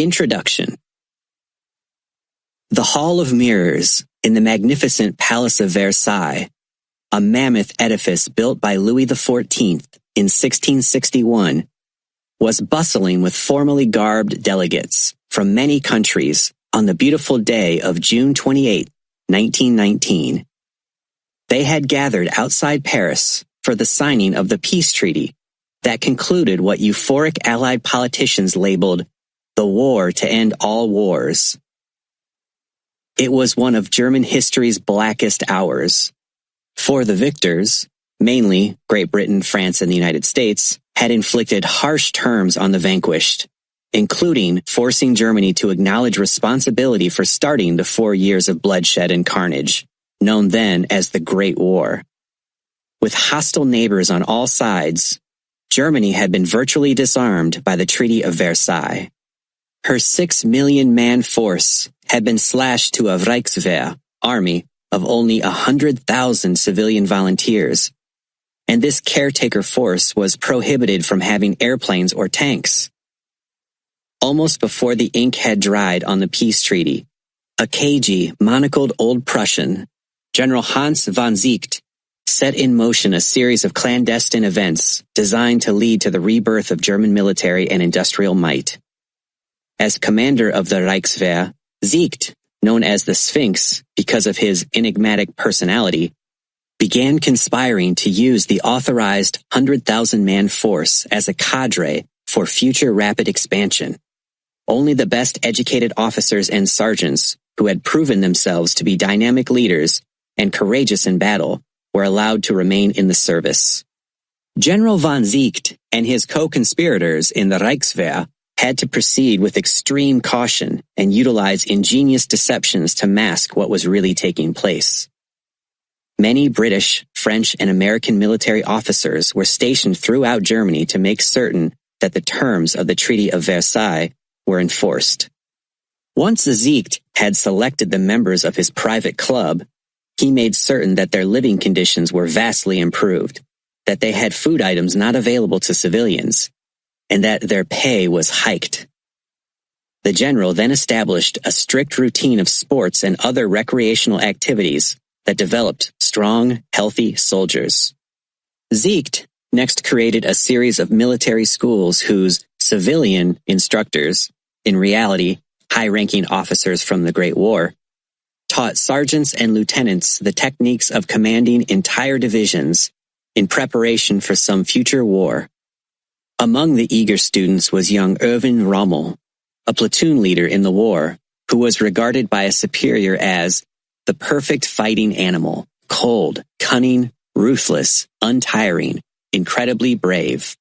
Introduction. The Hall of Mirrors in the magnificent Palace of Versailles, a mammoth edifice built by Louis XIV in 1661, was bustling with formally garbed delegates from many countries on the beautiful day of June 28, 1919. They had gathered outside Paris for the signing of the peace treaty that concluded what euphoric Allied politicians labeled the war to end all wars. It was one of German history's blackest hours. For the victors, mainly Great Britain, France, and the United States, had inflicted harsh terms on the vanquished, including forcing Germany to acknowledge responsibility for starting the 4 years of bloodshed and carnage, known then as the Great War. With hostile neighbors on all sides, Germany had been virtually disarmed by the Treaty of Versailles. Her 6 million man force had been slashed to a Reichswehr army of only 100,000 civilian volunteers, and this caretaker force was prohibited from having airplanes or tanks. Almost before the ink had dried on the peace treaty, a cagey, monocled old Prussian, General Hans von Zicht, set in motion a series of clandestine events designed to lead to the rebirth of German military and industrial might. As commander of the Reichswehr, Zicht, known as the Sphinx because of his enigmatic personality, began conspiring to use the authorized 100,000-man force as a cadre for future rapid expansion. Only the best educated officers and sergeants who had proven themselves to be dynamic leaders and courageous in battle were allowed to remain in the service. General von Zicht and his co-conspirators in the Reichswehr had to proceed with extreme caution and utilize ingenious deceptions to mask what was really taking place. Many British, French, and American military officers were stationed throughout Germany to make certain that the terms of the Treaty of Versailles were enforced. Once Zicht had selected the members of his private club, he made certain that their living conditions were vastly improved, that they had food items not available to civilians, and that their pay was hiked. The general then established a strict routine of sports and other recreational activities that developed strong, healthy soldiers. Zicht next created a series of military schools whose civilian instructors, in reality high-ranking officers from the Great War, taught sergeants and lieutenants the techniques of commanding entire divisions in preparation for some future war. Among the eager students was young Erwin Rommel, a platoon leader in the war, who was regarded by a superior as the perfect fighting animal, cold, cunning, ruthless, untiring, incredibly brave.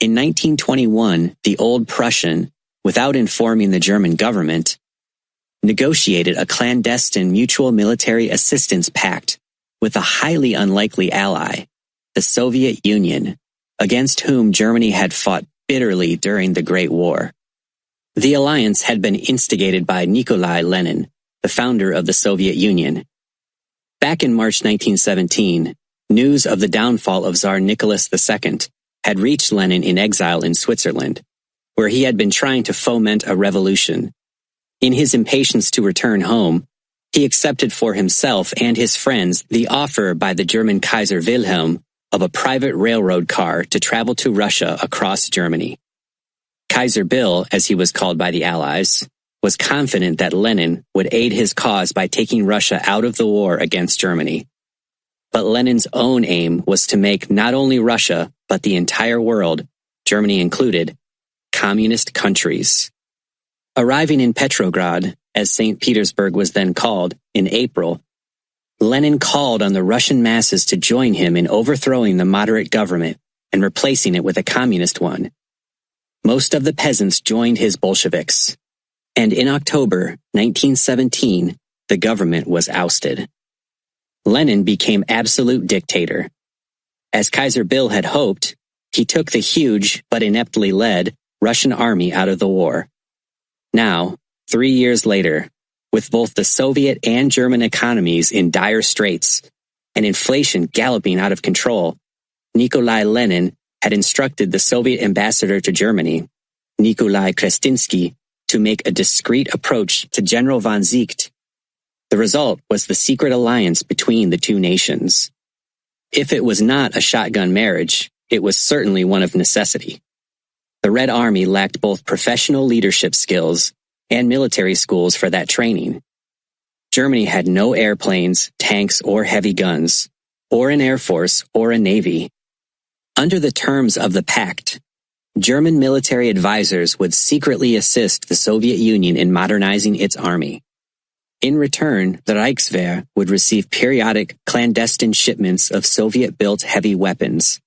In 1921, the old Prussian, without informing the German government, negotiated a clandestine mutual military assistance pact with a highly unlikely ally, the Soviet Union, against whom Germany had fought bitterly during the Great War. The alliance had been instigated by Nikolai Lenin, the founder of the Soviet Union. Back in March 1917, news of the downfall of Tsar Nicholas II had reached Lenin in exile in Switzerland, where he had been trying to foment a revolution. In his impatience to return home, he accepted for himself and his friends the offer by the German Kaiser Wilhelm of a private railroad car to travel to Russia across Germany. Kaiser Bill, as he was called by the Allies, was confident that Lenin would aid his cause by taking Russia out of the war against Germany. But Lenin's own aim was to make not only Russia, but the entire world, Germany included, communist countries. Arriving in Petrograd, as St. Petersburg was then called, in April, Lenin called on the Russian masses to join him in overthrowing the moderate government and replacing it with a communist one. Most of the peasants joined his Bolsheviks, and in October 1917, the government was ousted. Lenin became absolute dictator. As Kaiser Bill had hoped, he took the huge but ineptly led Russian army out of the war. Now, 3 years later, with both the Soviet and German economies in dire straits and inflation galloping out of control, Nikolai Lenin had instructed the Soviet ambassador to Germany, Nikolai Krestinsky, to make a discreet approach to General von Zicht. The result was the secret alliance between the two nations. If it was not a shotgun marriage, it was certainly one of necessity. The Red Army lacked both professional leadership skills and military schools for that training. Germany had no airplanes, tanks, or heavy guns, or an air force or a navy. Under the terms of the pact, German military advisors would secretly assist the Soviet Union in modernizing its army. In return, the Reichswehr would receive periodic clandestine shipments of Soviet-built heavy weapons.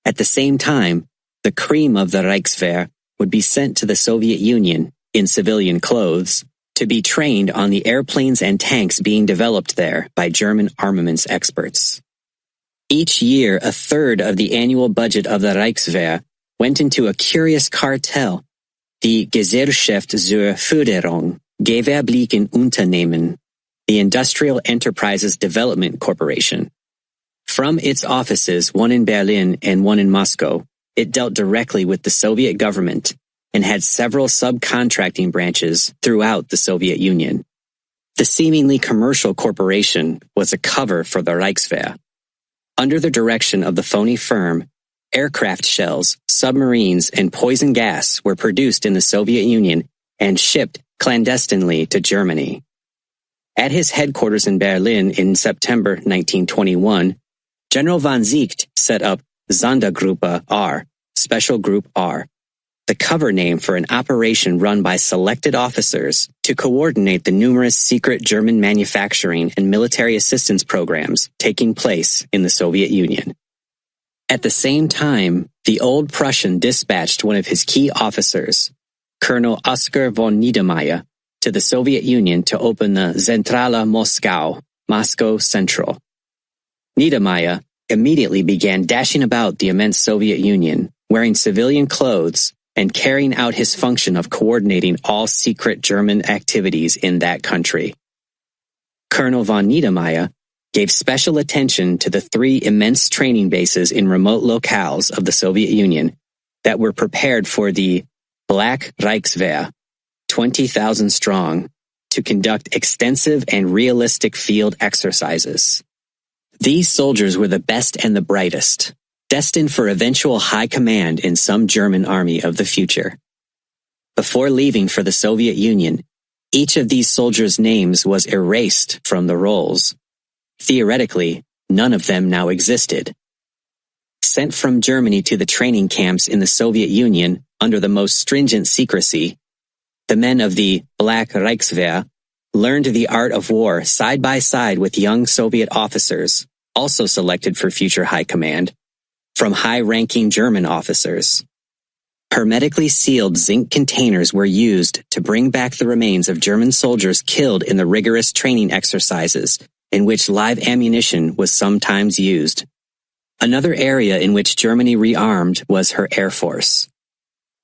At the same time, the cream of the Reichswehr would be sent to the Soviet Union, in civilian clothes, to be trained on the airplanes and tanks being developed there by German armaments experts. Each year, a third of the annual budget of the Reichswehr went into a curious cartel, the Gesellschaft zur Förderung Gewerblichen Unternehmen, the Industrial Enterprises Development Corporation. From its offices, one in Berlin and one in Moscow, it dealt directly with the Soviet government and had several subcontracting branches throughout the Soviet Union. The seemingly commercial corporation was a cover for the Reichswehr. Under the direction of the phony firm, aircraft shells, submarines, and poison gas were produced in the Soviet Union and shipped clandestinely to Germany. At his headquarters in Berlin in September 1921, General von Zicht set up Sondergruppe R, Special Group R, the cover name for an operation run by selected officers to coordinate the numerous secret German manufacturing and military assistance programs taking place in the Soviet Union. At the same time, the old Prussian dispatched one of his key officers, Colonel Oskar von Niedermeyer, to the Soviet Union to open the Zentrala Moskau, Moscow Central. Niedermeyer immediately began dashing about the immense Soviet Union, wearing civilian clothes and carrying out his function of coordinating all secret German activities in that country. Colonel von Niedermeyer gave special attention to the 3 immense training bases in remote locales of the Soviet Union that were prepared for the Black Reichswehr, 20,000 strong, to conduct extensive and realistic field exercises. These soldiers were the best and the brightest, destined for eventual high command in some German army of the future. Before leaving for the Soviet Union, each of these soldiers' names was erased from the rolls. Theoretically, none of them now existed. Sent from Germany to the training camps in the Soviet Union under the most stringent secrecy, the men of the Black Reichswehr learned the art of war side by side with young Soviet officers, also selected for future high command, from high-ranking German officers. Hermetically sealed zinc containers were used to bring back the remains of German soldiers killed in the rigorous training exercises in which live ammunition was sometimes used. Another area in which Germany rearmed was her air force.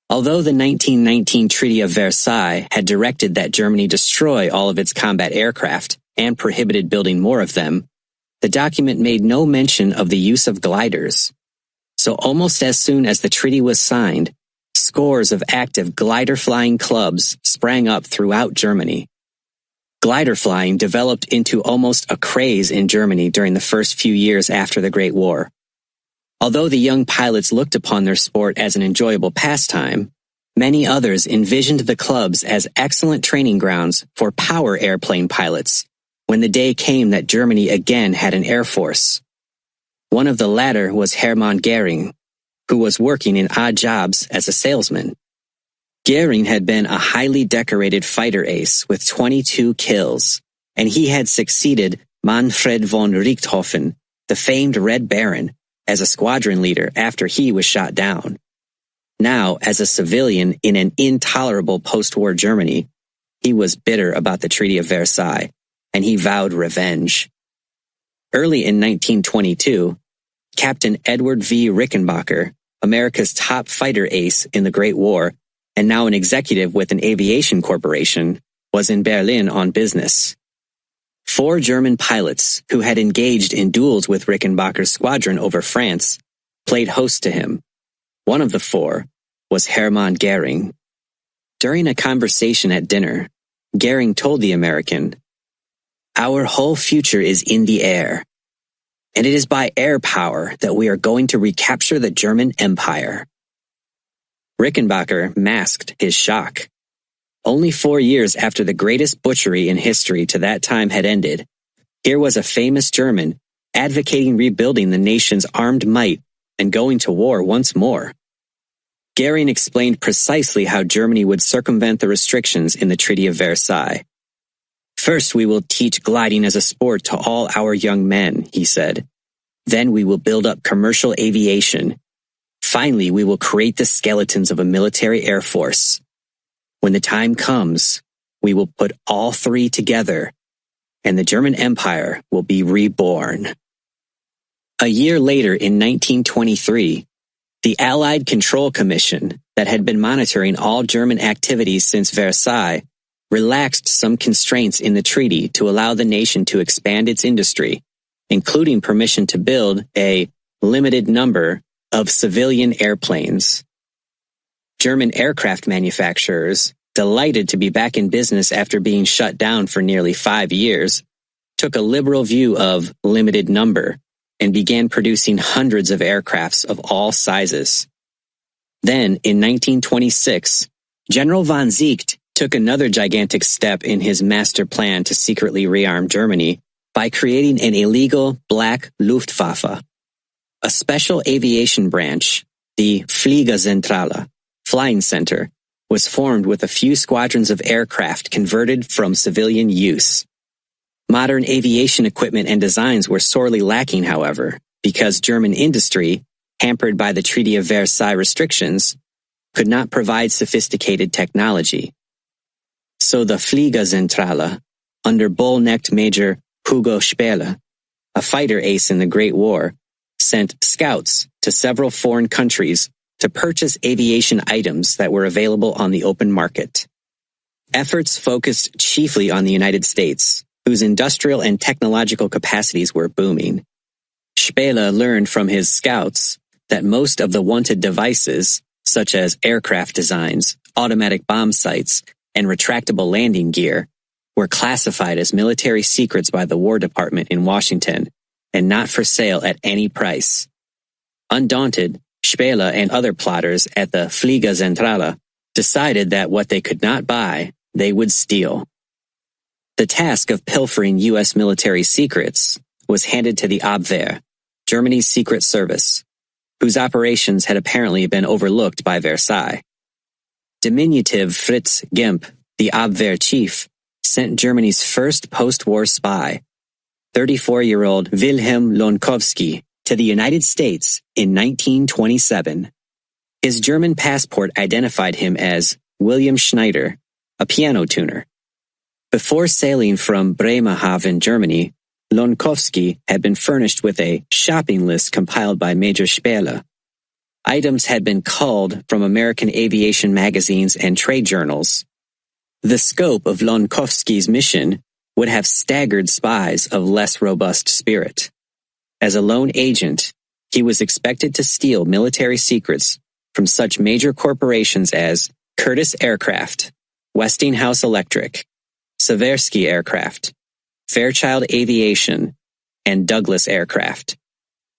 Although the 1919 Treaty of Versailles had directed that Germany destroy all of its combat aircraft and prohibited building more of them, the document made no mention of the use of gliders. So almost as soon as the treaty was signed, scores of active glider-flying clubs sprang up throughout Germany. Glider flying developed into almost a craze in Germany during the first few years after the Great War. Although the young pilots looked upon their sport as an enjoyable pastime, many others envisioned the clubs as excellent training grounds for power airplane pilots when the day came that Germany again had an air force. One of the latter was Hermann Göring, who was working in odd jobs as a salesman. Göring had been a highly decorated fighter ace with 22 kills, and he had succeeded Manfred von Richthofen, the famed Red Baron, as a squadron leader after he was shot down. Now, as a civilian in an intolerable post-war Germany, he was bitter about the Treaty of Versailles, and he vowed revenge. Early in 1922, Captain Edward V. Rickenbacker, America's top fighter ace in the Great War, and now an executive with an aviation corporation, was in Berlin on business. 4 German pilots who had engaged in duels with Rickenbacker's squadron over France played host to him. One of the 4, was Hermann Goering. During a conversation at dinner, Goering told the American, "Our whole future is in the air, and it is by air power that we are going to recapture the German Empire." Rickenbacker masked his shock. Only 4 years after the greatest butchery in history to that time had ended, here was a famous German advocating rebuilding the nation's armed might and going to war once more. Goering explained precisely how Germany would circumvent the restrictions in the Treaty of Versailles. "First, we will teach gliding as a sport to all our young men," he said. "Then we will build up commercial aviation. Finally, we will create the skeletons of a military air force. When the time comes, we will put all three together, and the German Empire will be reborn." A year later, in 1923, the Allied Control Commission, that had been monitoring all German activities since Versailles, relaxed some constraints in the treaty to allow the nation to expand its industry, including permission to build a limited number of civilian airplanes. German aircraft manufacturers, delighted to be back in business after being shut down for nearly 5 years, took a liberal view of limited number and began producing hundreds of aircrafts of all sizes. Then, in 1926, General von Ziegt took another gigantic step in his master plan to secretly rearm Germany by creating an illegal black Luftwaffe. A special aviation branch, the Fliegerzentrale, Flying Center, was formed with a few squadrons of aircraft converted from civilian use. Modern aviation equipment and designs were sorely lacking, however, because German industry, hampered by the Treaty of Versailles restrictions, could not provide sophisticated technology. So the Fliegerzentrale, under bull-necked Major Hugo Spehle, a fighter ace in the Great War, sent scouts to several foreign countries to purchase aviation items that were available on the open market. Efforts focused chiefly on the United States, whose industrial and technological capacities were booming. Spehle learned from his scouts that most of the wanted devices, such as aircraft designs, automatic bomb sights, and retractable landing gear, were classified as military secrets by the War Department in Washington and not for sale at any price. Undaunted, Spehle and other plotters at the Fliegerzentrale decided that what they could not buy, they would steal. The task of pilfering U.S. military secrets was handed to the Abwehr, Germany's secret service, whose operations had apparently been overlooked by Versailles. Diminutive Fritz Gemp, the Abwehr chief, sent Germany's first post-war spy, 34-year-old Wilhelm Lonkowski, to the United States in 1927. His German passport identified him as William Schneider, a piano tuner. Before sailing from Bremerhaven, Germany, Lonkowski had been furnished with a shopping list compiled by Major Spehle. Items had been culled from American aviation magazines and trade journals. The scope of Lonkowski's mission would have staggered spies of less robust spirit. As a lone agent, he was expected to steal military secrets from such major corporations as Curtiss Aircraft, Westinghouse Electric, Seversky Aircraft, Fairchild Aviation, and Douglas Aircraft,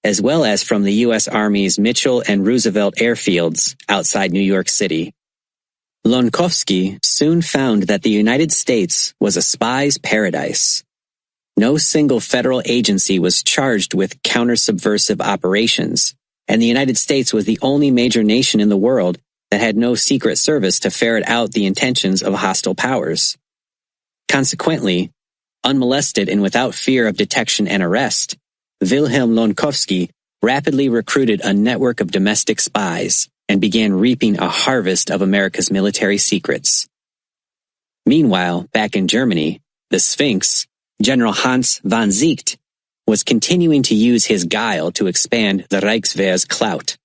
as well as from the U.S. Army's Mitchell and Roosevelt airfields outside New York City. Lonkowski soon found that the United States was a spy's paradise. No single federal agency was charged with counter-subversive operations, and the United States was the only major nation in the world that had no secret service to ferret out the intentions of hostile powers. Consequently, unmolested and without fear of detection and arrest, Wilhelm Lonkowski rapidly recruited a network of domestic spies and began reaping a harvest of America's military secrets. Meanwhile, back in Germany, the Sphinx, General Hans von Ziegt, was continuing to use his guile to expand the Reichswehr's clout.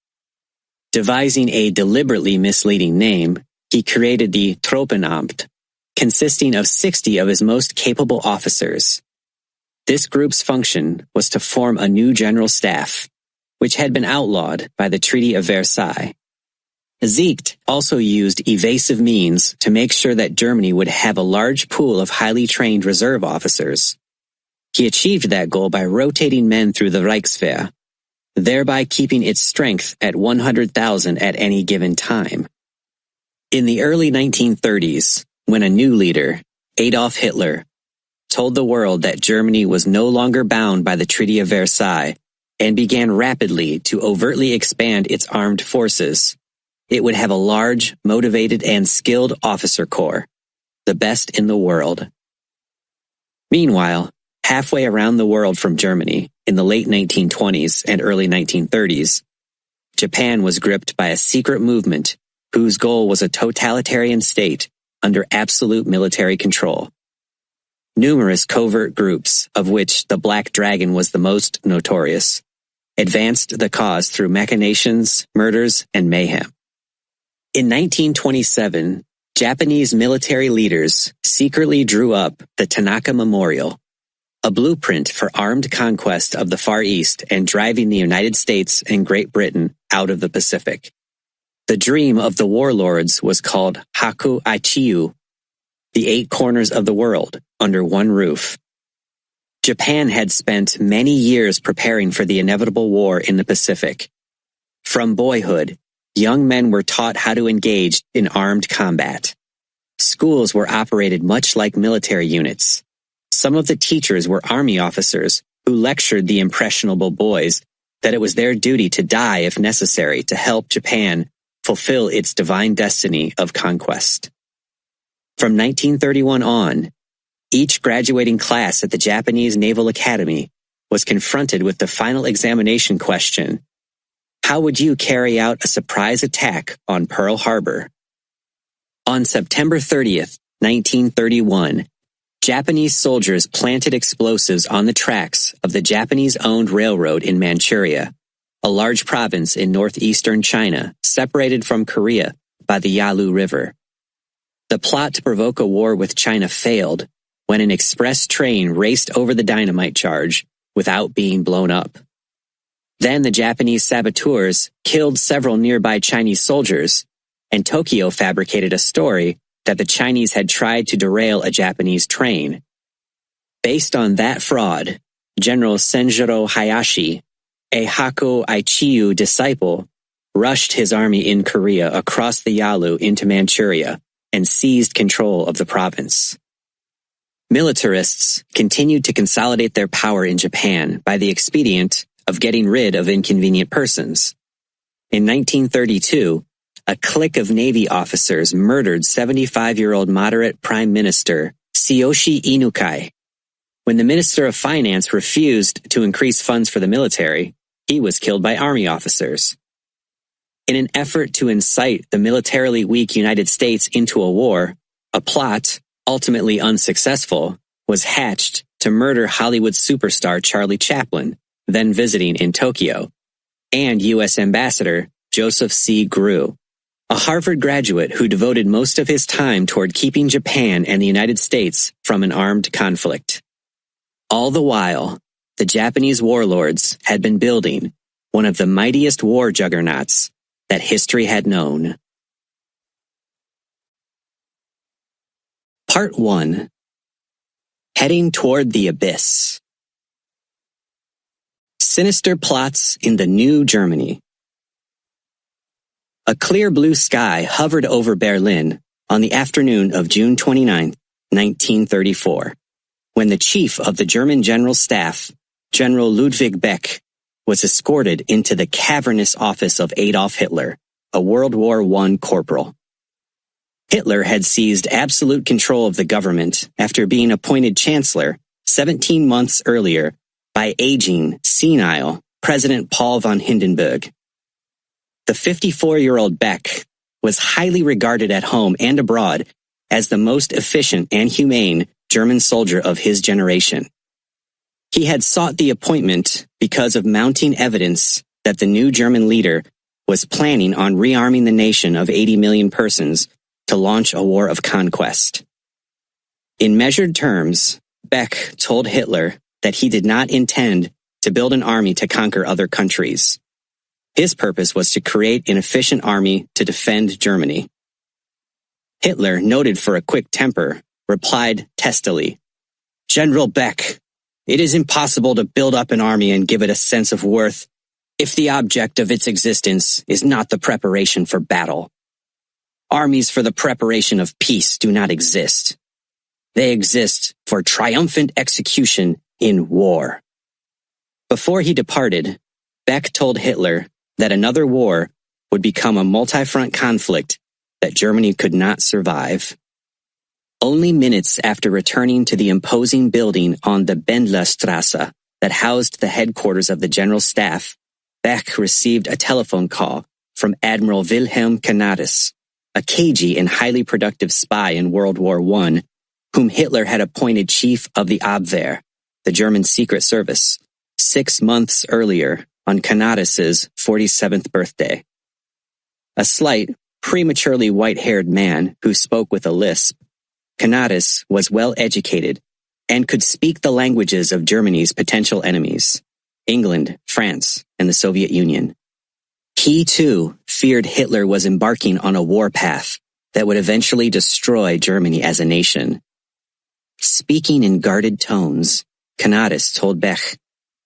Devising a deliberately misleading name, he created the Truppenamt, consisting of 60 of his most capable officers. This group's function was to form a new general staff, which had been outlawed by the Treaty of Versailles. Zicht also used evasive means to make sure that Germany would have a large pool of highly trained reserve officers. He achieved that goal by rotating men through the Reichswehr, thereby keeping its strength at 100,000 at any given time. In the early 1930s, when a new leader, Adolf Hitler, told the world that Germany was no longer bound by the Treaty of Versailles and began rapidly to overtly expand its armed forces, it would have a large, motivated, and skilled officer corps, the best in the world. Meanwhile, halfway around the world from Germany, in the late 1920s and early 1930s, Japan was gripped by a secret movement whose goal was a totalitarian state under absolute military control. Numerous covert groups, of which the Black Dragon was the most notorious, advanced the cause through machinations, murders, and mayhem. In 1927, Japanese military leaders secretly drew up the Tanaka Memorial, a blueprint for armed conquest of the Far East and driving the United States and Great Britain out of the Pacific. The dream of the warlords was called Haku Aichiu, the 8 corners of the world under one roof. Japan had spent many years preparing for the inevitable war in the Pacific. From boyhood, young men were taught how to engage in armed combat. Schools were operated much like military units. Some of the teachers were army officers who lectured the impressionable boys that it was their duty to die if necessary to help Japan fulfill its divine destiny of conquest. From 1931 on, each graduating class at the Japanese Naval Academy was confronted with the final examination question: how would you carry out a surprise attack on Pearl Harbor? On September 30th, 1931, Japanese soldiers planted explosives on the tracks of the Japanese-owned railroad in Manchuria, a large province in northeastern China separated from Korea by the Yalu River. The plot to provoke a war with China failed when an express train raced over the dynamite charge without being blown up. Then the Japanese saboteurs killed several nearby Chinese soldiers, and Tokyo fabricated a story that the Chinese had tried to derail a Japanese train. Based on that fraud, General Senjuro Hayashi, a Haku Aichiu disciple, rushed his army in Korea across the Yalu into Manchuria and seized control of the province. Militarists continued to consolidate their power in Japan by the expedient of getting rid of inconvenient persons. In 1932, a clique of Navy officers murdered 75-year-old moderate Prime Minister Tsuyoshi Inukai. When the Minister of Finance refused to increase funds for the military, he was killed by army officers. In an effort to incite the militarily weak United States into a war, a plot, ultimately unsuccessful, was hatched to murder Hollywood superstar Charlie Chaplin, then visiting in Tokyo, and U.S. Ambassador Joseph C. Grew, a Harvard graduate who devoted most of his time toward keeping Japan and the United States from an armed conflict. All the while, the Japanese warlords had been building one of the mightiest war juggernauts that history had known. Part 1. Heading Toward the Abyss. Sinister plots in the New Germany. A clear blue sky hovered over Berlin on the afternoon of June 29, 1934, when the chief of the German General Staff, General Ludwig Beck, was escorted into the cavernous office of Adolf Hitler, a World War I corporal. Hitler had seized absolute control of the government after being appointed chancellor 17 months earlier by aging, senile President Paul von Hindenburg. The 54-year-old Beck was highly regarded at home and abroad as the most efficient and humane German soldier of his generation. He had sought the appointment because of mounting evidence that the new German leader was planning on rearming the nation of 80 million persons to launch a war of conquest. In measured terms, Beck told Hitler that he did not intend to build an army to conquer other countries. His purpose was to create an efficient army to defend Germany. Hitler, noted for a quick temper, replied testily, "General Beck, it is impossible to build up an army and give it a sense of worth if the object of its existence is not the preparation for battle. Armies for the preparation of peace do not exist. They exist for triumphant execution in war." Before he departed, Beck told Hitler that another war would become a multi-front conflict that Germany could not survive. Only minutes after returning to the imposing building on the Bendlerstrasse that housed the headquarters of the General Staff, Beck received a telephone call from Admiral Wilhelm Canaris, a cagey and highly productive spy in World War I, whom Hitler had appointed chief of the Abwehr, the German Secret Service, 6 months earlier on Canaris's 47th birthday. A slight, prematurely white-haired man who spoke with a lisp, Canaris was well educated and could speak the languages of Germany's potential enemies, England, France, and the Soviet Union. He, too, feared Hitler was embarking on a warpath that would eventually destroy Germany as a nation. Speaking in guarded tones, Canaris told Beck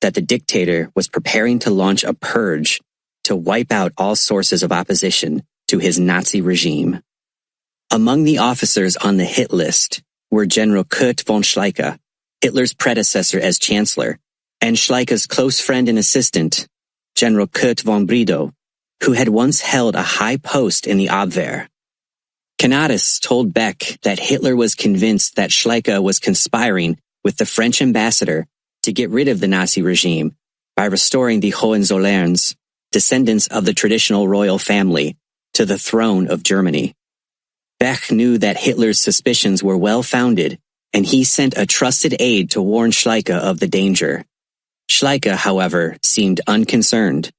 that the dictator was preparing to launch a purge to wipe out all sources of opposition to his Nazi regime. Among the officers on the hit list were General Kurt von Schleicher, Hitler's predecessor as Chancellor, and Schleicher's close friend and assistant, General Kurt von Breuer, who had once held a high post in the Abwehr. Canaris told Beck that Hitler was convinced that Schleicher was conspiring with the French ambassador to get rid of the Nazi regime by restoring the Hohenzollerns, descendants of the traditional royal family, to the throne of Germany. Beck knew that Hitler's suspicions were well-founded, and he sent a trusted aide to warn Schleicher of the danger. Schleicher, however, seemed unconcerned.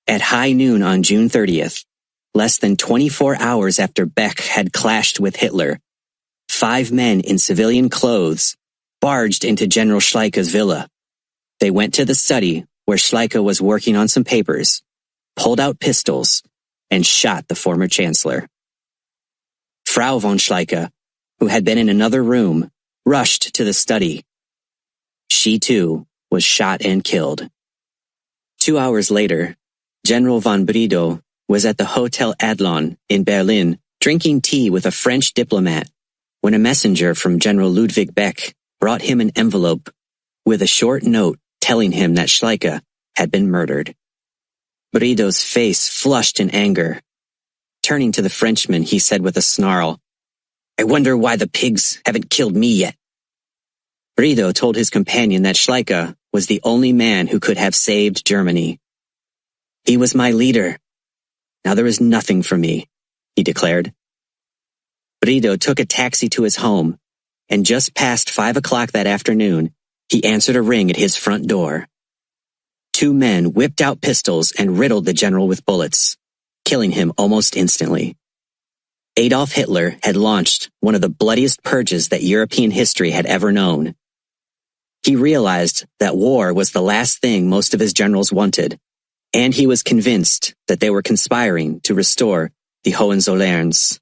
At high noon on June 30th, less than 24 hours after Beck had clashed with Hitler, 5 men in civilian clothes barged into General Schleicher's villa. They went to the study where Schleicher was working on some papers, pulled out pistols, and shot the former chancellor. Frau von Schleicher, who had been in another room, rushed to the study. She, too, was shot and killed. 2 hours later, General von Breuer was at the Hotel Adlon in Berlin drinking tea with a French diplomat when a messenger from General Ludwig Beck brought him an envelope with a short note telling him that Schleicher had been murdered. Breuer's face flushed in anger. Turning to the Frenchman, he said with a snarl, "I wonder why the pigs haven't killed me yet." Breuer told his companion that Schleicher was the only man who could have saved Germany. "He was my leader. Now there is nothing for me," he declared. Breuer took a taxi to his home, and just past 5 o'clock that afternoon, he answered a ring at his front door. 2 men whipped out pistols and riddled the general with bullets, killing him almost instantly. Adolf Hitler had launched one of the bloodiest purges that European history had ever known. He realized that war was the last thing most of his generals wanted, and he was convinced that they were conspiring to restore the Hohenzollerns.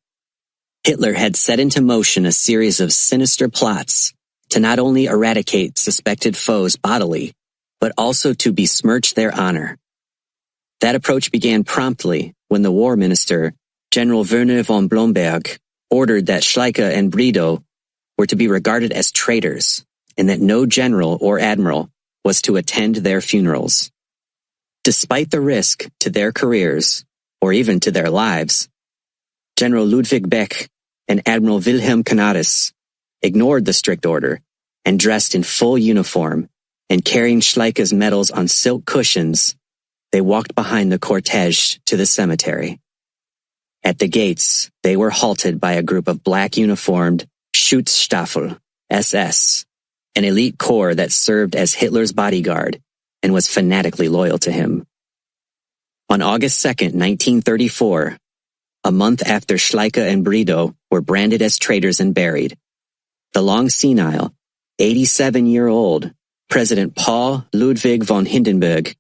Hitler had set into motion a series of sinister plots to not only eradicate suspected foes bodily, but also to besmirch their honor. That approach began promptly when the war minister, General Werner von Blomberg, ordered that Schleicher and Breuer were to be regarded as traitors, and that no general or admiral was to attend their funerals. Despite the risk to their careers, or even to their lives, General Ludwig Beck and Admiral Wilhelm Canaris ignored the strict order and dressed in full uniform and carrying Schleicher's medals on silk cushions, they walked behind the cortege to the cemetery. At the gates, they were halted by a group of black-uniformed Schutzstaffel, SS, an elite corps that served as Hitler's bodyguard and was fanatically loyal to him. On August 2nd, 1934, a month after Schleicher and Breuer were branded as traitors and buried, the long senile, 87-year-old President Paul Ludwig von Hindenburg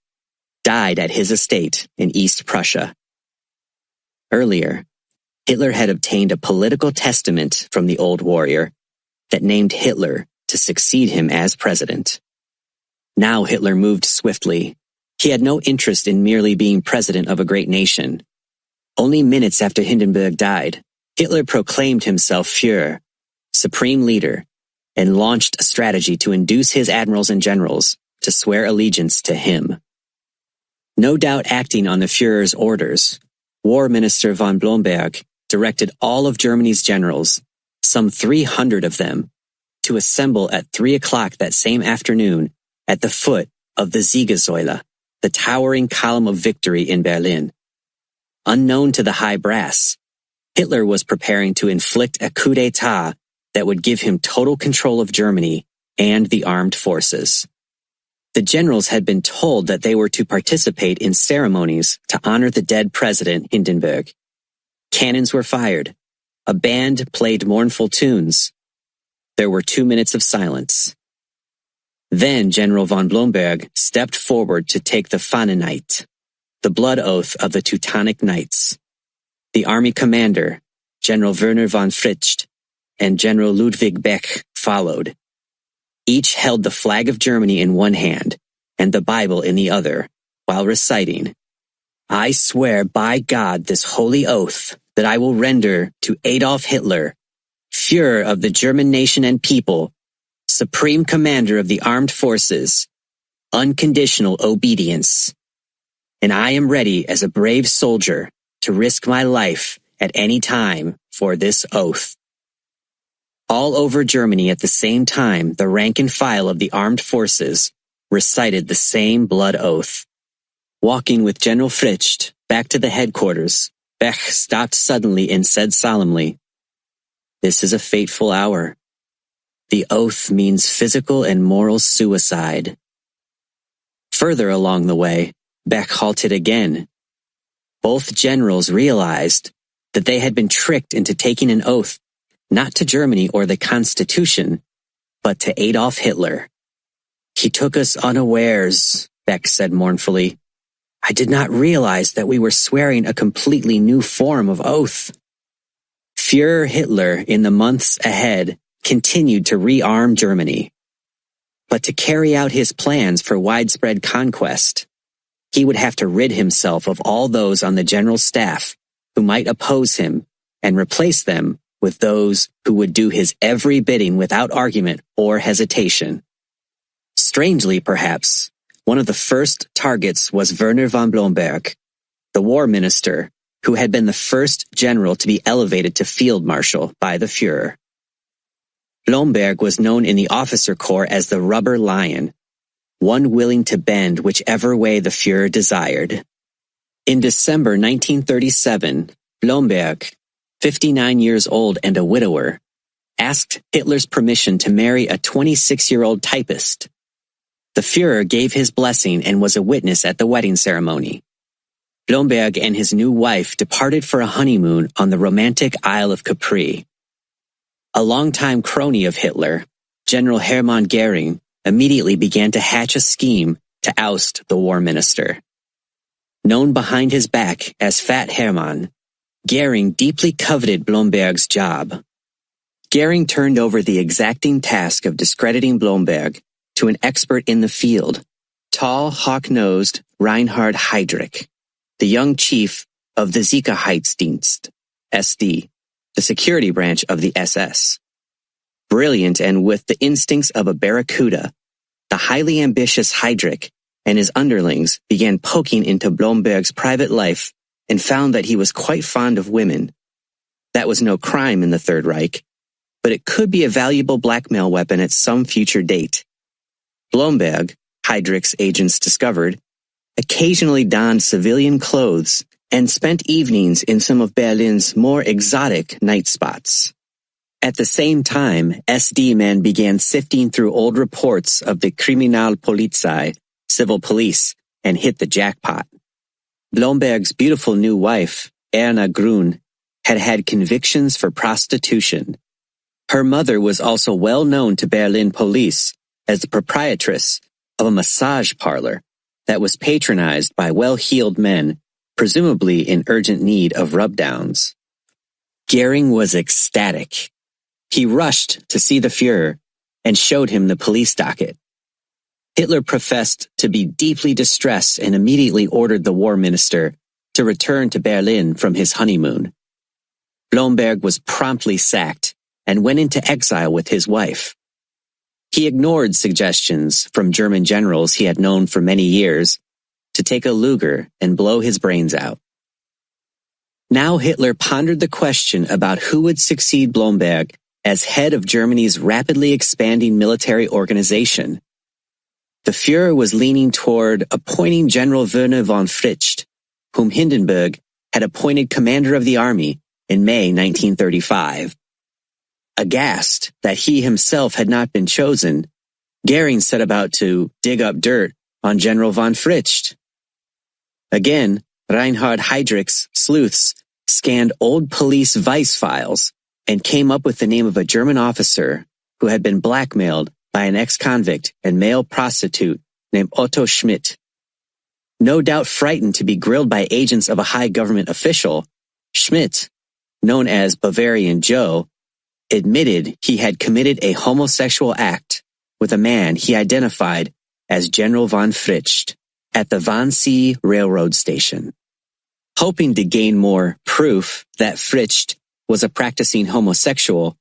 died at his estate in East Prussia. Earlier, Hitler had obtained a political testament from the old warrior that named Hitler to succeed him as president. Now Hitler moved swiftly. He had no interest in merely being president of a great nation. Only minutes after Hindenburg died, Hitler proclaimed himself Führer, supreme leader, and launched a strategy to induce his admirals and generals to swear allegiance to him. No doubt acting on the Führer's orders, War Minister von Blomberg directed all of Germany's generals, some 300 of them, to assemble at 3 o'clock that same afternoon at the foot of the Siegessäule, the towering column of victory in Berlin. Unknown to the high brass, Hitler was preparing to inflict a coup d'etat that would give him total control of Germany and the armed forces. The generals had been told that they were to participate in ceremonies to honor the dead president Hindenburg. Cannons were fired. A band played mournful tunes. There were 2 minutes of silence. Then General von Blomberg stepped forward to take the Fahneneit, the blood oath of the Teutonic Knights. The army commander, General Werner von Fritsch, and General Ludwig Beck followed. Each held the flag of Germany in one hand and the Bible in the other, while reciting, "I swear by God this holy oath that I will render to Adolf Hitler, Führer of the German nation and people, Supreme Commander of the Armed Forces, unconditional obedience. And I am ready as a brave soldier to risk my life at any time for this oath." All over Germany at the same time, the rank and file of the armed forces recited the same blood oath. Walking with General Fritsch back to the headquarters, Beck stopped suddenly and said solemnly, "This is a fateful hour. The oath means physical and moral suicide." Further along the way, Beck halted again. Both generals realized that they had been tricked into taking an oath not to Germany or the Constitution, but to Adolf Hitler. "He took us unawares," Beck said mournfully. "I did not realize that we were swearing a completely new form of oath." Führer Hitler, in the months ahead, continued to rearm Germany. But to carry out his plans for widespread conquest, he would have to rid himself of all those on the general staff who might oppose him and replace them with those who would do his every bidding without argument or hesitation. Strangely, perhaps, one of the first targets was Werner von Blomberg, the war minister, who had been the first general to be elevated to field marshal by the Führer. Blomberg was known in the officer corps as the Rubber Lion, one willing to bend whichever way the Führer desired. In December 1937, Blomberg, 59 years old and a widower, asked Hitler's permission to marry a 26-year-old typist. The Führer gave his blessing and was a witness at the wedding ceremony. Blomberg and his new wife departed for a honeymoon on the romantic Isle of Capri. A longtime crony of Hitler, General Hermann Goering, immediately began to hatch a scheme to oust the war minister. Known behind his back as Fat Hermann, Goering deeply coveted Blomberg's job. Goering turned over the exacting task of discrediting Blomberg to an expert in the field, tall, hawk-nosed Reinhard Heydrich, the young chief of the Sicherheitsdienst, SD, the security branch of the SS. Brilliant and with the instincts of a barracuda, the highly ambitious Heydrich and his underlings began poking into Blomberg's private life and found that he was quite fond of women. That was no crime in the Third Reich, but it could be a valuable blackmail weapon at some future date. Blomberg, Heydrich's agents discovered, occasionally donned civilian clothes and spent evenings in some of Berlin's more exotic night spots. At the same time, SD men began sifting through old reports of the Kriminalpolizei, civil police, and hit the jackpot. Blomberg's beautiful new wife, Erna Grun, had had convictions for prostitution. Her mother was also well known to Berlin police as the proprietress of a massage parlor that was patronized by well-heeled men, presumably in urgent need of rubdowns. Goering was ecstatic. He rushed to see the Führer and showed him the police docket. Hitler professed to be deeply distressed and immediately ordered the war minister to return to Berlin from his honeymoon. Blomberg was promptly sacked and went into exile with his wife. He ignored suggestions from German generals he had known for many years to take a Luger and blow his brains out. Now Hitler pondered the question about who would succeed Blomberg as head of Germany's rapidly expanding military organization. The Führer was leaning toward appointing General Werner von Fritsch, whom Hindenburg had appointed commander of the army in May 1935. Aghast that he himself had not been chosen, Goering set about to dig up dirt on General von Fritsch. Again, Reinhard Heydrich's sleuths scanned old police vice files and came up with the name of a German officer who had been blackmailed by an ex-convict and male prostitute named Otto Schmidt. No doubt frightened to be grilled by agents of a high government official, Schmidt, known as Bavarian Joe, admitted he had committed a homosexual act with a man he identified as General von Fritsch at the Wannsee railroad station. Hoping to gain more proof that Fritsch was a practicing homosexual,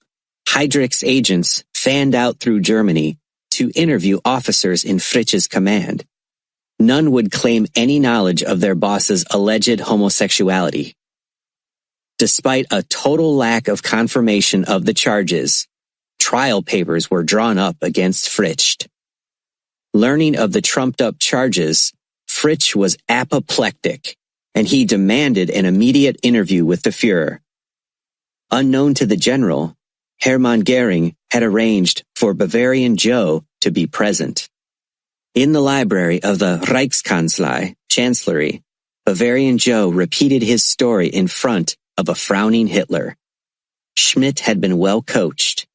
Heydrich's agents fanned out through Germany to interview officers in Fritsch's command. None would claim any knowledge of their boss's alleged homosexuality. Despite a total lack of confirmation of the charges, trial papers were drawn up against Fritsch. Learning of the trumped-up charges, Fritsch was apoplectic, and he demanded an immediate interview with the Führer. Unknown to the general, Hermann Goering had arranged for Bavarian Joe to be present. In the library of the Reichskanzlei, Chancellery, Bavarian Joe repeated his story in front of a frowning Hitler. Schmidt had been well coached.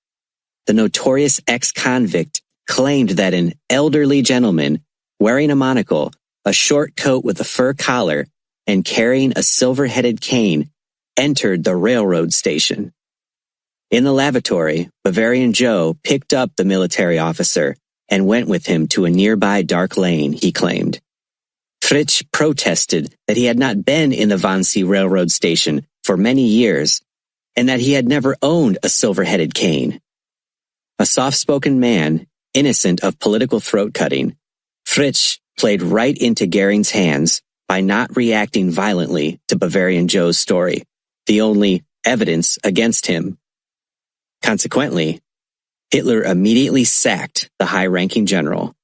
The notorious ex-convict claimed that an elderly gentleman wearing a monocle, a short coat with a fur collar, and carrying a silver-headed cane entered the railroad station. In the lavatory, Bavarian Joe picked up the military officer and went with him to a nearby dark lane, he claimed. Fritsch protested that he had not been in the Wannsee railroad station for many years and that he had never owned a silver-headed cane. A soft-spoken man, innocent of political throat-cutting, Fritsch played right into Goering's hands by not reacting violently to Bavarian Joe's story, the only evidence against him. Consequently, Hitler immediately sacked the high-ranking general.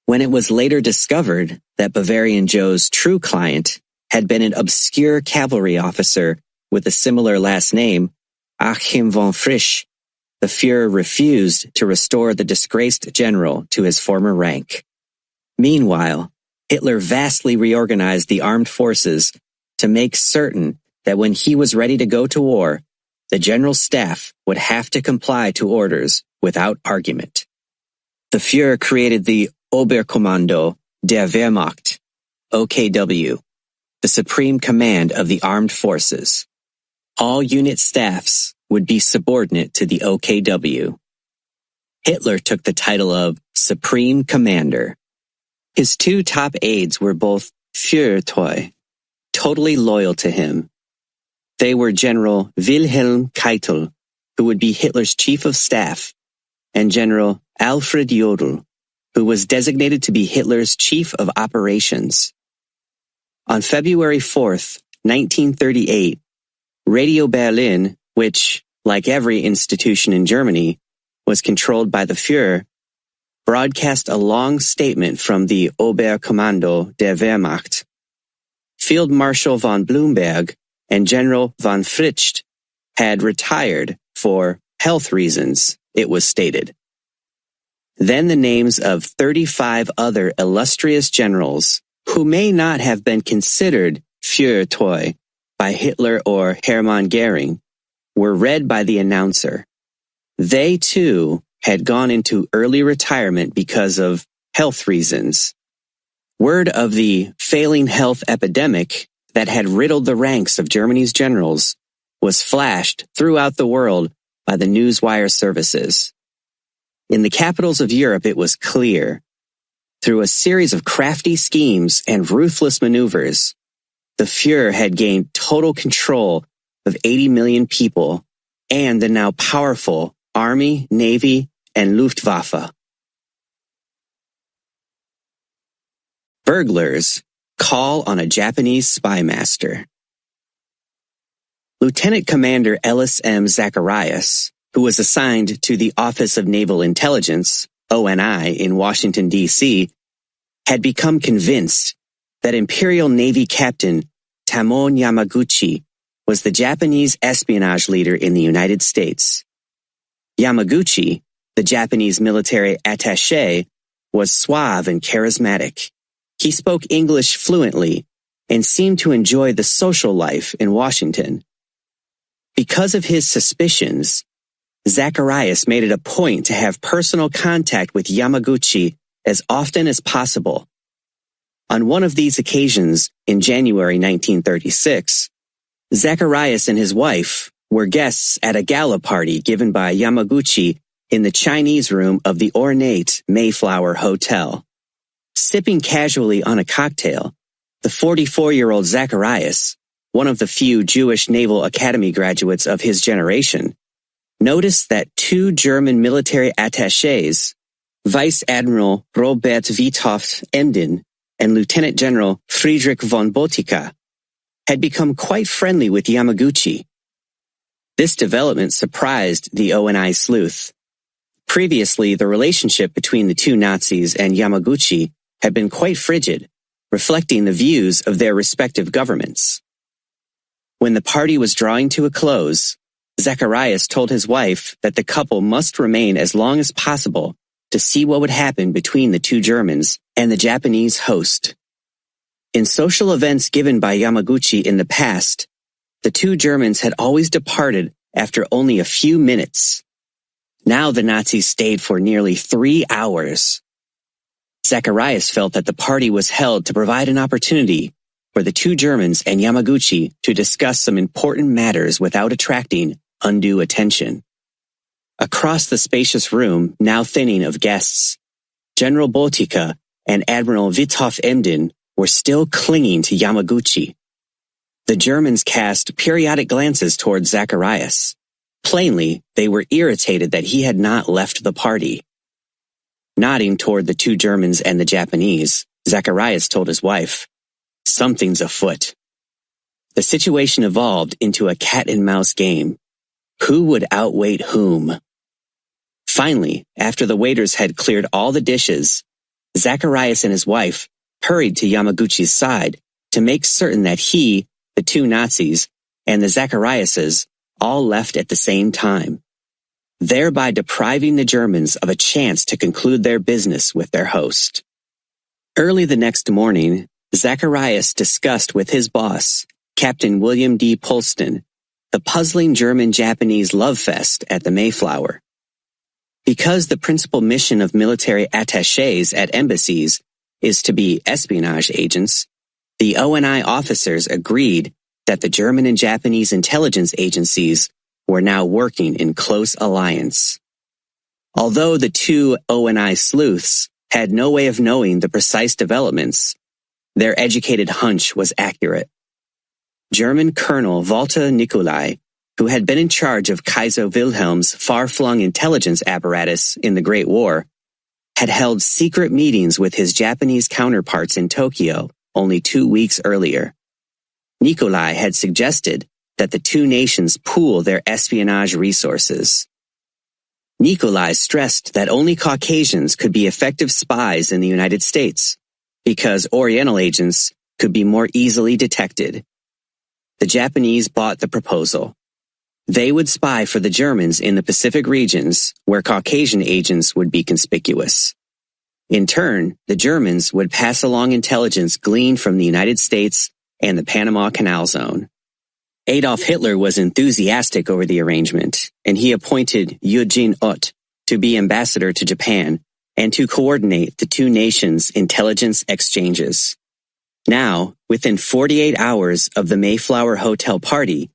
When it was later discovered that Bavarian Joe's true client had been an obscure cavalry officer with a similar last name, Achim von Frisch, the Führer refused to restore the disgraced general to his former rank. Meanwhile, Hitler vastly reorganized the armed forces to make certain that when he was ready to go to war, the general staff would have to comply to orders without argument. The Führer created the Oberkommando der Wehrmacht, OKW, the supreme command of the armed forces. All unit staffs would be subordinate to the OKW. Hitler took the title of Supreme Commander. His two top aides were both Führertreu, totally loyal to him. They were General Wilhelm Keitel, who would be Hitler's chief of staff, and General Alfred Jodl, who was designated to be Hitler's chief of operations. On February 4th, 1938, Radio Berlin, which, like every institution in Germany, was controlled by the Führer, broadcast a long statement from the Oberkommando der Wehrmacht. Field Marshal von Blomberg and General von Fritsch had retired for health reasons, it was stated. Then the names of 35 other illustrious generals, who may not have been considered Führertreu by Hitler or Hermann Goering, were read by the announcer. They, too, had gone into early retirement because of health reasons. Word of the failing health epidemic that had riddled the ranks of Germany's generals was flashed throughout the world by the newswire services. In the capitals of Europe, it was clear, through a series of crafty schemes and ruthless maneuvers, the Führer had gained total control of 80 million people and the now powerful Army, Navy, and Luftwaffe. Burglars call on a Japanese spy master. Lieutenant Commander Ellis M. Zacharias, who was assigned to the Office of Naval Intelligence, ONI, in Washington, D.C., had become convinced that Imperial Navy Captain Tamon Yamaguchi was the Japanese espionage leader in the United States. Yamaguchi, the Japanese military attaché, was suave and charismatic. He spoke English fluently and seemed to enjoy the social life in Washington. Because of his suspicions, Zacharias made it a point to have personal contact with Yamaguchi as often as possible. On one of these occasions, in January 1936, Zacharias and his wife were guests at a gala party given by Yamaguchi in the Chinese room of the ornate Mayflower Hotel. Sipping casually on a cocktail, the 44-year-old Zacharias, one of the few Jewish Naval Academy graduates of his generation, noticed that two German military attachés, Vice Admiral Robert Withoff Emden and Lieutenant General Friedrich von Botica, had become quite friendly with Yamaguchi. This development surprised the ONI sleuth. Previously, the relationship between the two Nazis and Yamaguchi had been quite frigid, reflecting the views of their respective governments. When the party was drawing to a close, Zacharias told his wife that the couple must remain as long as possible to see what would happen between the two Germans and the Japanese host. In social events given by Yamaguchi in the past, the two Germans had always departed after only a few minutes. Now the Nazis stayed for nearly 3 hours. Zacharias felt that the party was held to provide an opportunity for the two Germans and Yamaguchi to discuss some important matters without attracting undue attention. Across the spacious room, now thinning of guests, General Botica and Admiral Withoff Emden were still clinging to Yamaguchi. The Germans cast periodic glances toward Zacharias. Plainly, they were irritated that he had not left the party. Nodding toward the two Germans and the Japanese, Zacharias told his wife, "Something's afoot." The situation evolved into a cat-and-mouse game. Who would outwait whom? Finally, after the waiters had cleared all the dishes, Zacharias and his wife hurried to Yamaguchi's side to make certain that he, the two Nazis, and the Zachariases all left at the same time, thereby depriving the Germans of a chance to conclude their business with their host. Early the next morning, Zacharias discussed with his boss, Captain William D. Polston, the puzzling German-Japanese love fest at the Mayflower. Because the principal mission of military attachés at embassies is to be espionage agents, the ONI officers agreed that the German and Japanese intelligence agencies were now working in close alliance. Although the two ONI sleuths had no way of knowing the precise developments, their educated hunch was accurate. German Colonel Walter Nicolai, who had been in charge of Kaiser Wilhelm's far-flung intelligence apparatus in the Great War, had held secret meetings with his Japanese counterparts in Tokyo only 2 weeks earlier. Nicolai had suggested that the two nations pool their espionage resources. Nicolai stressed that only Caucasians could be effective spies in the United States, because Oriental agents could be more easily detected. The Japanese bought the proposal. They would spy for the Germans in the Pacific regions, where Caucasian agents would be conspicuous. In turn, the Germans would pass along intelligence gleaned from the United States and the Panama Canal Zone. Adolf Hitler was enthusiastic over the arrangement, and he appointed Eugene Ott to be ambassador to Japan and to coordinate the two nations' intelligence exchanges. Now, within 48 hours of the Mayflower Hotel party,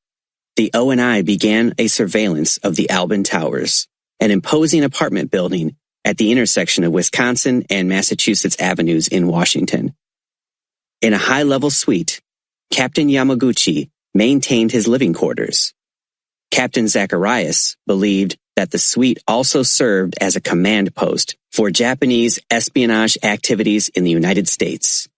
the ONI began a surveillance of the Albin Towers, an imposing apartment building at the intersection of Wisconsin and Massachusetts avenues in Washington. In a high-level suite, Captain Yamaguchi maintained his living quarters. Captain Zacharias believed that the suite also served as a command post for Japanese espionage activities in the United States.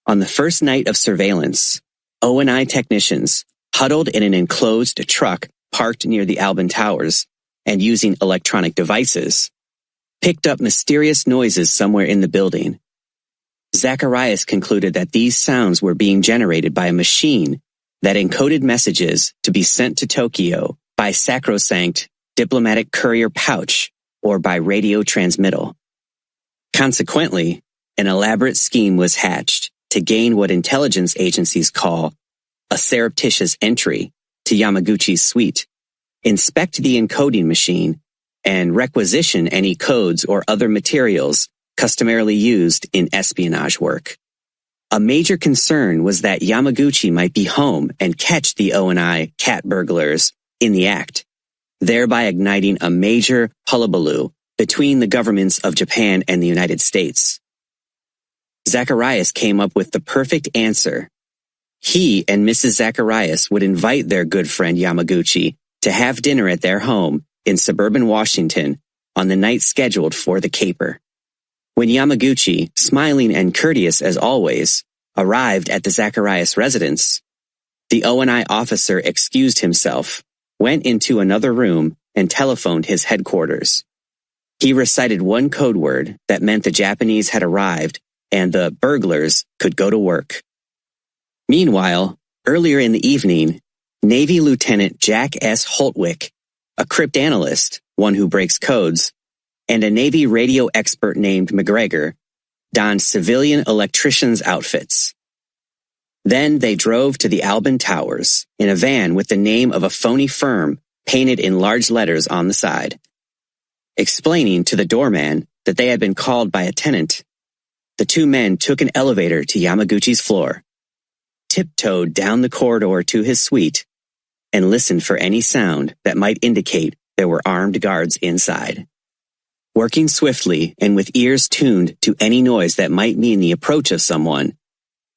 On the first night of surveillance, ONI technicians, huddled in an enclosed truck parked near the Albin Towers and using electronic devices, picked up mysterious noises somewhere in the building. Zacharias concluded that these sounds were being generated by a machine that encoded messages to be sent to Tokyo by sacrosanct diplomatic courier pouch or by radio transmittal. Consequently, an elaborate scheme was hatched to gain what intelligence agencies call a surreptitious entry to Yamaguchi's suite, inspect the encoding machine, and requisition any codes or other materials customarily used in espionage work. A major concern was that Yamaguchi might be home and catch the ONI cat burglars in the act, thereby igniting a major hullabaloo between the governments of Japan and the United States. Zacharias came up with the perfect answer. He and Mrs. Zacharias would invite their good friend Yamaguchi to have dinner at their home in suburban Washington on the night scheduled for the caper. When Yamaguchi, smiling and courteous as always, arrived at the Zacharias residence, the ONI officer excused himself, went into another room, and telephoned his headquarters. He recited one code word that meant the Japanese had arrived and the burglars could go to work. Meanwhile, earlier in the evening, Navy Lieutenant Jack S. Holtwick, a cryptanalyst, one who breaks codes, and a Navy radio expert named McGregor, donned civilian electricians' outfits. Then they drove to the Albin Towers in a van with the name of a phony firm painted in large letters on the side. Explaining to the doorman that they had been called by a tenant, the two men took an elevator to Yamaguchi's floor, tiptoed down the corridor to his suite, and listened for any sound that might indicate there were armed guards inside. Working swiftly and with ears tuned to any noise that might mean the approach of someone,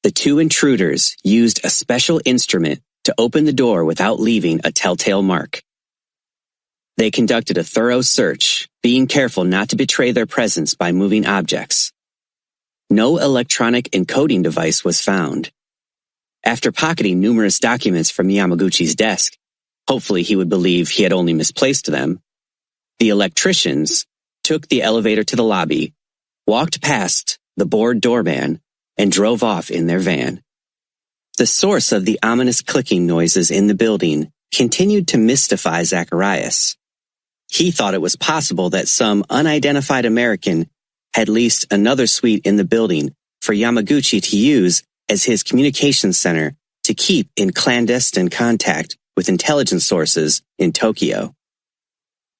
the two intruders used a special instrument to open the door without leaving a telltale mark. They conducted a thorough search, being careful not to betray their presence by moving objects. No electronic encoding device was found. After pocketing numerous documents from Yamaguchi's desk, hopefully he would believe he had only misplaced them, the electricians took the elevator to the lobby, walked past the bored doorman, and drove off in their van. The source of the ominous clicking noises in the building continued to mystify Zacharias. He thought it was possible that some unidentified American had leased another suite in the building for Yamaguchi to use as his communications center to keep in clandestine contact with intelligence sources in Tokyo.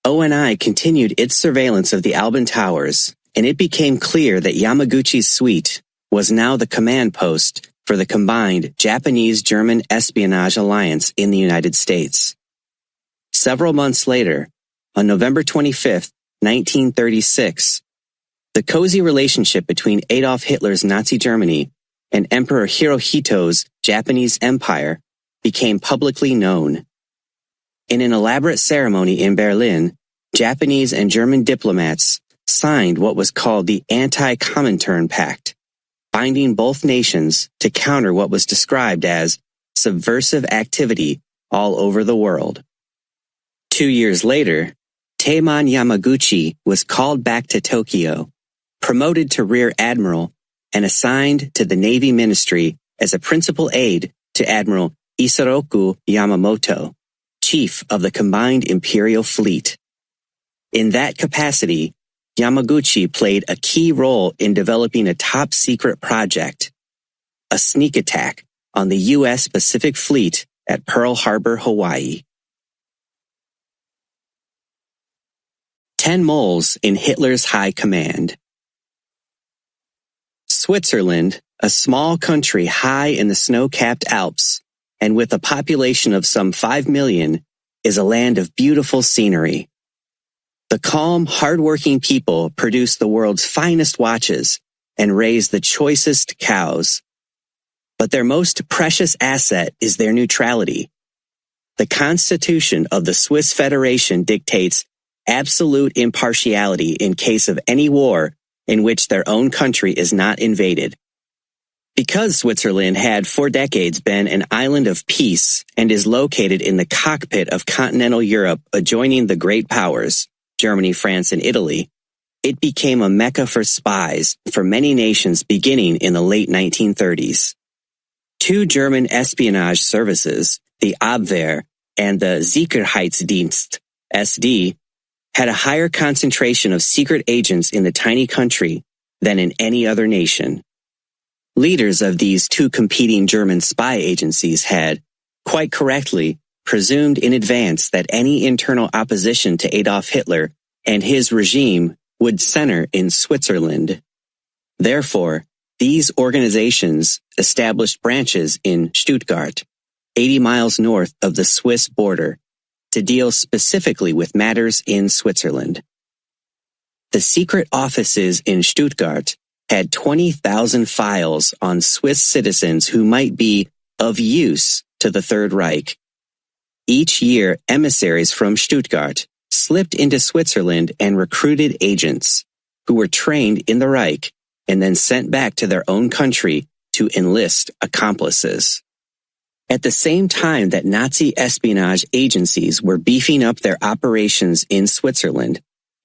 ONI continued its surveillance of the Albin Towers, and it became clear that Yamaguchi's suite was now the command post for the combined Japanese-German espionage alliance in the United States. Several months later, on November 25, 1936, the cozy relationship between Adolf Hitler's Nazi Germany and Emperor Hirohito's Japanese Empire became publicly known. In an elaborate ceremony in Berlin, Japanese and German diplomats signed what was called the Anti-Comintern Pact, binding both nations to counter what was described as subversive activity all over the world. 2 years later, Taemon Yamaguchi was called back to Tokyo, promoted to Rear Admiral, and assigned to the Navy Ministry as a principal aide to Admiral Isoroku Yamamoto, chief of the combined Imperial Fleet. In that capacity, Yamaguchi played a key role in developing a top-secret project, a sneak attack on the U.S. Pacific Fleet at Pearl Harbor, Hawaii. 10 moles in Hitler's high command. Switzerland, a small country high in the snow-capped Alps, and with a population of some 5 million, is a land of beautiful scenery. The calm, hard-working people produce the world's finest watches and raise the choicest cows. But their most precious asset is their neutrality. The Constitution of the Swiss Federation dictates absolute impartiality in case of any war in which their own country is not invaded. Because Switzerland had for decades been an island of peace and is located in the cockpit of continental Europe adjoining the great powers, Germany, France, and Italy, it became a mecca for spies for many nations beginning in the late 1930s. Two German espionage services, the Abwehr and the Sicherheitsdienst, SD, had a higher concentration of secret agents in the tiny country than in any other nation. Leaders of these two competing German spy agencies had, quite correctly, presumed in advance that any internal opposition to Adolf Hitler and his regime would center in Switzerland. Therefore, these organizations established branches in Stuttgart, 80 miles north of the Swiss border, to deal specifically with matters in Switzerland. The secret offices in Stuttgart had 20,000 files on Swiss citizens who might be of use to the Third Reich. Each year, emissaries from Stuttgart slipped into Switzerland and recruited agents who were trained in the Reich and then sent back to their own country to enlist accomplices. At the same time that Nazi espionage agencies were beefing up their operations in Switzerland,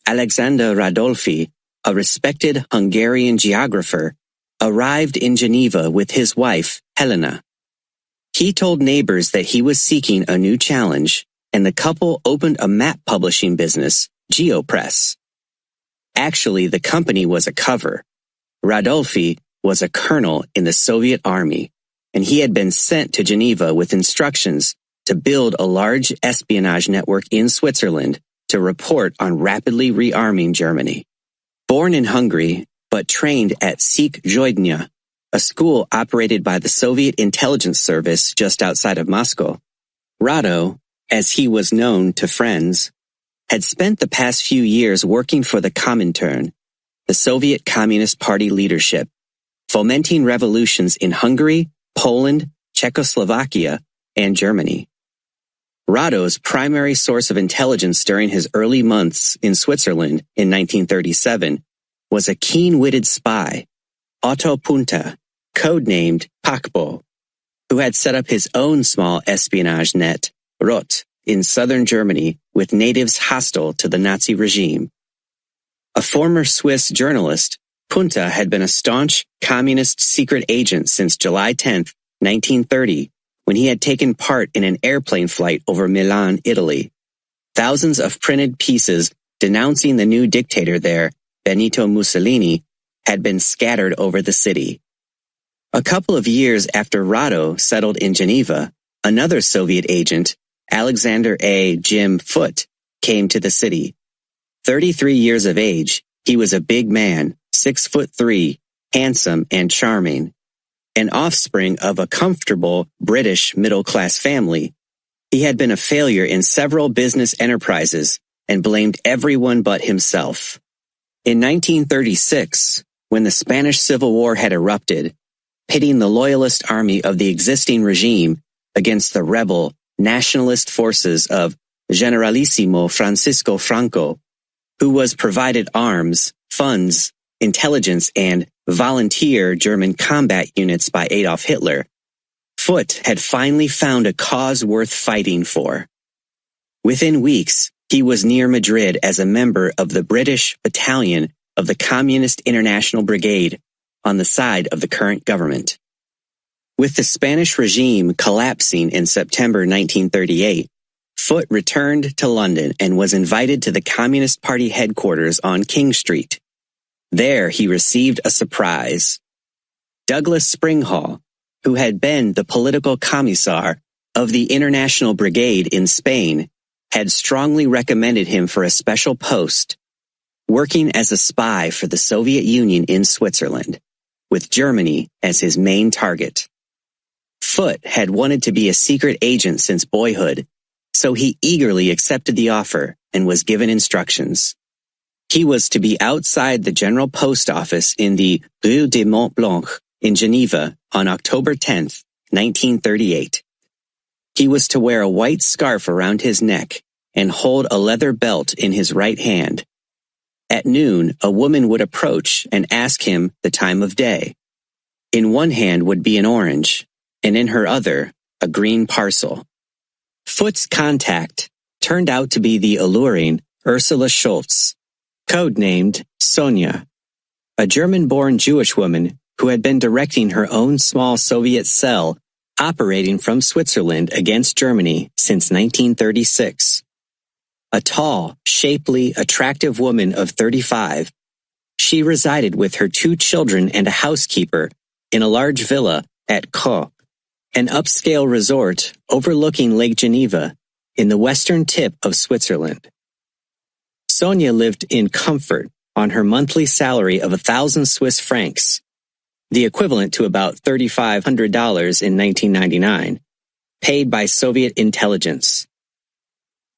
Alexander Radolfi, a respected Hungarian geographer, arrived in Geneva with his wife, Helena. He told neighbors that he was seeking a new challenge, and the couple opened a map publishing business, GeoPress. Actually, the company was a cover. Radolfi was a colonel in the Soviet army, and he had been sent to Geneva with instructions to build a large espionage network in Switzerland to report on rapidly rearming Germany. Born in Hungary, but trained at Sikh-Joidnya, a school operated by the Soviet intelligence service just outside of Moscow, Rado, as he was known to friends, had spent the past few years working for the Comintern, the Soviet Communist Party leadership, fomenting revolutions in Hungary, Poland, Czechoslovakia, and Germany. Rado's primary source of intelligence during his early months in Switzerland in 1937 was a keen-witted spy, Otto Punta, codenamed Pakbo, who had set up his own small espionage net, Rot, in southern Germany with natives hostile to the Nazi regime. A former Swiss journalist, Punta had been a staunch communist secret agent since July 10, 1930, when he had taken part in an airplane flight over Milan, Italy. Thousands of printed pieces denouncing the new dictator there, Benito Mussolini, had been scattered over the city. A couple of years after Rado settled in Geneva, another Soviet agent, Alexander A. Jim Foote, came to the city. 33 years of age, he was a big man, 6'3", handsome and charming. An offspring of a comfortable British middle-class family, he had been a failure in several business enterprises and blamed everyone but himself. In 1936, when the Spanish Civil War had erupted, pitting the loyalist army of the existing regime against the rebel nationalist forces of Generalissimo Francisco Franco, who was provided arms, funds, intelligence, and volunteer German combat units by Adolf Hitler, Foote had finally found a cause worth fighting for. Within weeks, he was near Madrid as a member of the British battalion of the Communist International Brigade on the side of the current government. With the Spanish regime collapsing in September 1938, Foote returned to London and was invited to the Communist Party headquarters on King Street. There he received a surprise. Douglas Springhall, who had been the political commissar of the International Brigade in Spain, had strongly recommended him for a special post working as a spy for the Soviet Union in Switzerland, with Germany as his main target. Foote had wanted to be a secret agent since boyhood, so he eagerly accepted the offer and was given instructions. He was to be outside the General Post Office in the Rue de Mont Blanc in Geneva on October 10, 1938. He was to wear a white scarf around his neck and hold a leather belt in his right hand. At noon, a woman would approach and ask him the time of day. In one hand would be an orange, and in her other, a green parcel. Foote's contact turned out to be the alluring Ursula Schultz, codenamed Sonia, a German-born Jewish woman who had been directing her own small Soviet cell operating from Switzerland against Germany since 1936. A tall, shapely, attractive woman of 35, she resided with her 2 children and a housekeeper in a large villa at Caux, an upscale resort overlooking Lake Geneva in the western tip of Switzerland. Sonia lived in comfort on her monthly salary of 1,000 Swiss francs, the equivalent to about $3,500 in 1999, paid by Soviet intelligence.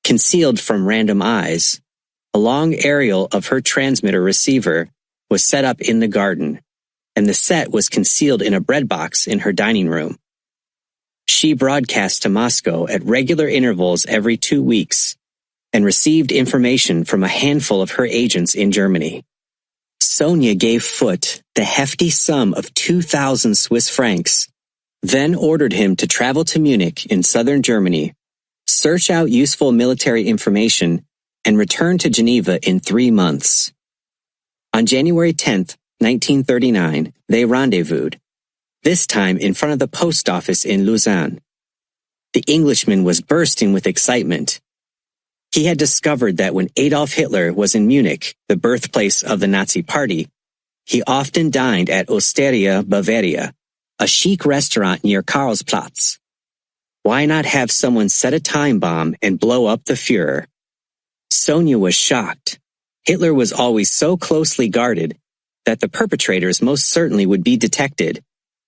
Concealed from random eyes, a long aerial of her transmitter receiver was set up in the garden, and the set was concealed in a bread box in her dining room. She broadcast to Moscow at regular intervals every 2 weeks and received information from a handful of her agents in Germany. Sonia gave Foote the hefty sum of 2,000 Swiss francs, then ordered him to travel to Munich in southern Germany, search out useful military information, and return to Geneva in 3 months. On January 10, 1939, they rendezvoused, this time in front of the post office in Lausanne. The Englishman was bursting with excitement. He had discovered that when Adolf Hitler was in Munich, the birthplace of the Nazi Party, he often dined at Osteria Bavaria, a chic restaurant near Karlsplatz. Why not have someone set a time bomb and blow up the Führer? Sonia was shocked. Hitler was always so closely guarded that the perpetrators most certainly would be detected,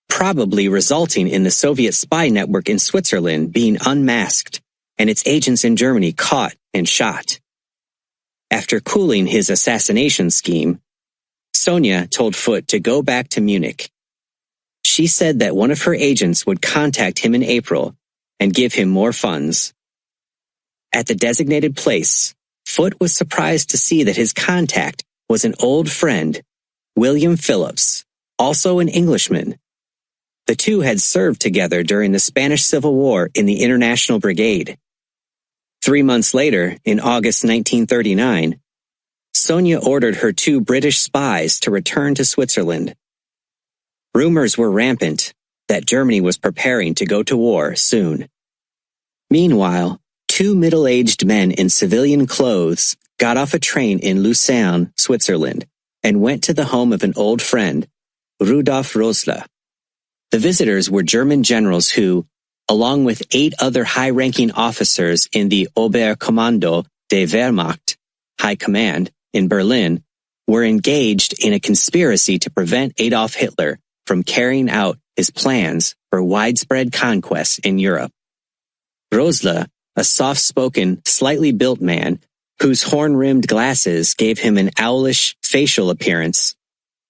probably resulting in the Soviet spy network in Switzerland being unmasked and its agents in Germany caught and shot. After cooling his assassination scheme, Sonia told Foote to go back to Munich. She said that one of her agents would contact him in April and give him more funds. At the designated place, Foote was surprised to see that his contact was an old friend, William Phillips, also an Englishman. The two had served together during the Spanish Civil War in the International Brigade. 3 months later, in August 1939, Sonia ordered her 2 British spies to return to Switzerland. Rumors were rampant that Germany was preparing to go to war soon. Meanwhile, 2 middle-aged men in civilian clothes got off a train in Lucerne, Switzerland, and went to the home of an old friend, Rudolf Rosler. The visitors were German generals who, along with 8 other high-ranking officers in the Oberkommando der Wehrmacht, High Command, in Berlin, were engaged in a conspiracy to prevent Adolf Hitler from carrying out his plans for widespread conquest in Europe. Rosler, a soft-spoken, slightly built man whose horn-rimmed glasses gave him an owlish facial appearance,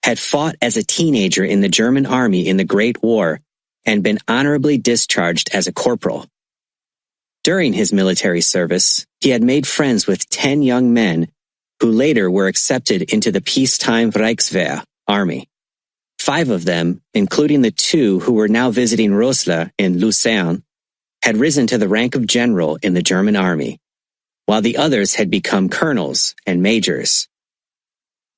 had fought as a teenager in the German army in the Great War and been honorably discharged as a corporal. During his military service, he had made friends with 10 young men who later were accepted into the peacetime Reichswehr army. 5 of them, including the 2 who were now visiting Rosler in Lucerne, had risen to the rank of general in the German army, while the others had become colonels and majors.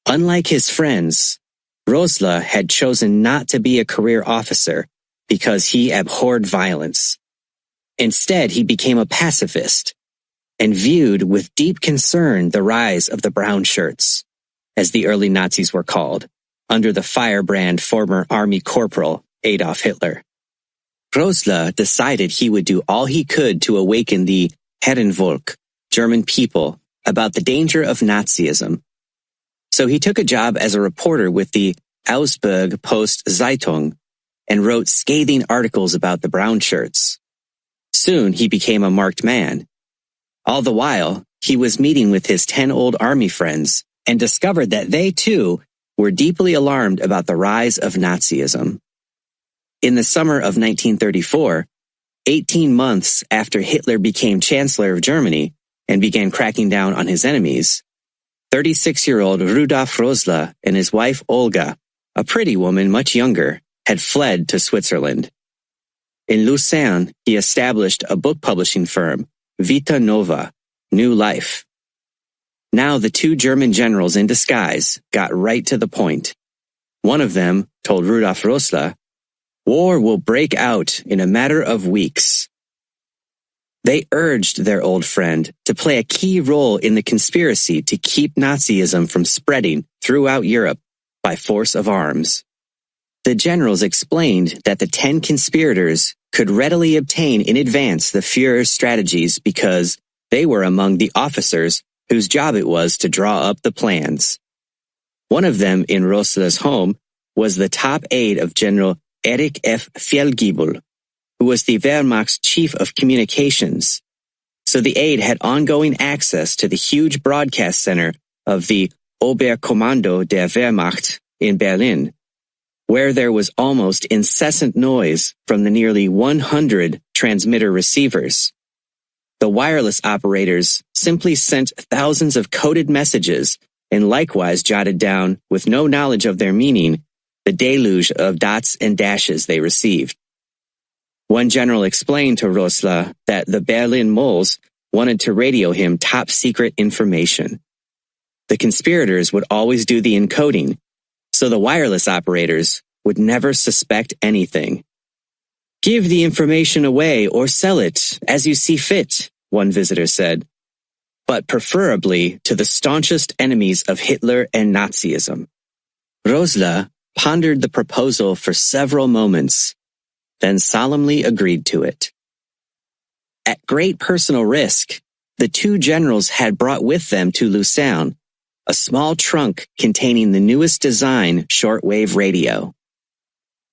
Unlike his friends, Rosler had chosen not to be a career officer because he abhorred violence. Instead, he became a pacifist and viewed with deep concern the rise of the brown shirts, as the early Nazis were called, under the firebrand former army corporal Adolf Hitler. Rosler decided he would do all he could to awaken the Herrenvolk, German people, about the danger of Nazism. So he took a job as a reporter with the Augsburg Post-Zeitung and wrote scathing articles about the brown shirts. Soon he became a marked man. All the while, he was meeting with his 10 old army friends and discovered that they, too, were deeply alarmed about the rise of Nazism. In the summer of 1934, 18 months after Hitler became Chancellor of Germany and began cracking down on his enemies, 36-year-old Rudolf Rosler and his wife Olga, a pretty woman much younger, had fled to Switzerland. In Lucerne, he established a book publishing firm, Vita Nova, New Life. Now the two German generals in disguise got right to the point. One of them told Rudolf Rosler, "War will break out in a matter of weeks." They urged their old friend to play a key role in the conspiracy to keep Nazism from spreading throughout Europe by force of arms. The generals explained that the 10 conspirators could readily obtain in advance the Führer's strategies because they were among the officers whose job it was to draw up the plans. One of them in Rosler's home was the top aide of General Erich F. Fjellgiebel, who was the Wehrmacht's chief of communications. So the aide had ongoing access to the huge broadcast center of the Oberkommando der Wehrmacht in Berlin, where there was almost incessant noise from the nearly 100 transmitter receivers. The wireless operators simply sent thousands of coded messages and likewise jotted down, with no knowledge of their meaning, the deluge of dots and dashes they received. One general explained to Rosler that the Berlin moles wanted to radio him top-secret information. The conspirators would always do the encoding, so the wireless operators would never suspect anything. "Give the information away or sell it as you see fit," one visitor said, "but preferably to the staunchest enemies of Hitler and Nazism." Rosler pondered the proposal for several moments, then solemnly agreed to it. At great personal risk, the two generals had brought with them to Lucerne a small trunk containing the newest design shortwave radio.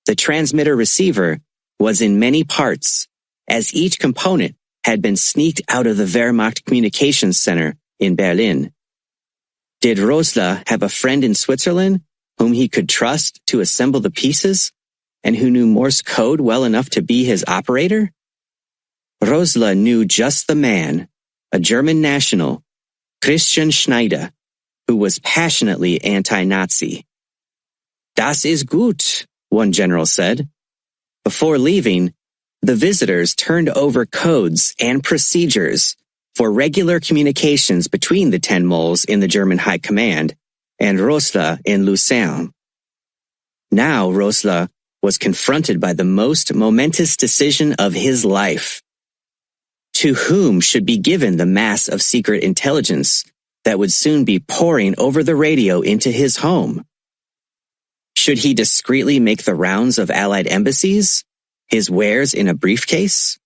The transmitter receiver was in many parts, as each component had been sneaked out of the Wehrmacht Communications Center in Berlin. Did Rosler have a friend in Switzerland whom he could trust to assemble the pieces and who knew Morse code well enough to be his operator? Rosler knew just the man, a German national, Christian Schneider, who was passionately anti-Nazi. "Das ist gut," one general said. Before leaving, the visitors turned over codes and procedures for regular communications between the 10 moles in the German High Command and Rosler in Lucerne. Now Rosler was confronted by the most momentous decision of his life. To whom should be given the mass of secret intelligence that would soon be pouring over the radio into his home? Should he discreetly make the rounds of Allied embassies, his wares in a briefcase?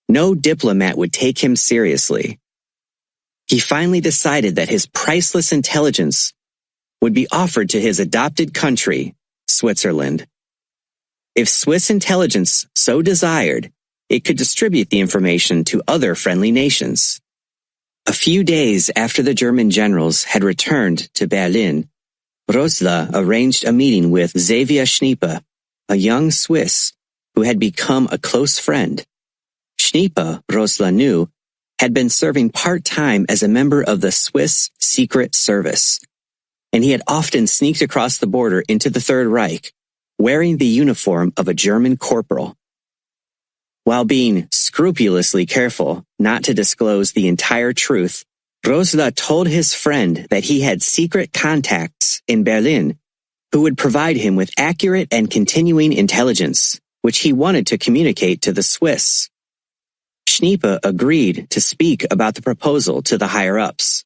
No diplomat would take him seriously. He finally decided that his priceless intelligence would be offered to his adopted country, Switzerland. If Swiss intelligence so desired, it could distribute the information to other friendly nations. A few days after the German generals had returned to Berlin, Rosler arranged a meeting with Xavier Schniepe, a young Swiss who had become a close friend. Schniepe, Rosler knew, had been serving part-time as a member of the Swiss Secret Service, and he had often sneaked across the border into the Third Reich, wearing the uniform of a German corporal. While being scrupulously careful not to disclose the entire truth, Rosler told his friend that he had secret contacts in Berlin who would provide him with accurate and continuing intelligence, which he wanted to communicate to the Swiss. Schniepe agreed to speak about the proposal to the higher-ups.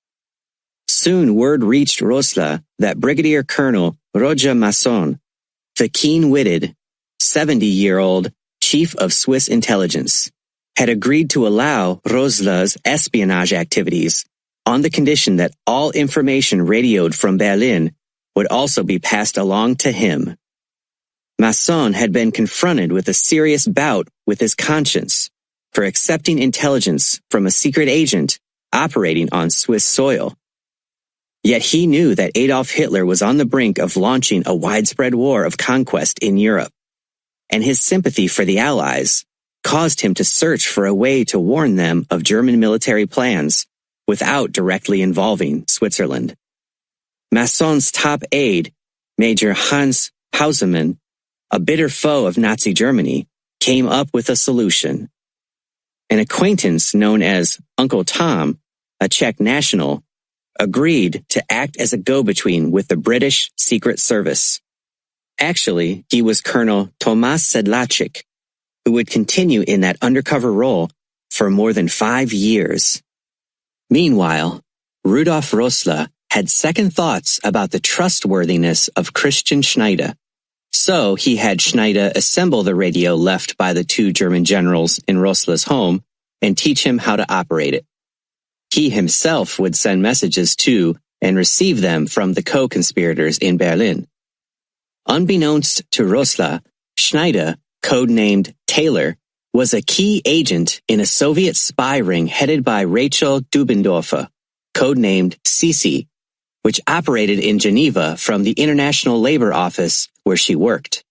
Soon word reached Rosler that Brigadier Colonel Roger Masson, the keen-witted, 70-year-old chief of Swiss intelligence, had agreed to allow Rosler's espionage activities on the condition that all information radioed from Berlin would also be passed along to him. Masson had been confronted with a serious bout with his conscience for accepting intelligence from a secret agent operating on Swiss soil. Yet he knew that Adolf Hitler was on the brink of launching a widespread war of conquest in Europe, and his sympathy for the Allies caused him to search for a way to warn them of German military plans without directly involving Switzerland. Masson's top aide, Major Hans Hausemann, a bitter foe of Nazi Germany, came up with a solution. An acquaintance known as Uncle Tom, a Czech national, agreed to act as a go-between with the British Secret Service. Actually, he was Colonel Tomasz Sedlacek, who would continue in that undercover role for more than 5 years. Meanwhile, Rudolf Rossler had second thoughts about the trustworthiness of Christian Schneider, so he had Schneider assemble the radio left by the 2 German generals in Rossler's home and teach him how to operate it. He himself would send messages to and receive them from the co-conspirators in Berlin. Unbeknownst to Rossler, Schneider, codenamed Taylor, was a key agent in a Soviet spy ring headed by Rachel Dubendorfer, codenamed Sisi, which operated in Geneva from the International Labor Office where she worked.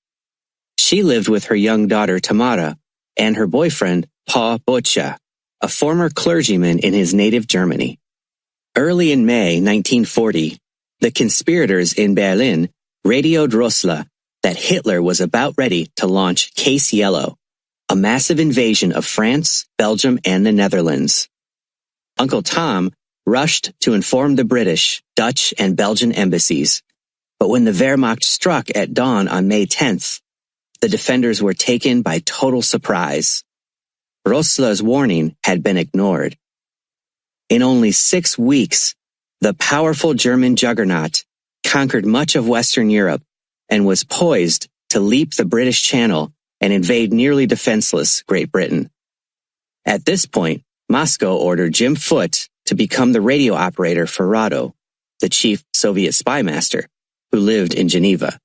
She lived with her young daughter Tamara and her boyfriend Paul Boccia, a former clergyman in his native Germany. Early in May 1940, the conspirators in Berlin radioed Rossler that Hitler was about ready to launch Case Yellow, a massive invasion of France, Belgium, and the Netherlands. Uncle Tom rushed to inform the British, Dutch, and Belgian embassies, but when the Wehrmacht struck at dawn on May 10th, the defenders were taken by total surprise. Rossler's warning had been ignored. In only 6 weeks, the powerful German juggernaut conquered much of Western Europe and was poised to leap the British Channel and invade nearly defenseless Great Britain. At this point, Moscow ordered Jim Foote to become the radio operator for Rado, the chief Soviet spy master, who lived in Geneva.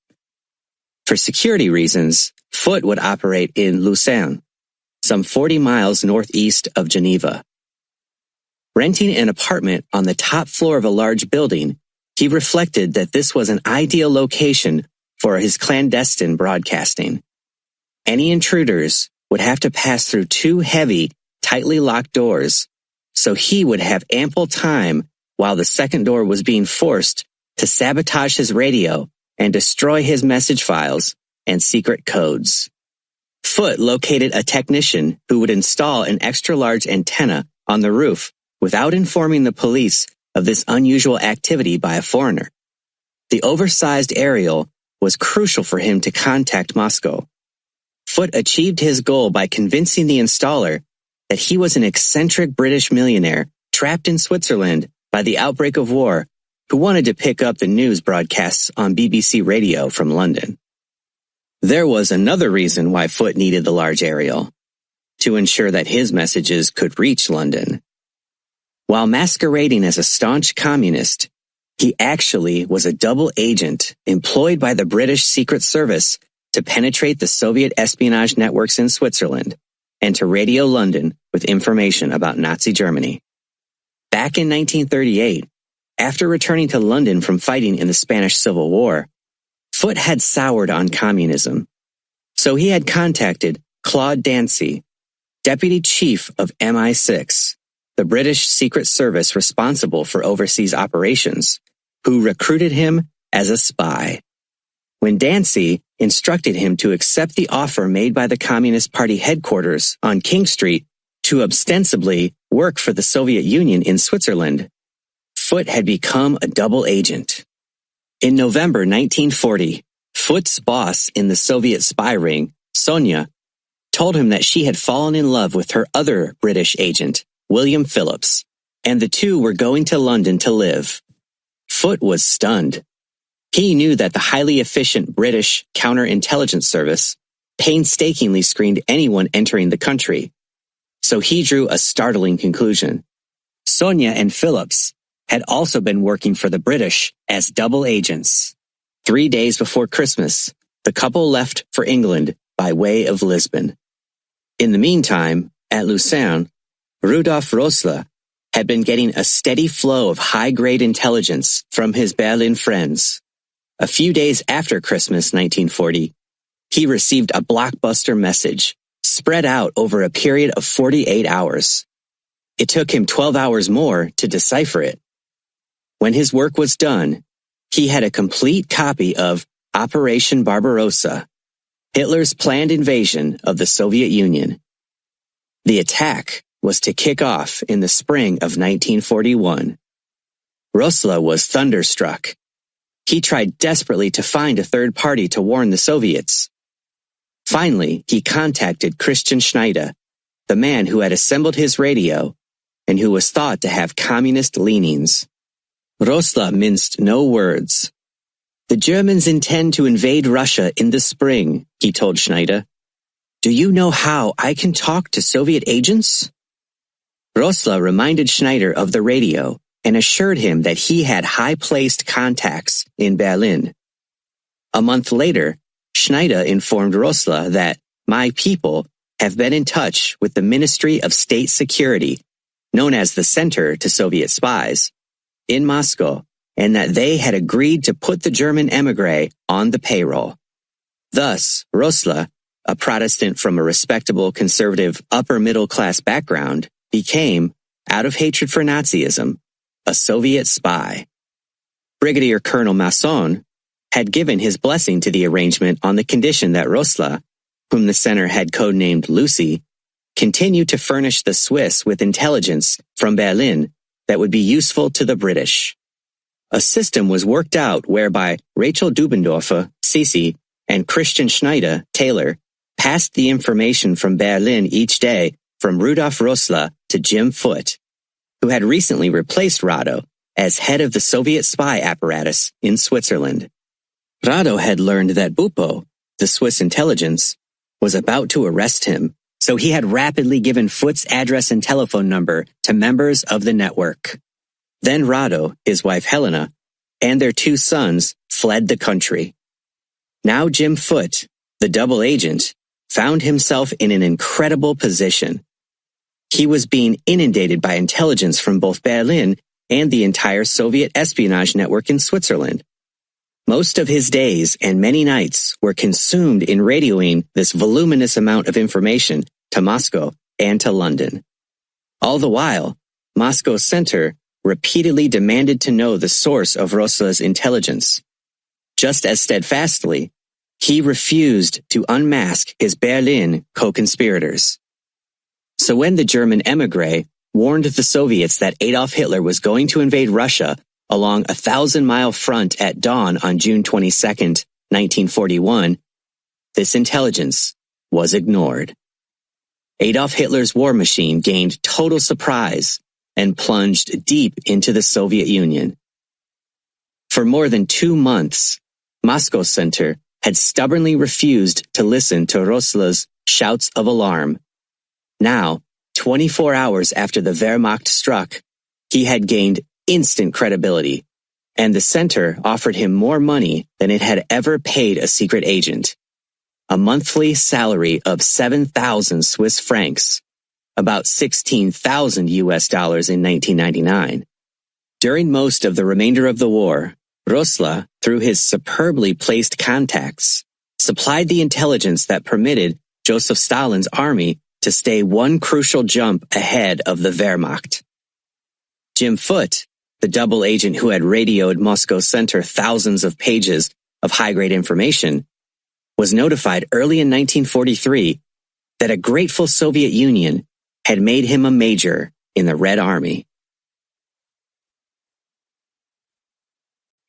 For security reasons, Foote would operate in Lucerne, some 40 miles northeast of Geneva. Renting an apartment on the top floor of a large building, he reflected that this was an ideal location for his clandestine broadcasting. Any intruders would have to pass through 2 heavy, tightly locked doors, so he would have ample time while the second door was being forced to sabotage his radio and destroy his message files and secret codes. Foote located a technician who would install an extra-large antenna on the roof without informing the police of this unusual activity by a foreigner. The oversized aerial was crucial for him to contact Moscow. Foote achieved his goal by convincing the installer that he was an eccentric British millionaire trapped in Switzerland by the outbreak of war who wanted to pick up the news broadcasts on BBC Radio from London. There was another reason why Foote needed the large aerial: to ensure that his messages could reach London. While masquerading as a staunch communist, he actually was a double agent employed by the British Secret Service to penetrate the Soviet espionage networks in Switzerland and to radio London with information about Nazi Germany. Back in 1938, after returning to London from fighting in the Spanish Civil War, Foote had soured on communism, so he had contacted Claude Dancy, deputy chief of MI6, the British Secret Service responsible for overseas operations, who recruited him as a spy. When Dancy instructed him to accept the offer made by the Communist Party headquarters on King Street to ostensibly work for the Soviet Union in Switzerland, Foote had become a double agent. In November 1940, Foote's boss in the Soviet spy ring, Sonia, told him that she had fallen in love with her other British agent, William Phillips, and the two were going to London to live. Foote was stunned. He knew that the highly efficient British counterintelligence service painstakingly screened anyone entering the country, so he drew a startling conclusion. Sonia and Phillips had also been working for the British as double agents. 3 days before Christmas, the couple left for England by way of Lisbon. In the meantime, at Lucerne, Rudolf Roessler had been getting a steady flow of high-grade intelligence from his Berlin friends. A few days after Christmas 1940, he received a blockbuster message, spread out over a period of 48 hours. It took him 12 hours more to decipher it. When his work was done, he had a complete copy of Operation Barbarossa, Hitler's planned invasion of the Soviet Union. The attack was to kick off in the spring of 1941. Roessler was thunderstruck. He tried desperately to find a third party to warn the Soviets. Finally, he contacted Christian Schneider, the man who had assembled his radio and who was thought to have communist leanings. Roessler minced no words. "The Germans intend to invade Russia in the spring," he told Schneider. "Do you know how I can talk to Soviet agents?" Roessler reminded Schneider of the radio and assured him that he had high-placed contacts in Berlin. A month later, Schneider informed Roessler that "my people have been in touch with the Ministry of State Security, known as the Center to Soviet Spies, in Moscow, and that they had agreed to put the German émigré on the payroll." Thus, Roessler, a Protestant from a respectable conservative upper-middle-class background, became, out of hatred for Nazism, a Soviet spy. Brigadier Colonel Masson had given his blessing to the arrangement on the condition that Roessler, whom the center had codenamed Lucy, continue to furnish the Swiss with intelligence from Berlin that would be useful to the British. A system was worked out whereby Rachel Dubendorfer, Cece, and Christian Schneider, Taylor, passed the information from Berlin each day from Rudolf Roessler to Jim Foote, who had recently replaced Rado as head of the Soviet spy apparatus in Switzerland. Rado had learned that Bupo, the Swiss intelligence, was about to arrest him, so he had rapidly given Foote's address and telephone number to members of the network. Then Rado, his wife Helena, and their 2 sons fled the country. Now Jim Foote, the double agent, found himself in an incredible position. He was being inundated by intelligence from both Berlin and the entire Soviet espionage network in Switzerland. Most of his days and many nights were consumed in radioing this voluminous amount of information to Moscow and to London. All the while, Moscow's center repeatedly demanded to know the source of Roessler's intelligence. Just as steadfastly, he refused to unmask his Berlin co-conspirators. So when the German émigré warned the Soviets that Adolf Hitler was going to invade Russia along a 1,000-mile front at dawn on June 22, 1941, this intelligence was ignored. Adolf Hitler's war machine gained total surprise and plunged deep into the Soviet Union. For more than 2 months, Moscow Center had stubbornly refused to listen to Roessler's shouts of alarm. Now, 24 hours after the Wehrmacht struck, he had gained instant credibility, and the center offered him more money than it had ever paid a secret agent. A monthly salary of 7,000 Swiss francs, about $16,000 US in 1999. During most of the remainder of the war, Roessler, through his superbly placed contacts, supplied the intelligence that permitted Joseph Stalin's army to stay one crucial jump ahead of the Wehrmacht. Jim Foote, the double agent who had radioed Moscow Center thousands of pages of high-grade information, was notified early in 1943 that a grateful Soviet Union had made him a major in the Red Army.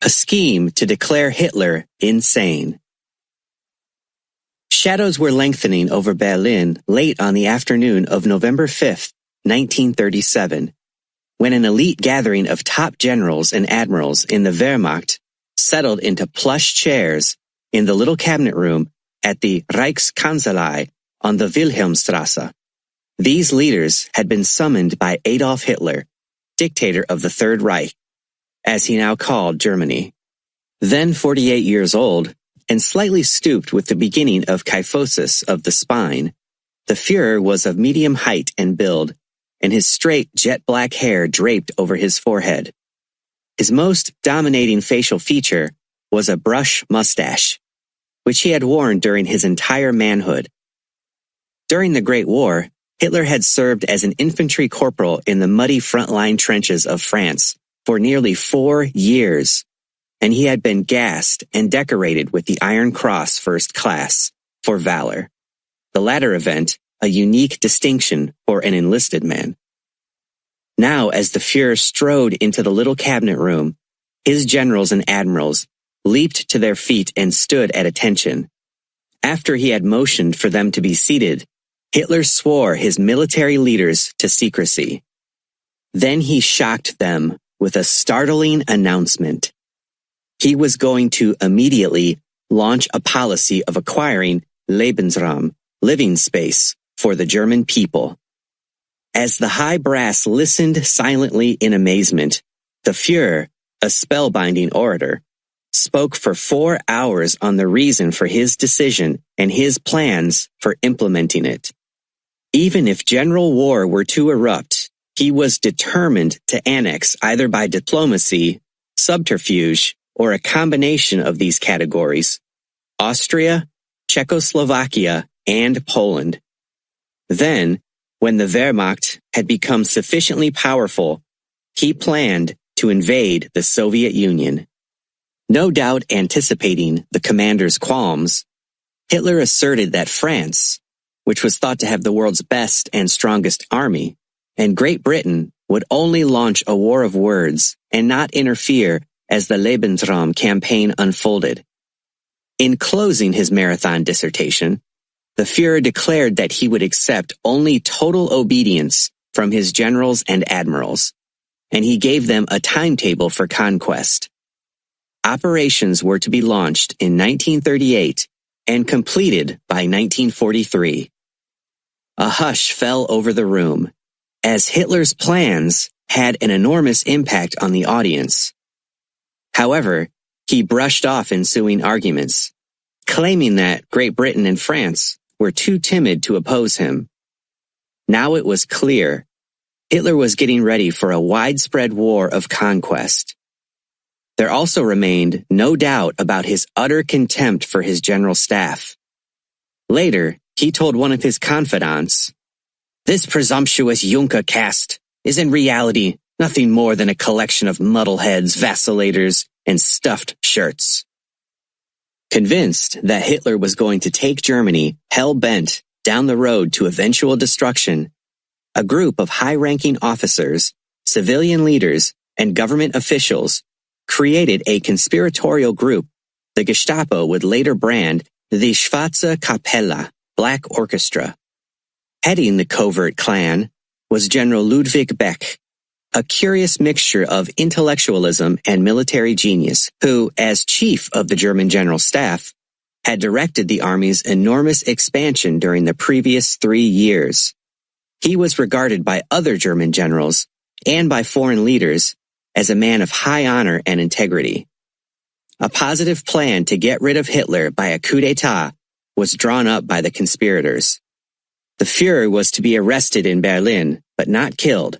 A scheme to declare Hitler insane. Shadows were lengthening over Berlin late on the afternoon of November 5, 1937, when an elite gathering of top generals and admirals in the Wehrmacht settled into plush chairs in the little cabinet room at the Reichskanzlei on the Wilhelmstrasse. These leaders had been summoned by Adolf Hitler, dictator of the Third Reich, as he now called Germany. Then 48 years old, and slightly stooped with the beginning of kyphosis of the spine, the Führer was of medium height and build, and his straight jet-black hair draped over his forehead. His most dominating facial feature was a brush mustache, which he had worn during his entire manhood. During the Great War, Hitler had served as an infantry corporal in the muddy frontline trenches of France for nearly 4 years, and he had been gassed and decorated with the Iron Cross First Class for valor, the latter event a unique distinction for an enlisted man. Now, as the Führer strode into the little cabinet room, his generals and admirals leaped to their feet and stood at attention. After he had motioned for them to be seated, Hitler swore his military leaders to secrecy. Then he shocked them with a startling announcement. He was going to immediately launch a policy of acquiring Lebensraum, living space, for the German people. As the high brass listened silently in amazement, the Führer, a spellbinding orator, spoke for 4 hours on the reason for his decision and his plans for implementing it. Even if general war were to erupt, he was determined to annex either by diplomacy, subterfuge, or a combination of these categories, Austria, Czechoslovakia, and Poland. Then, when the Wehrmacht had become sufficiently powerful, he planned to invade the Soviet Union. No doubt anticipating the commander's qualms, Hitler asserted that France, which was thought to have the world's best and strongest army, and Great Britain would only launch a war of words and not interfere as the Lebensraum campaign unfolded. In closing his marathon dissertation, the Führer declared that he would accept only total obedience from his generals and admirals, and he gave them a timetable for conquest. Operations were to be launched in 1938 and completed by 1943. A hush fell over the room, as Hitler's plans had an enormous impact on the audience. However, he brushed off ensuing arguments, claiming that Great Britain and France were too timid to oppose him. Now it was clear Hitler was getting ready for a widespread war of conquest. There also remained no doubt about his utter contempt for his general staff. Later, he told one of his confidants, "This presumptuous Junker caste is in reality nothing more than a collection of muddleheads, vacillators, and stuffed shirts." Convinced that Hitler was going to take Germany hell-bent down the road to eventual destruction, a group of high-ranking officers, civilian leaders, and government officials created a conspiratorial group the Gestapo would later brand the Schwarze Kapelle, Black Orchestra. Heading the covert clan was General Ludwig Beck, a curious mixture of intellectualism and military genius who, as chief of the German General Staff, had directed the army's enormous expansion during the previous 3 years. He was regarded by other German generals and by foreign leaders as a man of high honor and integrity. A positive plan to get rid of Hitler by a coup d'etat was drawn up by the conspirators. The Führer was to be arrested in Berlin, but not killed.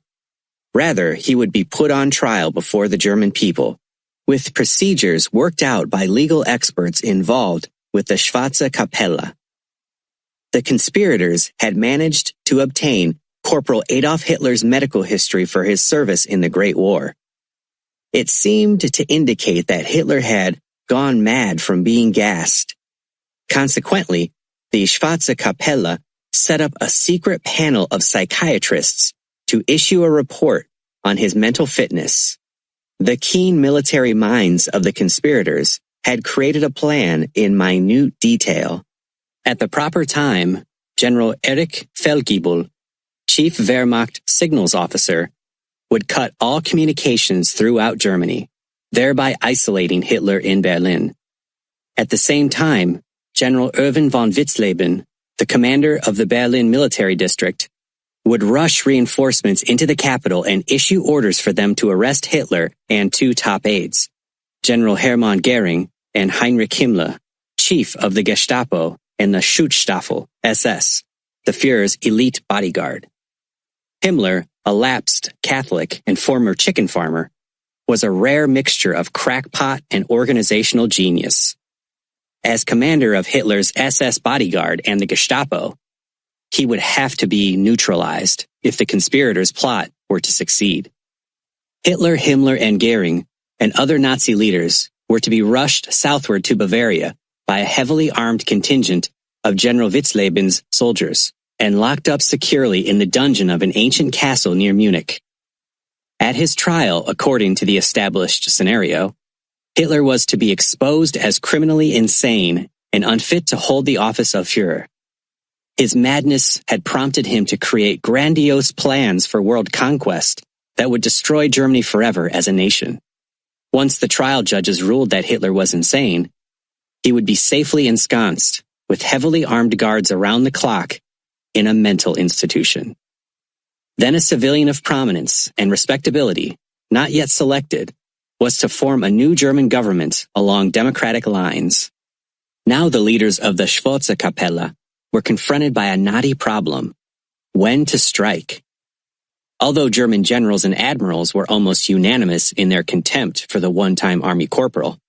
Rather, he would be put on trial before the German people, with procedures worked out by legal experts involved with the Schwarze Kapelle. The conspirators had managed to obtain Corporal Adolf Hitler's medical history for his service in the Great War. It seemed to indicate that Hitler had gone mad from being gassed. Consequently, the Schwarze Kapelle set up a secret panel of psychiatrists to issue a report on his mental fitness. The keen military minds of the conspirators had created a plan in minute detail. At the proper time, General Erich Feldgiebel, Chief Wehrmacht Signals Officer, would cut all communications throughout Germany, thereby isolating Hitler in Berlin. At the same time, General Erwin von Witzleben, the commander of the Berlin military district, would rush reinforcements into the capital and issue orders for them to arrest Hitler and two top aides, General Hermann Goering and Heinrich Himmler, chief of the Gestapo and the Schutzstaffel, SS, the Führer's elite bodyguard. Himmler, a lapsed Catholic and former chicken farmer, was a rare mixture of crackpot and organizational genius. As commander of Hitler's SS bodyguard and the Gestapo, he would have to be neutralized if the conspirators' plot were to succeed. Hitler, Himmler, and Goering and other Nazi leaders were to be rushed southward to Bavaria by a heavily armed contingent of General Witzleben's soldiers and locked up securely in the dungeon of an ancient castle near Munich. At his trial, according to the established scenario, Hitler was to be exposed as criminally insane and unfit to hold the office of Führer. His madness had prompted him to create grandiose plans for world conquest that would destroy Germany forever as a nation. Once the trial judges ruled that Hitler was insane, he would be safely ensconced with heavily armed guards around the clock in a mental institution. Then a civilian of prominence and respectability, not yet selected, was to form a new German government along democratic lines. Now the leaders of the Schwarze Kapelle were confronted by a knotty problem: when to strike. Although German generals and admirals were almost unanimous in their contempt for the one-time army corporal,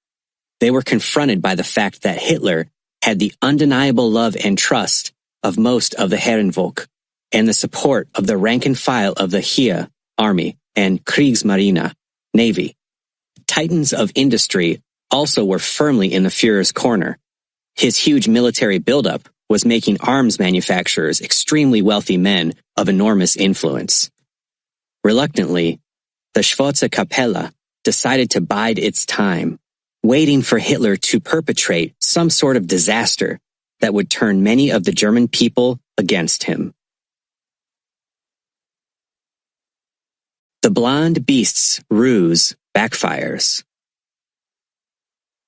they were confronted by the fact that Hitler had the undeniable love and trust of most of the Herrenvolk and the support of the rank and file of the Heer army and Kriegsmarine navy. Titans of industry also were firmly in the Führer's corner. His huge military buildup was making arms manufacturers extremely wealthy men of enormous influence. Reluctantly, the Schwarze Kapelle decided to bide its time, waiting for Hitler to perpetrate some sort of disaster that would turn many of the German people against him. The blonde beast's ruse backfires.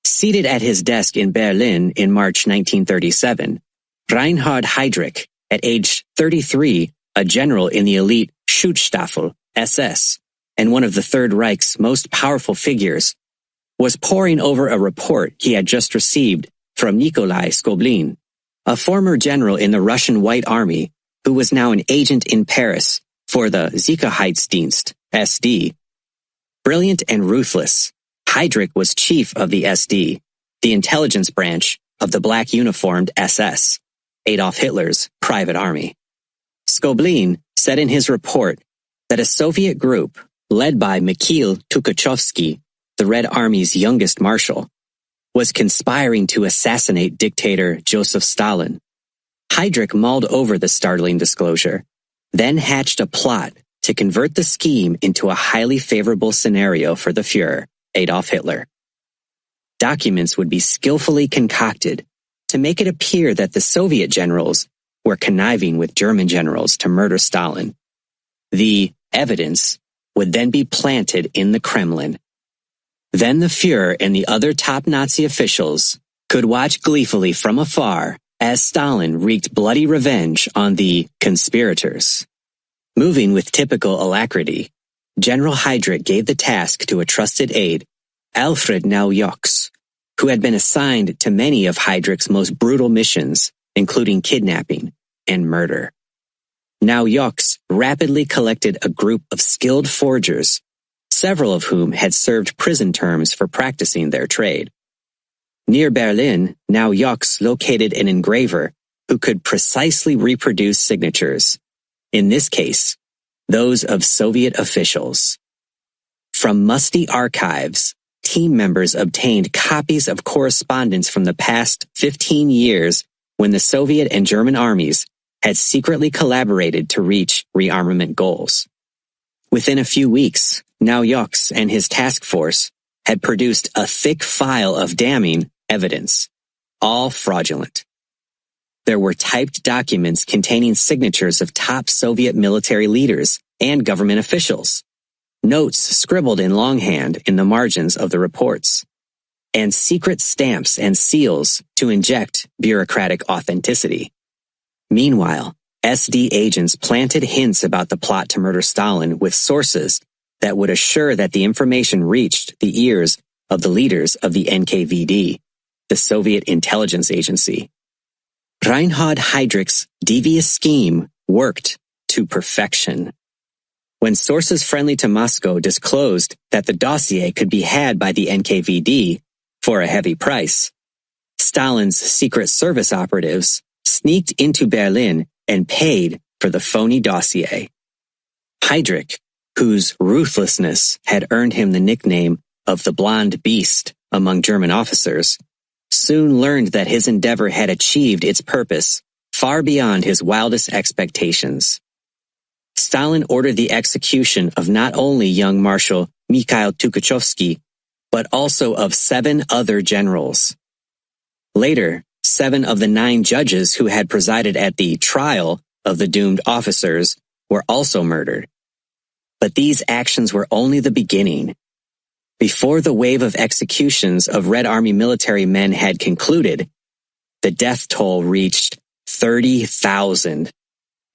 Seated at his desk in Berlin in March 1937, Reinhard Heydrich, at age 33, a general in the elite Schutzstaffel, SS, and one of the Third Reich's most powerful figures, was poring over a report he had just received from Nikolai Skoblin, a former general in the Russian White Army who was now an agent in Paris for the Sicherheitsdienst, SD. Brilliant and ruthless, Heydrich was chief of the SD, the intelligence branch of the black-uniformed SS, Adolf Hitler's private army. Skoblin said in his report that a Soviet group, led by Mikhail Tukhachevsky, the Red Army's youngest marshal, was conspiring to assassinate dictator Joseph Stalin. Heydrich mulled over the startling disclosure, then hatched a plot to convert the scheme into a highly favorable scenario for the Führer, Adolf Hitler. Documents would be skillfully concocted to make it appear that the Soviet generals were conniving with German generals to murder Stalin. The evidence would then be planted in the Kremlin. Then the Führer and the other top Nazi officials could watch gleefully from afar as Stalin wreaked bloody revenge on the conspirators. Moving with typical alacrity, General Heydrich gave the task to a trusted aide, Alfred Naujoks, who had been assigned to many of Heydrich's most brutal missions, including kidnapping and murder. Naujoks rapidly collected a group of skilled forgers, several of whom had served prison terms for practicing their trade. Near Berlin, Naujoks located an engraver who could precisely reproduce signatures, in this case, those of Soviet officials. From musty archives, team members obtained copies of correspondence from the past 15 years when the Soviet and German armies had secretly collaborated to reach rearmament goals. Within a few weeks, Naujoks and his task force had produced a thick file of damning evidence, all fraudulent. There were typed documents containing signatures of top Soviet military leaders and government officials, notes scribbled in longhand in the margins of the reports, and secret stamps and seals to inject bureaucratic authenticity. Meanwhile, SD agents planted hints about the plot to murder Stalin with sources that would assure that the information reached the ears of the leaders of the NKVD, the Soviet intelligence agency. Reinhard Heydrich's devious scheme worked to perfection. When sources friendly to Moscow disclosed that the dossier could be had by the NKVD for a heavy price, Stalin's Secret Service operatives sneaked into Berlin and paid for the phony dossier. Heydrich, whose ruthlessness had earned him the nickname of the Blonde Beast among German officers, soon learned that his endeavor had achieved its purpose far beyond his wildest expectations. Stalin ordered the execution of not only young Marshal Mikhail Tukhachevsky, but also of 7 other generals. Later, 7 of the 9 judges who had presided at the trial of the doomed officers were also murdered. But these actions were only the beginning. Before the wave of executions of Red Army military men had concluded, the death toll reached 30,000,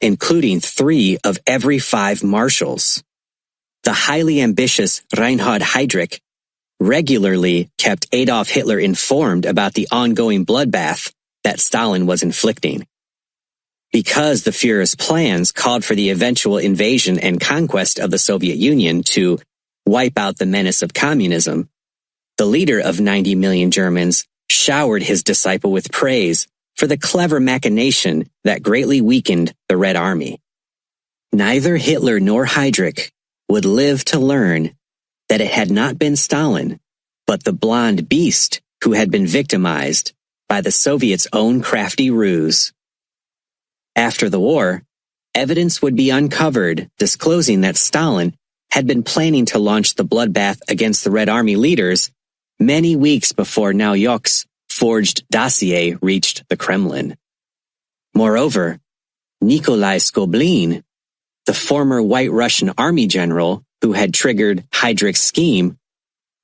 including 3 of every 5 marshals. The highly ambitious Reinhard Heydrich regularly kept Adolf Hitler informed about the ongoing bloodbath that Stalin was inflicting. Because the Führer's plans called for the eventual invasion and conquest of the Soviet Union to wipe out the menace of communism, the leader of 90 million Germans showered his disciple with praise for the clever machination that greatly weakened the Red Army. Neither Hitler nor Heydrich would live to learn that it had not been Stalin, but the Blonde Beast who had been victimized by the Soviets' own crafty ruse. After the war, evidence would be uncovered disclosing that Stalin had been planning to launch the bloodbath against the Red Army leaders many weeks before Naujokt's forged dossier reached the Kremlin. Moreover, Nikolai Skoblin, the former White Russian army general who had triggered Heydrich's scheme,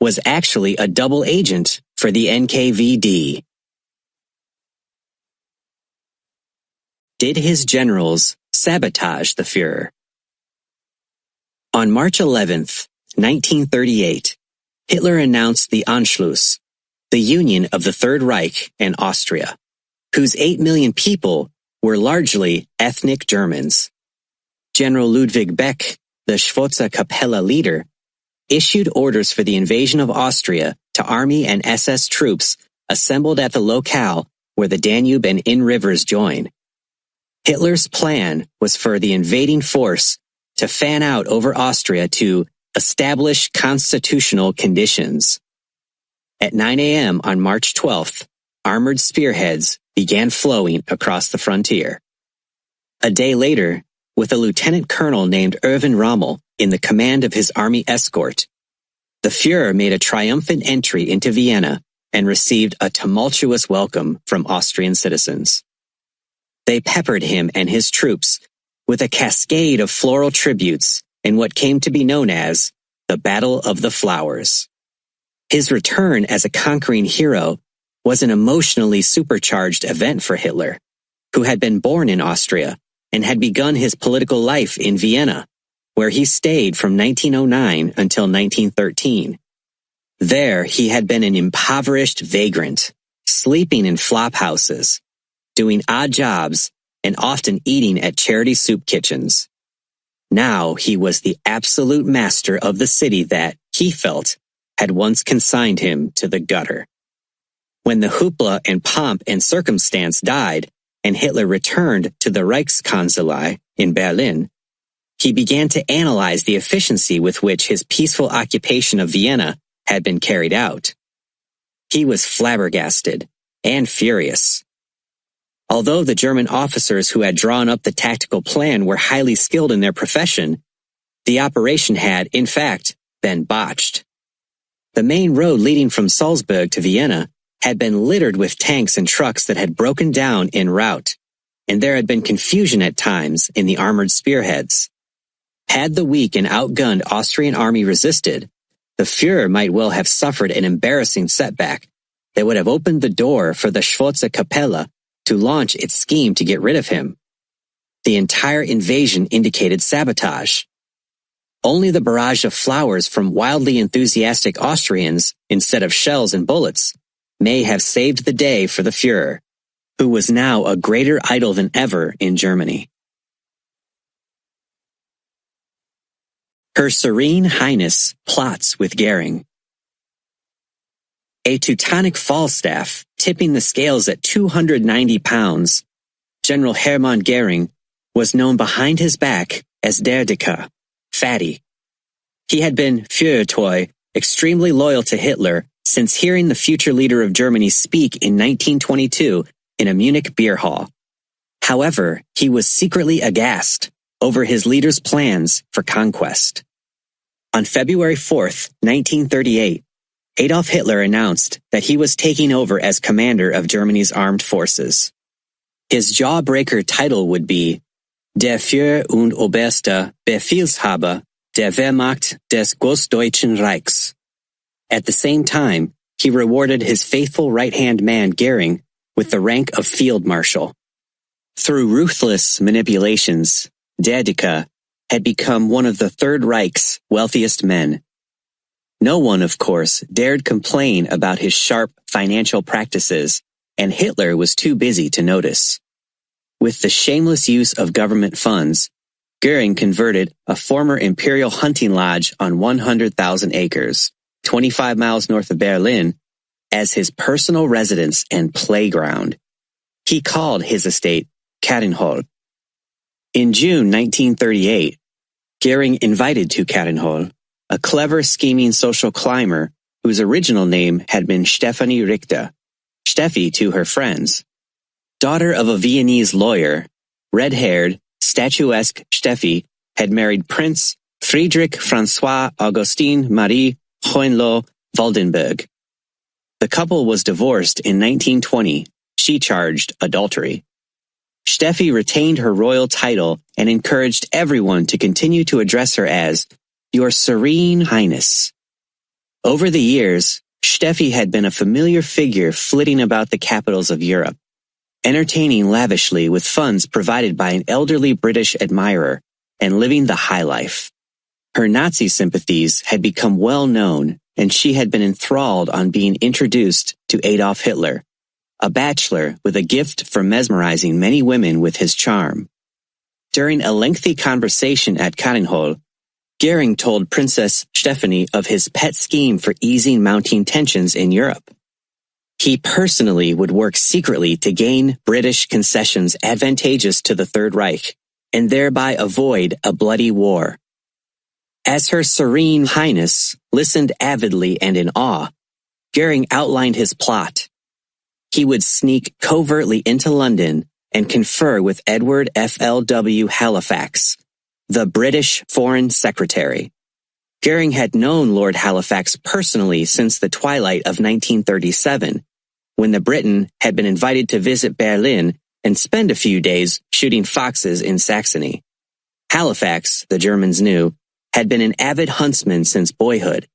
was actually a double agent for the NKVD. Did his generals sabotage the Führer? On March 11, 1938, Hitler announced the Anschluss, the union of the Third Reich and Austria, whose 8 million people were largely ethnic Germans. General Ludwig Beck, the Schwarze Kapelle leader, issued orders for the invasion of Austria to army and SS troops assembled at the locale where the Danube and Inn rivers join. Hitler's plan was for the invading force to fan out over Austria to establish constitutional conditions. At 9 a.m. on March 12th, armored spearheads began flowing across the frontier. A day later, with a lieutenant colonel named Erwin Rommel in the command of his army escort, the Führer made a triumphant entry into Vienna and received a tumultuous welcome from Austrian citizens. They peppered him and his troops with a cascade of floral tributes in what came to be known as the Battle of the Flowers. His return as a conquering hero was an emotionally supercharged event for Hitler, who had been born in Austria and had begun his political life in Vienna, where he stayed from 1909 until 1913. There he had been an impoverished vagrant, sleeping in flop houses, doing odd jobs, and often eating at charity soup kitchens. Now he was the absolute master of the city that, he felt, had once consigned him to the gutter. When the hoopla and pomp and circumstance died, and Hitler returned to the Reichskanzlei in Berlin, he began to analyze the efficiency with which his peaceful occupation of Vienna had been carried out. He was flabbergasted and furious. Although the German officers who had drawn up the tactical plan were highly skilled in their profession, the operation had, in fact, been botched. The main road leading from Salzburg to Vienna had been littered with tanks and trucks that had broken down en route, and there had been confusion at times in the armored spearheads. Had the weak and outgunned Austrian army resisted, the Führer might well have suffered an embarrassing setback that would have opened the door for the Schwarze Kapelle to launch its scheme to get rid of him. The entire invasion indicated sabotage. Only the barrage of flowers from wildly enthusiastic Austrians, instead of shells and bullets, may have saved the day for the Führer, who was now a greater idol than ever in Germany. Her Serene Highness plots with Goering. A Teutonic Falstaff, tipping the scales at 290 pounds, General Hermann Goering was known behind his back as Der Dicke, Fatty. He had been Führertreu, extremely loyal to Hitler, since hearing the future leader of Germany speak in 1922 in a Munich beer hall. However, he was secretly aghast over his leader's plans for conquest. On February 4, 1938, Adolf Hitler announced that he was taking over as commander of Germany's armed forces. His jawbreaker title would be Der Führer und oberster Befehlshaber der Wehrmacht des Großdeutschen Reichs. At the same time, he rewarded his faithful right-hand man Goering with the rank of Field Marshal. Through ruthless manipulations, Der Dicke had become one of the Third Reich's wealthiest men. No one, of course, dared complain about his sharp financial practices, and Hitler was too busy to notice. With the shameless use of government funds, Goering converted a former imperial hunting lodge on 100,000 acres, 25 miles north of Berlin, as his personal residence and playground. He called his estate Kattenhol. In June 1938, Goering invited to Kattenhol a clever, scheming social climber whose original name had been Stefanie Richter, Steffi to her friends. Daughter of a Viennese lawyer, red-haired, statuesque Steffi had married Prince Friedrich François Augustin Marie Hohenlohe-Waldenberg. The couple was divorced in 1920. She charged adultery. Steffi retained her royal title and encouraged everyone to continue to address her as Your Serene Highness. Over the years, Steffi had been a familiar figure flitting about the capitals of Europe, entertaining lavishly with funds provided by an elderly British admirer and living the high life. Her Nazi sympathies had become well known, and she had been enthralled on being introduced to Adolf Hitler, a bachelor with a gift for mesmerizing many women with his charm. During a lengthy conversation at Kattenhol, Goering told Princess Stefanie of his pet scheme for easing mounting tensions in Europe. He personally would work secretly to gain British concessions advantageous to the Third Reich, and thereby avoid a bloody war. As Her Serene Highness listened avidly and in awe, Goering outlined his plot. He would sneak covertly into London and confer with Edward F.L.W. Halifax, the British Foreign Secretary. Goering had known Lord Halifax personally since the twilight of 1937, when the Briton had been invited to visit Berlin and spend a few days shooting foxes in Saxony. Halifax, the Germans knew, had been an avid huntsman since boyhood.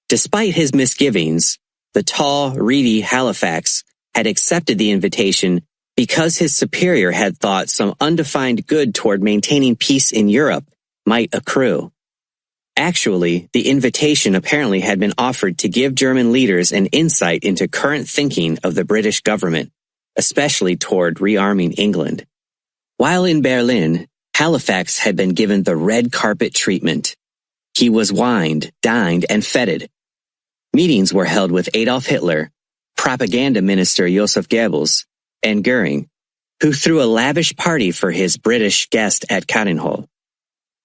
Despite his misgivings, the tall, reedy Halifax had accepted the invitation because his superior had thought some undefined good toward maintaining peace in Europe might accrue. Actually, the invitation apparently had been offered to give German leaders an insight into current thinking of the British government, especially toward rearming England. While in Berlin, Halifax had been given the red carpet treatment. He was wined, dined, and feted. Meetings were held with Adolf Hitler, propaganda minister Joseph Goebbels, and Goering, who threw a lavish party for his British guest at Kattenhol.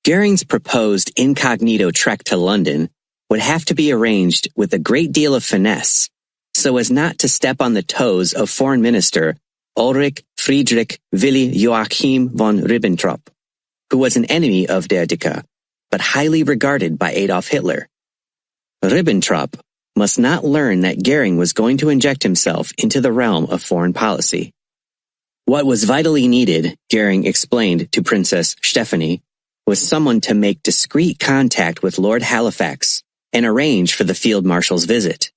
Goering's proposed incognito trek to London would have to be arranged with a great deal of finesse, so as not to step on the toes of Foreign Minister Ulrich Friedrich Willi Joachim von Ribbentrop, who was an enemy of Der Dicke, but highly regarded by Adolf Hitler. Ribbentrop must not learn that Goering was going to inject himself into the realm of foreign policy. What was vitally needed, Goering explained to Princess Stefanie, was someone to make discreet contact with Lord Halifax and arrange for the Field Marshal's visit.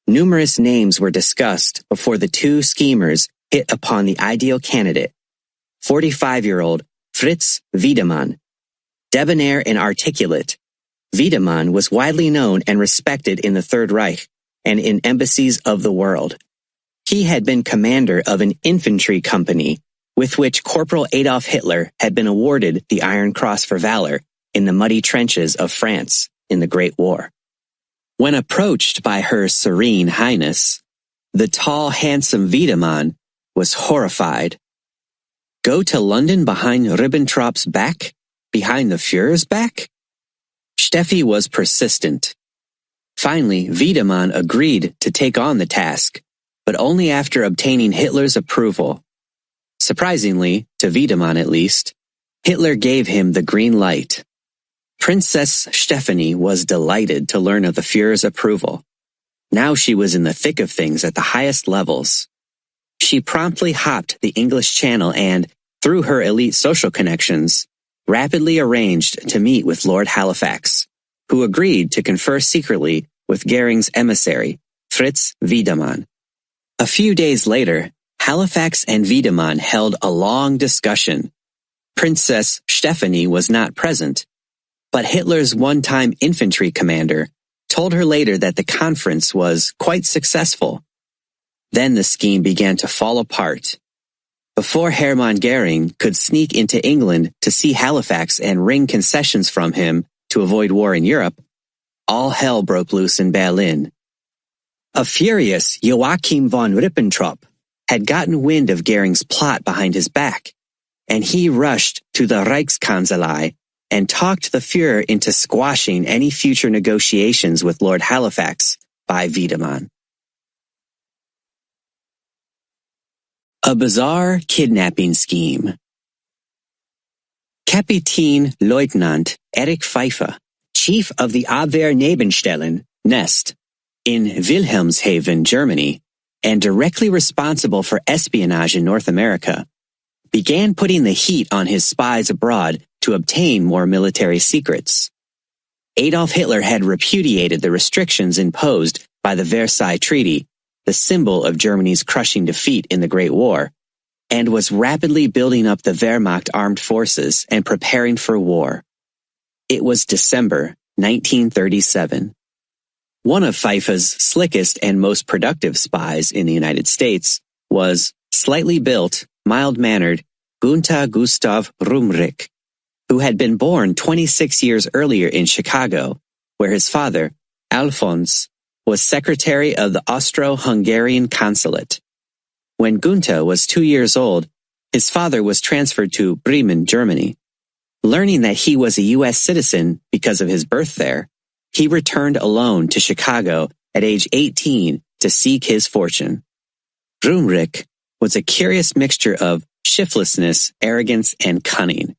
Numerous names were discussed before the two schemers hit upon the ideal candidate, 45-year-old Fritz Wiedemann. Debonair and articulate, Wiedemann was widely known and respected in the Third Reich and in embassies of the world. He had been commander of an infantry company with which Corporal Adolf Hitler had been awarded the Iron Cross for valor in the muddy trenches of France in the Great War. When approached by Her Serene Highness, the tall, handsome Wiedemann was horrified. Go to London behind Ribbentrop's back? Behind the Führer's back? Steffi was persistent. Finally, Wiedemann agreed to take on the task, but only after obtaining Hitler's approval. Surprisingly, to Wiedemann at least, Hitler gave him the green light. Princess Stephanie was delighted to learn of the Führer's approval. Now she was in the thick of things at the highest levels. She promptly hopped the English Channel and, through her elite social connections, rapidly arranged to meet with Lord Halifax, who agreed to confer secretly with Goering's emissary, Fritz Wiedemann. A few days later, Halifax and Wiedemann held a long discussion. Princess Stephanie was not present, but Hitler's one-time infantry commander told her later that the conference was quite successful. Then the scheme began to fall apart. Before Hermann Goering could sneak into England to see Halifax and wring concessions from him to avoid war in Europe, all hell broke loose in Berlin. A furious Joachim von Ribbentrop had gotten wind of Goering's plot behind his back, and he rushed to the Reichskanzlei and talked the Führer into squashing any future negotiations with Lord Halifax by Wiedemann. A bizarre kidnapping scheme. Kapitän Leutnant Erich Pfeiffer, chief of the Abwehr-Nebenstellen, Nest, in Wilhelmshaven, Germany, and directly responsible for espionage in North America, began putting the heat on his spies abroad to obtain more military secrets. Adolf Hitler had repudiated the restrictions imposed by the Versailles Treaty, the symbol of Germany's crushing defeat in the Great War, and was rapidly building up the Wehrmacht armed forces and preparing for war. It was December 1937. One of Pfeiffer's slickest and most productive spies in the United States was slightly built, mild-mannered Gunther Gustav Rumrich, who had been born 26 years earlier in Chicago, where his father, Alphonse, was secretary of the Austro-Hungarian consulate. When Gunther was 2 years old, his father was transferred to Bremen, Germany. Learning that he was a U.S. citizen because of his birth there, he returned alone to Chicago at age 18 to seek his fortune. Rumrich was a curious mixture of shiftlessness, arrogance, and cunning.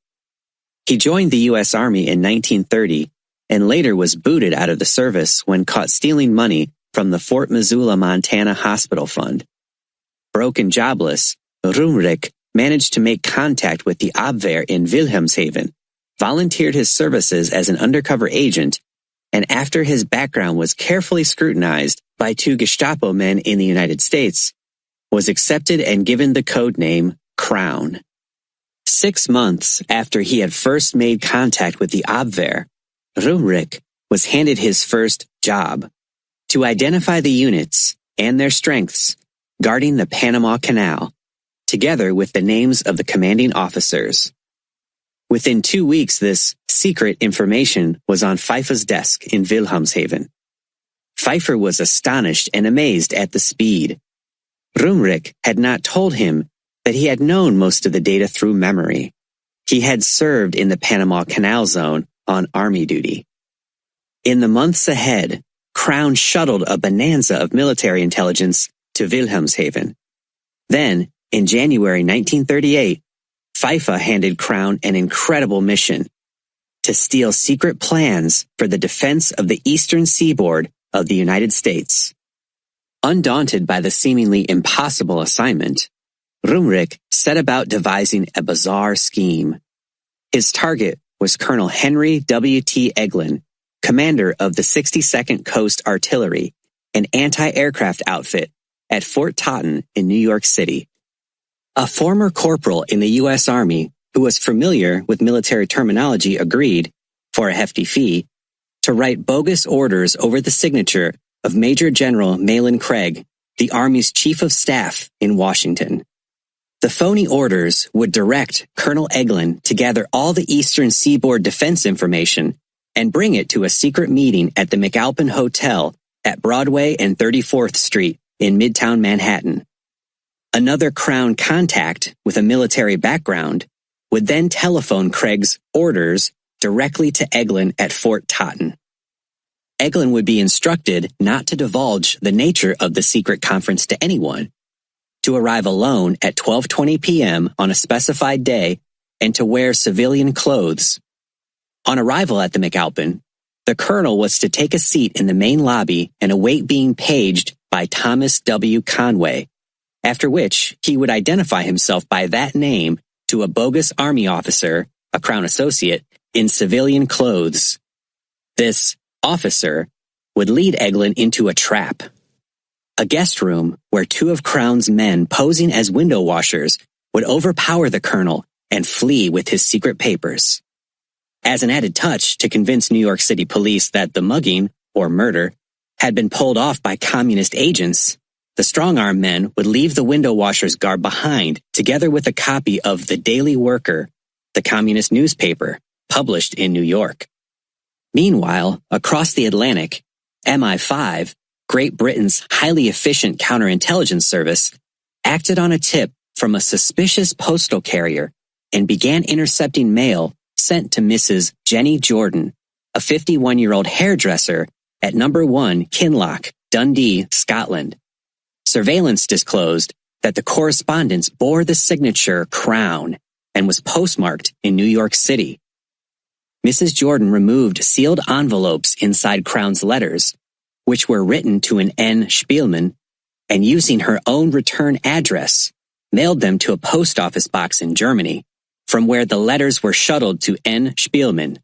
He joined the U.S. Army in 1930 and later was booted out of the service when caught stealing money from the Fort Missoula, Montana Hospital Fund. Broke and jobless, Rumrich managed to make contact with the Abwehr in Wilhelmshaven, volunteered his services as an undercover agent, and after his background was carefully scrutinized by 2 Gestapo men in the United States, was accepted and given the code name Crown. 6 months after he had first made contact with the Abwehr, Rumrich was handed his first job: to identify the units and their strengths guarding the Panama Canal, together with the names of the commanding officers. Within 2 weeks, this secret information was on Pfeiffer's desk in Wilhelmshaven. Pfeiffer was astonished and amazed at the speed. Rumrich had not told him that he had known most of the data through memory. He had served in the Panama Canal Zone on Army duty. In the months ahead, Crown shuttled a bonanza of military intelligence to Wilhelmshaven. Then, in January 1938, Pfeiffer handed Crown an incredible mission: to steal secret plans for the defense of the eastern seaboard of the United States. Undaunted by the seemingly impossible assignment, Rumrich set about devising a bizarre scheme. His target was Colonel Henry W.T. Eglin, commander of the 62nd Coast Artillery, an anti-aircraft outfit at Fort Totten in New York City. A former corporal in the U.S. Army who was familiar with military terminology agreed, for a hefty fee, to write bogus orders over the signature of Major General Malin Craig, the Army's Chief of Staff in Washington. The phony orders would direct Colonel Eglin to gather all the Eastern Seaboard defense information and bring it to a secret meeting at the McAlpin Hotel at Broadway and 34th Street in Midtown Manhattan. Another Crown contact with a military background would then telephone Craig's orders directly to Eglin at Fort Totten. Eglin would be instructed not to divulge the nature of the secret conference to anyone, to arrive alone at 12:20 p.m. on a specified day, and to wear civilian clothes. On arrival at the McAlpin, the colonel was to take a seat in the main lobby and await being paged by Thomas W. Conway, after which he would identify himself by that name to a bogus Army officer, a Crown associate, in civilian clothes. This officer would lead Eglin into a trap. A guest room where two of Crown's men posing as window washers would overpower the colonel and flee with his secret papers. As an added touch to convince New York City police that the mugging, or murder, had been pulled off by communist agents, the strong-arm men would leave the window washers' garb behind together with a copy of The Daily Worker, the communist newspaper, published in New York. Meanwhile, across the Atlantic, MI5, Great Britain's highly efficient counterintelligence service, acted on a tip from a suspicious postal carrier and began intercepting mail sent to Mrs. Jenny Jordan, a 51-year-old hairdresser at No. 1 Kinloch, Dundee, Scotland. Surveillance disclosed that the correspondence bore the signature Crown and was postmarked in New York City. Mrs. Jordan removed sealed envelopes inside Crown's letters, which were written to an N. Spielman, and using her own return address, mailed them to a post office box in Germany, from where the letters were shuttled to N. Spielman.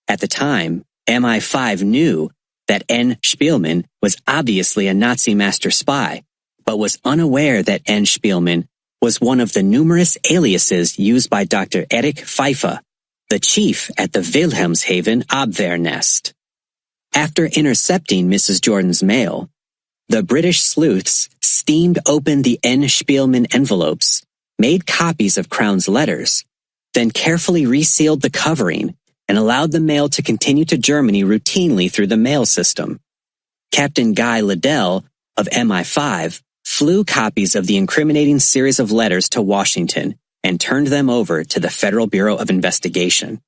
At the time, MI5 knew that N. Spielman was obviously a Nazi master spy, but was unaware that N. Spielman was one of the numerous aliases used by Dr. Erich Pfeiffer, the chief at the Wilhelmshaven Abwehrnest. After intercepting Mrs. Jordan's mail, the British sleuths steamed open the N. Spielman envelopes, made copies of Crown's letters, then carefully resealed the covering and allowed the mail to continue to Germany routinely through the mail system. Captain Guy Liddell of MI5 flew copies of the incriminating series of letters to Washington and turned them over to the Federal Bureau of Investigation.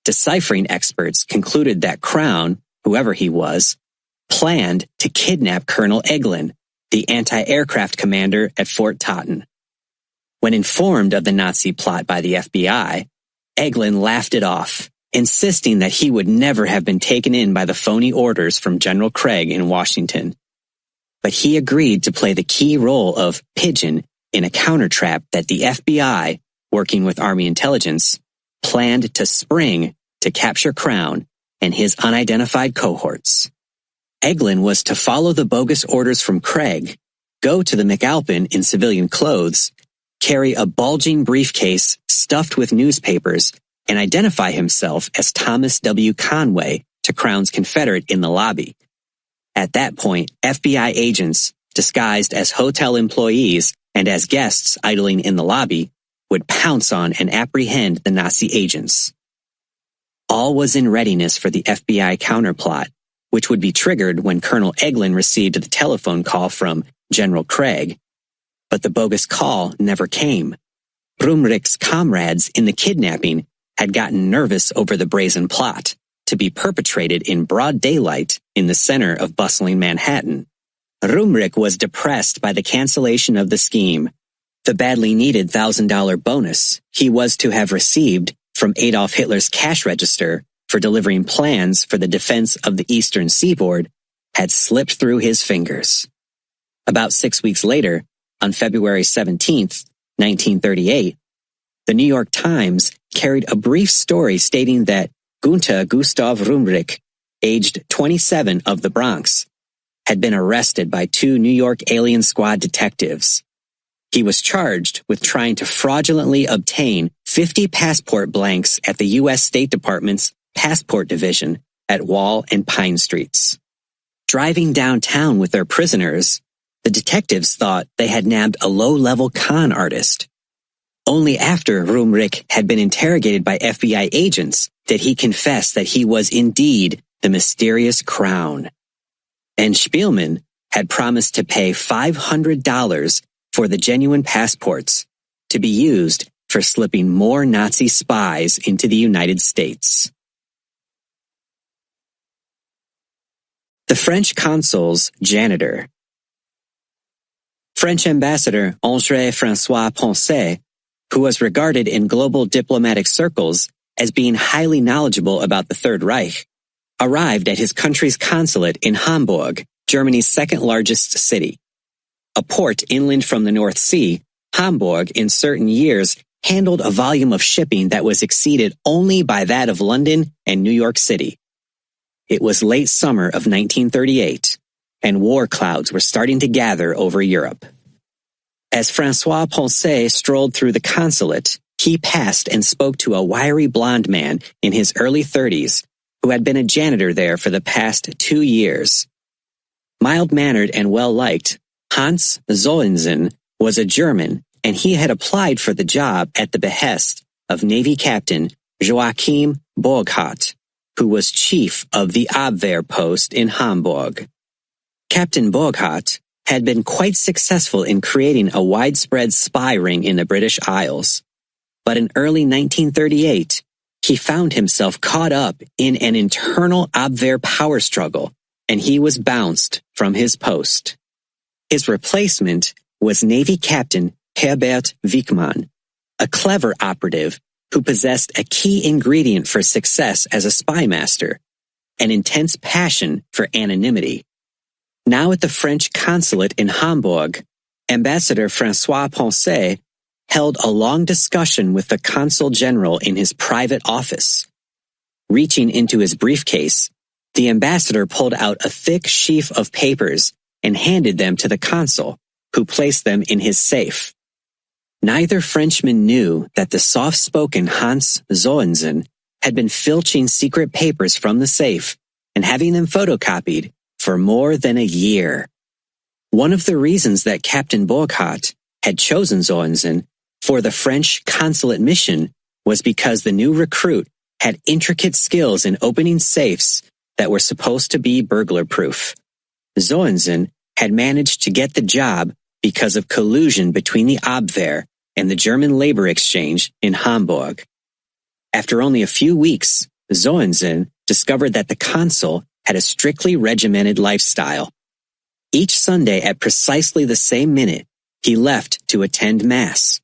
Deciphering experts concluded that Crown, whoever he was, planned to kidnap Colonel Eglin, the anti-aircraft commander at Fort Totten. When informed of the Nazi plot by the FBI, Eglin laughed it off, insisting that he would never have been taken in by the phony orders from General Craig in Washington. But he agreed to play the key role of pigeon in a countertrap that the FBI, working with Army intelligence, planned to spring to capture Crown and his unidentified cohorts. Eglin was to follow the bogus orders from Craig, go to the McAlpin in civilian clothes, carry a bulging briefcase stuffed with newspapers, and identify himself as Thomas W. Conway to Crown's Confederate in the lobby. At that point, FBI agents, disguised as hotel employees and as guests idling in the lobby, would pounce on and apprehend the Nazi agents. All was in readiness for the FBI counterplot, which would be triggered when Colonel Eglin received the telephone call from General Craig. But the bogus call never came. Brumrich's comrades in the kidnapping had gotten nervous over the brazen plot, to be perpetrated in broad daylight in the center of bustling Manhattan. Rumrich was depressed by the cancellation of the scheme. The badly needed $1,000 bonus he was to have received from Adolf Hitler's cash register for delivering plans for the defense of the Eastern Seaboard had slipped through his fingers. About 6 weeks later, on February 17, 1938, the New York Times carried a brief story stating that Gunther Gustav Rumrich, aged 27 of the Bronx, had been arrested by two New York Alien Squad detectives. He was charged with trying to fraudulently obtain 50 passport blanks at the U.S. State Department's Passport Division at Wall and Pine Streets. Driving downtown with their prisoners, the detectives thought they had nabbed a low-level con artist. Only after Rumrich had been interrogated by FBI agents did he confess that he was indeed the mysterious Crown. And Spielman had promised to pay $500 for the genuine passports to be used for slipping more Nazi spies into the United States. The French consul's janitor. French ambassador André-François Poncet, who was regarded in global diplomatic circles as being highly knowledgeable about the Third Reich, arrived at his country's consulate in Hamburg, Germany's second-largest city. A port inland from the North Sea, Hamburg in certain years handled a volume of shipping that was exceeded only by that of London and New York City. It was late summer of 1938, and war clouds were starting to gather over Europe. As François Poncet strolled through the consulate, he passed and spoke to a wiry blond man in his early 30s who had been a janitor there for the past 2 years. Mild-mannered and well-liked, Hans Zollensinn was a German, and he had applied for the job at the behest of Navy Captain Joachim Burckhardt, who was chief of the Abwehr post in Hamburg. Captain Burckhardt had been quite successful in creating a widespread spy ring in the British Isles, but in early 1938, he found himself caught up in an internal Abwehr power struggle, and he was bounced from his post. His replacement was Navy Captain Herbert Wickmann, a clever operative who possessed a key ingredient for success as a spy master, an intense passion for anonymity. Now at the French consulate in Hamburg, Ambassador François Poncet held a long discussion with the consul general in his private office. Reaching into his briefcase, the ambassador pulled out a thick sheaf of papers and handed them to the consul, who placed them in his safe. Neither Frenchman knew that the soft-spoken Hans Zollensinn had been filching secret papers from the safe and having them photocopied for more than a year. One of the reasons that Captain Burckhardt had chosen Zollensinn for the French consulate mission was because the new recruit had intricate skills in opening safes that were supposed to be burglar-proof. Zollensinn had managed to get the job because of collusion between the Abwehr and the German labor exchange in Hamburg. After only a few weeks, Zollensinn discovered that the consul had a strictly regimented lifestyle. Each Sunday at precisely the same minute, he left to attend Mass.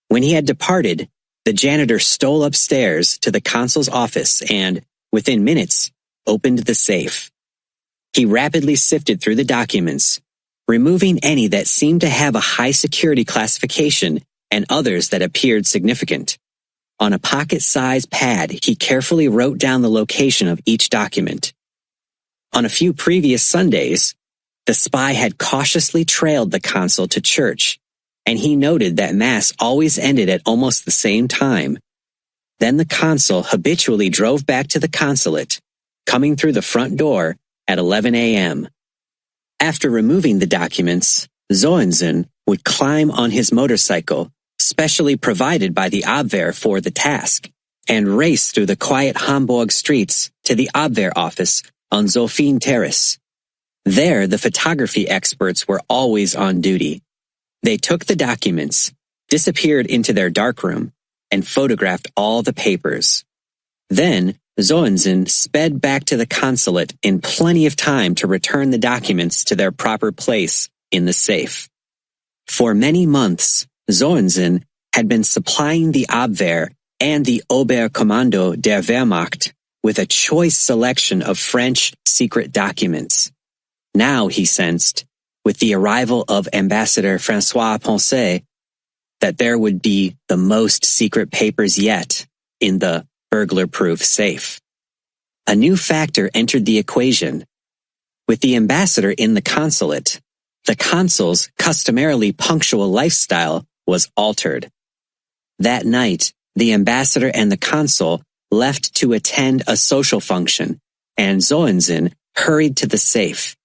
When he had departed, the janitor stole upstairs to the consul's office and, within minutes, opened the safe. He rapidly sifted through the documents, removing any that seemed to have a high security classification and others that appeared significant. On a pocket-sized pad, he carefully wrote down the location of each document. On a few previous Sundays, the spy had cautiously trailed the consul to church, and he noted that Mass always ended at almost the same time. Then the consul habitually drove back to the consulate, coming through the front door at 11 a.m. After removing the documents, Zollensinn would climb on his motorcycle, specially provided by the Abwehr for the task, and race through the quiet Hamburg streets to the Abwehr office on Zophine Terrace. There, the photography experts were always on duty. They took the documents, disappeared into their darkroom, and photographed all the papers. Then, Zollensinn sped back to the consulate in plenty of time to return the documents to their proper place in the safe. For many months, Zollensinn had been supplying the Abwehr and the Oberkommando der Wehrmacht with a choice selection of French secret documents. Now he sensed, with the arrival of Ambassador François Poncet, that there would be the most secret papers yet in the burglar-proof safe. A new factor entered the equation. With the ambassador in the consulate, The consul's customarily punctual lifestyle was altered. That night, the ambassador and the consul left to attend a social function, and Zoenzen hurried to the safe.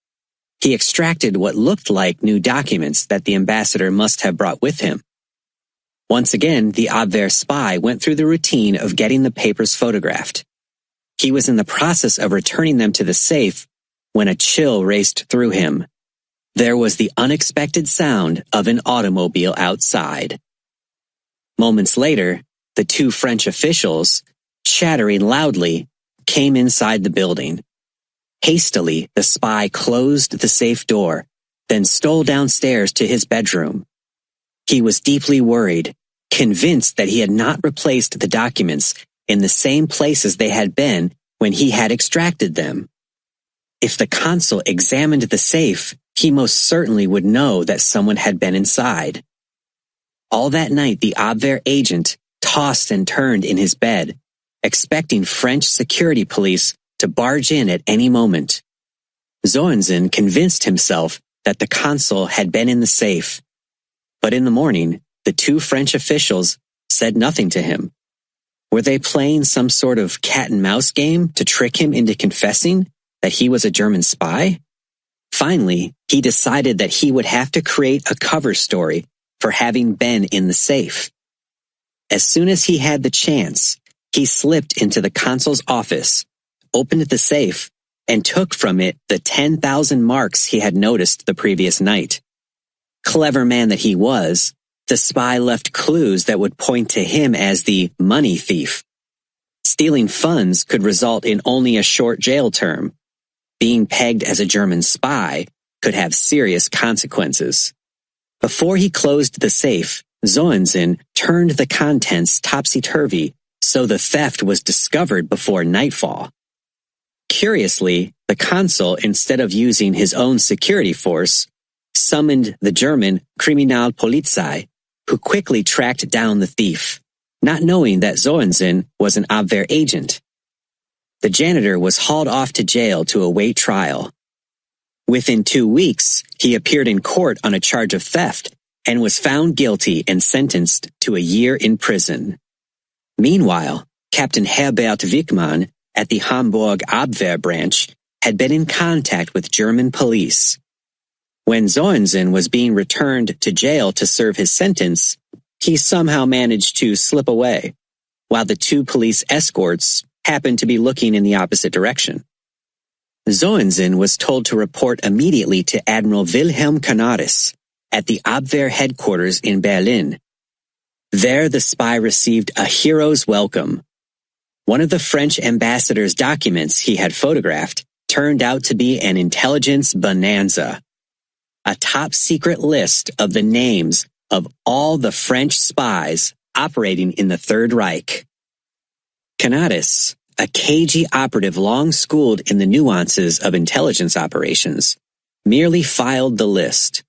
He extracted what looked like new documents that the ambassador must have brought with him. Once again, the Abwehr spy went through the routine of getting the papers photographed. He was in the process of returning them to the safe when a chill raced through him. There was the unexpected sound of an automobile outside. Moments later, the two French officials, chattering loudly, came inside the building. Hastily, the spy closed the safe door, then stole downstairs to his bedroom. He was deeply worried, convinced that he had not replaced the documents in the same places they had been when he had extracted them. If the consul examined the safe, he most certainly would know that someone had been inside. All that night, the Abwehr agent tossed and turned in his bed, expecting French security police to barge in at any moment. Zoenzen convinced himself that the consul had been in the safe. But in the morning, the two French officials said nothing to him. Were they playing some sort of cat-and-mouse game to trick him into confessing that he was a German spy? Finally, he decided that he would have to create a cover story for having been in the safe. As soon as he had the chance, he slipped into the consul's office, opened the safe, and took from it the 10,000 marks he had noticed the previous night. Clever man that he was, the spy left clues that would point to him as the money thief. Stealing funds could result in only a short jail term. Being pegged as a German spy could have serious consequences. Before he closed the safe, Zoenzen turned the contents topsy-turvy so the theft was discovered before nightfall. Curiously, the consul, instead of using his own security force, summoned the German Kriminalpolizei, who quickly tracked down the thief, not knowing that Zoenzen was an Abwehr agent. The janitor was hauled off to jail to await trial. Within 2 weeks, he appeared in court on a charge of theft and was found guilty and sentenced to a year in prison. Meanwhile, Captain Herbert Wickmann at the Hamburg Abwehr branch had been in contact with German police. When Zoenzen was being returned to jail to serve his sentence, he somehow managed to slip away, while the two police escorts happened to be looking in the opposite direction. Zoenzen was told to report immediately to Admiral Wilhelm Canaris at the Abwehr headquarters in Berlin. There the spy received a hero's welcome. One of the French ambassador's documents he had photographed turned out to be an intelligence bonanza. A top-secret list of the names of all the French spies operating in the Third Reich. Canaris, a cagey operative long schooled in the nuances of intelligence operations, merely filed the list.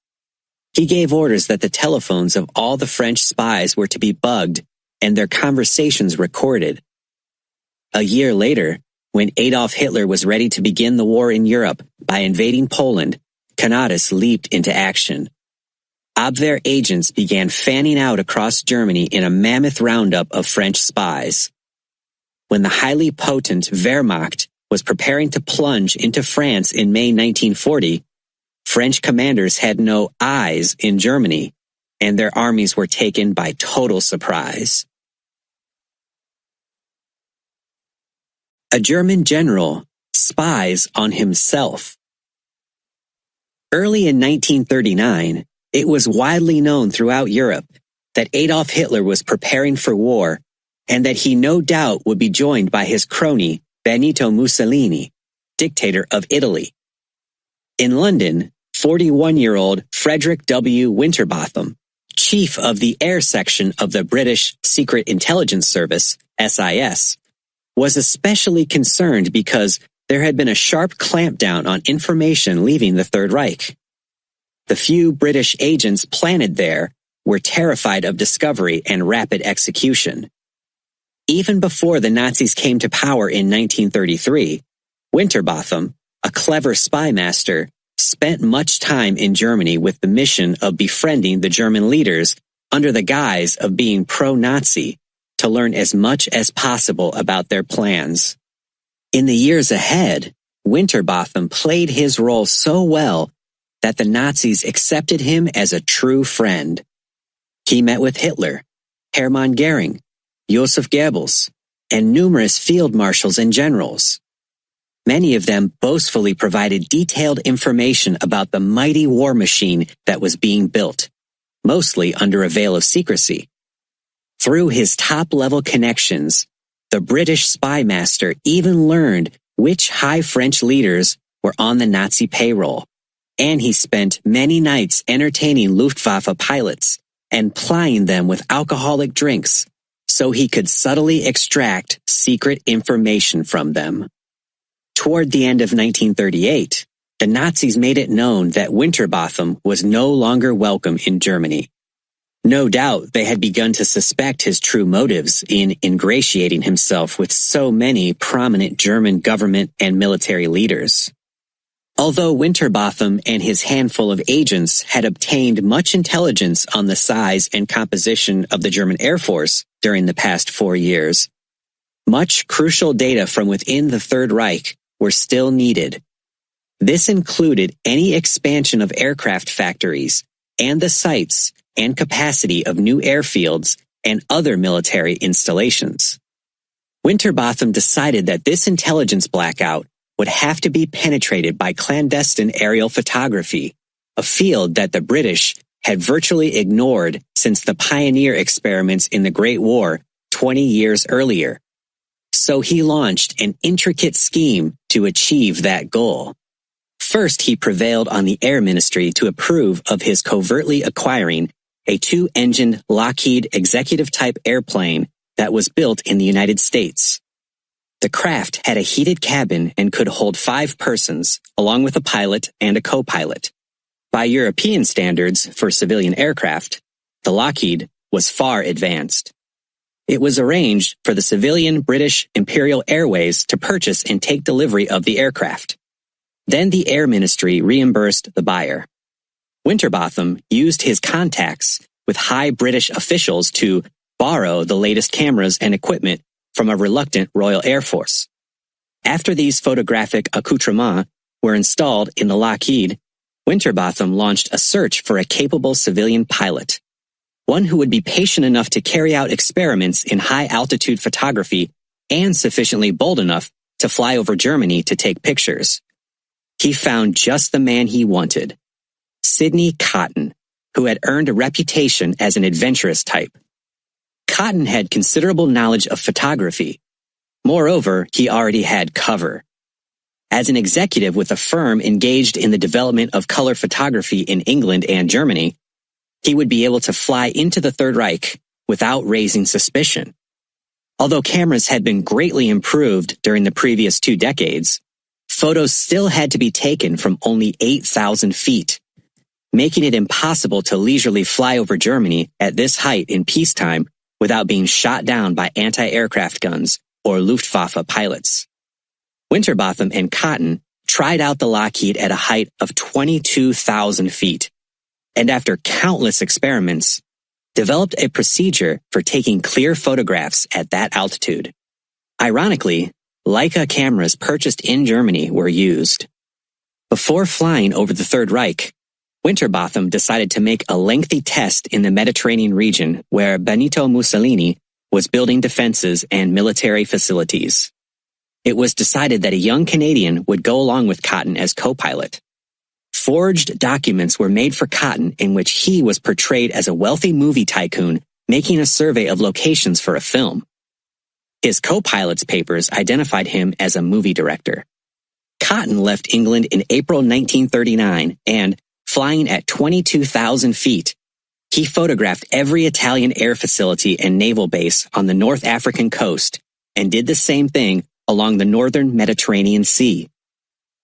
He gave orders that the telephones of all the French spies were to be bugged and their conversations recorded. A year later, when Adolf Hitler was ready to begin the war in Europe by invading Poland, Canaris leaped into action. Abwehr agents began fanning out across Germany in a mammoth roundup of French spies. When the highly potent Wehrmacht was preparing to plunge into France in May 1940, French commanders had no eyes in Germany, and their armies were taken by total surprise. A German general spies on himself. Early in 1939, it was widely known throughout Europe that Adolf Hitler was preparing for war and that he no doubt would be joined by his crony Benito Mussolini, dictator of Italy. In London, 41-year-old Frederick W. Winterbotham, chief of the air section of the British Secret Intelligence Service, SIS, was especially concerned because there had been a sharp clampdown on information leaving the Third Reich. The few British agents planted there were terrified of discovery and rapid execution. Even before the Nazis came to power in 1933, Winterbotham, a clever spy master, spent much time in Germany with the mission of befriending the German leaders under the guise of being pro-Nazi to learn as much as possible about their plans. In the years ahead, Winterbotham played his role so well that the Nazis accepted him as a true friend. He met with Hitler, Hermann Goering, Joseph Goebbels, and numerous field marshals and generals. Many of them boastfully provided detailed information about the mighty war machine that was being built, mostly under a veil of secrecy. Through his top-level connections, the British spy master even learned which high French leaders were on the Nazi payroll, and he spent many nights entertaining Luftwaffe pilots and plying them with alcoholic drinks so he could subtly extract secret information from them. Toward the end of 1938, the Nazis made it known that Winterbotham was no longer welcome in Germany. No doubt they had begun to suspect his true motives in ingratiating himself with so many prominent German government and military leaders. Although Winterbotham and his handful of agents had obtained much intelligence on the size and composition of the German Air Force during the past 4 years, much crucial data from within the Third Reich were still needed. This included any expansion of aircraft factories and the sites and capacity of new airfields and other military installations. Winterbotham decided that this intelligence blackout would have to be penetrated by clandestine aerial photography, a field that the British had virtually ignored since the pioneer experiments in the Great War 20 years earlier. So he launched an intricate scheme to achieve that goal. First, he prevailed on the Air Ministry to approve of his covertly acquiring a 2-engined Lockheed executive-type airplane that was built in the United States. The craft had a heated cabin and could hold 5 persons, along with a pilot and a co-pilot. By European standards for civilian aircraft, the Lockheed was far advanced. It was arranged for the civilian British Imperial Airways to purchase and take delivery of the aircraft. Then the Air Ministry reimbursed the buyer. Winterbotham used his contacts with high British officials to borrow the latest cameras and equipment from a reluctant Royal Air Force. After these photographic accoutrements were installed in the Lockheed, Winterbotham launched a search for a capable civilian pilot, one who would be patient enough to carry out experiments in high-altitude photography and sufficiently bold enough to fly over Germany to take pictures. He found just the man he wanted, Sidney Cotton, who had earned a reputation as an adventurous type. Cotton had considerable knowledge of photography. Moreover, he already had cover. As an executive with a firm engaged in the development of color photography in England and Germany, he would be able to fly into the Third Reich without raising suspicion. Although cameras had been greatly improved during the previous 2 decades, photos still had to be taken from only 8,000 feet, making it impossible to leisurely fly over Germany at this height in peacetime without being shot down by anti-aircraft guns or Luftwaffe pilots. Winterbotham and Cotton tried out the Lockheed at a height of 22,000 feet, and after countless experiments, developed a procedure for taking clear photographs at that altitude. Ironically, Leica cameras purchased in Germany were used. Before flying over the Third Reich, Winterbotham decided to make a lengthy test in the Mediterranean region where Benito Mussolini was building defenses and military facilities. It was decided that a young Canadian would go along with Cotton as co-pilot. Forged documents were made for Cotton in which he was portrayed as a wealthy movie tycoon making a survey of locations for a film. His co-pilot's papers identified him as a movie director. Cotton left England in April 1939 and, flying at 22,000 feet, he photographed every Italian air facility and naval base on the North African coast and did the same thing along the northern Mediterranean Sea.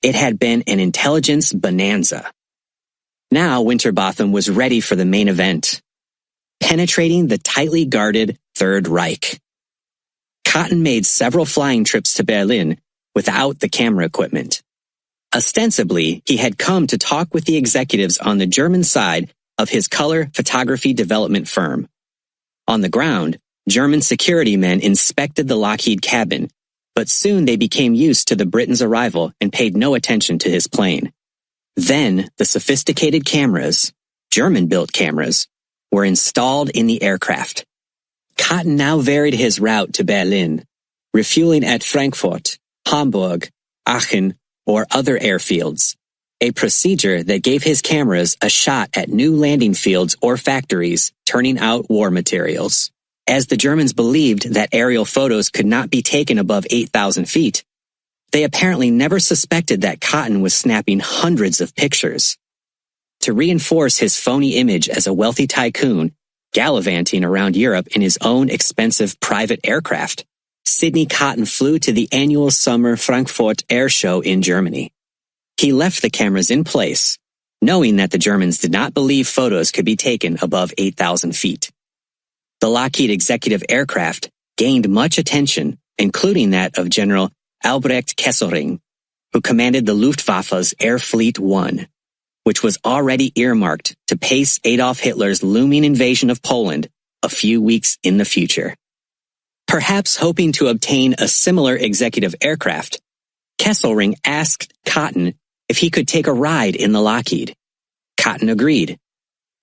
It had been an intelligence bonanza. Now Winterbotham was ready for the main event, penetrating the tightly guarded Third Reich. Cotton made several flying trips to Berlin without the camera equipment. Ostensibly, he had come to talk with the executives on the German side of his color photography development firm. On the ground, German security men inspected the Lockheed cabin, but soon they became used to the Briton's arrival and paid no attention to his plane. Then, the sophisticated cameras, German-built cameras, were installed in the aircraft. Cotton now varied his route to Berlin, refueling at Frankfurt, Hamburg, Aachen, or other airfields, a procedure that gave his cameras a shot at new landing fields or factories turning out war materials. As the Germans believed that aerial photos could not be taken above 8,000 feet, they apparently never suspected that Cotton was snapping hundreds of pictures. To reinforce his phony image as a wealthy tycoon, gallivanting around Europe in his own expensive private aircraft, Sidney Cotton flew to the annual summer Frankfurt Air Show in Germany. He left the cameras in place, knowing that the Germans did not believe photos could be taken above 8,000 feet. The Lockheed executive aircraft gained much attention, including that of General Albrecht Kesselring, who commanded the Luftwaffe's Air Fleet I, which was already earmarked to pace Adolf Hitler's looming invasion of Poland a few weeks in the future. Perhaps hoping to obtain a similar executive aircraft, Kesselring asked Cotton if he could take a ride in the Lockheed. Cotton agreed.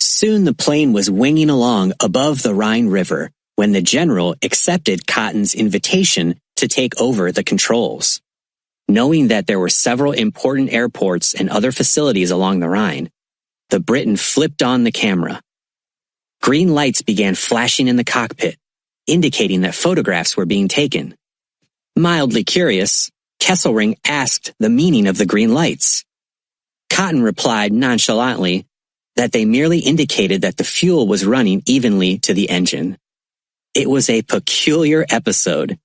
Soon the plane was winging along above the Rhine River when the general accepted Cotton's invitation to take over the controls. Knowing that there were several important airports and other facilities along the Rhine, the Briton flipped on the camera. Green lights began flashing in the cockpit, indicating that photographs were being taken. Mildly curious, Kesselring asked the meaning of the green lights. Cotton replied nonchalantly that they merely indicated that the fuel was running evenly to the engine. It was a peculiar episode.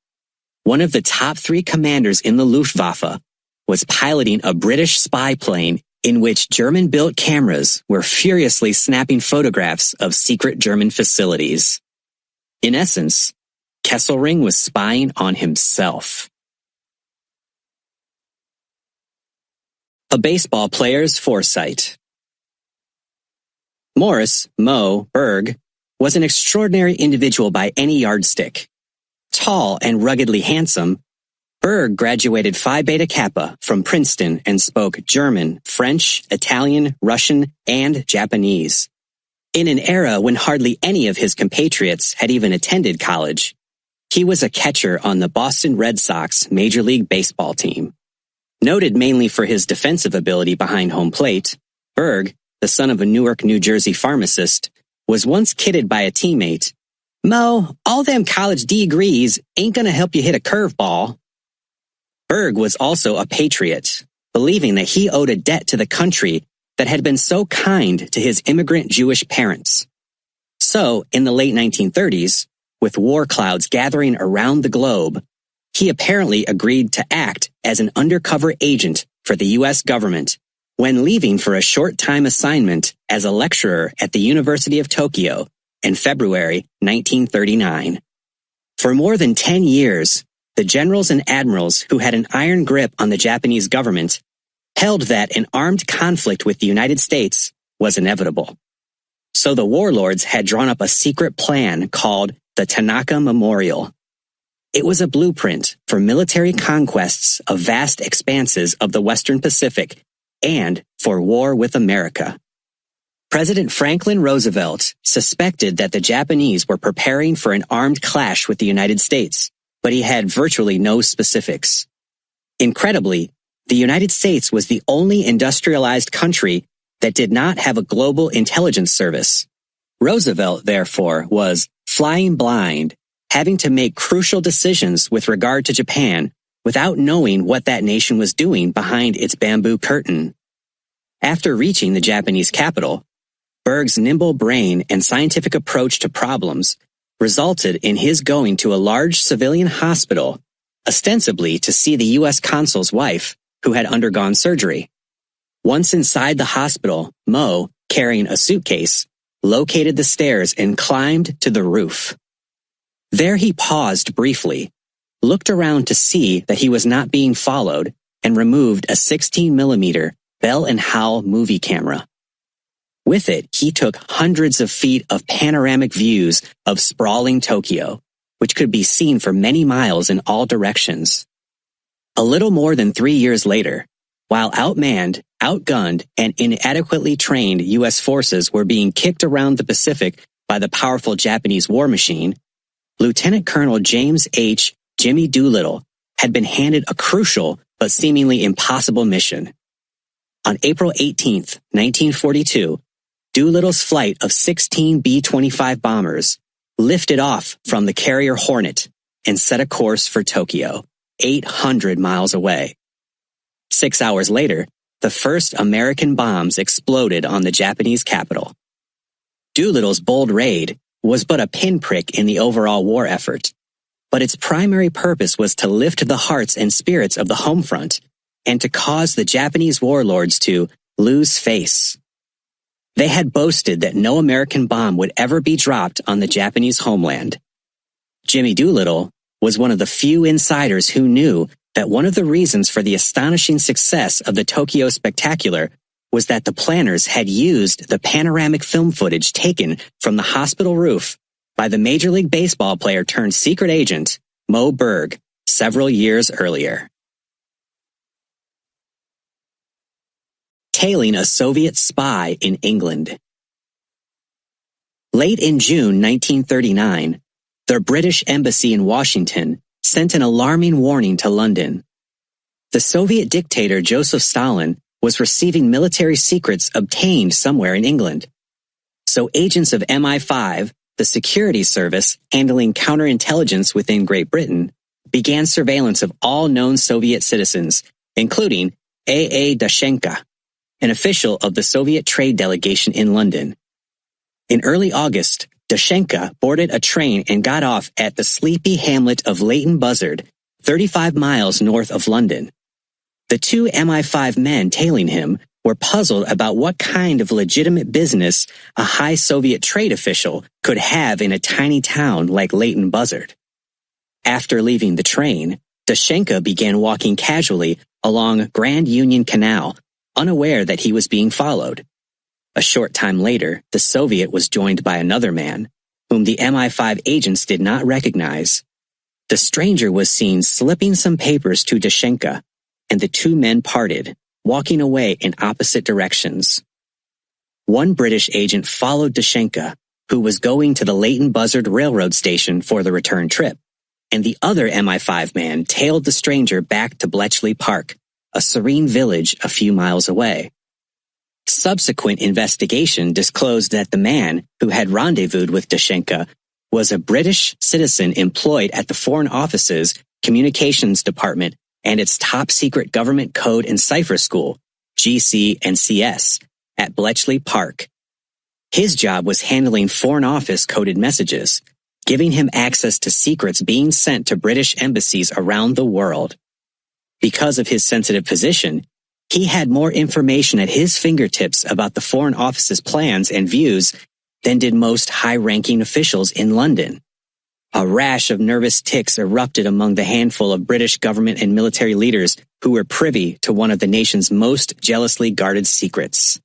One of the top 3 commanders in the Luftwaffe was piloting a British spy plane in which German-built cameras were furiously snapping photographs of secret German facilities. In essence, Kesselring was spying on himself. A baseball player's foresight. Morris Mo Berg was an extraordinary individual by any yardstick. Tall and ruggedly handsome, Berg graduated Phi Beta Kappa from Princeton and spoke German, French, Italian, Russian, and Japanese. In an era when hardly any of his compatriots had even attended college, he was a catcher on the Boston Red Sox Major League Baseball team. Noted mainly for his defensive ability behind home plate, Berg, the son of a Newark, New Jersey pharmacist, was once kidded by a teammate, "Mo, all them college degrees ain't gonna help you hit a curveball." Berg was also a patriot, believing that he owed a debt to the country that had been so kind to his immigrant Jewish parents. So, in the late 1930s, with war clouds gathering around the globe, he apparently agreed to act as an undercover agent for the U.S. government when leaving for a short-time assignment as a lecturer at the University of Tokyo in February 1939. For more than 10 years, the generals and admirals who had an iron grip on the Japanese government held that an armed conflict with the United States was inevitable. So the warlords had drawn up a secret plan called the Tanaka Memorial. It was a blueprint for military conquests of vast expanses of the Western Pacific and for war with America. President Franklin Roosevelt suspected that the Japanese were preparing for an armed clash with the United States, but he had virtually no specifics. Incredibly, the United States was the only industrialized country that did not have a global intelligence service. Roosevelt, therefore, was flying blind, having to make crucial decisions with regard to Japan without knowing what that nation was doing behind its bamboo curtain. After reaching the Japanese capital, Berg's nimble brain and scientific approach to problems resulted in his going to a large civilian hospital, ostensibly to see the U.S. consul's wife, who had undergone surgery. Once inside the hospital, Mo, carrying a suitcase, located the stairs and climbed to the roof. There he paused briefly, looked around to see that he was not being followed, and removed a 16mm Bell and Howell movie camera. With it, he took hundreds of feet of panoramic views of sprawling Tokyo, which could be seen for many miles in all directions. A little more than 3 years later, while outmanned, outgunned, and inadequately trained U.S. forces were being kicked around the Pacific by the powerful Japanese war machine, Lieutenant Colonel James H. Jimmy Doolittle had been handed a crucial but seemingly impossible mission. On April 18, 1942, Doolittle's flight of 16 B-25 bombers lifted off from the carrier Hornet and set a course for Tokyo, 800 miles away. 6 hours later, the first American bombs exploded on the Japanese capital. Doolittle's bold raid was but a pinprick in the overall war effort, but its primary purpose was to lift the hearts and spirits of the home front and to cause the Japanese warlords to lose face. They had boasted that no American bomb would ever be dropped on the Japanese homeland. Jimmy Doolittle was one of the few insiders who knew that one of the reasons for the astonishing success of the Tokyo Spectacular was that the planners had used the panoramic film footage taken from the hospital roof by the Major League Baseball player turned secret agent, Moe Berg, several years earlier. Tailing a Soviet spy in England. Late in June 1939, the British Embassy in Washington sent an alarming warning to London. The Soviet dictator Joseph Stalin was receiving military secrets obtained somewhere in England. So agents of MI5, the security service handling counterintelligence within Great Britain, began surveillance of all known Soviet citizens, including A.A. Dashenka, an official of the Soviet trade delegation in London. In early August, Dashenka boarded a train and got off at the sleepy hamlet of Leighton Buzzard, 35 miles north of London. The two MI5 men tailing him were puzzled about what kind of legitimate business a high Soviet trade official could have in a tiny town like Leighton Buzzard. After leaving the train, Dashenka began walking casually along Grand Union Canal, unaware that he was being followed. A short time later, the Soviet was joined by another man, whom the MI5 agents did not recognize. The stranger was seen slipping some papers to Dashenka, and the two men parted, walking away in opposite directions. One British agent followed Dashenka, who was going to the Leighton Buzzard railroad station for the return trip, and the other MI5 man tailed the stranger back to Bletchley Park, a serene village a few miles away. Subsequent investigation disclosed that the man who had rendezvoused with Dashenka was a British citizen employed at the Foreign Office's Communications Department and its top-secret Government Code and Cipher School, GC&CS, at Bletchley Park. His job was handling Foreign Office coded messages, giving him access to secrets being sent to British embassies around the world. Because of his sensitive position, he had more information at his fingertips about the Foreign Office's plans and views than did most high-ranking officials in London. A rash of nervous tics erupted among the handful of British government and military leaders who were privy to one of the nation's most jealously guarded secrets.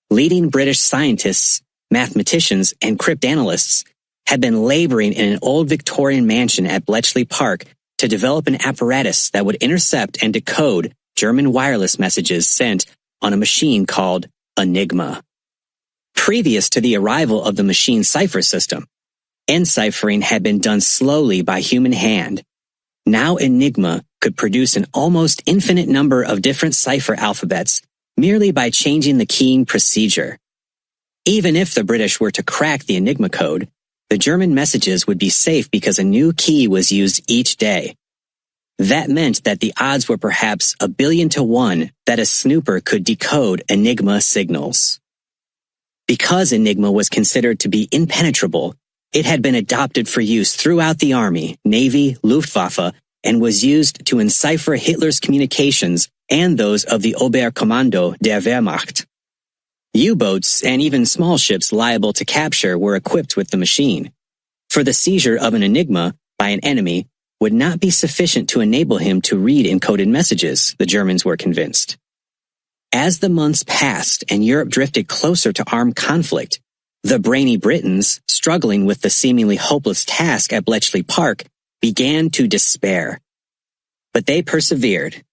Leading British scientists, mathematicians, and cryptanalysts had been laboring in an old Victorian mansion at Bletchley Park to develop an apparatus that would intercept and decode German wireless messages sent on a machine called Enigma. Previous to the arrival of the machine cipher system, enciphering had been done slowly by human hand. Now Enigma could produce an almost infinite number of different cipher alphabets merely by changing the keying procedure. Even if the British were to crack the Enigma code, the German messages would be safe because a new key was used each day. That meant that the odds were perhaps 1 billion to 1 that a snooper could decode Enigma signals. Because Enigma was considered to be impenetrable, it had been adopted for use throughout the Army, Navy, Luftwaffe, and was used to encipher Hitler's communications and those of the Oberkommando der Wehrmacht. U-boats and even small ships liable to capture were equipped with the machine. For the seizure of an Enigma by an enemy, would not be sufficient to enable him to read encoded messages, the Germans were convinced. As the months passed and Europe drifted closer to armed conflict, the brainy Britons, struggling with the seemingly hopeless task at Bletchley Park, began to despair. But they persevered.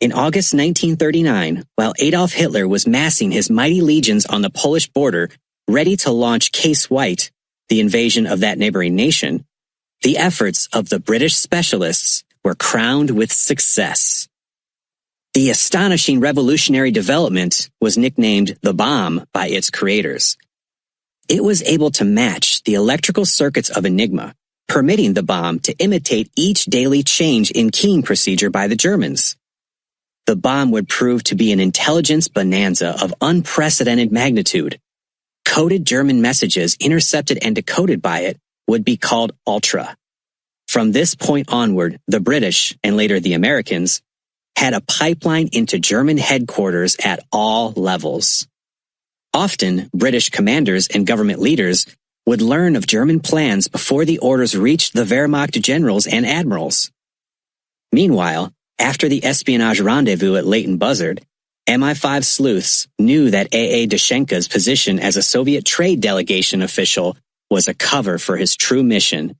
In August 1939, while Adolf Hitler was massing his mighty legions on the Polish border, ready to launch Case White, the invasion of that neighboring nation, the efforts of the British specialists were crowned with success. The astonishing revolutionary development was nicknamed the bomb by its creators. It was able to match the electrical circuits of Enigma, permitting the bomb to imitate each daily change in keying procedure by the Germans. The bomb would prove to be an intelligence bonanza of unprecedented magnitude. Coded German messages intercepted and decoded by it would be called Ultra. From this point onward, the British, and later the Americans, had a pipeline into German headquarters at all levels. Often, British commanders and government leaders would learn of German plans before the orders reached the Wehrmacht generals and admirals. Meanwhile, after the espionage rendezvous at Leighton Buzzard, MI5 sleuths knew that A.A. Dashenka's position as a Soviet trade delegation official was a cover for his true mission,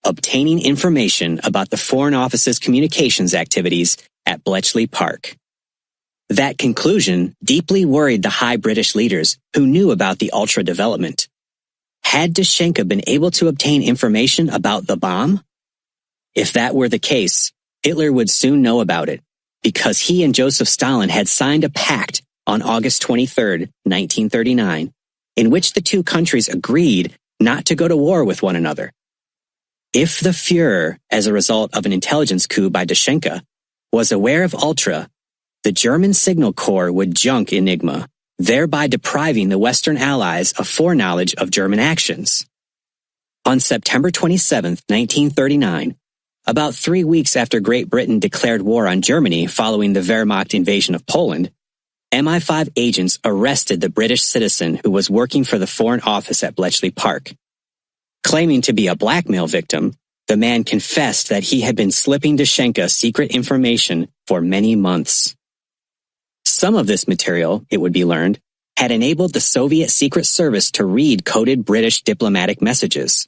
obtaining information about the Foreign Office's communications activities at Bletchley Park. That conclusion deeply worried the high British leaders who knew about the Ultra development. Had Dashenka been able to obtain information about the bomb? If that were the case, Hitler would soon know about it, because he and Joseph Stalin had signed a pact on August 23, 1939, in which the two countries agreed not to go to war with one another. If the Führer, as a result of an intelligence coup by Dashenka, was aware of Ultra, the German Signal Corps would junk Enigma, thereby depriving the Western Allies of foreknowledge of German actions. On September 27, 1939, about 3 weeks after Great Britain declared war on Germany following the Wehrmacht invasion of Poland, MI5 agents arrested the British citizen who was working for the Foreign Office at Bletchley Park. Claiming to be a blackmail victim, the man confessed that he had been slipping Dashenka secret information for many months. Some of this material, it would be learned, had enabled the Soviet Secret Service to read coded British diplomatic messages.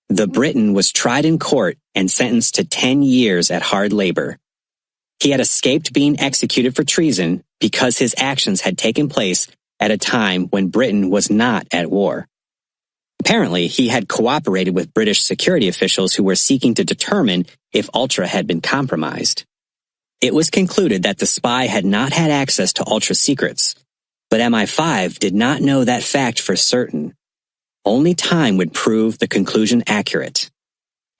The Briton was tried in court and sentenced to 10 years at hard labor. He had escaped being executed for treason because his actions had taken place at a time when Britain was not at war. Apparently, he had cooperated with British security officials who were seeking to determine if Ultra had been compromised. It was concluded that the spy had not had access to Ultra secrets, but MI5 did not know that fact for certain. Only time would prove the conclusion accurate.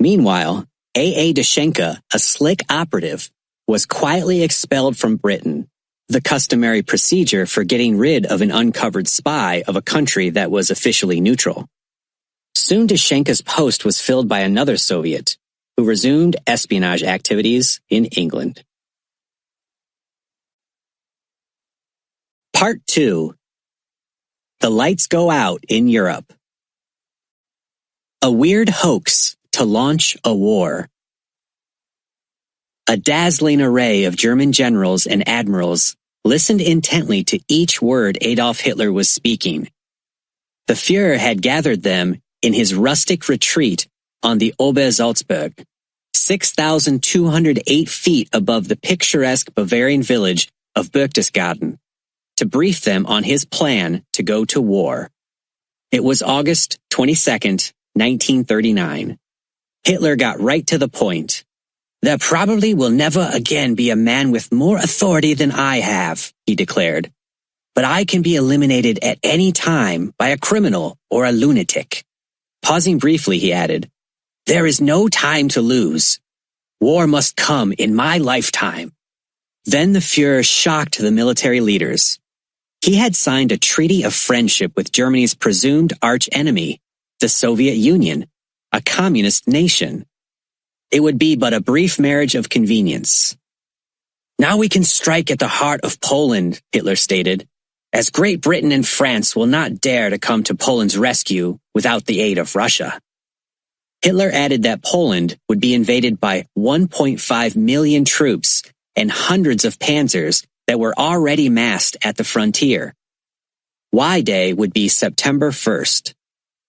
Meanwhile, A.A. Dashenka, a slick operative, was quietly expelled from Britain, the customary procedure for getting rid of an uncovered spy of a country that was officially neutral. Soon Dashenka's post was filled by another Soviet, who resumed espionage activities in England. Part 2. The Lights Go Out in Europe. A weird hoax to launch a war. A dazzling array of German generals and admirals listened intently to each word Adolf Hitler was speaking. The Führer had gathered them in his rustic retreat on the Obersalzberg, 6,208 feet above the picturesque Bavarian village of Berchtesgaden, to brief them on his plan to go to war. It was August 22nd, 1939. Hitler got right to the point. "There probably will never again be a man with more authority than I have," he declared. "But I can be eliminated at any time by a criminal or a lunatic." Pausing briefly, he added, "There is no time to lose. War must come in my lifetime." Then the Führer shocked the military leaders. He had signed a treaty of friendship with Germany's presumed arch-enemy, the Soviet Union, a communist nation. It would be but a brief marriage of convenience. "Now we can strike at the heart of Poland," Hitler stated, "as Great Britain and France will not dare to come to Poland's rescue without the aid of Russia." Hitler added that Poland would be invaded by 1.5 million troops and hundreds of panzers that were already massed at the frontier. Y-Day would be September 1st.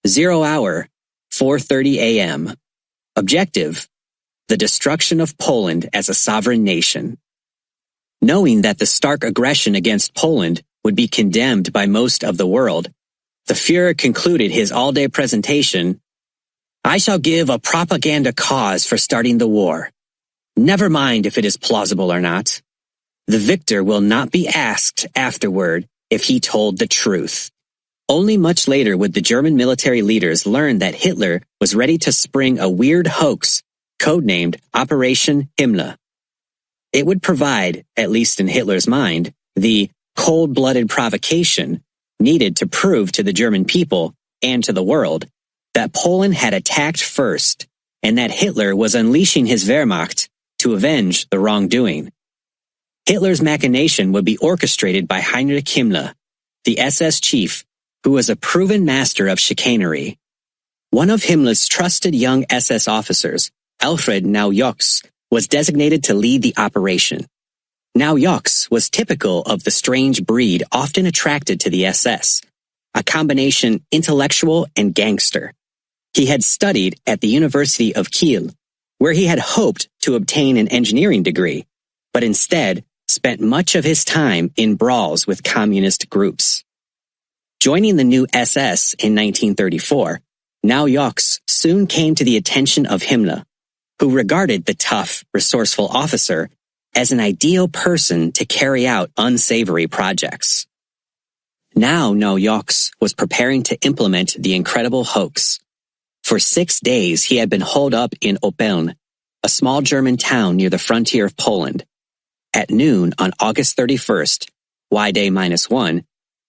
0 hour, 4:30 a.m. Objective: the destruction of Poland as a sovereign nation. Knowing that the stark aggression against Poland would be condemned by most of the world, the Führer concluded his all-day presentation, "I shall give a propaganda cause for starting the war. Never mind if it is plausible or not. The victor will not be asked afterward if he told the truth." Only much later would the German military leaders learn that Hitler was ready to spring a weird hoax, codenamed Operation Himmler. It would provide, at least in Hitler's mind, the cold-blooded provocation needed to prove to the German people and to the world that Poland had attacked first and that Hitler was unleashing his Wehrmacht to avenge the wrongdoing. Hitler's machination would be orchestrated by Heinrich Himmler, the SS chief, who was a proven master of chicanery. One of Himmler's trusted young SS officers, Alfred Naujoks, was designated to lead the operation. Naujoks was typical of the strange breed often attracted to the SS, a combination intellectual and gangster. He had studied at the University of Kiel, where he had hoped to obtain an engineering degree, but instead spent much of his time in brawls with communist groups. Joining the new SS in 1934, Naujoks soon came to the attention of Himmler, who regarded the tough, resourceful officer as an ideal person to carry out unsavory projects. Now Naujoks was preparing to implement the incredible hoax. For 6 days he had been holed up in Oppeln, a small German town near the frontier of Poland. At noon on August 31st, Y-Day -1,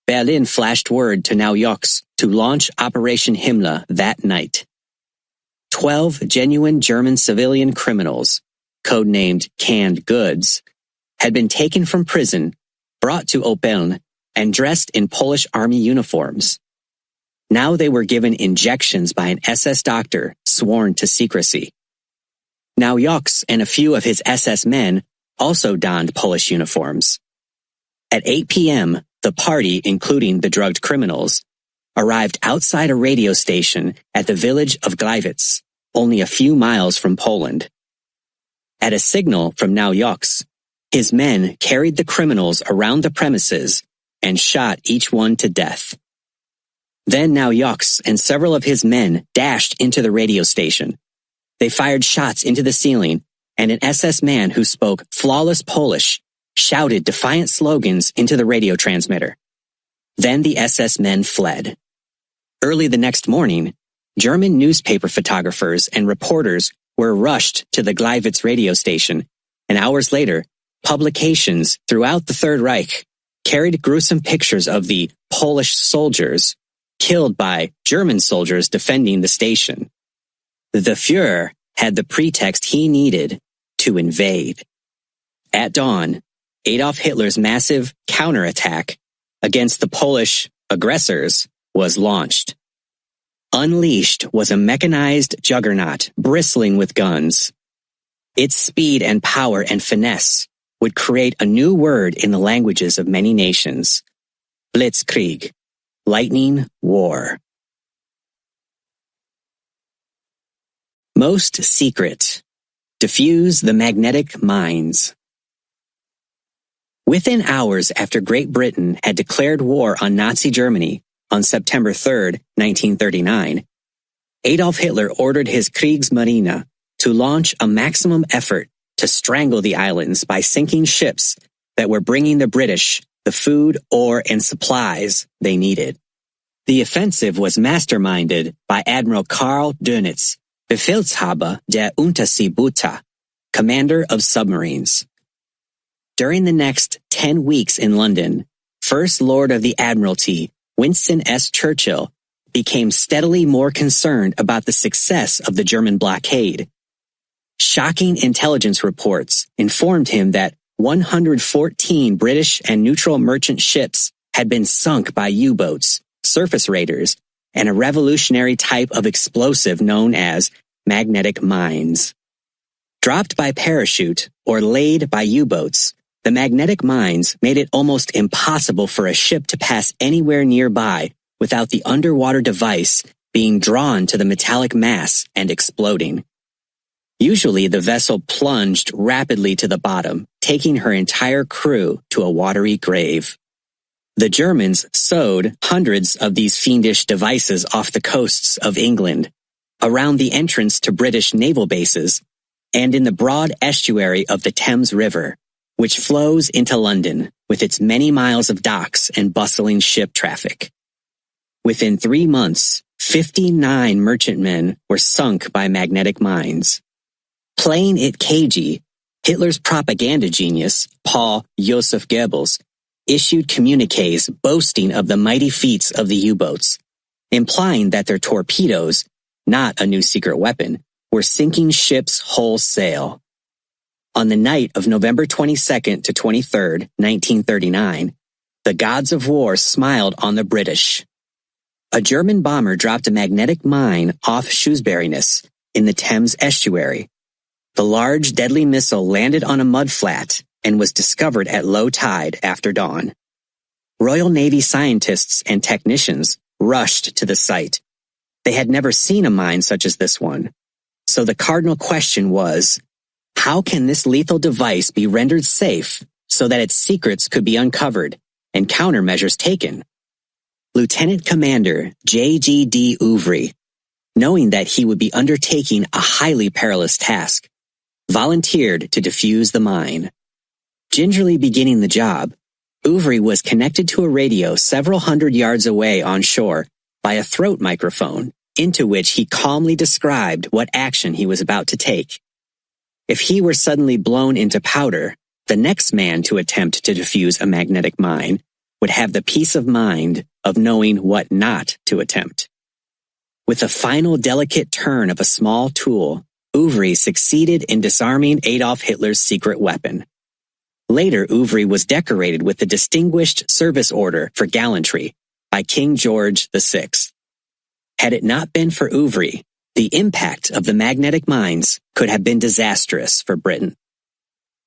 Berlin flashed word to Naujoks to launch Operation Himmler that night. 12 genuine German civilian criminals, codenamed canned goods, had been taken from prison, brought to Oppeln, and dressed in Polish army uniforms. Now they were given injections by an SS doctor sworn to secrecy. Naujoks and a few of his SS men also donned Polish uniforms. At 8 p.m., the party, including the drugged criminals, arrived outside a radio station at the village of Gliwice, only a few miles from Poland. At a signal from Naujoks, his men carried the criminals around the premises and shot each one to death. Then Naujoks and several of his men dashed into the radio station. They fired shots into the ceiling, and an SS man who spoke flawless Polish shouted defiant slogans into the radio transmitter. Then the SS men fled. Early the next morning, German newspaper photographers and reporters were rushed to the Gliwice radio station, and hours later, publications throughout the Third Reich carried gruesome pictures of the Polish soldiers killed by German soldiers defending the station. The Führer had the pretext he needed to invade. At dawn, Adolf Hitler's massive counterattack against the Polish aggressors was launched. Unleashed was a mechanized juggernaut bristling with guns. Its speed and power and finesse would create a new word in the languages of many nations: Blitzkrieg, lightning war. Most secret. Diffuse the magnetic mines. Within hours after Great Britain had declared war on Nazi Germany on September 3, 1939, Adolf Hitler ordered his Kriegsmarine to launch a maximum effort to strangle the islands by sinking ships that were bringing the British the food, ore, and supplies they needed. The offensive was masterminded by Admiral Karl Dönitz, Befehlshaber der Unterseeboote, commander of submarines. During the next 10 weeks in London, First Lord of the Admiralty, Winston S. Churchill, became steadily more concerned about the success of the German blockade. Shocking intelligence reports informed him that 114 British and neutral merchant ships had been sunk by U-boats, surface raiders, and a revolutionary type of explosive known as magnetic mines. Dropped by parachute or laid by U-boats, the magnetic mines made it almost impossible for a ship to pass anywhere nearby without the underwater device being drawn to the metallic mass and exploding. Usually the vessel plunged rapidly to the bottom, taking her entire crew to a watery grave. The Germans sowed hundreds of these fiendish devices off the coasts of England, around the entrance to British naval bases, and in the broad estuary of the Thames River, which flows into London with its many miles of docks and bustling ship traffic. Within 3 months, 59 merchantmen were sunk by magnetic mines. Playing it cagey, Hitler's propaganda genius, Paul Joseph Goebbels, issued communiques boasting of the mighty feats of the U-boats, implying that their torpedoes, not a new secret weapon, were sinking ships wholesale. On the night of November 22nd to 23rd, 1939, the gods of war smiled on the British. A German bomber dropped a magnetic mine off Shrewsbury-ness in the Thames estuary. The large, deadly missile landed on a mudflat and was discovered at low tide after dawn. Royal Navy scientists and technicians rushed to the site. They had never seen a mine such as this one. So the cardinal question was, how can this lethal device be rendered safe so that its secrets could be uncovered and countermeasures taken? Lieutenant Commander J.G.D. Ouvry, knowing that he would be undertaking a highly perilous task, volunteered to defuse the mine. Gingerly beginning the job, Ouvry was connected to a radio several hundred yards away on shore by a throat microphone, into which he calmly described what action he was about to take. If he were suddenly blown into powder, the next man to attempt to defuse a magnetic mine would have the peace of mind of knowing what not to attempt. With a final delicate turn of a small tool, Ouvry succeeded in disarming Adolf Hitler's secret weapon. Later, Ouvry was decorated with the Distinguished Service Order for Gallantry by King George VI. Had it not been for Ouvry, the impact of the magnetic mines could have been disastrous for Britain.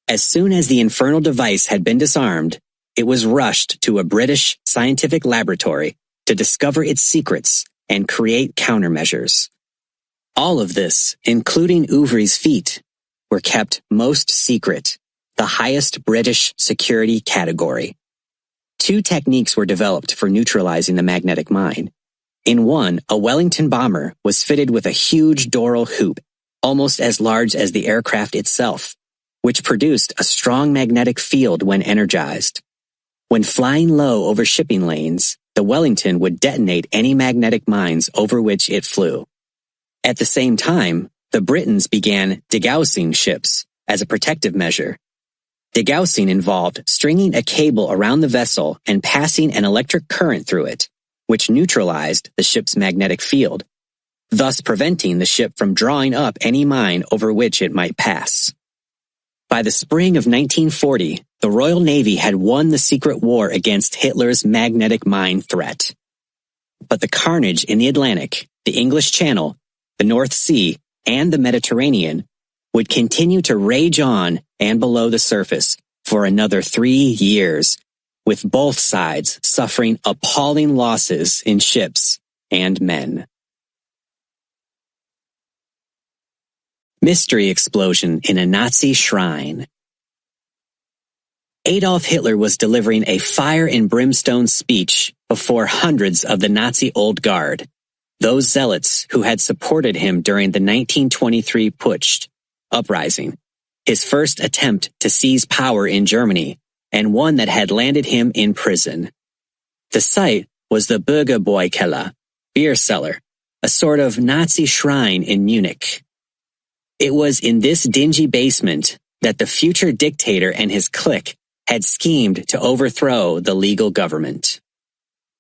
As soon as the infernal device had been disarmed, it was rushed to a British scientific laboratory to discover its secrets and create countermeasures. All of this, including Ouvry's feat, were kept most secret, the highest British security category. 2 techniques were developed for neutralizing the magnetic mine. In one, a Wellington bomber was fitted with a huge Doral hoop, almost as large as the aircraft itself, which produced a strong magnetic field when energized. When flying low over shipping lanes, the Wellington would detonate any magnetic mines over which it flew. At the same time, the Britons began degaussing ships as a protective measure. Degaussing involved stringing a cable around the vessel and passing an electric current through it, which neutralized the ship's magnetic field, thus preventing the ship from drawing up any mine over which it might pass. By the spring of 1940, the Royal Navy had won the secret war against Hitler's magnetic mine threat. But the carnage in the Atlantic, the English Channel, the North Sea, and the Mediterranean would continue to rage on and below the surface for another 3 years, with both sides suffering appalling losses in ships and men. Mystery explosion in a Nazi shrine. Adolf Hitler was delivering a fire and brimstone speech before hundreds of the Nazi Old Guard, those zealots who had supported him during the 1923 Putsch uprising, his first attempt to seize power in Germany, and one that had landed him in prison. The site was the Bürgerbräukeller, beer cellar, a sort of Nazi shrine in Munich. It was in this dingy basement that the future dictator and his clique had schemed to overthrow the legal government.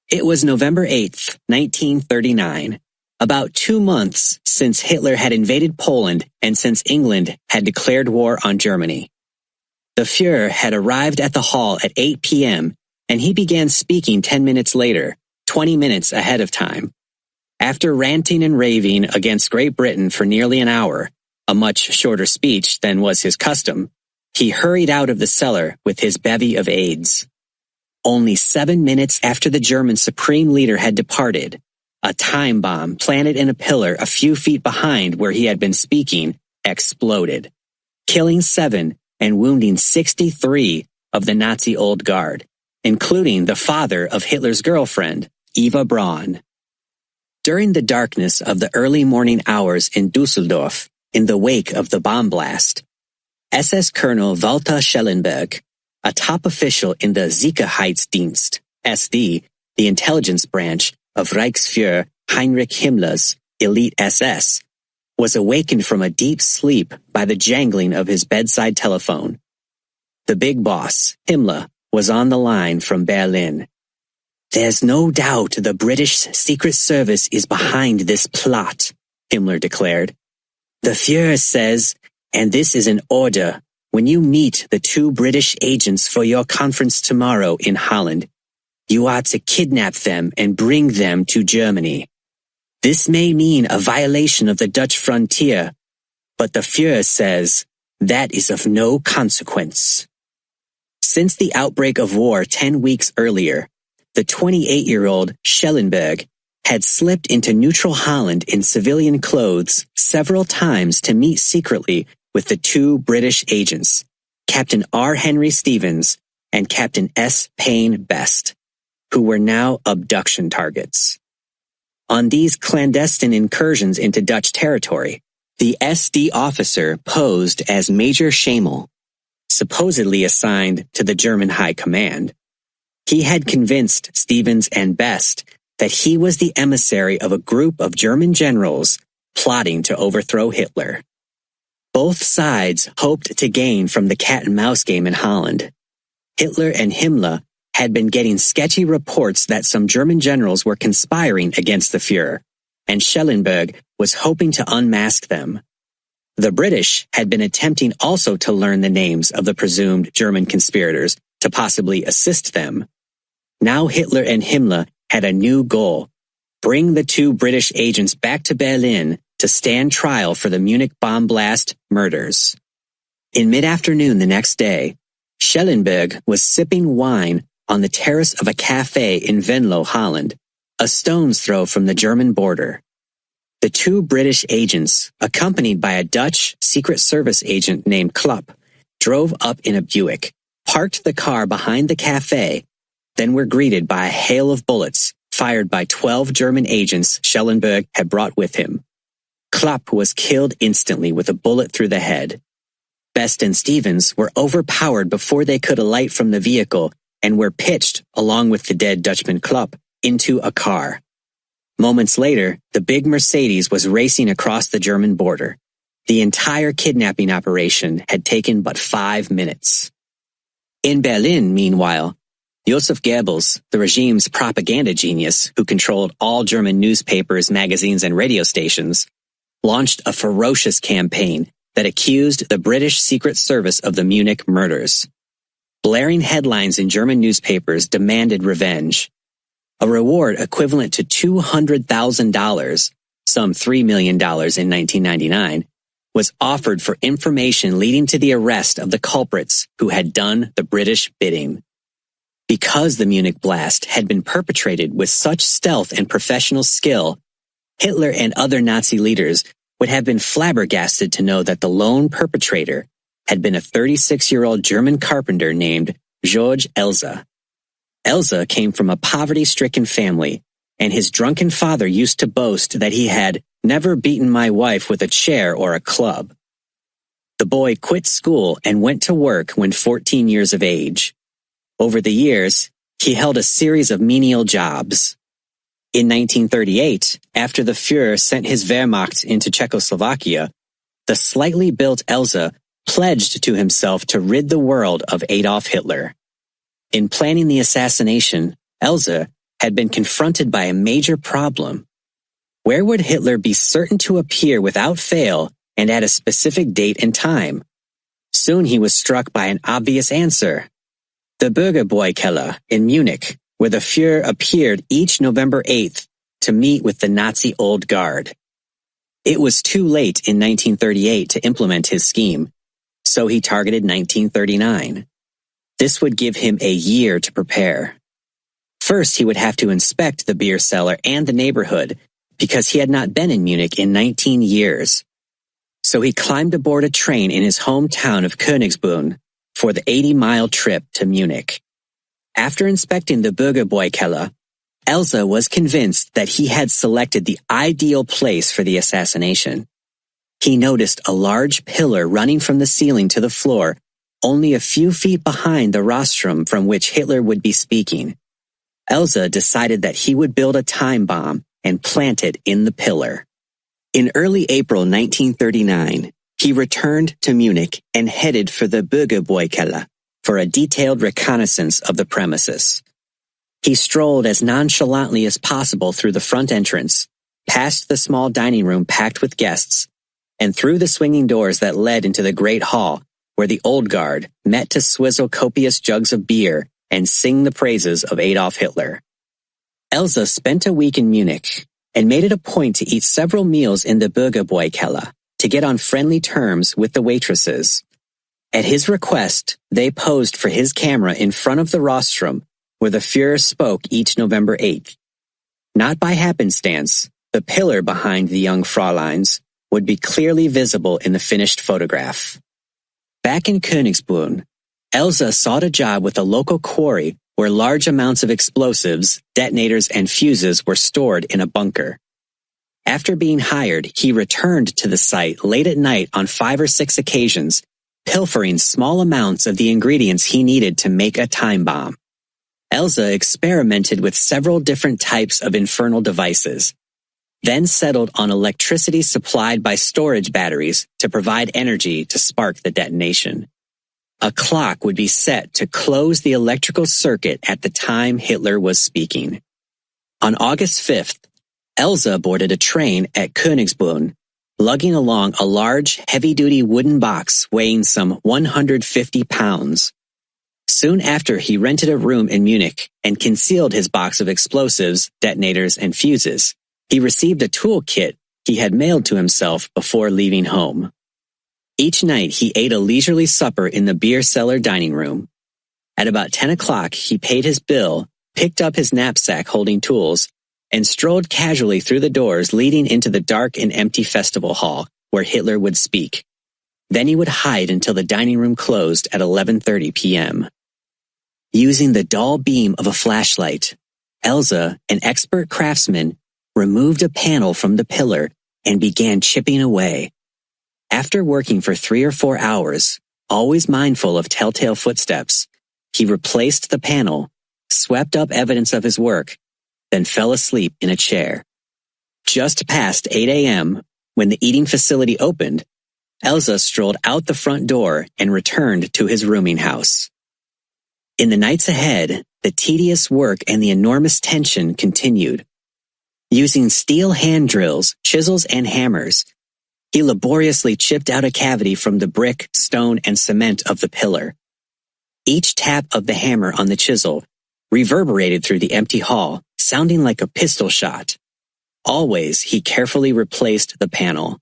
It was November 8th, 1939, about 2 months since Hitler had invaded Poland and since England had declared war on Germany. The Führer had arrived at the hall at 8 p.m., and he began speaking 10 minutes later, 20 minutes ahead of time. After ranting and raving against Great Britain for nearly an hour, a much shorter speech than was his custom, he hurried out of the cellar with his bevy of aides. Only 7 minutes after the German supreme leader had departed, a time bomb planted in a pillar a few feet behind where he had been speaking exploded, killing 7 and wounding 63 of the Nazi Old Guard, including the father of Hitler's girlfriend, Eva Braun. During the darkness of the early morning hours in Dusseldorf, in the wake of the bomb blast, SS Colonel Walter Schellenberg, a top official in the Sicherheitsdienst, SD, the intelligence branch of Reichsfuhrer Heinrich Himmler's elite SS, was awakened from a deep sleep by the jangling of his bedside telephone. The big boss, Himmler, was on the line from Berlin. "There's no doubt the British Secret Service is behind this plot," Himmler declared. "The Fuhrer says, and this is an order, when you meet the 2 British agents for your conference tomorrow in Holland, you are to kidnap them and bring them to Germany. This may mean a violation of the Dutch frontier, but the Fuhrer says that is of no consequence." Since the outbreak of war 10 weeks earlier, the 28-year-old Schellenberg had slipped into neutral Holland in civilian clothes several times to meet secretly with the 2 British agents, Captain R. Henry Stevens and Captain S. Payne Best, who were now abduction targets. On these clandestine incursions into Dutch territory, the SD officer posed as Major Schemel, supposedly assigned to the German High Command. He had convinced Stevens and Best that he was the emissary of a group of German generals plotting to overthrow Hitler. Both sides hoped to gain from the cat-and-mouse game in Holland. Hitler and Himmler had been getting sketchy reports that some German generals were conspiring against the Fuhrer, and Schellenberg was hoping to unmask them. The British had been attempting also to learn the names of the presumed German conspirators to possibly assist them. Now Hitler and Himmler had a new goal: bring the 2 British agents back to Berlin to stand trial for the Munich bomb blast murders. In mid-afternoon the next day, Schellenberg was sipping wine on the terrace of a cafe in Venlo, Holland, a stone's throw from the German border. The 2 British agents, accompanied by a Dutch Secret Service agent named Klopp, drove up in a Buick, parked the car behind the cafe, then were greeted by a hail of bullets fired by 12 German agents Schellenberg had brought with him. Klopp was killed instantly with a bullet through the head. Best and Stevens were overpowered before they could alight from the vehicle and were pitched, along with the dead Dutchman Klopp, into a car. Moments later, the big Mercedes was racing across the German border. The entire kidnapping operation had taken but 5 minutes. In Berlin, meanwhile, Joseph Goebbels, the regime's propaganda genius who controlled all German newspapers, magazines, and radio stations, launched a ferocious campaign that accused the British Secret Service of the Munich murders. Blaring headlines in German newspapers demanded revenge. A reward equivalent to $200,000, some $3 million in 1999, was offered for information leading to the arrest of the culprits who had done the British bidding. Because the Munich blast had been perpetrated with such stealth and professional skill, Hitler and other Nazi leaders would have been flabbergasted to know that the lone perpetrator had been a 36-year-old German carpenter named Georg Elsa. Elsa came from a poverty-stricken family, and his drunken father used to boast that he had never beaten my wife with a chair or a club. The boy quit school and went to work when 14 years of age. Over the years, he held a series of menial jobs. In 1938, after the Fuhrer sent his Wehrmacht into Czechoslovakia, the slightly built Elsa pledged to himself to rid the world of Adolf Hitler. In planning the assassination, Elsa had been confronted by a major problem. Where would Hitler be certain to appear without fail and at a specific date and time? Soon he was struck by an obvious answer: the Bürgerbräukeller in Munich, where the Fuhrer appeared each November 8th to meet with the Nazi Old Guard. It was too late in 1938 to implement his scheme, so he targeted 1939. This would give him a year to prepare. First, he would have to inspect the beer cellar and the neighborhood, because he had not been in Munich in 19 years. So he climbed aboard a train in his hometown of Königsbrunn for the 80-mile trip to Munich. After inspecting the Bürgerbräukeller, Elsa was convinced that he had selected the ideal place for the assassination. He noticed a large pillar running from the ceiling to the floor, only a few feet behind the rostrum from which Hitler would be speaking. Elsa decided that he would build a time bomb and plant it in the pillar. In early April 1939, he returned to Munich and headed for the Bürgerbräukeller for a detailed reconnaissance of the premises. He strolled as nonchalantly as possible through the front entrance, past the small dining room packed with guests, and through the swinging doors that led into the great hall where the Old Guard met to swizzle copious jugs of beer and sing the praises of Adolf Hitler. Elsa spent a week in Munich and made it a point to eat several meals in the Bürgerbräukeller to get on friendly terms with the waitresses. At his request, they posed for his camera in front of the rostrum where the Führer spoke each November 8th. Not by happenstance, the pillar behind the young Fräuleins would be clearly visible in the finished photograph. Back in Königsbrunn, Elsa sought a job with a local quarry where large amounts of explosives, detonators, and fuses were stored in a bunker. After being hired, he returned to the site late at night on 5 or 6 occasions, pilfering small amounts of the ingredients he needed to make a time bomb. Elsa experimented with several different types of infernal devices, then settled on electricity supplied by storage batteries to provide energy to spark the detonation. A clock would be set to close the electrical circuit at the time Hitler was speaking. On August 5th, Elsa boarded a train at Königsbrunn, lugging along a large, heavy-duty wooden box weighing some 150 pounds. Soon after, he rented a room in Munich and concealed his box of explosives, detonators, and fuses. He received a tool kit he had mailed to himself before leaving home. Each night, he ate a leisurely supper in the beer cellar dining room. At about 10 o'clock, he paid his bill, picked up his knapsack holding tools, and strolled casually through the doors leading into the dark and empty festival hall where Hitler would speak. Then he would hide until the dining room closed at 11:30 p.m. Using the dull beam of a flashlight, Elsa, an expert craftsman, removed a panel from the pillar and began chipping away. After working for 3 or 4 hours, always mindful of telltale footsteps, he replaced the panel, swept up evidence of his work, then fell asleep in a chair. Just past 8 a.m., when the eating facility opened, Elsa strolled out the front door and returned to his rooming house. In the nights ahead, the tedious work and the enormous tension continued. Using steel hand drills, chisels, and hammers, he laboriously chipped out a cavity from the brick, stone, and cement of the pillar. Each tap of the hammer on the chisel reverberated through the empty hall, sounding like a pistol shot. Always, he carefully replaced the panel.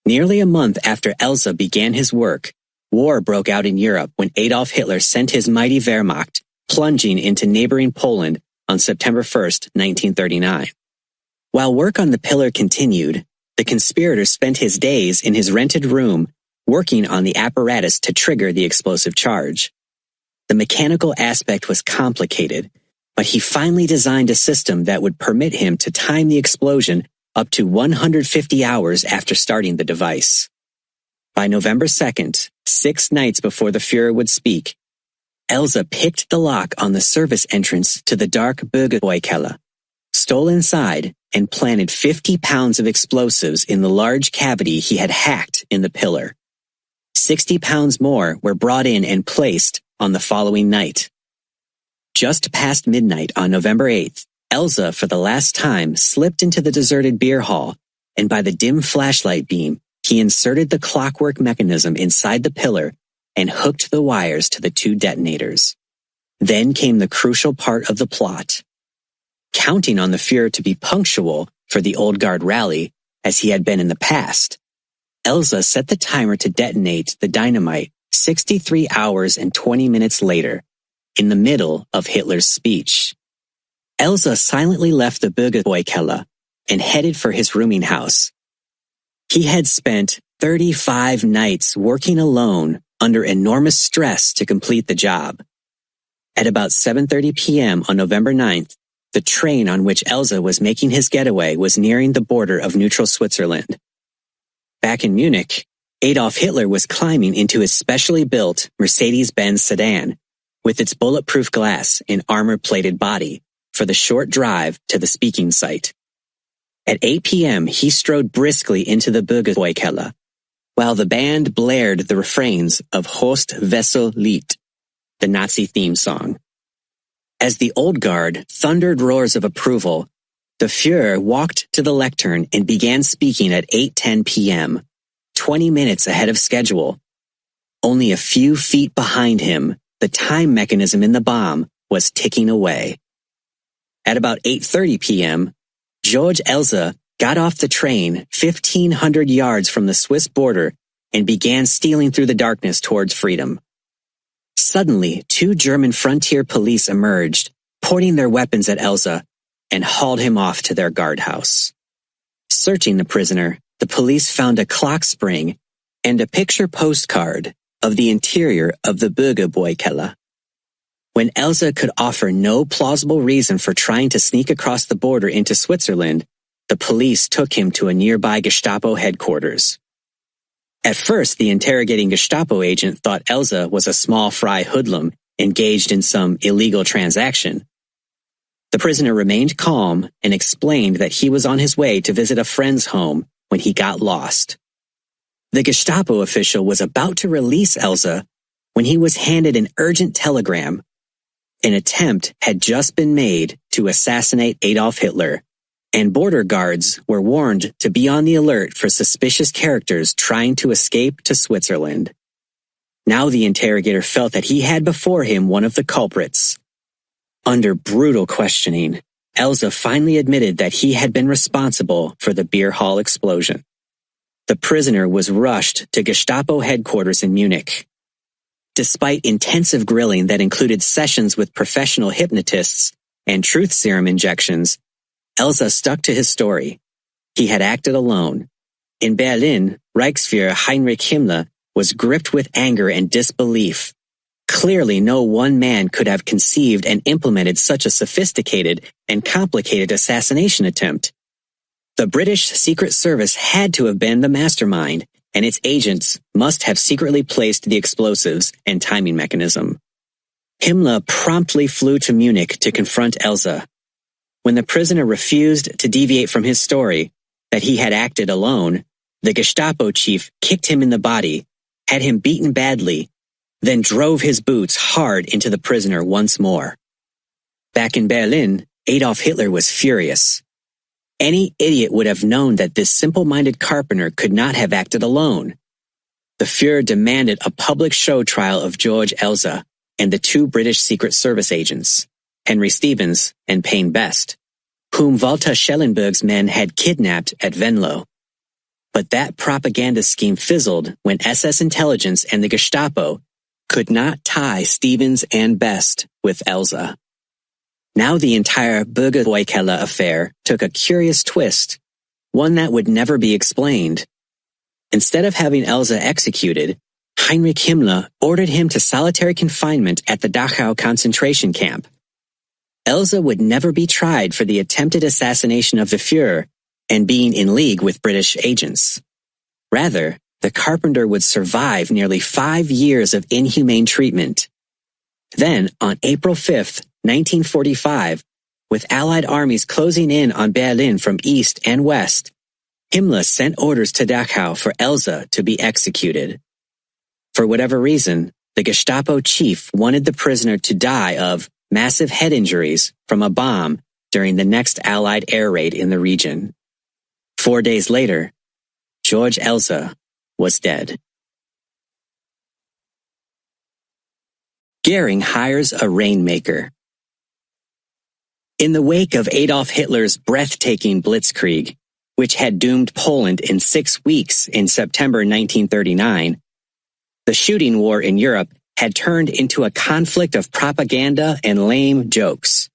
Nearly a month after Elsa began his work, war broke out in Europe when Adolf Hitler sent his mighty Wehrmacht plunging into neighboring Poland on September 1st, 1939. While work on the pillar continued, the conspirator spent his days in his rented room working on the apparatus to trigger the explosive charge. The mechanical aspect was complicated, but he finally designed a system that would permit him to time the explosion up to 150 hours after starting the device. By November 2nd, 6 nights before the Führer would speak, Elsa picked the lock on the service entrance to the dark Bürgerbräukeller, stole inside, and planted 50 pounds of explosives in the large cavity he had hacked in the pillar. 60 pounds more were brought in and placed on the following night. Just past midnight on November 8th, Elsa, for the last time, slipped into the deserted beer hall, and by the dim flashlight beam, he inserted the clockwork mechanism inside the pillar and hooked the wires to the 2 detonators. Then came the crucial part of the plot. counting on the Fuhrer to be punctual for the Old Guard rally, as he had been in the past. Elsa set the timer to detonate the dynamite 63 hours and 20 minutes later, in the middle of Hitler's speech. Elsa silently left the Bürgerbräukeller and headed for his rooming house. He had spent 35 nights working alone under enormous stress to complete the job. At about 7:30 p.m. on November 9th, the train on which Elsa was making his getaway was nearing the border of neutral Switzerland. Back in Munich, Adolf Hitler was climbing into his specially built Mercedes-Benz sedan with its bulletproof glass and armor-plated body for the short drive to the speaking site. At 8 p.m., he strode briskly into the Bürgerbräukeller, while the band blared the refrains of Horst Wessel Lied, the Nazi theme song. As the Old Guard thundered roars of approval, the Fuhrer walked to the lectern and began speaking at 8:10 p.m., 20 minutes ahead of schedule. Only a few feet behind him, the time mechanism in the bomb was ticking away. At about 8:30 p.m., George Elsa got off the train 1,500 yards from the Swiss border and began stealing through the darkness towards freedom. Suddenly, 2 German frontier police emerged, pointing their weapons at Elsa, and hauled him off to their guardhouse. Searching the prisoner, the police found a clock spring and a picture postcard of the interior of the Bürgerbräukeller. When Elsa could offer no plausible reason for trying to sneak across the border into Switzerland, the police took him to a nearby Gestapo headquarters. At first, the interrogating Gestapo agent thought Elsa was a small fry hoodlum engaged in some illegal transaction. The prisoner remained calm and explained that he was on his way to visit a friend's home when he got lost. The Gestapo official was about to release Elsa when he was handed an urgent telegram. An attempt had just been made to assassinate Adolf Hitler, and border guards were warned to be on the alert for suspicious characters trying to escape to Switzerland. Now the interrogator felt that he had before him one of the culprits. Under brutal questioning, Elsa finally admitted that he had been responsible for the beer hall explosion. The prisoner was rushed to Gestapo headquarters in Munich. Despite intensive grilling that included sessions with professional hypnotists and truth serum injections, Elsa stuck to his story. He had acted alone. In Berlin, Reichsfuhrer Heinrich Himmler was gripped with anger and disbelief. Clearly, no one man could have conceived and implemented such a sophisticated and complicated assassination attempt. The British Secret Service had to have been the mastermind, and its agents must have secretly placed the explosives and timing mechanism. Himmler promptly flew to Munich to confront Elsa. When the prisoner refused to deviate from his story that he had acted alone, the Gestapo chief kicked him in the body, had him beaten badly, then drove his boots hard into the prisoner once more. Back in Berlin, Adolf Hitler was furious. Any idiot would have known that this simple-minded carpenter could not have acted alone. The Fuhrer demanded a public show trial of George Elsa and the 2 British Secret Service agents, Henry Stevens and Payne Best, whom Walter Schellenberg's men had kidnapped at Venlo. But that propaganda scheme fizzled when SS intelligence and the Gestapo could not tie Stevens and Best with Elsa. Now the entire Bürgerbräukeller affair took a curious twist, one that would never be explained. Instead of having Elsa executed, Heinrich Himmler ordered him to solitary confinement at the Dachau concentration camp. Elsa would never be tried for the attempted assassination of the Fuhrer and being in league with British agents. Rather, the carpenter would survive nearly 5 years of inhumane treatment. Then, on April 5th, 1945, with Allied armies closing in on Berlin from east and west, Himmler sent orders to Dachau for Elsa to be executed. For whatever reason, the Gestapo chief wanted the prisoner to die of massive head injuries from a bomb during the next Allied air raid in the region. 4 days later, George Elsa was dead. Goering hires a rainmaker. In the wake of Adolf Hitler's breathtaking blitzkrieg, which had doomed Poland in 6 weeks in September 1939, the shooting war in Europe had turned into a conflict of propaganda and lame jokes.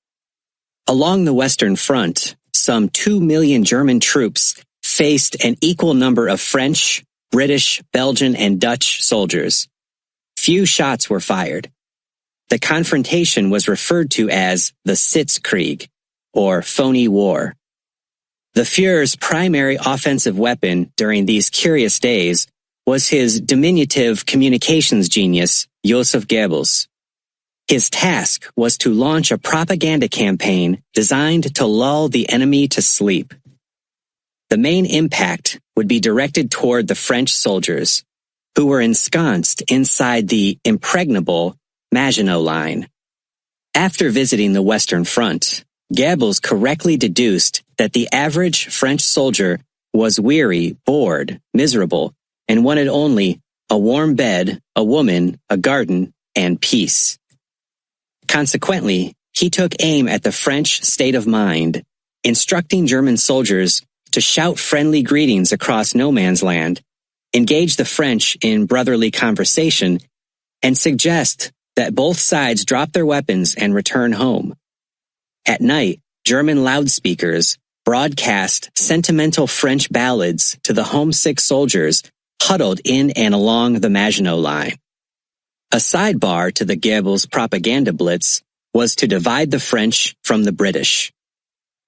Along the Western Front, some 2 million German troops faced an equal number of French, British, Belgian, and Dutch soldiers. Few shots were fired. The confrontation was referred to as the Sitzkrieg, or phony war. The Führer's primary offensive weapon during these curious days was his diminutive communications genius, Joseph Goebbels. His task was to launch a propaganda campaign designed to lull the enemy to sleep. The main impact would be directed toward the French soldiers, who were ensconced inside the impregnable Maginot Line. After visiting the Western Front, Goebbels correctly deduced that the average French soldier was weary, bored, miserable, and wanted only a warm bed, a woman, a garden, and peace. Consequently, he took aim at the French state of mind, instructing German soldiers to shout friendly greetings across no man's land, engage the French in brotherly conversation, and suggest that both sides drop their weapons and return home. At night, German loudspeakers broadcast sentimental French ballads to the homesick soldiers huddled in and along the Maginot Line. A sidebar to the Goebbels propaganda blitz was to divide the French from the British.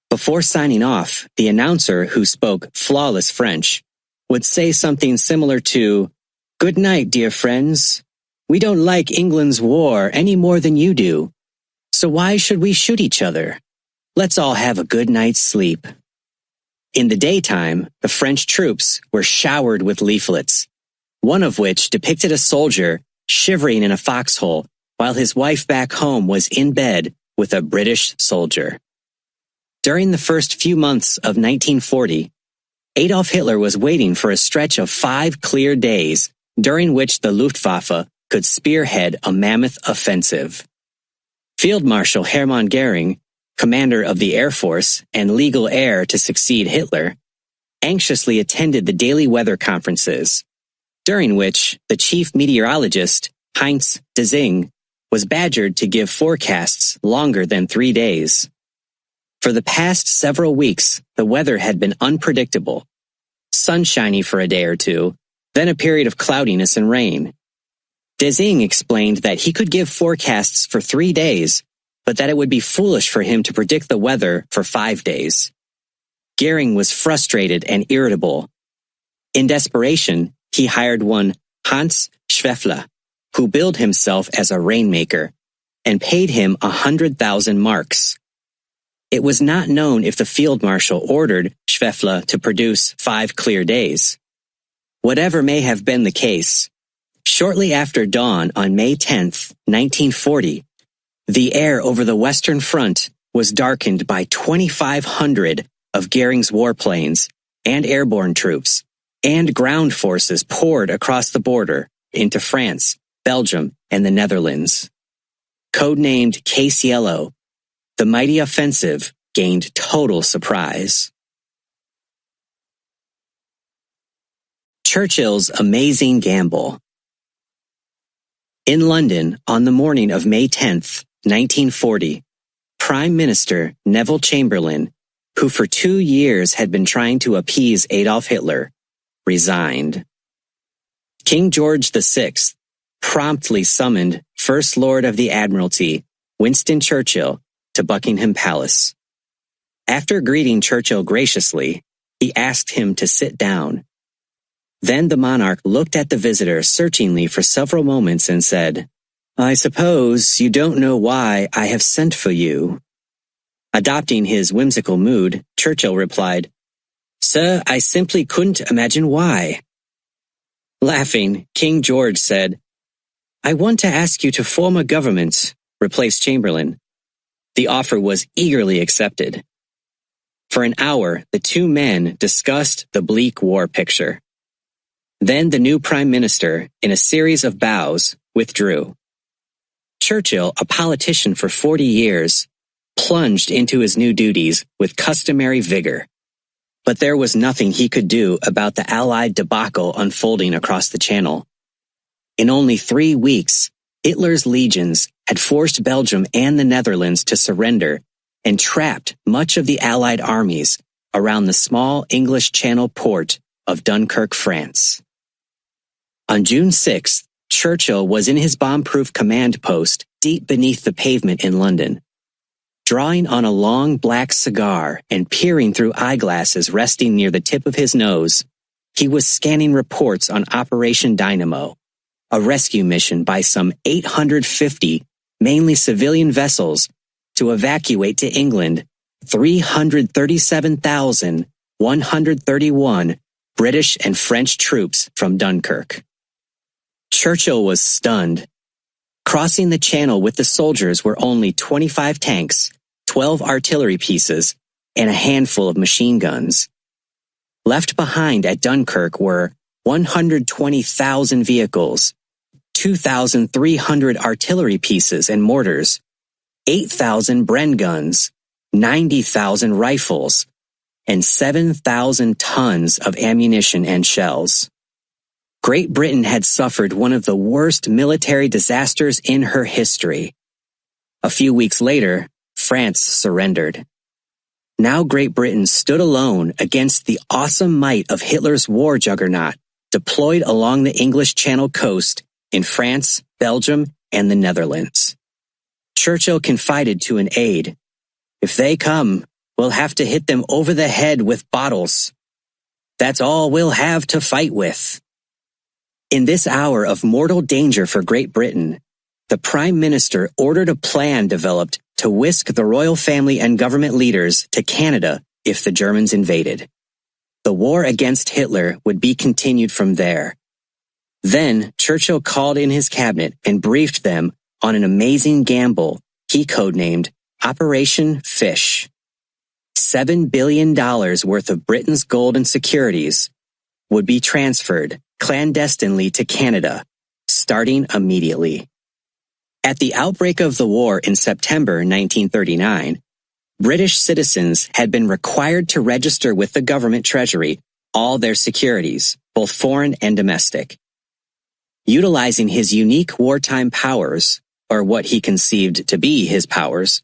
Before signing off, the announcer, who spoke flawless French, would say something similar to, "Good night, dear friends. We don't like England's war any more than you do. So why should we shoot each other? Let's all have a good night's sleep." In the daytime, the French troops were showered with leaflets, one of which depicted a soldier shivering in a foxhole while his wife back home was in bed with a British soldier. During the first few months of 1940, Adolf Hitler was waiting for a stretch of 5 clear days during which the Luftwaffe could spearhead a mammoth offensive. Field Marshal Hermann Göring, commander of the Air Force and legal heir to succeed Hitler, anxiously attended the daily weather conferences, during which the chief meteorologist, Heinz Dezing, was badgered to give forecasts longer than 3 days. For the past several weeks, the weather had been unpredictable, sunshiny for a day or two, then a period of cloudiness and rain. Dezing explained that he could give forecasts for 3 days, but that it would be foolish for him to predict the weather for 5 days. Göring was frustrated and irritable. In desperation, he hired one Hans Schweffler, who billed himself as a rainmaker, and paid him 100,000 marks. It was not known if the field marshal ordered Schweffler to produce 5 clear days. Whatever may have been the case, shortly after dawn on May 10, 1940, the air over the Western Front was darkened by 2,500 of Göring's warplanes and airborne troops, and ground forces poured across the border into France, Belgium, and the Netherlands. Codenamed Case Yellow, the mighty offensive gained total surprise. Churchill's amazing gamble. In London, on the morning of May 10, 1940, Prime Minister Neville Chamberlain, who for 2 years had been trying to appease Adolf Hitler, resigned. King George VI promptly summoned First Lord of the Admiralty, Winston Churchill, to Buckingham Palace. After greeting Churchill graciously, he asked him to sit down. Then the monarch looked at the visitor searchingly for several moments and said, "I suppose you don't know why I have sent for you." Adopting his whimsical mood, Churchill replied, "Sir, I simply couldn't imagine why." Laughing, King George said, "I want to ask you to form a government, replace Chamberlain." The offer was eagerly accepted. For an hour, the two men discussed the bleak war picture. Then the new prime minister, in a series of bows, withdrew. Churchill, a politician for 40 years, plunged into his new duties with customary vigor. But there was nothing he could do about the Allied debacle unfolding across the Channel. In only 3 weeks, Hitler's legions had forced Belgium and the Netherlands to surrender and trapped much of the Allied armies around the small English Channel port of Dunkirk, France. On June 6th, Churchill was in his bomb-proof command post deep beneath the pavement in London. Drawing on a long black cigar and peering through eyeglasses resting near the tip of his nose, he was scanning reports on Operation Dynamo, a rescue mission by some 850, mainly civilian vessels, to evacuate to England 337,131 British and French troops from Dunkirk. Churchill was stunned. Crossing the Channel with the soldiers were only 25 tanks, 12 artillery pieces, and a handful of machine guns. Left behind at Dunkirk were 120,000 vehicles, 2,300 artillery pieces and mortars, 8,000 Bren guns, 90,000 rifles, and 7,000 tons of ammunition and shells. Great Britain had suffered one of the worst military disasters in her history. A few weeks later, France surrendered. Now Great Britain stood alone against the awesome might of Hitler's war juggernaut deployed along the English Channel coast in France, Belgium, and the Netherlands. Churchill confided to an aide, "If they come, we'll have to hit them over the head with bottles. That's all we'll have to fight with." In this hour of mortal danger for Great Britain, the Prime Minister ordered a plan developed to whisk the royal family and government leaders to Canada if the Germans invaded. The war against Hitler would be continued from there. Then Churchill called in his cabinet and briefed them on an amazing gamble he codenamed Operation Fish. $7 billion worth of Britain's gold and securities would be transferred clandestinely to Canada, starting immediately. At the outbreak of the war in September 1939, British citizens had been required to register with the government treasury all their securities, both foreign and domestic. Utilizing his unique wartime powers, or what he conceived to be his powers,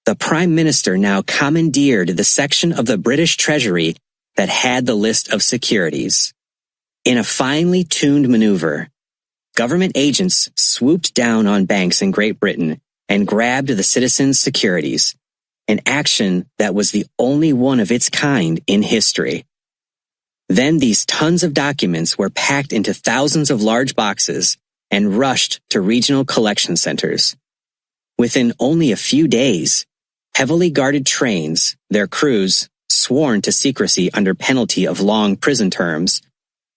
the Prime Minister now commandeered the section of the British Treasury that had the list of securities. In a finely tuned maneuver, government agents swooped down on banks in Great Britain and grabbed the citizens' securities, an action that was the only one of its kind in history. Then these tons of documents were packed into thousands of large boxes and rushed to regional collection centers. Within only a few days, heavily guarded trains, their crews, sworn to secrecy under penalty of long prison terms,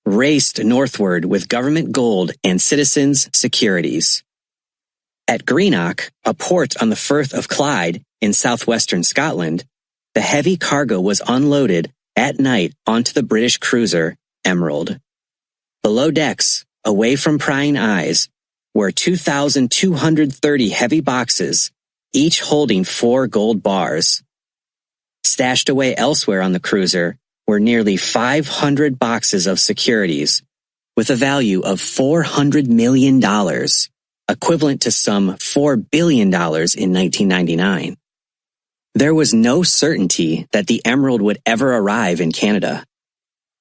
raced northward with government gold and citizens' securities. At Greenock, a port on the Firth of Clyde in southwestern Scotland, the heavy cargo was unloaded at night onto the British cruiser Emerald. Below decks, away from prying eyes, were 2,230 heavy boxes, each holding 4 gold bars. Stashed away elsewhere on the cruiser were nearly 500 boxes of securities, with a value of $400 million, equivalent to some $4 billion in 1999. There was no certainty that the Emerald would ever arrive in Canada.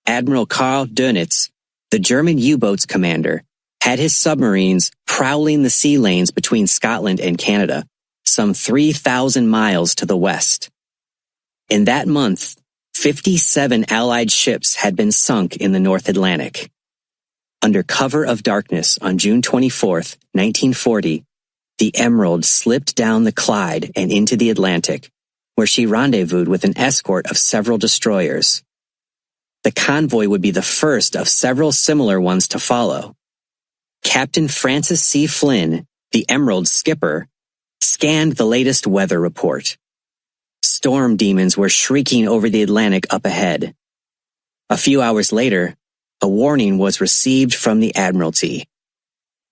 Admiral Karl Dönitz, the German U-boats commander, had his submarines prowling the sea lanes between Scotland and Canada, some 3,000 miles to the west. In that month, 57 Allied ships had been sunk in the North Atlantic. Under cover of darkness on June 24, 1940, the Emerald slipped down the Clyde and into the Atlantic, where she rendezvoused with an escort of several destroyers. The convoy would be the first of several similar ones to follow. Captain Francis C. Flynn, the Emerald's skipper, scanned the latest weather report. Storm demons were shrieking over the Atlantic up ahead. A few hours later, a warning was received from the Admiralty.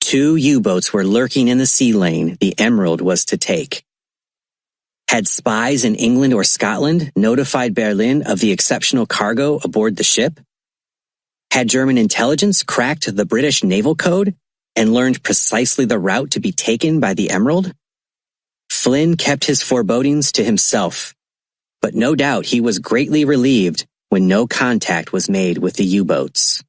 2 U-boats were lurking in the sea lane the Emerald was to take. Had spies in England or Scotland notified Berlin of the exceptional cargo aboard the ship? Had German intelligence cracked the British naval code and learned precisely the route to be taken by the Emerald? Flynn kept his forebodings to himself, but no doubt he was greatly relieved when no contact was made with the U-boats.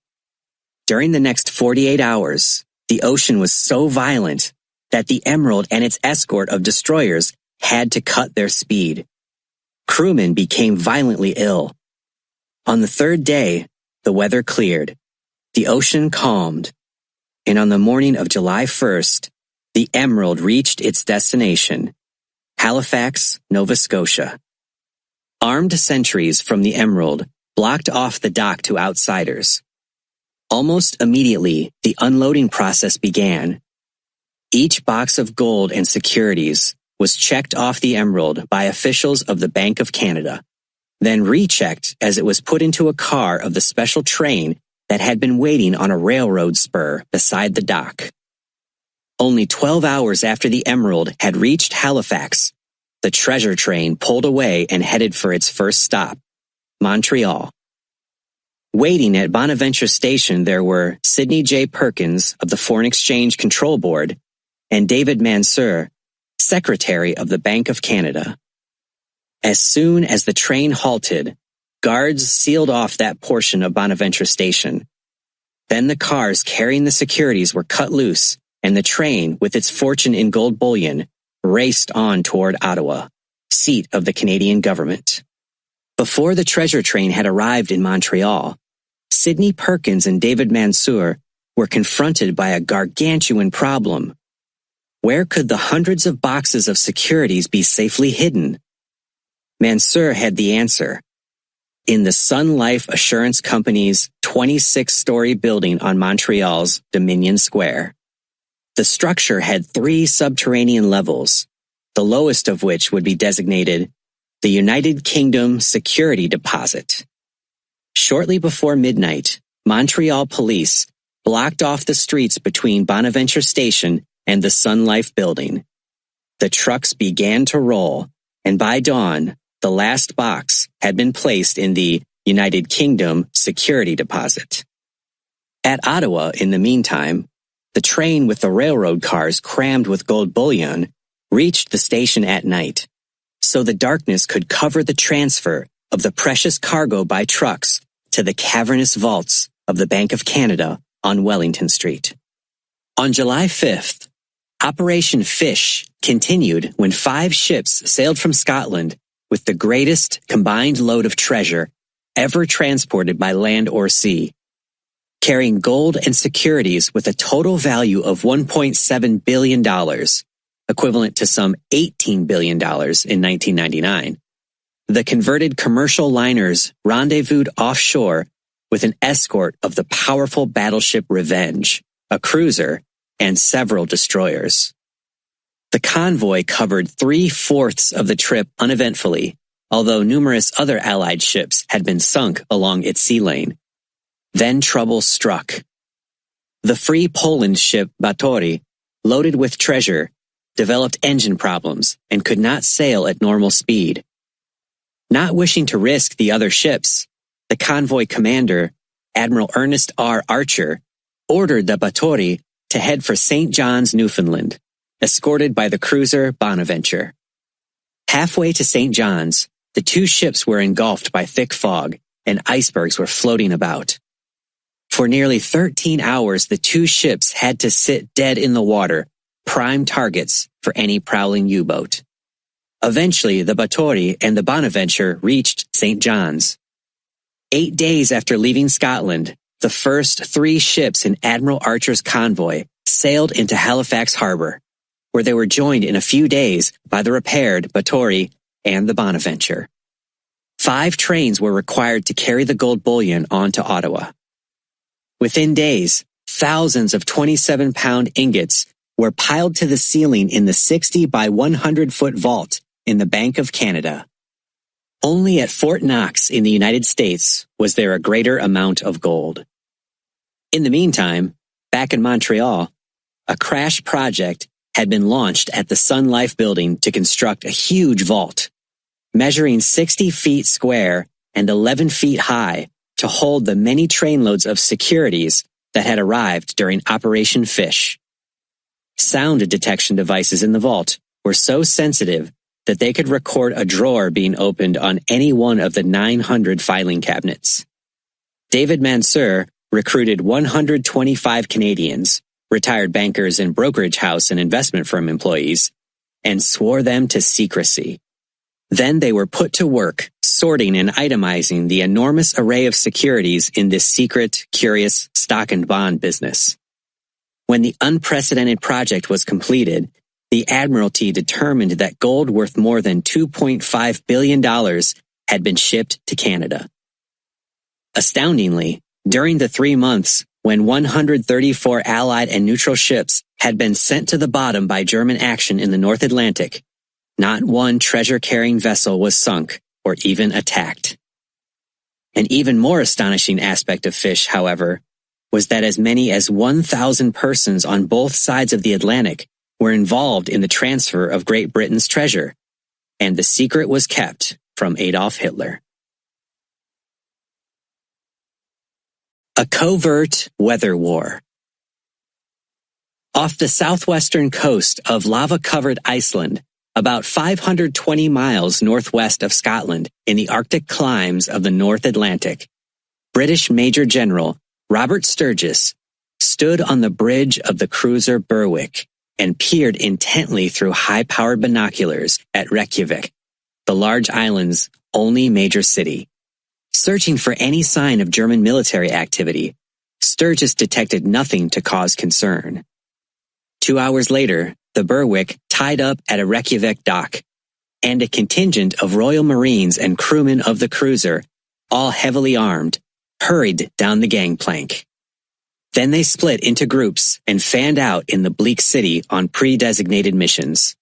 During the next 48 hours, the ocean was so violent that the Emerald and its escort of destroyers had to cut their speed. Crewmen became violently ill. On the third day, the weather cleared, the ocean calmed, and on the morning of July 1st, the Emerald reached its destination, Halifax, Nova Scotia. Armed sentries from the Emerald blocked off the dock to outsiders. Almost immediately, the unloading process began. Each box of gold and securities was checked off the Emerald by officials of the Bank of Canada, then rechecked as it was put into a car of the special train that had been waiting on a railroad spur beside the dock. Only 12 hours after the Emerald had reached Halifax, the treasure train pulled away and headed for its first stop, Montreal. Waiting at Bonaventure Station there were Sidney J. Perkins of the Foreign Exchange Control Board and David Mansur, Secretary of the Bank of Canada. As soon as the train halted, guards sealed off that portion of Bonaventure Station. Then the cars carrying the securities were cut loose, and the train, with its fortune in gold bullion, raced on toward Ottawa, seat of the Canadian government. Before the treasure train had arrived in Montreal, Sidney Perkins and David Mansur were confronted by a gargantuan problem. Where could the hundreds of boxes of securities be safely hidden? Mansur had the answer. In the Sun Life Assurance Company's 26-story building on Montreal's Dominion Square. The structure had 3 subterranean levels, the lowest of which would be designated the United Kingdom Security Deposit. Shortly before midnight, Montreal police blocked off the streets between Bonaventure Station and the Sun Life building. The trucks began to roll, and by dawn, the last box had been placed in the United Kingdom Security Deposit. At Ottawa, in the meantime, the train with the railroad cars crammed with gold bullion reached the station at night, so the darkness could cover the transfer of the precious cargo by trucks to the cavernous vaults of the Bank of Canada on Wellington Street. On July 5th, Operation Fish continued when 5 ships sailed from Scotland with the greatest combined load of treasure ever transported by land or sea, carrying gold and securities with a total value of $1.7 billion, equivalent to some $18 billion in 1999. The converted commercial liners rendezvoused offshore with an escort of the powerful battleship Revenge, a cruiser, and several destroyers. The convoy covered 3/4 of the trip uneventfully, although numerous other Allied ships had been sunk along its sea lane. Then trouble struck. The Free Poland ship Batory, loaded with treasure, developed engine problems and could not sail at normal speed. Not wishing to risk the other ships, the convoy commander, Admiral Ernest R. Archer, ordered the Batory to head for St. John's, Newfoundland, escorted by the cruiser Bonaventure. Halfway to St. John's, the 2 ships were engulfed by thick fog, and icebergs were floating about. For nearly 13 hours, the 2 ships had to sit dead in the water, prime targets for any prowling U-boat. Eventually, the Batory and the Bonaventure reached St. John's. 8 days after leaving Scotland, the first 3 ships in Admiral Archer's convoy sailed into Halifax Harbor, where they were joined in a few days by the repaired Batory and the Bonaventure. 5 trains were required to carry the gold bullion on to Ottawa. Within days, thousands of 27-pound ingots were piled to the ceiling in the 60 by 100-foot vault in the Bank of Canada. Only at Fort Knox in the United States was there a greater amount of gold. In the meantime, back in Montreal, a crash project had been launched at the Sun Life building to construct a huge vault, measuring 60 feet square and 11 feet high, to hold the many trainloads of securities that had arrived during Operation Fish. Sound detection devices in the vault were so sensitive that they could record a drawer being opened on any one of the 900 filing cabinets. David Mansour recruited 125 Canadians, retired bankers and brokerage house and investment firm employees, and swore them to secrecy. Then they were put to work sorting and itemizing the enormous array of securities in this secret, curious stock and bond business. When the unprecedented project was completed, the Admiralty determined that gold worth more than $2.5 billion had been shipped to Canada. Astoundingly, during the 3 months when 134 Allied and neutral ships had been sent to the bottom by German action in the North Atlantic, not one treasure-carrying vessel was sunk or even attacked. An even more astonishing aspect of Fish, however, was that as many as 1,000 persons on both sides of the Atlantic were involved in the transfer of Great Britain's treasure, and the secret was kept from Adolf Hitler. A covert weather war. Off the southwestern coast of lava-covered Iceland, about 520 miles northwest of Scotland in the Arctic climes of the North Atlantic, British Major General Robert Sturgis stood on the bridge of the cruiser Berwick and peered intently through high-powered binoculars at Reykjavik, the large island's only major city. Searching for any sign of German military activity, Sturgis detected nothing to cause concern. 2 hours later, the Berwick tied up at a Reykjavik dock, and a contingent of Royal Marines and crewmen of the cruiser, all heavily armed, hurried down the gangplank. Then they split into groups and fanned out in the bleak city on pre-designated missions.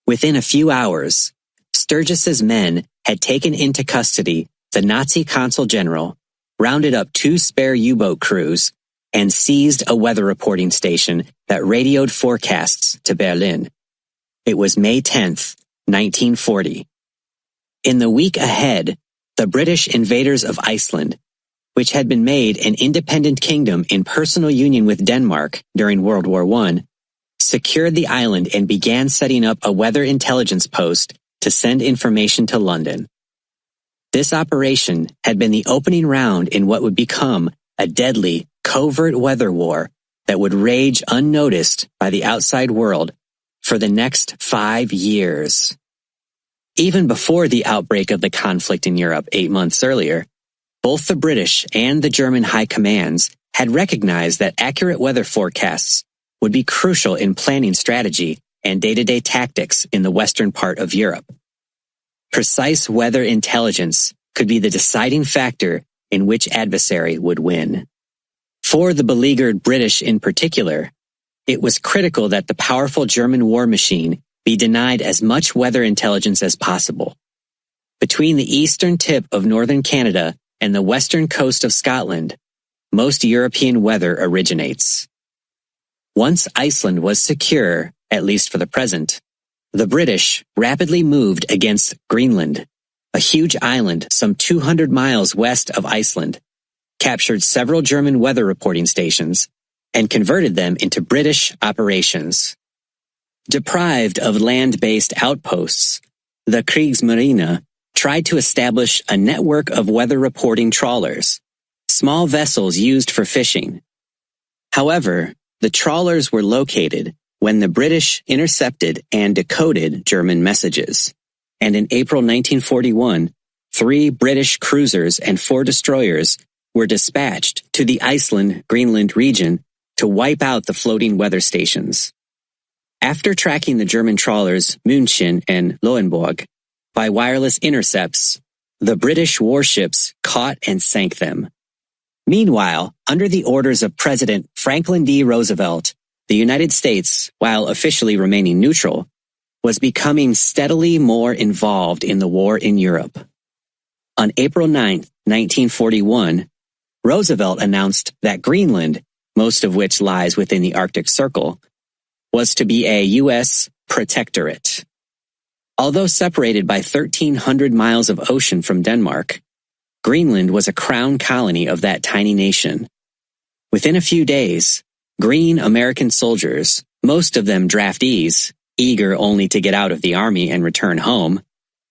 Within a few hours, Sturgis's men had taken into custody the Nazi consul general, rounded up 2 spare U-boat crews, and seized a weather reporting station that radioed forecasts to Berlin. It was May 10th, 1940. In the week ahead, the British invaders of Iceland, which had been made an independent kingdom in personal union with Denmark during World War I, secured the island and began setting up a weather intelligence post to send information to London. This operation had been the opening round in what would become a deadly, covert weather war that would rage unnoticed by the outside world for the next 5 years. Even before the outbreak of the conflict in Europe 8 months earlier, both the British and the German high commands had recognized that accurate weather forecasts would be crucial in planning strategy and day-to-day tactics in the western part of Europe. Precise weather intelligence could be the deciding factor in which adversary would win. For the beleaguered British in particular, it was critical that the powerful German war machine be denied as much weather intelligence as possible. Between the eastern tip of northern Canada and the western coast of Scotland, most European weather originates. Once Iceland was secure, at least for the present, the British rapidly moved against Greenland, a huge island some 200 miles west of Iceland, captured several German weather reporting stations, and converted them into British operations. Deprived of land-based outposts, the Kriegsmarine tried to establish a network of weather reporting trawlers, small vessels used for fishing. However, the trawlers were located when the British intercepted and decoded German messages, and in April 1941, 3 British cruisers and 4 destroyers were dispatched to the Iceland-Greenland region to wipe out the floating weather stations. After tracking the German trawlers München and Lohenburg by wireless intercepts, the British warships caught and sank them. Meanwhile, under the orders of President Franklin D. Roosevelt, the United States, while officially remaining neutral, was becoming steadily more involved in the war in Europe. On April 9, 1941, Roosevelt announced that Greenland, most of which lies within the Arctic Circle, was to be a U.S. protectorate. Although separated by 1,300 miles of ocean from Denmark, Greenland was a crown colony of that tiny nation. Within a few days, green American soldiers, most of them draftees, eager only to get out of the army and return home,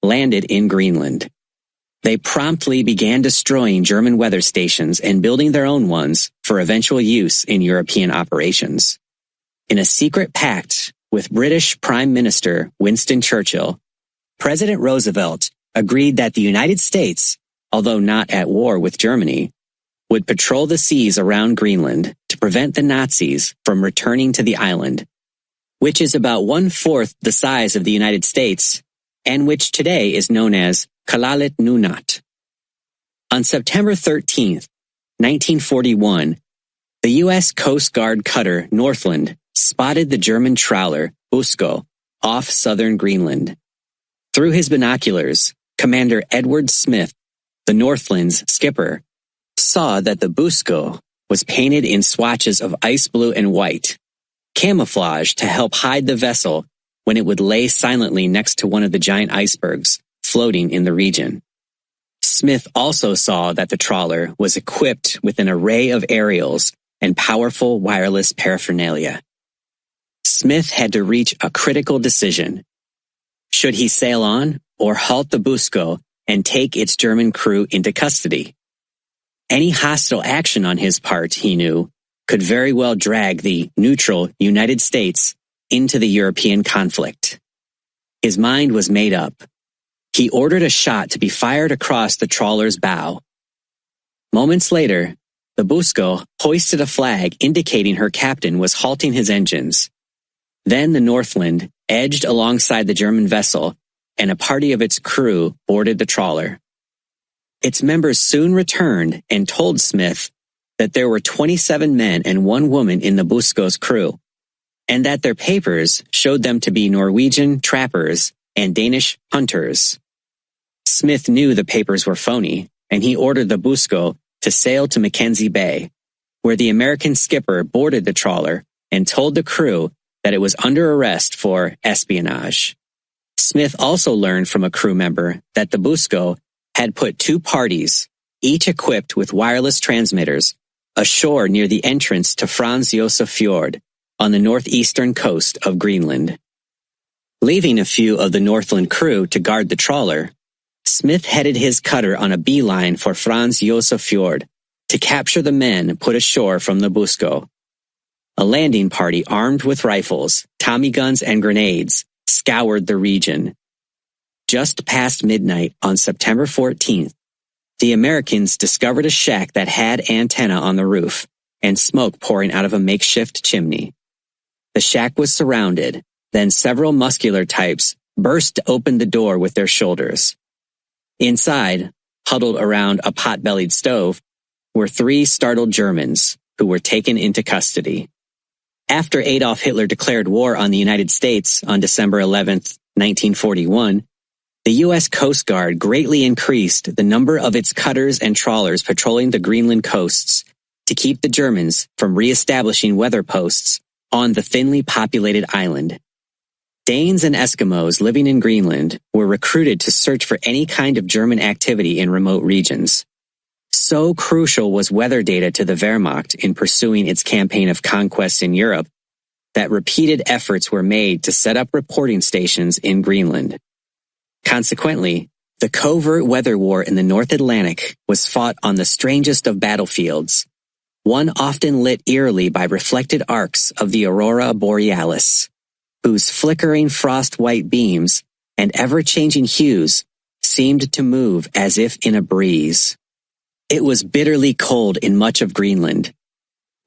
landed in Greenland. They promptly began destroying German weather stations and building their own ones for eventual use in European operations. In a secret pact with British Prime Minister Winston Churchill, President Roosevelt agreed that the United States, although not at war with Germany, would patrol the seas around Greenland to prevent the Nazis from returning to the island, which is about 1/4 the size of the United States and which today is known as Kalalit Nunaat. On September 13, 1941, the U.S. Coast Guard cutter Northland spotted the German trawler Busko off southern Greenland. Through his binoculars, Commander Edward Smith, the Northland's skipper, saw that the Busko was painted in swatches of ice blue and white, camouflage to help hide the vessel when it would lay silently next to one of the giant icebergs floating in the region. Smith also saw that the trawler was equipped with an array of aerials and powerful wireless paraphernalia. Smith had to reach a critical decision. Should he sail on or halt the Busko and take its German crew into custody? Any hostile action on his part, he knew, could very well drag the neutral United States into the European conflict. His mind was made up. He ordered a shot to be fired across the trawler's bow. Moments later, the Busko hoisted a flag indicating her captain was halting his engines. Then the Northland edged alongside the German vessel, and a party of its crew boarded the trawler. Its members soon returned and told Smith that there were 27 men and 1 woman in the Busko's crew, and that their papers showed them to be Norwegian trappers and Danish hunters. Smith knew the papers were phony, and he ordered the Busko to sail to Mackenzie Bay, where the American skipper boarded the trawler and told the crew that it was under arrest for espionage. Smith also learned from a crew member that the Busko had put 2 parties, each equipped with wireless transmitters, ashore near the entrance to Franz Josef Fjord on the northeastern coast of Greenland. Leaving a few of the Northland crew to guard the trawler, Smith headed his cutter on a beeline for Franz Josef Fjord to capture the men put ashore from the Busko. A landing party armed with rifles, Tommy guns, and grenades scoured the region. Just past midnight on September 14th, the Americans discovered a shack that had antenna on the roof and smoke pouring out of a makeshift chimney. The shack was surrounded, then several muscular types burst open the door with their shoulders. Inside, huddled around a pot-bellied stove, were 3 startled Germans who were taken into custody. After Adolf Hitler declared war on the United States on December 11, 1941, the U.S. Coast Guard greatly increased the number of its cutters and trawlers patrolling the Greenland coasts to keep the Germans from re-establishing weather posts on the thinly populated island. Danes and Eskimos living in Greenland were recruited to search for any kind of German activity in remote regions. So crucial was weather data to the Wehrmacht in pursuing its campaign of conquest in Europe that repeated efforts were made to set up reporting stations in Greenland. Consequently, the covert weather war in the North Atlantic was fought on the strangest of battlefields, one often lit eerily by reflected arcs of the aurora borealis, whose flickering frost-white beams and ever-changing hues seemed to move as if in a breeze. It was bitterly cold in much of Greenland.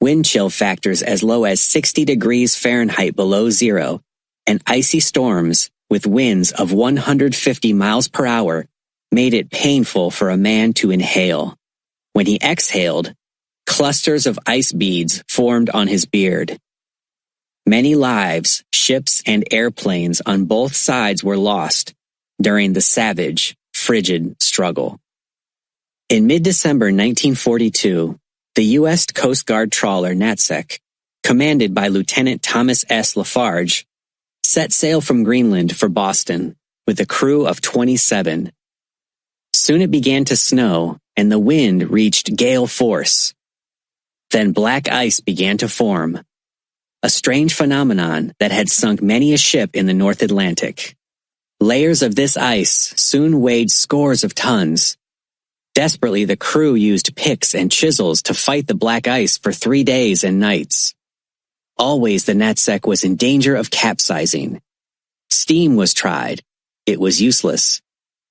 Wind chill factors as low as 60 degrees Fahrenheit below zero, and icy storms with winds of 150 miles per hour made it painful for a man to inhale. When he exhaled, clusters of ice beads formed on his beard. Many lives, ships, and airplanes on both sides were lost during the savage, frigid struggle. In mid-December 1942, the U.S. Coast Guard trawler Natsek commanded by Lieutenant Thomas S. Lafarge, set sail from Greenland for Boston with a crew of 27. Soon it began to snow, and the wind reached gale force. Then black ice began to form, a strange phenomenon that had sunk many a ship in the North Atlantic. Layers of this ice soon weighed scores of tons. Desperately, the crew used picks and chisels to fight the black ice for 3 days and nights. Always the knapsack was in danger of capsizing. Steam was tried. It was useless,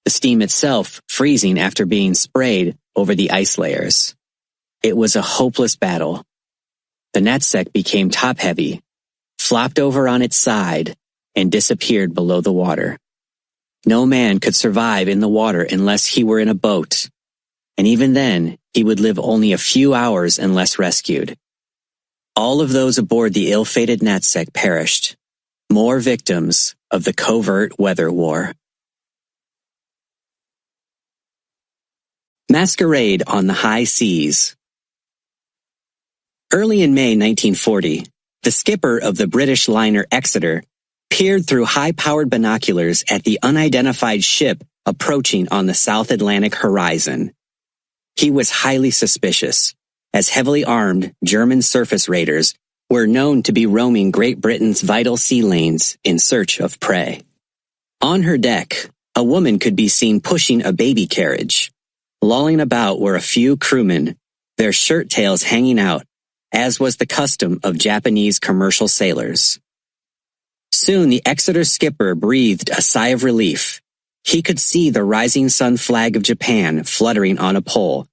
the steam itself freezing after being sprayed over the ice layers. It was a hopeless battle. The knapsack became top-heavy, flopped over on its side, and disappeared below the water. No man could survive in the water unless he were in a boat, and even then he would live only a few hours unless rescued. All of those aboard the ill-fated knapsack perished, more victims of the covert weather war. Masquerade on the high seas. Early in May 1940, the skipper of the British liner Exeter peered through high-powered binoculars at the unidentified ship approaching on the South Atlantic horizon. He was highly suspicious, as heavily armed German surface raiders were known to be roaming Great Britain's vital sea lanes in search of prey. On her deck, a woman could be seen pushing a baby carriage. Lolling about were a few crewmen, their shirt tails hanging out, as was the custom of Japanese commercial sailors. Soon the Exeter skipper breathed a sigh of relief. He could see the rising sun flag of Japan fluttering on a pole,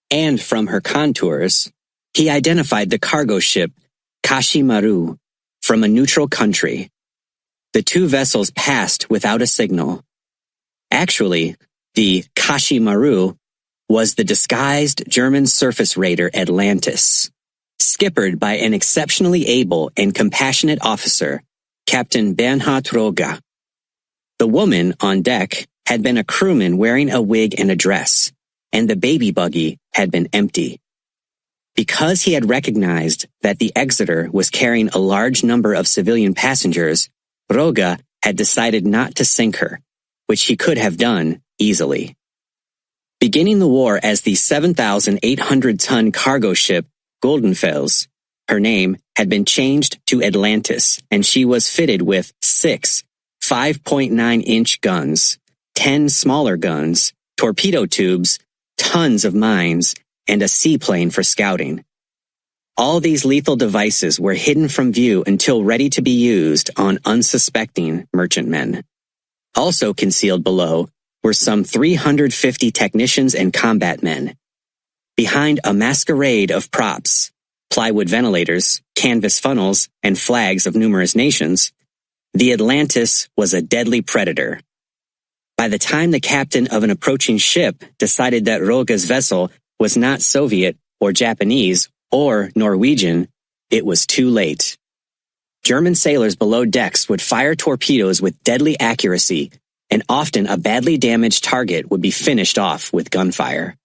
and from her contours, he identified the cargo ship Kashimaru from a neutral country. The two vessels passed without a signal. Actually, the Kashimaru was the disguised German surface raider Atlantis, skippered by an exceptionally able and compassionate officer, Captain Bernhard Roga. The woman on deck had been a crewman wearing a wig and a dress, and the baby buggy had been empty. Because he had recognized that the Exeter was carrying a large number of civilian passengers, Roga had decided not to sink her, which he could have done easily. Beginning the war as the 7,800-ton cargo ship Unveils, her name had been changed to Atlantis, and she was fitted with 6 5.9-inch guns, 10 smaller guns, torpedo tubes, tons of mines, and a seaplane for scouting. All these lethal devices were hidden from view until ready to be used on unsuspecting merchantmen. Also concealed below were some 350 technicians and combat men. Behind a masquerade of props, plywood ventilators, canvas funnels, and flags of numerous nations, the Atlantis was a deadly predator. By the time the captain of an approaching ship decided that Roga's vessel was not Soviet or Japanese or Norwegian, it was too late. German sailors below decks would fire torpedoes with deadly accuracy, and often a badly damaged target would be finished off with gunfire.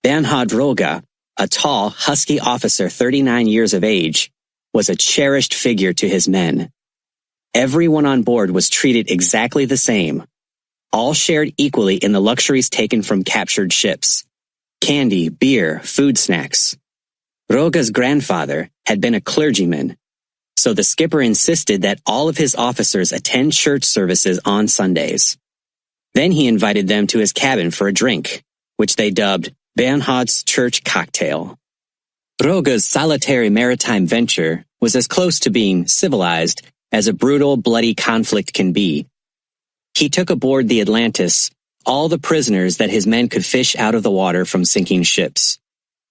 Bernhard Roga, a tall, husky officer 39 years of age, was a cherished figure to his men. Everyone on board was treated exactly the same. All shared equally in the luxuries taken from captured ships: candy, beer, food snacks. Roga's grandfather had been a clergyman, so the skipper insisted that all of his officers attend church services on Sundays. Then he invited them to his cabin for a drink, which they dubbed Bernhard's Church Cocktail. Roga's solitary maritime venture was as close to being civilized as a brutal, bloody conflict can be. He took aboard the Atlantis all the prisoners that his men could fish out of the water from sinking ships.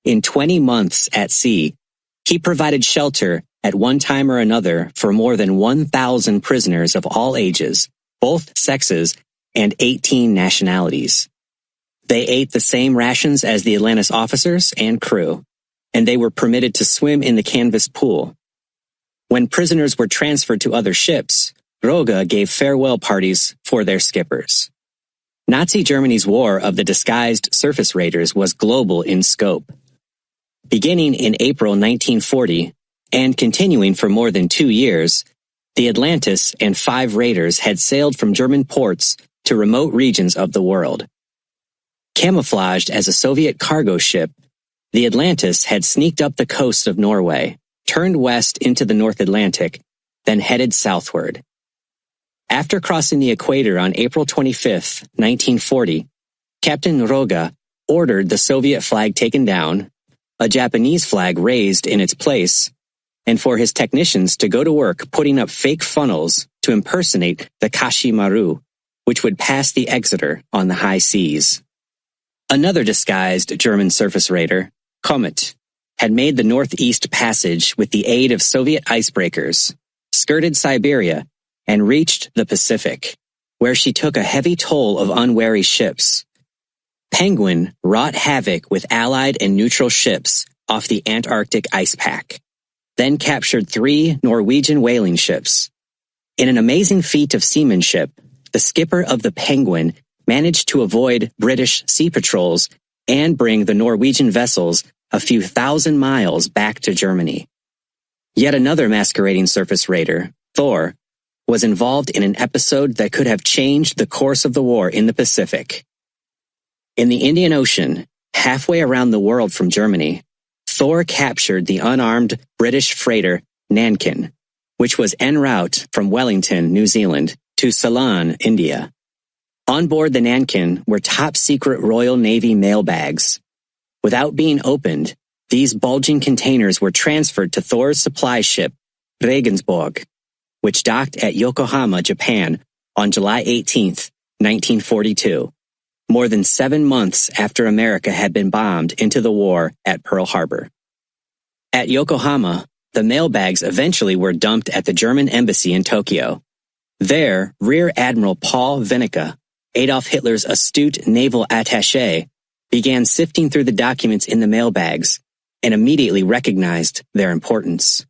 In 20 months at sea, he provided shelter at one time or another for more than 1,000 prisoners of all ages, both sexes, and 18 nationalities. They ate the same rations as the Atlantis officers and crew, and they were permitted to swim in the canvas pool. When prisoners were transferred to other ships, Roga gave farewell parties for their skippers. Nazi Germany's war of the disguised surface raiders was global in scope. Beginning in April 1940, And continuing for more than 2 years, the Atlantis and 5 raiders had sailed from German ports to remote regions of the world. Camouflaged as a Soviet cargo ship, the Atlantis had sneaked up the coast of Norway, turned west into the North Atlantic, then headed southward. After crossing the equator on April 25, 1940, Captain Roga ordered the Soviet flag taken down, a Japanese flag raised in its place, and for his technicians to go to work putting up fake funnels to impersonate the Kashi Maru, which would pass the Exeter on the high seas. Another disguised German surface raider, Comet, had made the Northeast Passage with the aid of Soviet icebreakers, skirted Siberia, and reached the Pacific, where she took a heavy toll of unwary ships. Penguin wrought havoc with Allied and neutral ships off the Antarctic ice pack, then captured 3 Norwegian whaling ships. In an amazing feat of seamanship, the skipper of the Penguin managed to avoid British sea patrols and bring the Norwegian vessels a few thousand miles back to Germany. Yet another masquerading surface raider, Thor, was involved in an episode that could have changed the course of the war in the Pacific. In the Indian Ocean, halfway around the world from Germany, Thor captured the unarmed British freighter Nankin, which was en route from Wellington, New Zealand, to Ceylon, India. On board the Nankin were top-secret Royal Navy mail bags. Without being opened, these bulging containers were transferred to Thor's supply ship, Regensburg, which docked at Yokohama, Japan, on July 18, 1942, more than 7 months after America had been bombed into the war at Pearl Harbor. At Yokohama, the mail bags eventually were dumped at the German embassy in Tokyo. There, Rear Admiral Paul Vinica, Adolf Hitler's astute naval attaché, began sifting through the documents in the mail bags and immediately recognized their importance.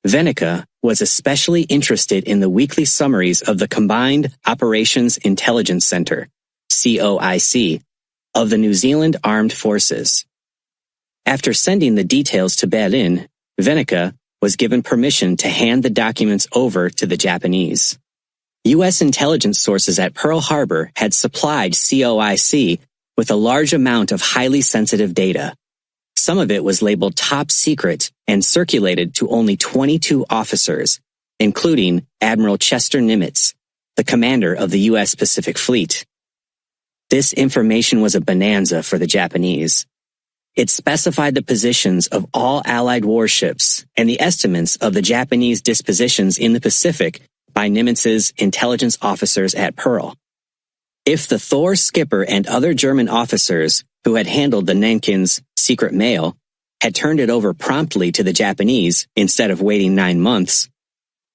Vinica was especially interested in the weekly summaries of the Combined Operations Intelligence Center, COIC, of the New Zealand Armed Forces. After sending the details to Berlin, Vinica was given permission to hand the documents over to the Japanese. U.S. intelligence sources at Pearl Harbor had supplied COIC with a large amount of highly sensitive data. Some of it was labeled top secret and circulated to only 22 officers, including Admiral Chester Nimitz, the commander of the U.S. Pacific Fleet. This information was a bonanza for the Japanese. It specified the positions of all Allied warships and the estimates of the Japanese dispositions in the Pacific by Nimitz's intelligence officers at Pearl. If the Thor skipper and other German officers who had handled the Nankin's secret mail had turned it over promptly to the Japanese instead of waiting 9 months,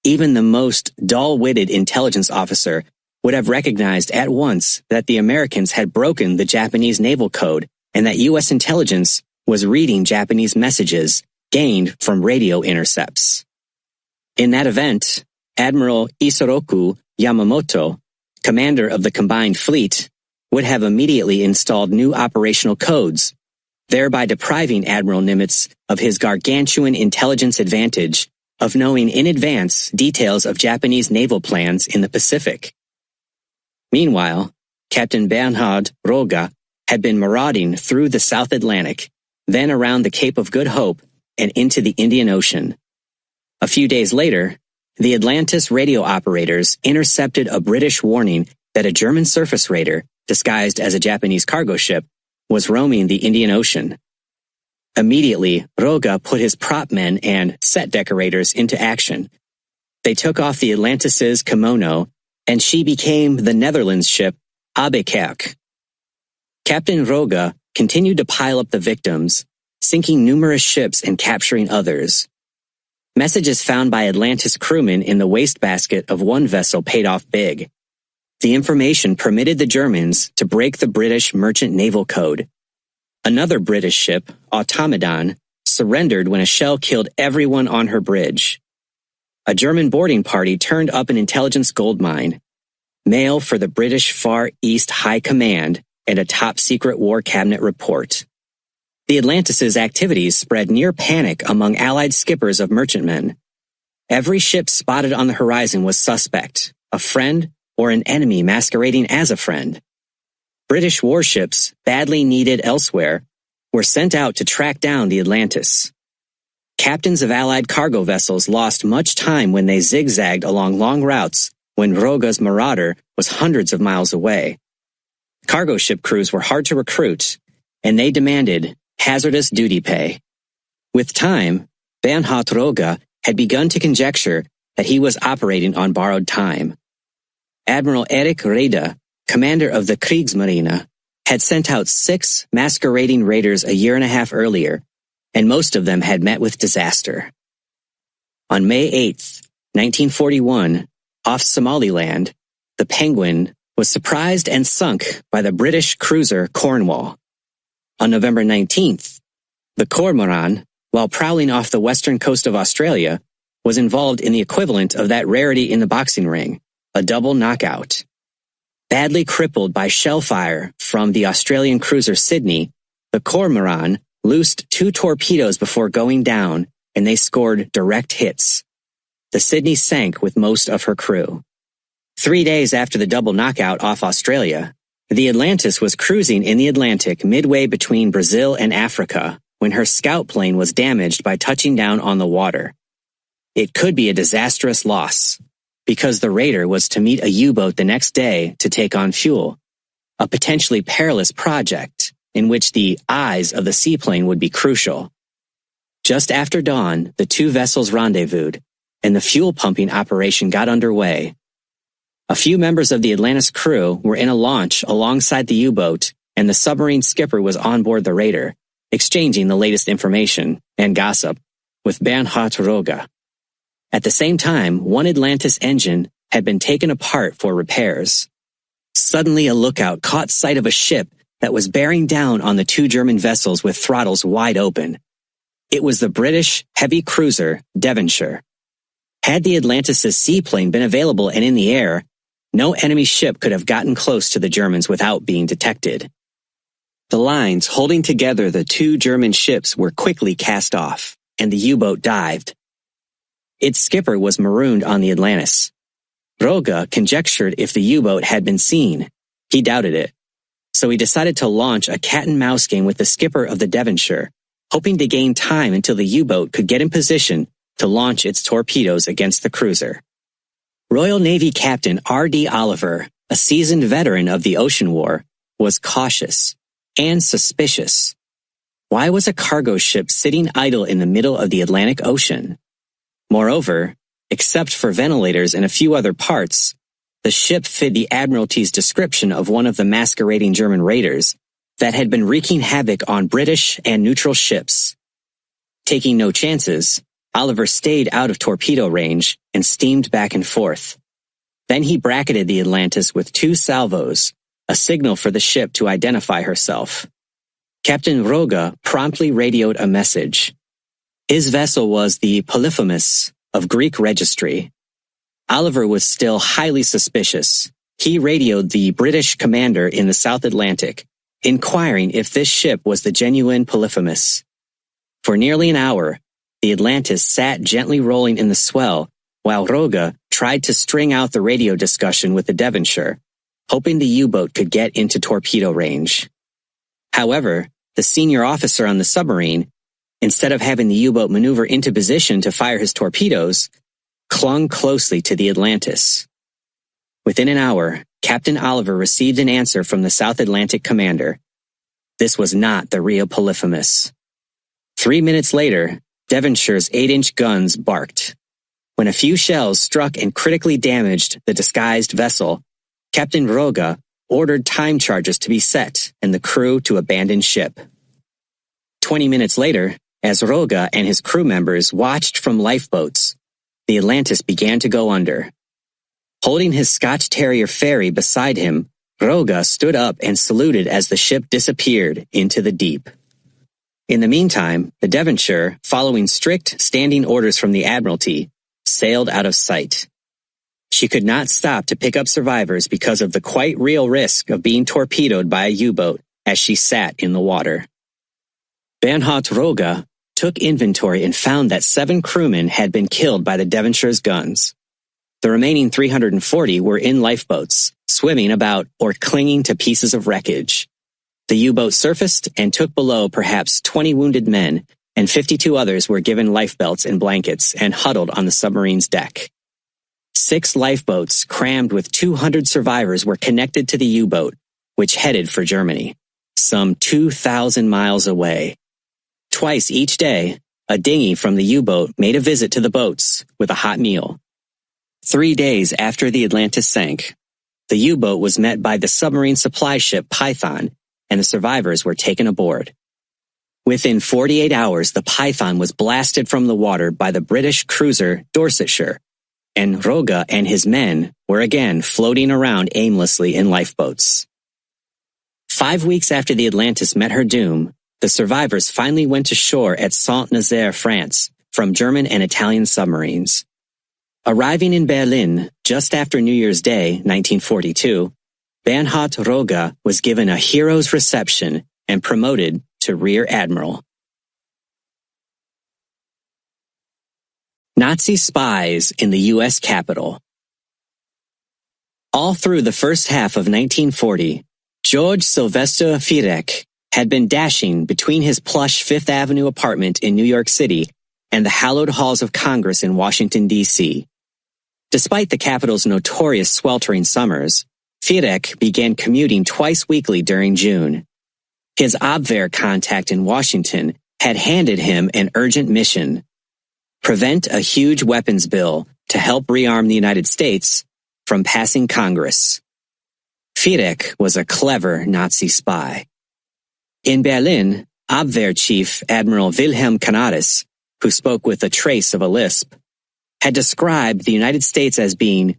even the most dull-witted intelligence officer would have recognized at once that the Americans had broken the Japanese naval code and that U.S. intelligence was reading Japanese messages gained from radio intercepts. In that event, Admiral Isoroku Yamamoto, commander of the combined fleet, would have immediately installed new operational codes, thereby depriving Admiral Nimitz of his gargantuan intelligence advantage of knowing in advance details of Japanese naval plans in the Pacific. Meanwhile, Captain Bernhard Roga had been marauding through the South Atlantic, then around the Cape of Good Hope and into the Indian Ocean. A few days later, the Atlantis radio operators intercepted a British warning that a German surface raider, disguised as a Japanese cargo ship, was roaming the Indian Ocean. Immediately, Roga put his prop men and set decorators into action. They took off the Atlantis's kimono, and she became the Netherlands ship Abekerk. Captain Roga continued to pile up the victims, sinking numerous ships and capturing others. Messages found by Atlantis crewmen in the wastebasket of one vessel paid off big. The information permitted the Germans to break the British merchant naval code. Another British ship, Automedon, surrendered when a shell killed everyone on her bridge. A German boarding party turned up an intelligence goldmine, mail for the British Far East High Command, and a top-secret War Cabinet report. The Atlantis's activities spread near panic among Allied skippers of merchantmen. Every ship spotted on the horizon was suspect, a friend or an enemy masquerading as a friend. British warships, badly needed elsewhere, were sent out to track down the Atlantis. Captains of Allied cargo vessels lost much time when they zigzagged along long routes when Roga's Marauder was hundreds of miles away. Cargo ship crews were hard to recruit, and they demanded hazardous duty pay. With time, Bernhard Roga had begun to conjecture that he was operating on borrowed time. Admiral Erich Raeder, commander of the Kriegsmarine, had sent out 6 masquerading raiders a year and a half earlier, and most of them had met with disaster. On May 8, 1941, off Somaliland, the Penguin was surprised and sunk by the British cruiser Cornwall. On November 19th, the Cormoran, while prowling off the western coast of Australia, was involved in the equivalent of that rarity in the boxing ring, a double knockout. Badly crippled by shell fire from the Australian cruiser Sydney, the Cormoran loosed 2 torpedoes before going down, and they scored direct hits. The Sydney sank with most of her crew. 3 days after the double knockout off Australia, the Atlantis was cruising in the Atlantic midway between Brazil and Africa when her scout plane was damaged by touching down on the water. It could be a disastrous loss, because the raider was to meet a U-boat the next day to take on fuel, a potentially perilous project in which the eyes of the seaplane would be crucial. Just after dawn, the 2 vessels rendezvoused, and the fuel pumping operation got underway. A few members of the Atlantis crew were in a launch alongside the U-boat, and the submarine skipper was on board the raider, exchanging the latest information and gossip with Bernhard Roga. At the same time, one Atlantis engine had been taken apart for repairs. Suddenly a lookout caught sight of a ship that was bearing down on the 2 German vessels with throttles wide open. It was the British heavy cruiser Devonshire. Had the Atlantis' seaplane been available and in the air, no enemy ship could have gotten close to the Germans without being detected. The lines holding together the 2 German ships were quickly cast off, and the U-boat dived. Its skipper was marooned on the Atlantis. Roga conjectured if the U-boat had been seen. He doubted it. So he decided to launch a cat-and-mouse game with the skipper of the Devonshire, hoping to gain time until the U-boat could get in position to launch its torpedoes against the cruiser. Royal Navy Captain R.D. Oliver, a seasoned veteran of the Ocean War, was cautious and suspicious. Why was a cargo ship sitting idle in the middle of the Atlantic Ocean? Moreover, except for ventilators and a few other parts, the ship fit the Admiralty's description of one of the masquerading German raiders that had been wreaking havoc on British and neutral ships. Taking no chances, Oliver stayed out of torpedo range and steamed back and forth. Then he bracketed the Atlantis with 2 salvos, a signal for the ship to identify herself. Captain Roga promptly radioed a message. His vessel was the Polyphemus of Greek registry. Oliver was still highly suspicious. He radioed the British commander in the South Atlantic, inquiring if this ship was the genuine Polyphemus. For nearly an hour, the Atlantis sat gently rolling in the swell while Roga tried to string out the radio discussion with the Devonshire, hoping the U-boat could get into torpedo range. However, the senior officer on the submarine, instead of having the U-boat maneuver into position to fire his torpedoes, clung closely to the Atlantis. Within an hour, Captain Oliver received an answer from the South Atlantic commander. This was not the real Polyphemus. 3 minutes later, Devonshire's 8-inch guns barked. When a few shells struck and critically damaged the disguised vessel, Captain Roga ordered time charges to be set and the crew to abandon ship. 20 minutes later, as Roga and his crew members watched from lifeboats, the Atlantis began to go under. Holding his Scotch Terrier Fairy beside him, Roga stood up and saluted as the ship disappeared into the deep. In the meantime, the Devonshire, following strict standing orders from the Admiralty, sailed out of sight. She could not stop to pick up survivors because of the quite real risk of being torpedoed by a U-boat as she sat in the water. Bernhard Rogge took inventory and found that 7 crewmen had been killed by the Devonshire's guns. The remaining 340 were in lifeboats, swimming about or clinging to pieces of wreckage. The U-boat surfaced and took below perhaps 20 wounded men, and 52 others were given lifebelts and blankets and huddled on the submarine's deck. 6 lifeboats crammed with 200 survivors were connected to the U-boat, which headed for Germany, some 2,000 miles away. Twice each day, a dinghy from the U-boat made a visit to the boats with a hot meal. 3 days after the Atlantis sank, the U-boat was met by the submarine supply ship Python, and the survivors were taken aboard. Within 48 hours, the Python was blasted from the water by the British cruiser Dorsetshire, and Rogge and his men were again floating around aimlessly in lifeboats. 5 weeks after the Atlantis met her doom, the survivors finally went to shore at Saint-Nazaire, France, from German and Italian submarines. Arriving in Berlin just after New Year's Day, 1942, Bernhard Rogge was given a hero's reception and promoted to Rear Admiral. Nazi spies in the U.S. Capitol. All through the first half of 1940, George Sylvester Viereck had been dashing between his plush Fifth Avenue apartment in New York City and the hallowed halls of Congress in Washington, D.C. Despite the Capitol's notorious sweltering summers, Viereck began commuting twice weekly during June. His Abwehr contact in Washington had handed him an urgent mission: prevent a huge weapons bill to help rearm the United States from passing Congress. Viereck was a clever Nazi spy. In Berlin, Abwehr Chief Admiral Wilhelm Canaris, who spoke with a trace of a lisp, had described the United States as being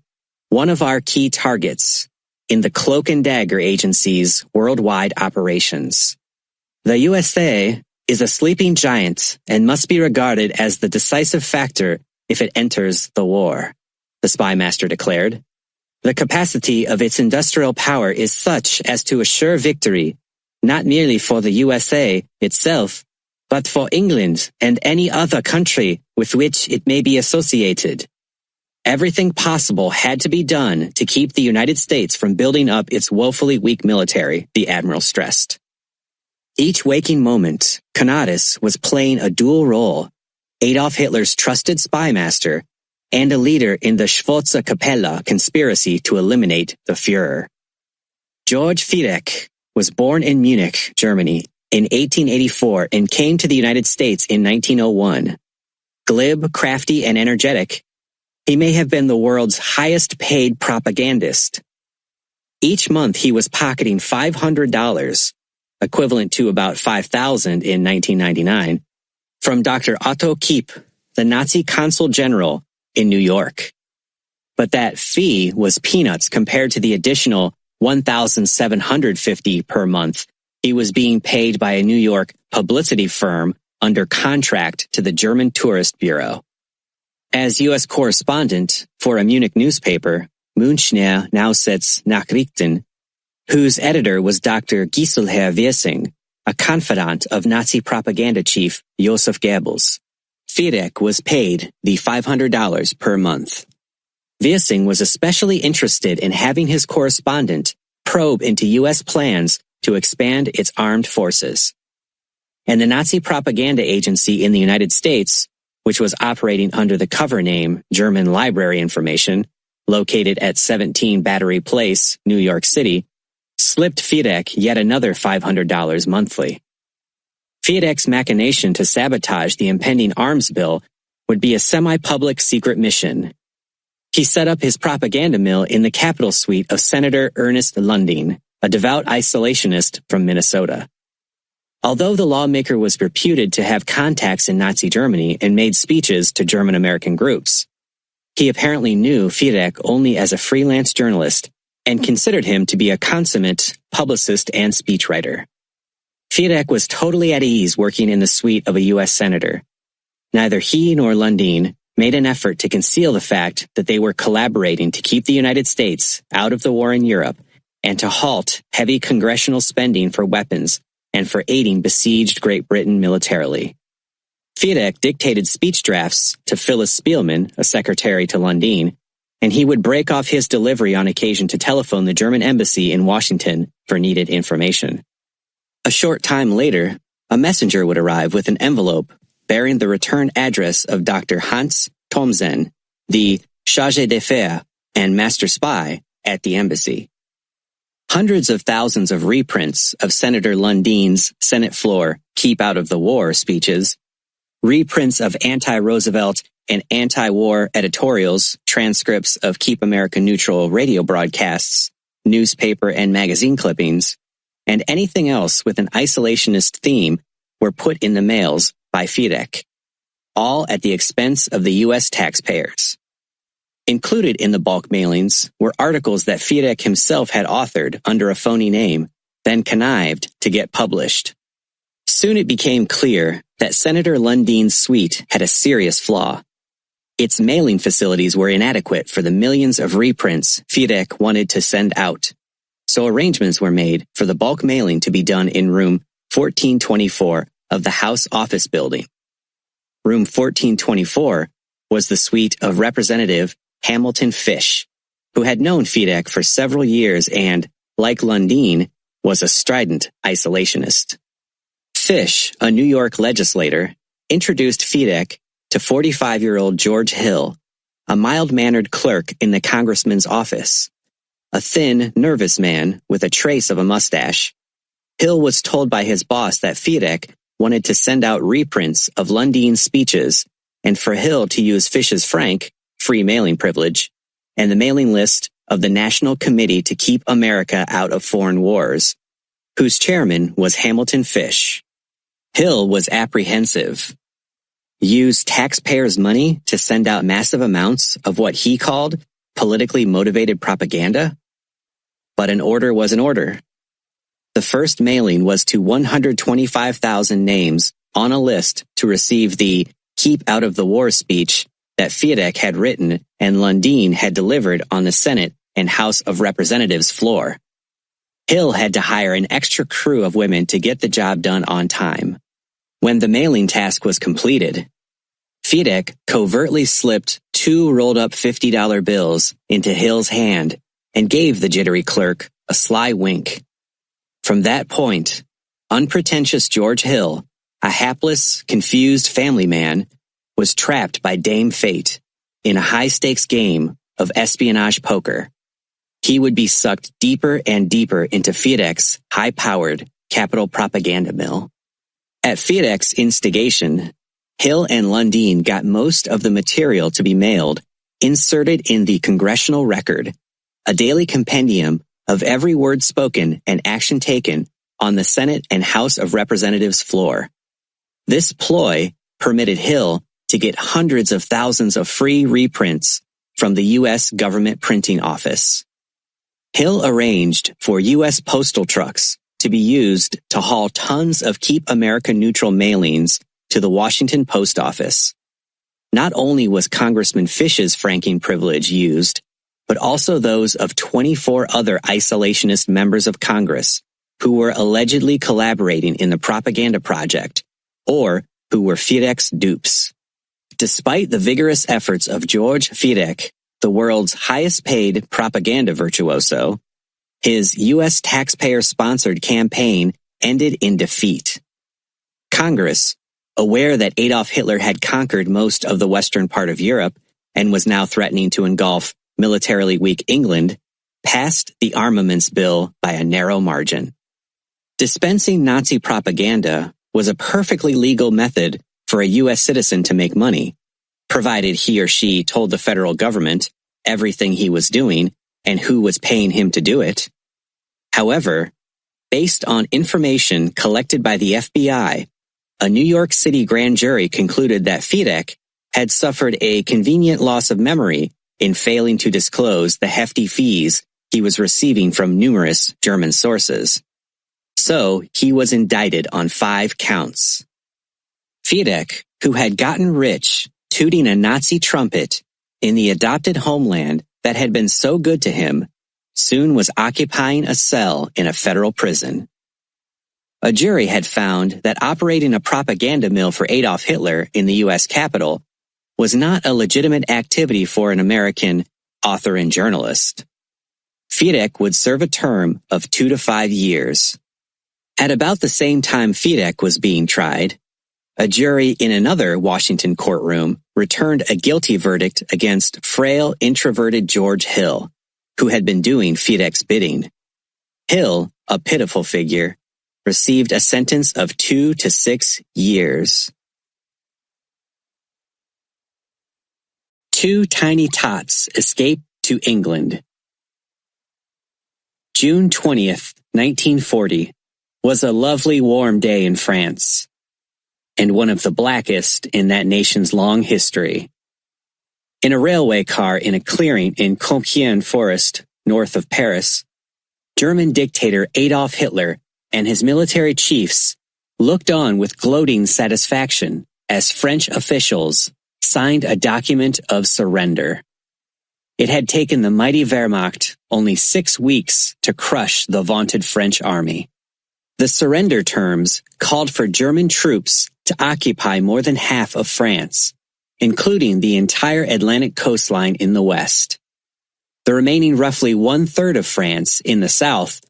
one of our key targets in the Cloak and Dagger Agency's worldwide operations. The USA is a sleeping giant and must be regarded as the decisive factor if it enters the war, the spy master declared. The capacity of its industrial power is such as to assure victory, not merely for the USA itself, but for England and any other country with which it may be associated. Everything possible had to be done to keep the United States from building up its woefully weak military, the admiral stressed. Each waking moment, Canaris was playing a dual role: Adolf Hitler's trusted spy master and a leader in the Schwarze Kapelle conspiracy to eliminate the Führer. George Viereck was born in Munich, Germany, in 1884 and came to the United States in 1901. Glib, crafty, and energetic, he may have been the world's highest-paid propagandist. Each month he was pocketing $500, equivalent to about $5,000 in 1999, from Dr. Otto Kiep, the Nazi consul general in New York. But that fee was peanuts compared to the additional $1,750 per month he was being paid by a New York publicity firm under contract to the German Tourist Bureau. As U.S. correspondent for a Munich newspaper, Münchner Nachrichten, whose editor was Dr. Giselher Wirsing, a confidant of Nazi propaganda chief Joseph Goebbels, Viereck was paid the $500 per month. Wirsing was especially interested in having his correspondent probe into U.S. plans to expand its armed forces. And the Nazi propaganda agency in the United States, which was operating under the cover name German Library Information, located at 17 Battery Place, New York City, slipped Viereck yet another $500 monthly. Viereck's machination to sabotage the impending arms bill would be a semi-public secret mission. He set up his propaganda mill in the Capitol suite of Senator Ernest Lunding, a devout isolationist from Minnesota. Although the lawmaker was reputed to have contacts in Nazi Germany and made speeches to German-American groups, he apparently knew Viereck only as a freelance journalist and considered him to be a consummate publicist and speechwriter. Viereck was totally at ease working in the suite of a U.S. senator. Neither he nor Lundin made an effort to conceal the fact that they were collaborating to keep the United States out of the war in Europe and to halt heavy congressional spending for weapons and for aiding besieged Great Britain militarily. Wiedeck dictated speech drafts to Phyllis Spielman, a secretary to Lundin, and he would break off his delivery on occasion to telephone the German embassy in Washington for needed information. A short time later, a messenger would arrive with an envelope bearing the return address of Dr. Hans Thomsen, the chargé d'affaires and master spy at the embassy. Hundreds of thousands of reprints of Senator Lundin's Senate floor "Keep Out of the War" speeches, reprints of anti-Roosevelt and anti-war editorials, transcripts of Keep America Neutral radio broadcasts, newspaper and magazine clippings, and anything else with an isolationist theme were put in the mails by Wiedeck, all at the expense of the U.S. taxpayers. Included in the bulk mailings were articles that Wiedeck himself had authored under a phony name, then connived to get published. Soon it became clear that Senator Lundin's suite had a serious flaw. Its mailing facilities were inadequate for the millions of reprints Wiedeck wanted to send out, so arrangements were made for the bulk mailing to be done in room 1424 of the House Office Building. Room 1424 was the suite of Representative Hamilton Fish, who had known Wiedeck for several years and, like Lundin, was a strident isolationist. Fish, a New York legislator, introduced Wiedeck to 45-year-old George Hill, a mild-mannered clerk in the congressman's office. A thin, nervous man with a trace of a mustache, Hill was told by his boss that Wiedeck wanted to send out reprints of Lundin's speeches and for Hill to use Fish's frank, free mailing privilege, and the mailing list of the National Committee to Keep America Out of Foreign Wars, whose chairman was Hamilton Fish. Hill was apprehensive. Use taxpayers' money to send out massive amounts of what he called politically motivated propaganda? But an order was an order. The first mailing was to 125,000 names on a list to receive the Keep Out of the War speech that Wiedeck had written and Lundin had delivered on the Senate and House of Representatives floor. Hill had to hire an extra crew of women to get the job done on time. When the mailing task was completed, Wiedeck covertly slipped 2 rolled-up $50 bills into Hill's hand and gave the jittery clerk a sly wink. From that point, unpretentious George Hill, a hapless, confused family man, was trapped by Dame Fate in a high-stakes game of espionage poker. He would be sucked deeper and deeper into Wiedeck's high-powered capital propaganda mill. At Wiedeck's instigation, Hill and Lundin got most of the material to be mailed inserted in the Congressional Record, a daily compendium of every word spoken and action taken on the Senate and House of Representatives floor. This ploy permitted Hill to get hundreds of thousands of free reprints from the U.S. government printing office. Hill arranged for U.S. postal trucks to be used to haul tons of Keep America Neutral mailings to the Washington Post Office. Not only was Congressman Fish's franking privilege used, but also those of 24 other isolationist members of Congress who were allegedly collaborating in the propaganda project, or who were Wiedeck's dupes. Despite the vigorous efforts of George Wiedeck, the world's highest-paid propaganda virtuoso, his U.S. taxpayer-sponsored campaign ended in defeat. Congress, aware that Adolf Hitler had conquered most of the western part of Europe and was now threatening to engulf militarily weak England, passed the armaments bill by a narrow margin. Dispensing Nazi propaganda was a perfectly legal method for a U.S. citizen to make money, provided he or she told the federal government everything he was doing and who was paying him to do it. However, based on information collected by the FBI, a New York City grand jury concluded that Wiedeck had suffered a convenient loss of memory in failing to disclose the hefty fees he was receiving from numerous German sources. So he was indicted on 5 counts. Wiedeck, who had gotten rich tooting a Nazi trumpet in the adopted homeland that had been so good to him, soon was occupying a cell in a federal prison. A jury had found that operating a propaganda mill for Adolf Hitler in the U.S. Capitol was not a legitimate activity for an American author and journalist. Fiedek would serve a term of 2 to 5 years. At about the same time Fiedek was being tried, a jury in another Washington courtroom returned a guilty verdict against frail, introverted George Hill, who had been doing Fiedek's bidding. Hill, a pitiful figure, received a sentence of 2 to 6 years. 2 tiny tots escape to England. June 20th, 1940, was a lovely warm day in France, and one of the blackest in that nation's long history. In a railway car in a clearing in Compiègne Forest, north of Paris, German dictator Adolf Hitler and his military chiefs looked on with gloating satisfaction as French officials signed a document of surrender. It had taken the mighty Wehrmacht only 6 weeks to crush the vaunted French army. The surrender terms called for German troops to occupy more than half of France, including the entire Atlantic coastline in the west. The remaining roughly 1/3 of France in the south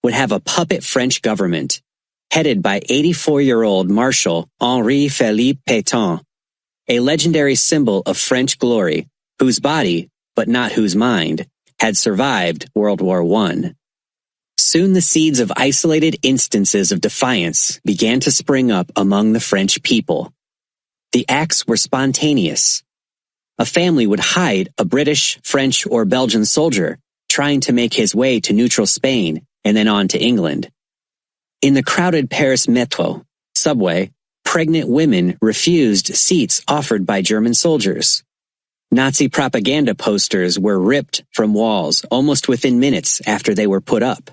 would have a puppet French government, headed by 84-year-old Marshal Henri-Philippe Pétain, a legendary symbol of French glory, whose body, but not whose mind, had survived World War I. Soon the seeds of isolated instances of defiance began to spring up among the French people. The acts were spontaneous. A family would hide a British, French, or Belgian soldier trying to make his way to neutral Spain and then on to England. In the crowded Paris metro subway, pregnant women refused seats offered by German soldiers. Nazi propaganda posters were ripped from walls almost within minutes after they were put up.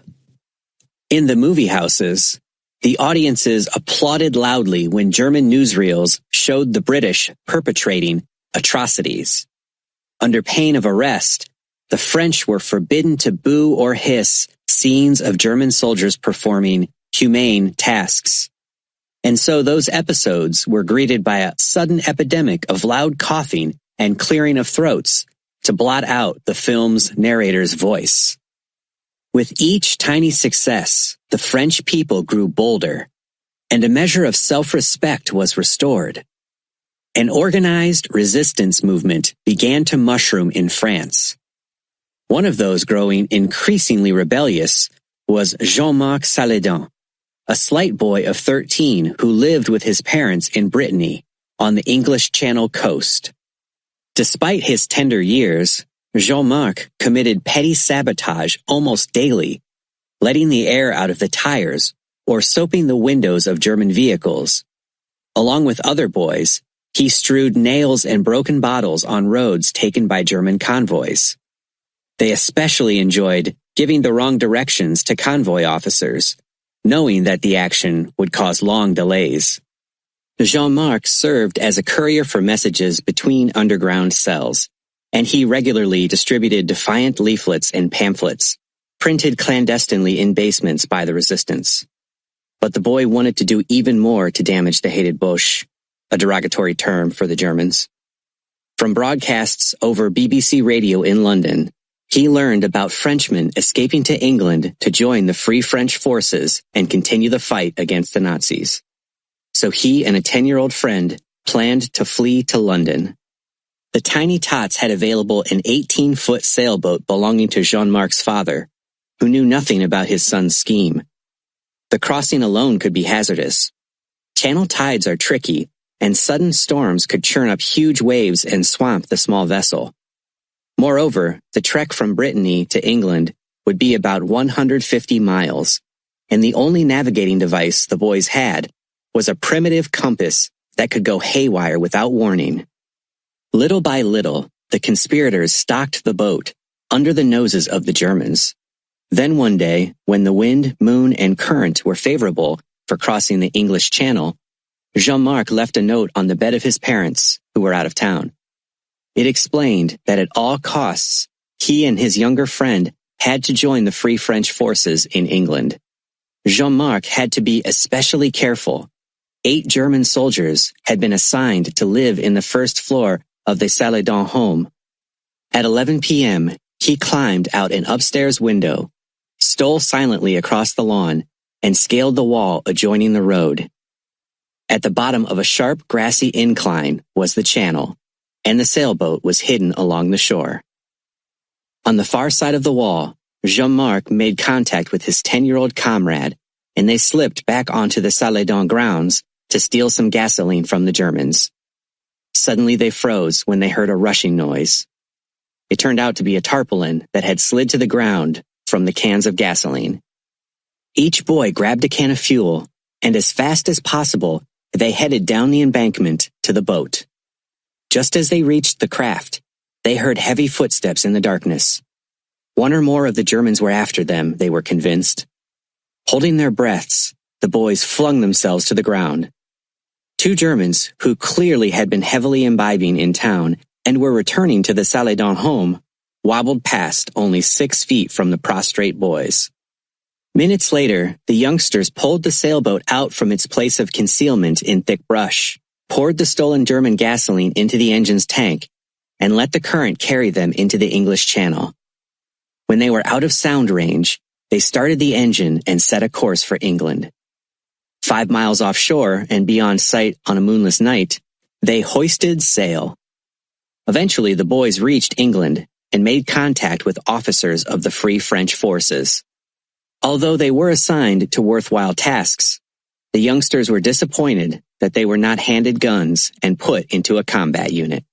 In the movie houses, the audiences applauded loudly when German newsreels showed the British perpetrating atrocities. Under pain of arrest, the French were forbidden to boo or hiss scenes of German soldiers performing humane tasks. And so those episodes were greeted by a sudden epidemic of loud coughing and clearing of throats to blot out the film's narrator's voice. With each tiny success, the French people grew bolder, and a measure of self-respect was restored. An organized resistance movement began to mushroom in France. One of those growing increasingly rebellious was Jean-Marc Saladin, a slight boy of 13 who lived with his parents in Brittany, on the English Channel coast. Despite his tender years, Jean-Marc committed petty sabotage almost daily, letting the air out of the tires or soaping the windows of German vehicles. Along with other boys, he strewed nails and broken bottles on roads taken by German convoys. They especially enjoyed giving the wrong directions to convoy officers, knowing that the action would cause long delays. Jean-Marc served as a courier for messages between underground cells, and he regularly distributed defiant leaflets and pamphlets, printed clandestinely in basements by the resistance. But the boy wanted to do even more to damage the hated Boche, a derogatory term for the Germans. From broadcasts over BBC Radio in London, he learned about Frenchmen escaping to England to join the Free French forces and continue the fight against the Nazis. So he and a 10-year-old friend planned to flee to London. The tiny tots had available an 18-foot sailboat belonging to Jean-Marc's father, who knew nothing about his son's scheme. The crossing alone could be hazardous. Channel tides are tricky, and sudden storms could churn up huge waves and swamp the small vessel. Moreover, the trek from Brittany to England would be about 150 miles, and the only navigating device the boys had was a primitive compass that could go haywire without warning. Little by little, the conspirators stalked the boat under the noses of the Germans. Then one day, when the wind, moon, and current were favorable for crossing the English Channel, Jean-Marc left a note on the bed of his parents, who were out of town. It explained that at all costs, he and his younger friend had to join the Free French forces in England. Jean-Marc had to be especially careful. 8 German soldiers had been assigned to live in the first floor of the Salle d'un Homme. At 11 p.m., he climbed out an upstairs window, stole silently across the lawn, and scaled the wall adjoining the road. At the bottom of a sharp, grassy incline was the channel, and the sailboat was hidden along the shore. On the far side of the wall, Jean-Marc made contact with his 10-year-old comrade, and they slipped back onto the Salle d'un grounds to steal some gasoline from the Germans. Suddenly they froze when they heard a rushing noise. It turned out to be a tarpaulin that had slid to the ground from the cans of gasoline. Each boy grabbed a can of fuel, and as fast as possible, they headed down the embankment to the boat. Just as they reached the craft, they heard heavy footsteps in the darkness. One or more of the Germans were after them, they were convinced. Holding their breaths, the boys flung themselves to the ground. 2 Germans, who clearly had been heavily imbibing in town and were returning to the Salle d'un Homme, wobbled past only 6 feet from the prostrate boys. Minutes later, the youngsters pulled the sailboat out from its place of concealment in thick brush, poured the stolen German gasoline into the engine's tank, and let the current carry them into the English Channel. When they were out of sound range, they started the engine and set a course for England. 5 miles offshore and beyond sight on a moonless night, they hoisted sail. Eventually, the boys reached England and made contact with officers of the Free French forces. Although they were assigned to worthwhile tasks, the youngsters were disappointed that they were not handed guns and put into a combat unit.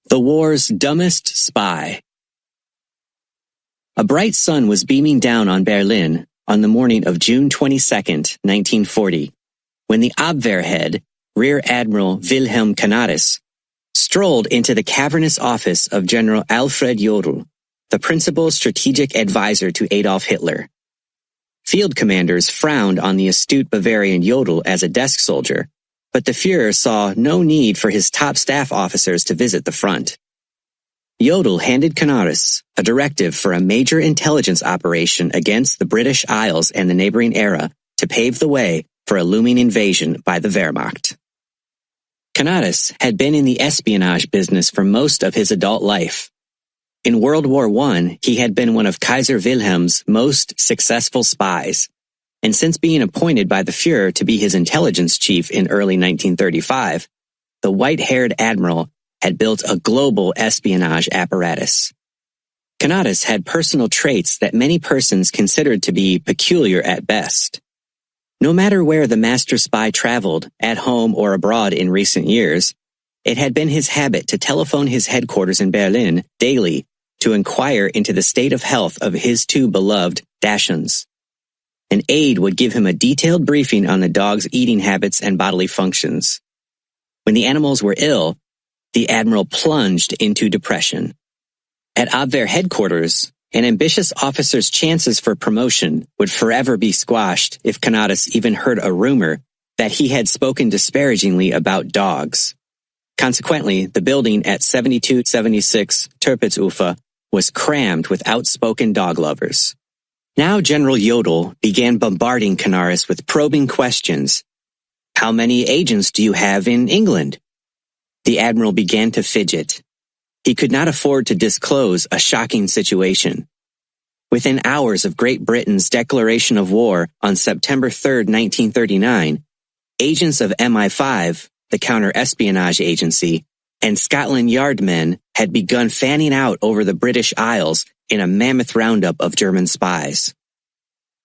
The war's dumbest spy. A bright sun was beaming down on Berlin on the morning of June 22, 1940, when the Abwehr head, Rear Admiral Wilhelm Canaris, strolled into the cavernous office of General Alfred Jodl, the principal strategic advisor to Adolf Hitler. Field commanders frowned on the astute Bavarian Jodl as a desk soldier, but the Führer saw no need for his top staff officers to visit the front. Jodl handed Canaris a directive for a major intelligence operation against the British Isles and the neighboring Era to pave the way for a looming invasion by the Wehrmacht. Canaris had been in the espionage business for most of his adult life. In World War I, he had been one of Kaiser Wilhelm's most successful spies, and since being appointed by the Führer to be his intelligence chief in early 1935, the white-haired admiral had built a global espionage apparatus. Canaris had personal traits that many persons considered to be peculiar at best. No matter where the master spy traveled, at home or abroad in recent years, it had been his habit to telephone his headquarters in Berlin daily to inquire into the state of health of his 2 beloved Dachshunds. An aide would give him a detailed briefing on the dog's eating habits and bodily functions. When the animals were ill, the admiral plunged into depression. At Abwehr headquarters, an ambitious officer's chances for promotion would forever be squashed if Canaris even heard a rumor that he had spoken disparagingly about dogs. Consequently, the building at 7276 Türpitzhofer was crammed with outspoken dog lovers. Now General Jodl began bombarding Canaris with probing questions. How many agents do you have in England? The admiral began to fidget. He could not afford to disclose a shocking situation. Within hours of Great Britain's declaration of war on September 3, 1939, agents of MI5, the counter-espionage agency, and Scotland Yard men had begun fanning out over the British Isles in a mammoth roundup of German spies.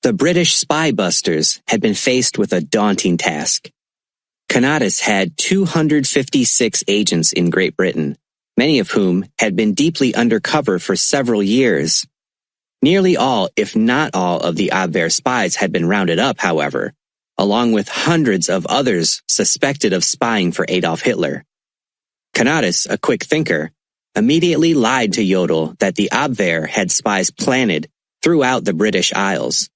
The British spy busters had been faced with a daunting task. Canaris had 256 agents in Great Britain, many of whom had been deeply undercover for several years. Nearly all, if not all, of the Abwehr spies had been rounded up, however, along with hundreds of others suspected of spying for Adolf Hitler. Canaris, a quick thinker, immediately lied to Jodl that the Abwehr had spies planted throughout the British Isles.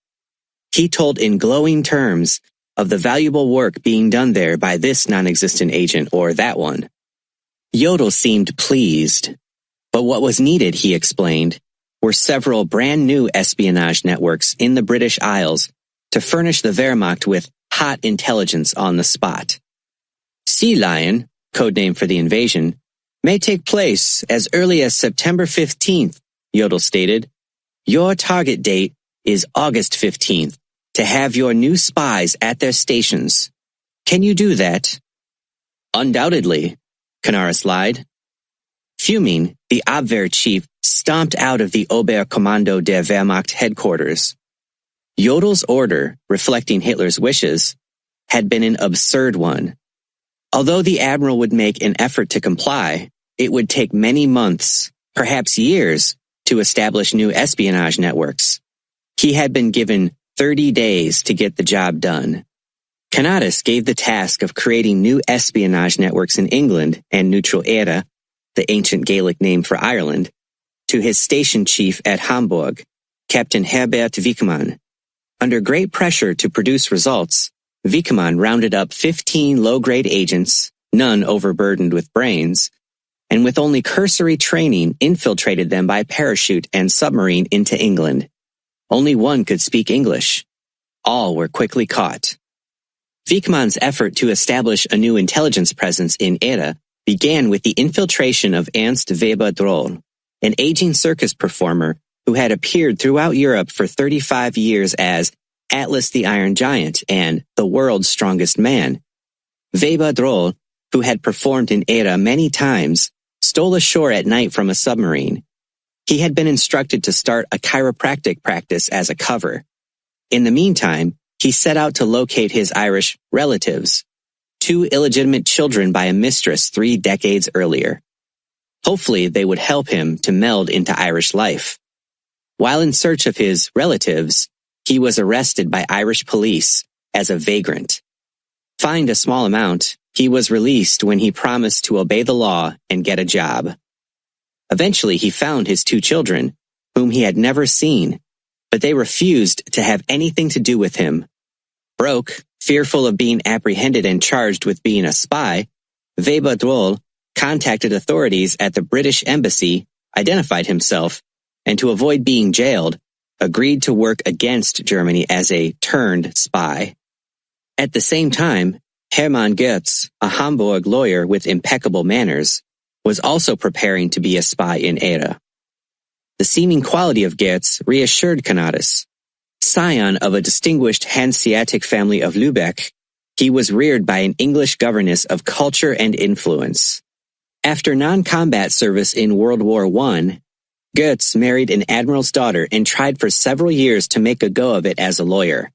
He told in glowing terms of the valuable work being done there by this non-existent agent or that one. Jodl seemed pleased, but what was needed, he explained, were several brand new espionage networks in the British Isles to furnish the Wehrmacht with hot intelligence on the spot. Sea Lion, codename for the invasion, may take place as early as September 15th, Jodl stated. Your target date is August 15th to have your new spies at their stations. Can you do that? Undoubtedly, Canaris lied. Fuming, the Abwehr chief stomped out of the Oberkommando der Wehrmacht headquarters. Jodl's order, reflecting Hitler's wishes, had been an absurd one. Although the admiral would make an effort to comply, it would take many months, perhaps years, to establish new espionage networks. He had been given 30 days to get the job done. Canaris gave the task of creating new espionage networks in England and Neutral Era, the ancient Gaelic name for Ireland, to his station chief at Hamburg, Captain Herbert Wijkman. Under great pressure to produce results, Wijkman rounded up 15 low-grade agents, none overburdened with brains, and with only cursory training infiltrated them by parachute and submarine into England. Only one could speak English. All were quickly caught. Wijkman's effort to establish a new intelligence presence in Era began with the infiltration of Ernst Weber-Droll, an aging circus performer who had appeared throughout Europe for 35 years as Atlas the Iron Giant and the world's strongest man. Weber-Droll, who had performed in Era many times, stole ashore at night from a submarine. He had been instructed to start a chiropractic practice as a cover. In the meantime, he set out to locate his Irish relatives, 2 illegitimate children by a mistress 3 decades earlier. Hopefully, they would help him to meld into Irish life. While in search of his relatives, he was arrested by Irish police as a vagrant. Fined a small amount, he was released when he promised to obey the law and get a job. Eventually, he found his 2 children, whom he had never seen, but they refused to have anything to do with him. Broke, fearful of being apprehended and charged with being a spy, Weber-Droll contacted authorities at the British Embassy, identified himself, and to avoid being jailed, agreed to work against Germany as a turned spy. At the same time, Hermann Goetz, a Hamburg lawyer with impeccable manners, was also preparing to be a spy in Era. The seeming quality of Goetz reassured Canaris. Scion of a distinguished Hanseatic family of Lübeck, he was reared by an English governess of culture and influence. After non-combat service in World War I, Goetz married an admiral's daughter and tried for several years to make a go of it as a lawyer.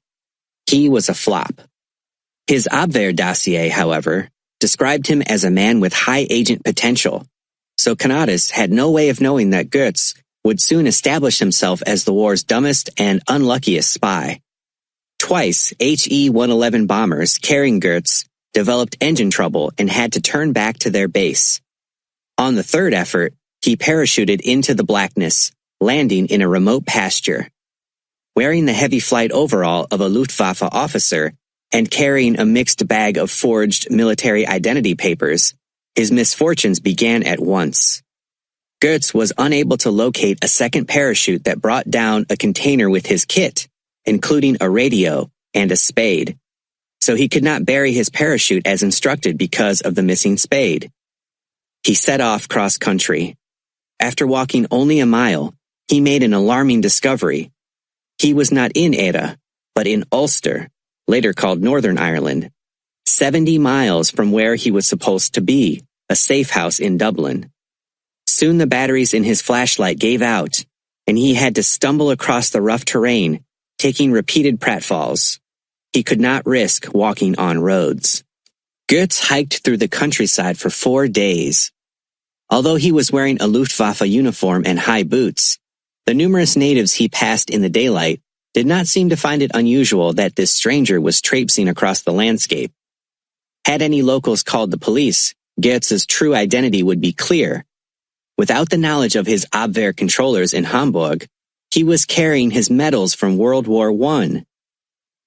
He was a flop. His Abwehr dossier, however, described him as a man with high agent potential, so Canaris had no way of knowing that Goetz would soon establish himself as the war's dumbest and unluckiest spy. Twice, HE-111 bombers carrying Goetz developed engine trouble and had to turn back to their base. On the third effort, he parachuted into the blackness, landing in a remote pasture. Wearing the heavy flight overall of a Luftwaffe officer and carrying a mixed bag of forged military identity papers, his misfortunes began at once. Goetz was unable to locate a second parachute that brought down a container with his kit, including a radio and a spade. So he could not bury his parachute as instructed because of the missing spade. He set off cross-country. After walking only a mile, he made an alarming discovery. He was not in Era, but in Ulster, later called Northern Ireland, 70 miles from where he was supposed to be, a safe house in Dublin. Soon the batteries in his flashlight gave out, and he had to stumble across the rough terrain, taking repeated pratfalls. He could not risk walking on roads. Goetz hiked through the countryside for 4 days. Although he was wearing a Luftwaffe uniform and high boots, the numerous natives he passed in the daylight did not seem to find it unusual that this stranger was traipsing across the landscape. Had any locals called the police, Goetz's true identity would be clear. Without the knowledge of his Abwehr controllers in Hamburg, he was carrying his medals from World War I.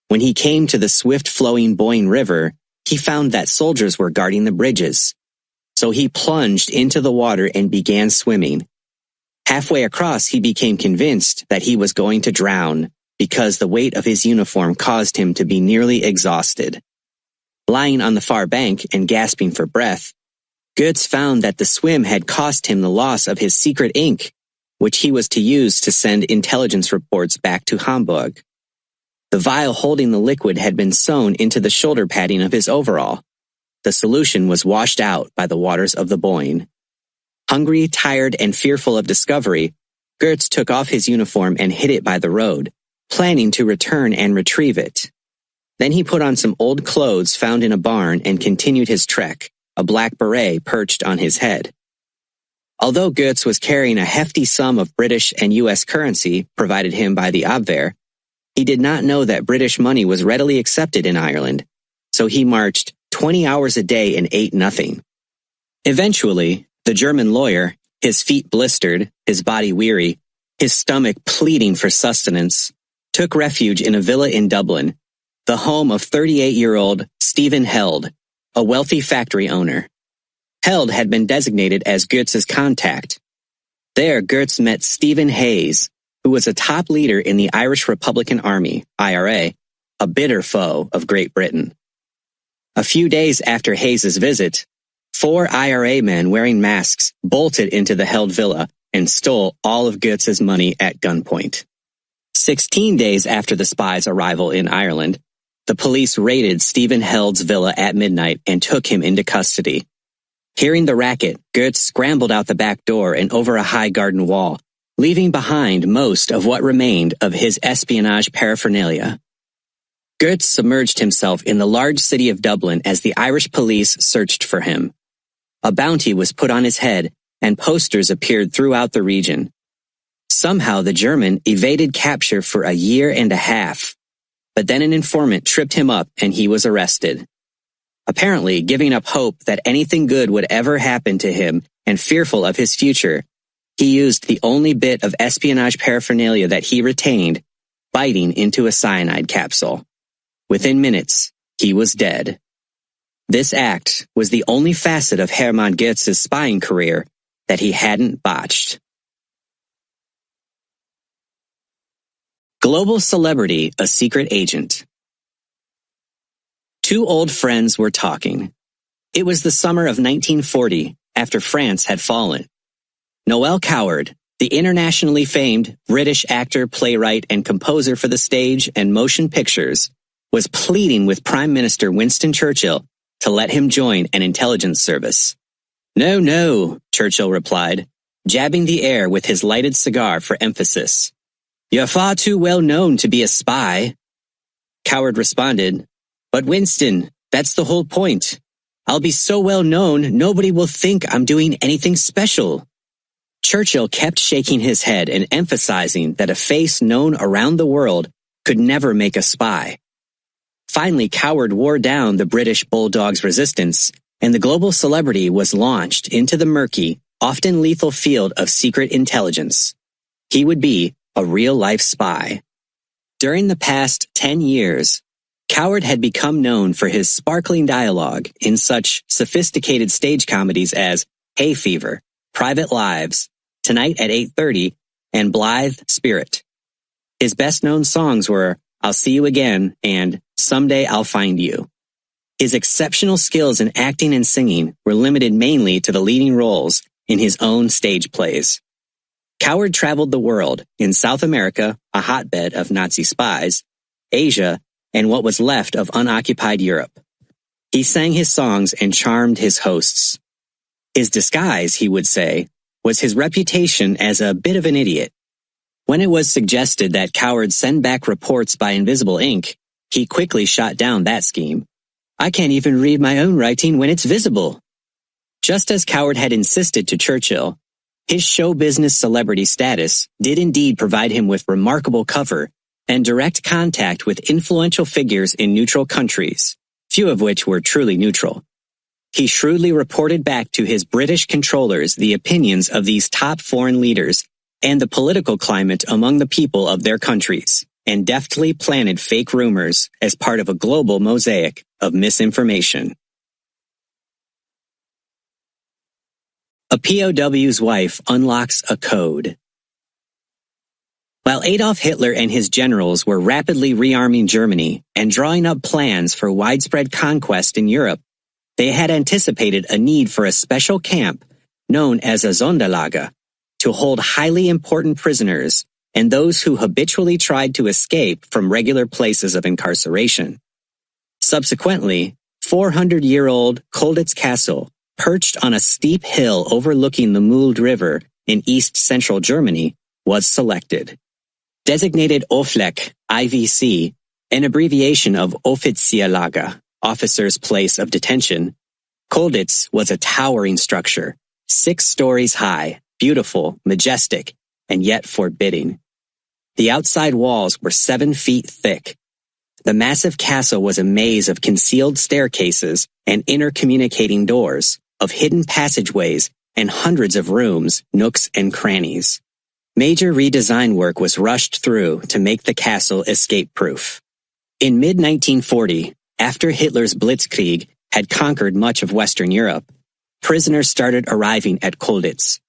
When he came to the swift-flowing Boyne River, he found that soldiers were guarding the bridges. So he plunged into the water and began swimming. Halfway across, he became convinced that he was going to drown because the weight of his uniform caused him to be nearly exhausted. Lying on the far bank and gasping for breath, Goetz found that the swim had cost him the loss of his secret ink, which he was to use to send intelligence reports back to Hamburg. The vial holding the liquid had been sewn into the shoulder padding of his overall. The solution was washed out by the waters of the Boyne. Hungry, tired, and fearful of discovery, Goetz took off his uniform and hid it by the road, planning to return and retrieve it. Then he put on some old clothes found in a barn and continued his trek, a black beret perched on his head. Although Goetz was carrying a hefty sum of British and U.S. currency provided him by the Abwehr, he did not know that British money was readily accepted in Ireland, so he marched 20 hours a day and ate nothing. Eventually, the German lawyer, his feet blistered, his body weary, his stomach pleading for sustenance, took refuge in a villa in Dublin, the home of 38-year-old Stephen Held, a wealthy factory owner. Held had been designated as Goetz's contact. There, Goetz met Stephen Hayes, who was a top leader in the Irish Republican Army, IRA, a bitter foe of Great Britain. A few days after Hayes's visit, 4 IRA men wearing masks bolted into the Held villa and stole all of Goetz's money at gunpoint. 16 days after the spies' arrival in Ireland, the police raided Stephen Held's villa at midnight and took him into custody. Hearing the racket, Goetz scrambled out the back door and over a high garden wall, leaving behind most of what remained of his espionage paraphernalia. Goetz submerged himself in the large city of Dublin as the Irish police searched for him. A bounty was put on his head, and posters appeared throughout the region. Somehow the German evaded capture for a year and a half, but then an informant tripped him up and he was arrested. Apparently, giving up hope that anything good would ever happen to him and fearful of his future, he used the only bit of espionage paraphernalia that he retained, biting into a cyanide capsule. Within minutes, he was dead. This act was the only facet of Hermann Goetz's spying career that he hadn't botched. Global celebrity, a secret agent. 2 old friends were talking. It was the summer of 1940, after France had fallen. Noel Coward, the internationally famed British actor, playwright, and composer for the stage and motion pictures, was pleading with Prime Minister Winston Churchill to let him join an intelligence service. "No, no," Churchill replied, jabbing the air with his lighted cigar for emphasis. "You're far too well known to be a spy." Coward responded, "But Winston, that's the whole point. I'll be so well known, nobody will think I'm doing anything special." Churchill kept shaking his head and emphasizing that a face known around the world could never make a spy. Finally, Coward wore down the British bulldog's resistance, and the global celebrity was launched into the murky, often lethal field of secret intelligence. He would be a real-life spy. During the past 10 years, Coward had become known for his sparkling dialogue in such sophisticated stage comedies as Hay Fever, Private Lives, Tonight at 8:30, and Blithe Spirit. His best-known songs were I'll See You Again and Someday I'll Find You. His exceptional skills in acting and singing were limited mainly to the leading roles in his own stage plays. Coward traveled the world, in South America, a hotbed of Nazi spies, Asia, and what was left of unoccupied Europe. He sang his songs and charmed his hosts. His disguise, he would say, was his reputation as a bit of an idiot. When it was suggested that Coward send back reports by invisible ink, he quickly shot down that scheme. "I can't even read my own writing when it's visible." Just as Coward had insisted to Churchill, his show business celebrity status did indeed provide him with remarkable cover and direct contact with influential figures in neutral countries, few of which were truly neutral. He shrewdly reported back to his British controllers the opinions of these top foreign leaders and the political climate among the people of their countries, and deftly planted fake rumors as part of a global mosaic of misinformation. A POW's wife unlocks a code. While Adolf Hitler and his generals were rapidly rearming Germany and drawing up plans for widespread conquest in Europe, they had anticipated a need for a special camp known as a Sonderlager to hold highly important prisoners and those who habitually tried to escape from regular places of incarceration. Subsequently, 400-year-old Colditz Castle, perched on a steep hill overlooking the Mulde River in east-central Germany, was selected. Designated Ofleck, IVC, an abbreviation of Offizierlager, officer's place of detention, Colditz was a towering structure, 6 stories high, beautiful, majestic, and yet forbidding. The outside walls were 7 feet thick. The massive castle was a maze of concealed staircases and intercommunicating doors, of hidden passageways, and hundreds of rooms, nooks, and crannies. Major redesign work was rushed through to make the castle escape-proof. In mid-1940, after Hitler's Blitzkrieg had conquered much of Western Europe, prisoners started arriving at Colditz.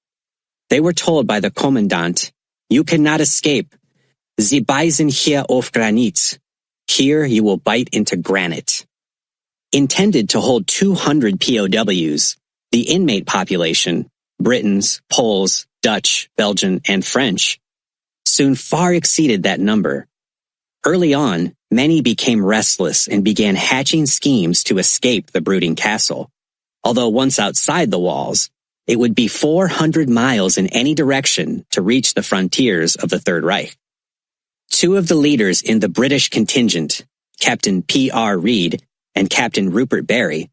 They were told by the commandant, "You cannot escape. Sie beißen hier auf Granit. Here you will bite into granite." Intended to hold 200 POWs, the inmate population, Britons, Poles, Dutch, Belgian, and French, soon far exceeded that number. Early on, many became restless and began hatching schemes to escape the brooding castle. Although once outside the walls, it would be 400 miles in any direction to reach the frontiers of the Third Reich. 2 of the leaders in the British contingent, Captain P.R. Reid and Captain Rupert Barry,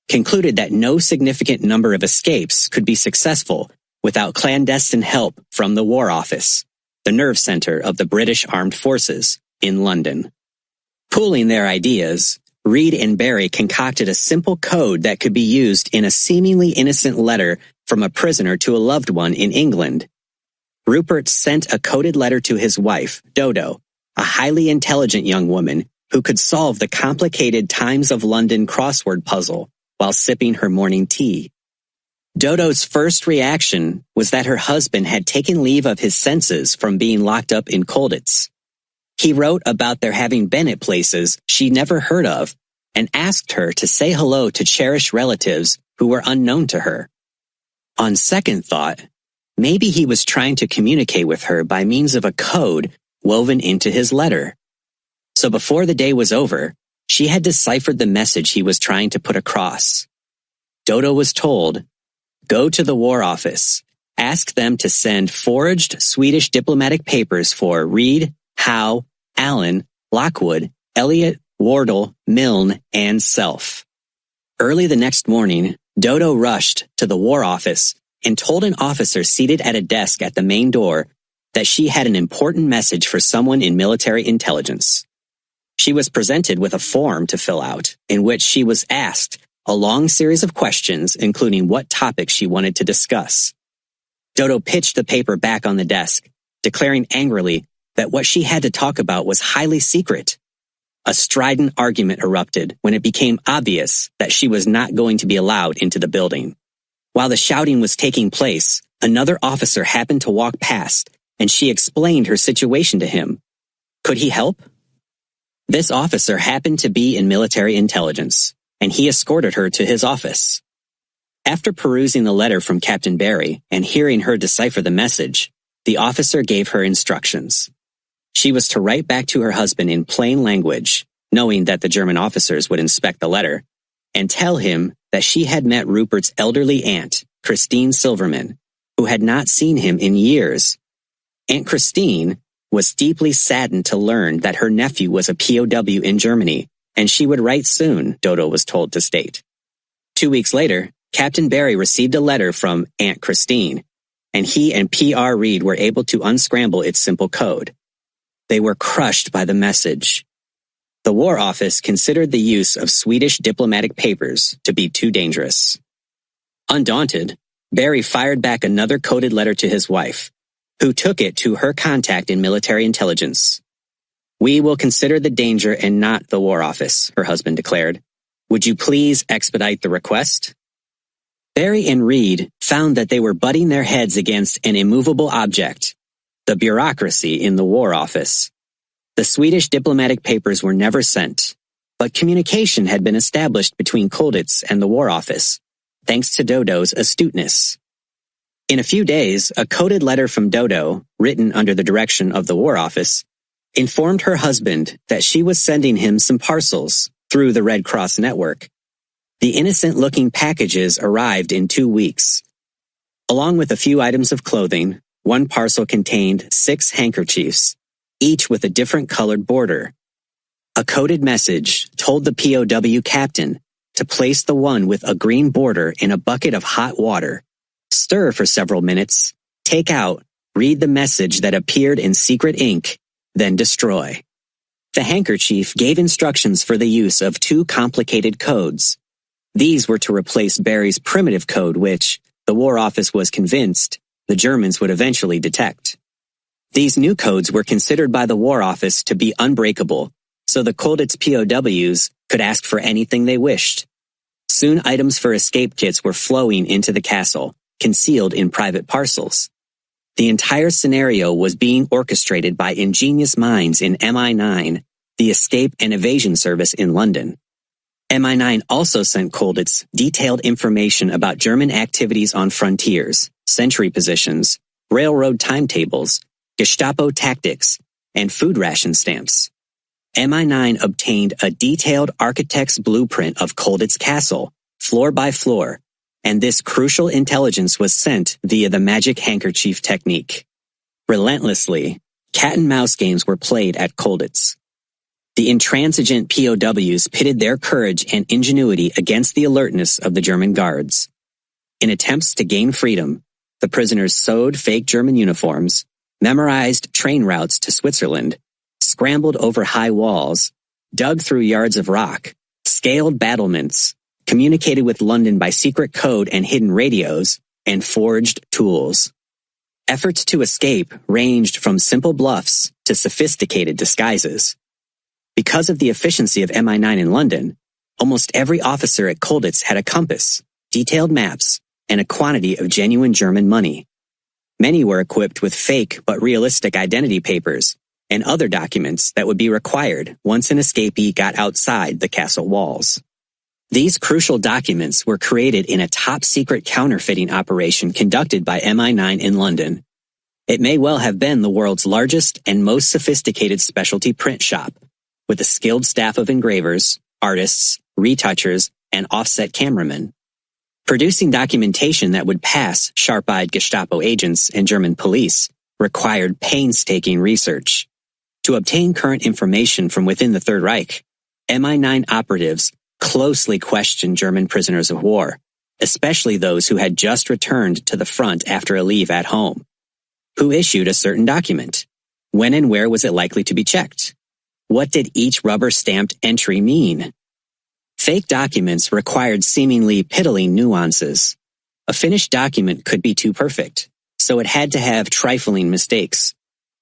concluded that no significant number of escapes could be successful without clandestine help from the War Office, the nerve center of the British Armed Forces, in London. Pooling their ideas, Reid and Barry concocted a simple code that could be used in a seemingly innocent letter from a prisoner to a loved one in England. Rupert sent a coded letter to his wife, Dodo, a highly intelligent young woman who could solve the complicated Times of London crossword puzzle while sipping her morning tea. Dodo's first reaction was that her husband had taken leave of his senses from being locked up in Colditz. He wrote about their having been at places she never heard of and asked her to say hello to cherished relatives who were unknown to her. On second thought, maybe he was trying to communicate with her by means of a code woven into his letter. So before the day was over, she had deciphered the message he was trying to put across. Dodo was told, "Go to the War Office. Ask them to send forged Swedish diplomatic papers for Reid, Howe, Allen, Lockwood, Elliot, Wardle, Milne, and self." Early the next morning, Dodo rushed to the War Office and told an officer seated at a desk at the main door that she had an important message for someone in military intelligence. She was presented with a form to fill out, in which she was asked a long series of questions, including what topics she wanted to discuss. Dodo pitched the paper back on the desk, declaring angrily that what she had to talk about was highly secret. A strident argument erupted when it became obvious that she was not going to be allowed into the building. While the shouting was taking place, another officer happened to walk past, and she explained her situation to him. Could he help? This officer happened to be in military intelligence, and he escorted her to his office. After perusing the letter from Captain Barry and hearing her decipher the message, the officer gave her instructions. She was to write back to her husband in plain language, knowing that the German officers would inspect the letter, and tell him that she had met Rupert's elderly aunt, Christine Silverman, who had not seen him in years. Aunt Christine was deeply saddened to learn that her nephew was a POW in Germany, and she would write soon, Dodo was told to state. 2 weeks later, Captain Barry received a letter from Aunt Christine, and he and P.R. Reid were able to unscramble its simple code. They were crushed by the message. The War Office considered the use of Swedish diplomatic papers to be too dangerous. Undaunted, Barry fired back another coded letter to his wife, who took it to her contact in military intelligence. "We will consider the danger and not the War Office," her husband declared. "Would you please expedite the request?" Barry and Reed found that they were butting their heads against an immovable object, the bureaucracy in the War Office. The Swedish diplomatic papers were never sent, but communication had been established between Colditz and the War Office, thanks to Dodo's astuteness. In a few days, a coded letter from Dodo, written under the direction of the War Office, informed her husband that she was sending him some parcels through the Red Cross network. The innocent-looking packages arrived in 2 weeks. Along with a few items of clothing, one parcel contained 6 handkerchiefs, each with a different colored border. A coded message told the POW captain to place the one with a green border in a bucket of hot water, stir for several minutes, take out, read the message that appeared in secret ink, then destroy. The handkerchief gave instructions for the use of 2 complicated codes. These were to replace Barry's primitive code which, the War Office was convinced, the Germans would eventually detect. These new codes were considered by the War Office to be unbreakable, so the Colditz POWs could ask for anything they wished. Soon items for escape kits were flowing into the castle, concealed in private parcels. The entire scenario was being orchestrated by ingenious minds in MI9, the Escape and Evasion Service in London. MI9 also sent Colditz detailed information about German activities on frontiers, sentry positions, railroad timetables, Gestapo tactics, and food ration stamps. MI9 obtained a detailed architect's blueprint of Colditz Castle, floor by floor, and this crucial intelligence was sent via the magic handkerchief technique. Relentlessly, cat-and-mouse games were played at Colditz. The intransigent POWs pitted their courage and ingenuity against the alertness of the German guards. In attempts to gain freedom, the prisoners sewed fake German uniforms, memorized train routes to Switzerland, scrambled over high walls, dug through yards of rock, scaled battlements, communicated with London by secret code and hidden radios, and forged tools. Efforts to escape ranged from simple bluffs to sophisticated disguises. Because of the efficiency of MI9 in London, almost every officer at Colditz had a compass, detailed maps, and a quantity of genuine German money. Many were equipped with fake but realistic identity papers and other documents that would be required once an escapee got outside the castle walls. These crucial documents were created in a top-secret counterfeiting operation conducted by MI9 in London. It may well have been the world's largest and most sophisticated specialty print shop, with a skilled staff of engravers, artists, retouchers, and offset cameramen. Producing documentation that would pass sharp-eyed Gestapo agents and German police required painstaking research. To obtain current information from within the Third Reich, MI9 operatives closely questioned German prisoners of war, especially those who had just returned to the front after a leave at home. Who issued a certain document? When and where was it likely to be checked? What did each rubber-stamped entry mean? Fake documents required seemingly piddling nuances. A finished document could be too perfect, so it had to have trifling mistakes.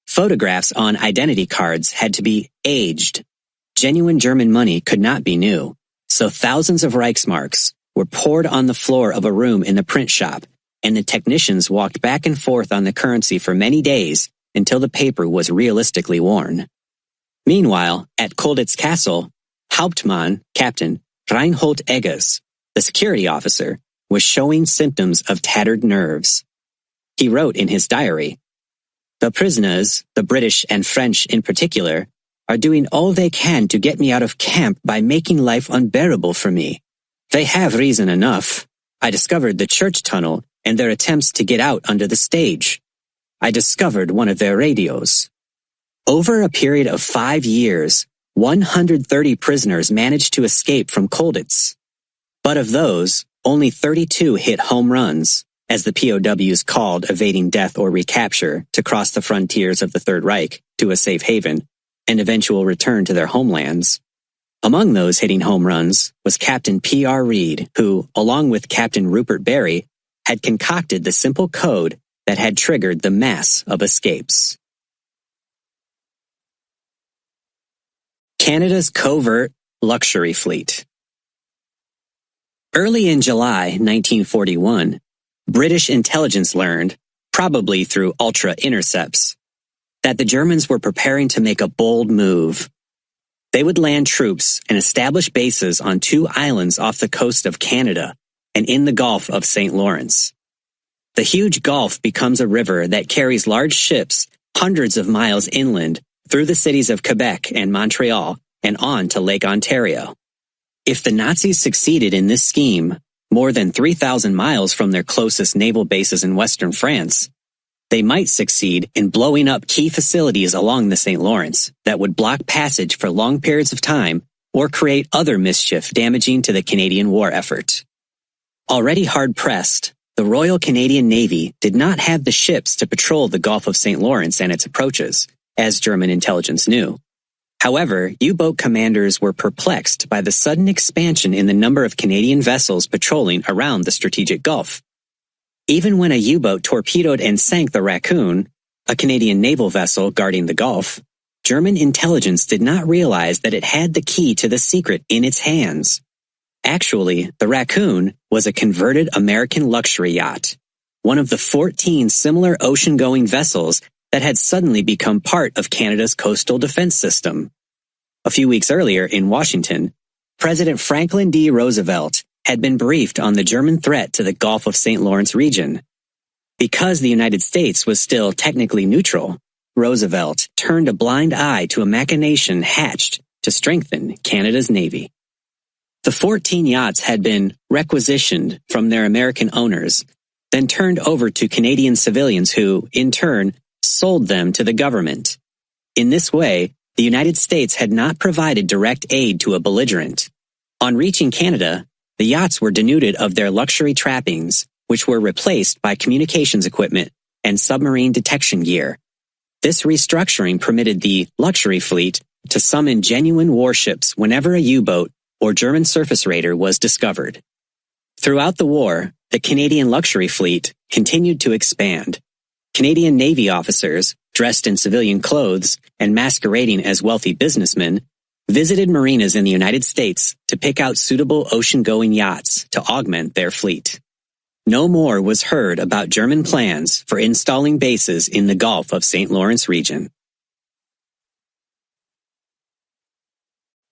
Photographs on identity cards had to be aged. Genuine German money could not be new, so thousands of Reichsmarks were poured on the floor of a room in the print shop, and the technicians walked back and forth on the currency for many days until the paper was realistically worn. Meanwhile, at Colditz Castle, Hauptmann, Captain Reinhold Eggers, the security officer, was showing symptoms of tattered nerves. He wrote in his diary, "The prisoners, the British and French in particular, are doing all they can to get me out of camp by making life unbearable for me. They have reason enough. I discovered the church tunnel and their attempts to get out under the stage. I discovered one of their radios." Over a period of 5 years, 130 prisoners managed to escape from Colditz. But of those, only 32 hit home runs, as the POWs called evading death or recapture to cross the frontiers of the Third Reich to a safe haven, and eventual return to their homelands. Among those hitting home runs was Captain P.R. Reed, who, along with Captain Rupert Barry, had concocted the simple code that had triggered the mass of escapes. Canada's covert luxury fleet. Early in July 1941, British intelligence learned, probably through ultra-intercepts, that the Germans were preparing to make a bold move. They would land troops and establish bases on 2 islands off the coast of Canada and in the Gulf of St. Lawrence. The huge gulf becomes a river that carries large ships hundreds of miles inland through the cities of Quebec and Montreal and on to Lake Ontario. If the Nazis succeeded in this scheme, more than 3,000 miles from their closest naval bases in western France, they might succeed in blowing up key facilities along the St. Lawrence that would block passage for long periods of time or create other mischief damaging to the Canadian war effort. Already hard-pressed, the Royal Canadian Navy did not have the ships to patrol the Gulf of St. Lawrence and its approaches, as German intelligence knew. However, U-boat commanders were perplexed by the sudden expansion in the number of Canadian vessels patrolling around the strategic Gulf. Even when a U-boat torpedoed and sank the Raccoon, a Canadian naval vessel guarding the Gulf, German intelligence did not realize that it had the key to the secret in its hands. Actually, the Raccoon was a converted American luxury yacht, one of the 14 similar ocean-going vessels that had suddenly become part of Canada's coastal defense system. A few weeks earlier in Washington, President Franklin D. Roosevelt had been briefed on the German threat to the Gulf of St. Lawrence region. Because the United States was still technically neutral, Roosevelt turned a blind eye to a machination hatched to strengthen Canada's Navy. The 14 yachts had been requisitioned from their American owners, then turned over to Canadian civilians who, in turn, sold them to the government. In this way, the United States had not provided direct aid to a belligerent. On reaching Canada, the yachts were denuded of their luxury trappings, which were replaced by communications equipment and submarine detection gear. This restructuring permitted the luxury fleet to summon genuine warships whenever a U-boat or German surface raider was discovered. Throughout the war, the Canadian luxury fleet continued to expand. Canadian Navy officers, dressed in civilian clothes and masquerading as wealthy businessmen, visited marinas in the United States to pick out suitable ocean-going yachts to augment their fleet. No more was heard about German plans for installing bases in the Gulf of St. Lawrence region.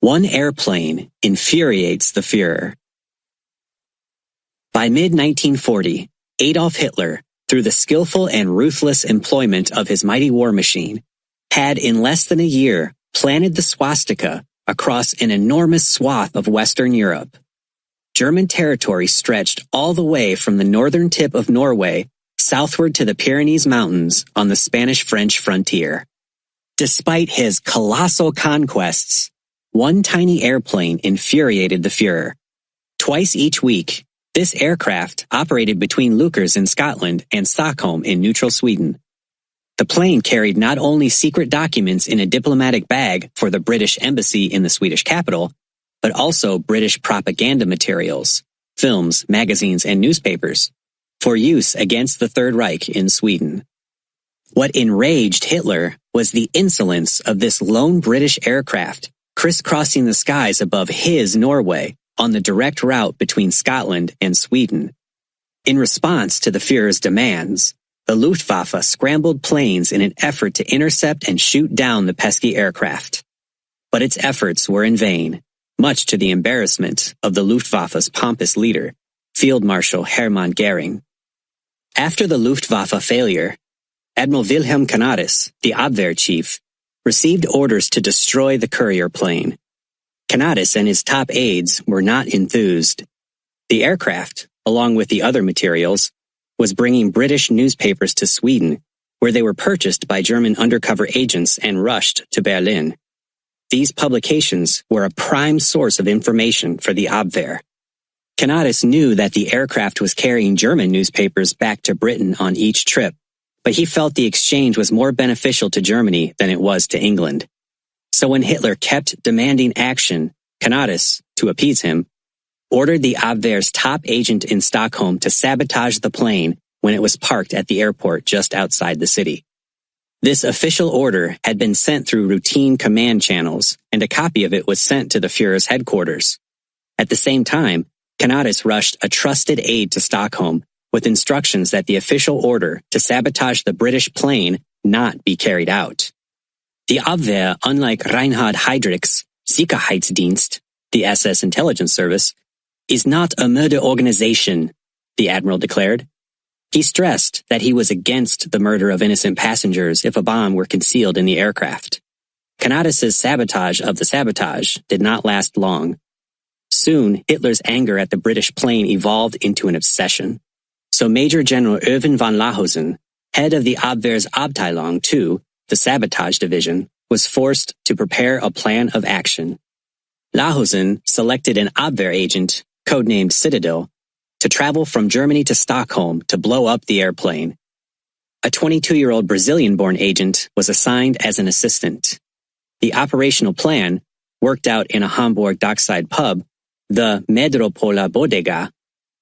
One airplane infuriates the Führer. By mid-1940, Adolf Hitler, through the skillful and ruthless employment of his mighty war machine, had in less than a year planted the swastika across an enormous swath of Western Europe. German territory stretched all the way from the northern tip of Norway southward to the Pyrenees Mountains on the Spanish-French frontier. Despite his colossal conquests, one tiny airplane infuriated the Führer. Twice each week, this aircraft operated between Lukers in Scotland and Stockholm in neutral Sweden. The plane carried not only secret documents in a diplomatic bag for the British embassy in the Swedish capital, but also British propaganda materials, films, magazines, and newspapers, for use against the Third Reich in Sweden. What enraged Hitler was the insolence of this lone British aircraft crisscrossing the skies above his Norway on the direct route between Scotland and Sweden. In response to the Führer's demands, the Luftwaffe scrambled planes in an effort to intercept and shoot down the pesky aircraft. But its efforts were in vain, much to the embarrassment of the Luftwaffe's pompous leader, Field Marshal Hermann Göring. After the Luftwaffe failure, Admiral Wilhelm Canaris, the Abwehr chief, received orders to destroy the courier plane. Canaris and his top aides were not enthused. The aircraft, along with the other materials, was bringing British newspapers to Sweden, where they were purchased by German undercover agents and rushed to Berlin. These publications were a prime source of information for the Abwehr. Canaris knew that the aircraft was carrying German newspapers back to Britain on each trip, but he felt the exchange was more beneficial to Germany than it was to England. So when Hitler kept demanding action, Canaris, to appease him, ordered the Abwehr's top agent in Stockholm to sabotage the plane when it was parked at the airport just outside the city. This official order had been sent through routine command channels, and a copy of it was sent to the Führer's headquarters. At the same time, Canaris rushed a trusted aide to Stockholm with instructions that the official order to sabotage the British plane not be carried out. The Abwehr, unlike Reinhard Heydrich's Sicherheitsdienst, the SS intelligence service, is not a murder organization, the admiral declared. He stressed that he was against the murder of innocent passengers if a bomb were concealed in the aircraft. Canaris's sabotage of the sabotage did not last long. Soon, Hitler's anger at the British plane evolved into an obsession. So Major General Erwin von Lahausen, head of the Abwehr's Abteilung II, the sabotage division, was forced to prepare a plan of action. Lahausen selected an Abwehr agent, codenamed Citadel, to travel from Germany to Stockholm to blow up the airplane. A 22-year-old Brazilian-born agent was assigned as an assistant. The operational plan, worked out in a Hamburg dockside pub, the Metropola Bodega,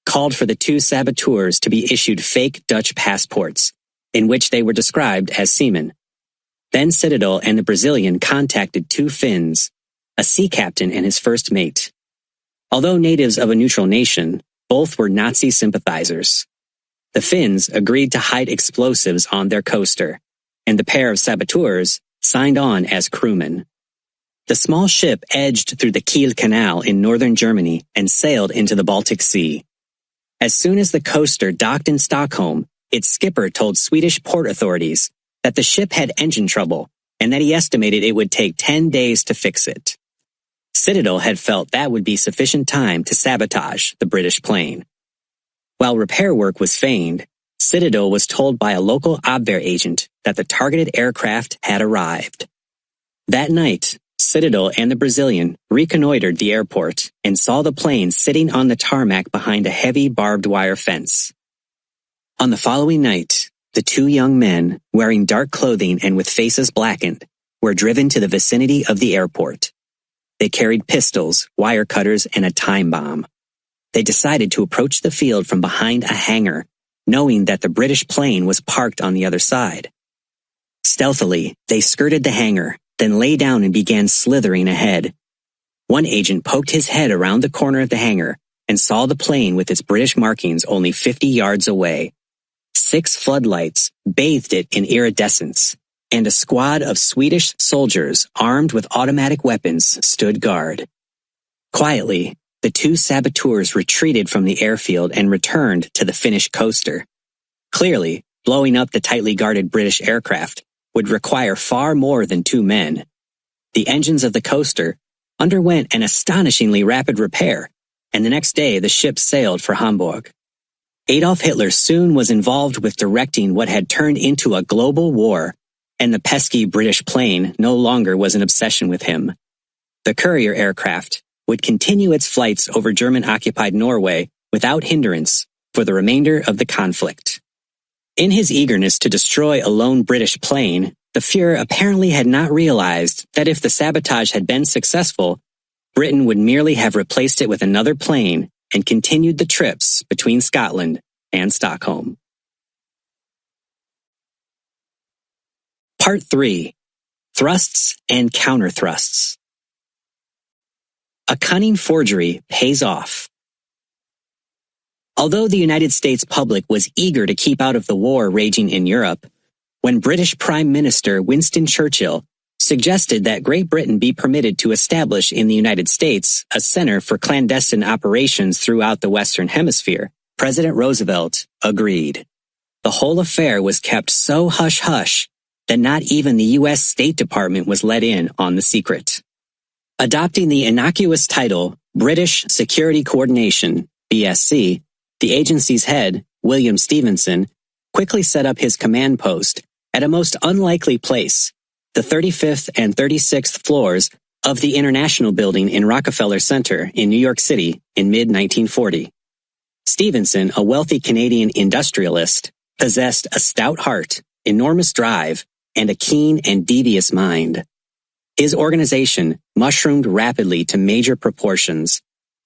called for the two saboteurs to be issued fake Dutch passports, in which they were described as seamen. Then Citadel and the Brazilian contacted two Finns, a sea captain and his first mate. Although natives of a neutral nation, both were Nazi sympathizers. The Finns agreed to hide explosives on their coaster, and the pair of saboteurs signed on as crewmen. The small ship edged through the Kiel Canal in northern Germany and sailed into the Baltic Sea. As soon as the coaster docked in Stockholm, its skipper told Swedish port authorities that the ship had engine trouble and that he estimated it would take 10 days to fix it. Citadel had felt that would be sufficient time to sabotage the British plane. While repair work was feigned, Citadel was told by a local Abwehr agent that the targeted aircraft had arrived. That night, Citadel and the Brazilian reconnoitered the airport and saw the plane sitting on the tarmac behind a heavy barbed wire fence. On the following night, the two young men, wearing dark clothing and with faces blackened, were driven to the vicinity of the airport. They carried pistols, wire cutters, and a time bomb. They decided to approach the field from behind a hangar, knowing that the British plane was parked on the other side. Stealthily, they skirted the hangar, then lay down and began slithering ahead. One agent poked his head around the corner of the hangar and saw the plane with its British markings only 50 yards away. 6 floodlights bathed it in iridescence, and a squad of Swedish soldiers armed with automatic weapons stood guard. Quietly, the two saboteurs retreated from the airfield and returned to the Finnish coaster. Clearly, blowing up the tightly guarded British aircraft would require far more than 2 men. The engines of the coaster underwent an astonishingly rapid repair, and the next day the ship sailed for Hamburg. Adolf Hitler soon was involved with directing what had turned into a global war, and the pesky British plane no longer was an obsession with him. The courier aircraft would continue its flights over German-occupied Norway without hindrance for the remainder of the conflict. In his eagerness to destroy a lone British plane, the Fuhrer apparently had not realized that if the sabotage had been successful, Britain would merely have replaced it with another plane and continued the trips between Scotland and Stockholm. Part 3. Thrusts and Counterthrusts. A cunning forgery pays off. Although the United States public was eager to keep out of the war raging in Europe, when British Prime Minister Winston Churchill suggested that Great Britain be permitted to establish in the United States a center for clandestine operations throughout the Western Hemisphere, President Roosevelt agreed. The whole affair was kept so hush-hush that not even the U.S. State Department was let in on the secret. Adopting the innocuous title British Security Coordination, BSC, the agency's head, William Stephenson, quickly set up his command post at a most unlikely place, the 35th and 36th floors of the International Building in Rockefeller Center in New York City in mid-1940. Stephenson, a wealthy Canadian industrialist, possessed a stout heart, enormous drive, and a keen and devious mind. His organization mushroomed rapidly to major proportions,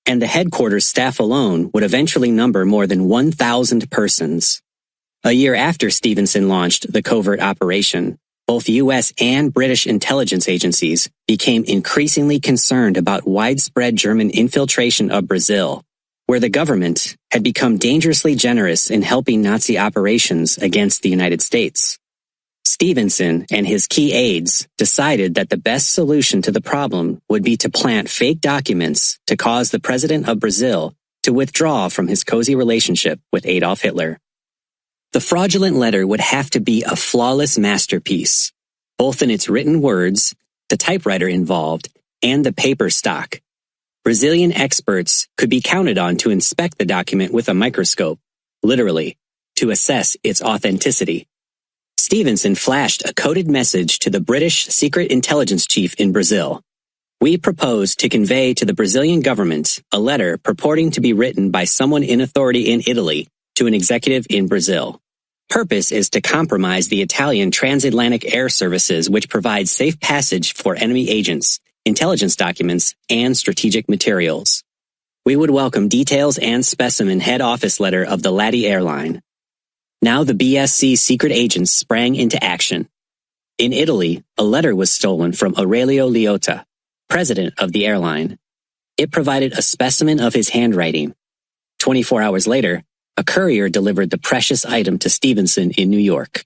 and the headquarters staff alone would eventually number more than 1,000 persons. A year after Stephenson launched the covert operation, both U.S. and British intelligence agencies became increasingly concerned about widespread German infiltration of Brazil, where the government had become dangerously generous in helping Nazi operations against the United States. Stevenson and his key aides decided that the best solution to the problem would be to plant fake documents to cause the president of Brazil to withdraw from his cozy relationship with Adolf Hitler. The fraudulent letter would have to be a flawless masterpiece, both in its written words, the typewriter involved, and the paper stock. Brazilian experts could be counted on to inspect the document with a microscope, literally, to assess its authenticity. Stevenson flashed a coded message to the British secret intelligence chief in Brazil. We propose to convey to the Brazilian government a letter purporting to be written by someone in authority in Italy to an executive in Brazil. Purpose is to compromise the Italian transatlantic air services, which provide safe passage for enemy agents, intelligence documents, and strategic materials. We would welcome details and specimen head office letter of the LADI airline. Now the BSC secret agents sprang into action. In Italy, a letter was stolen from Aurelio Liotta, president of the airline. It provided a specimen of his handwriting. 24 hours later, a courier delivered the precious item to Stevenson in New York.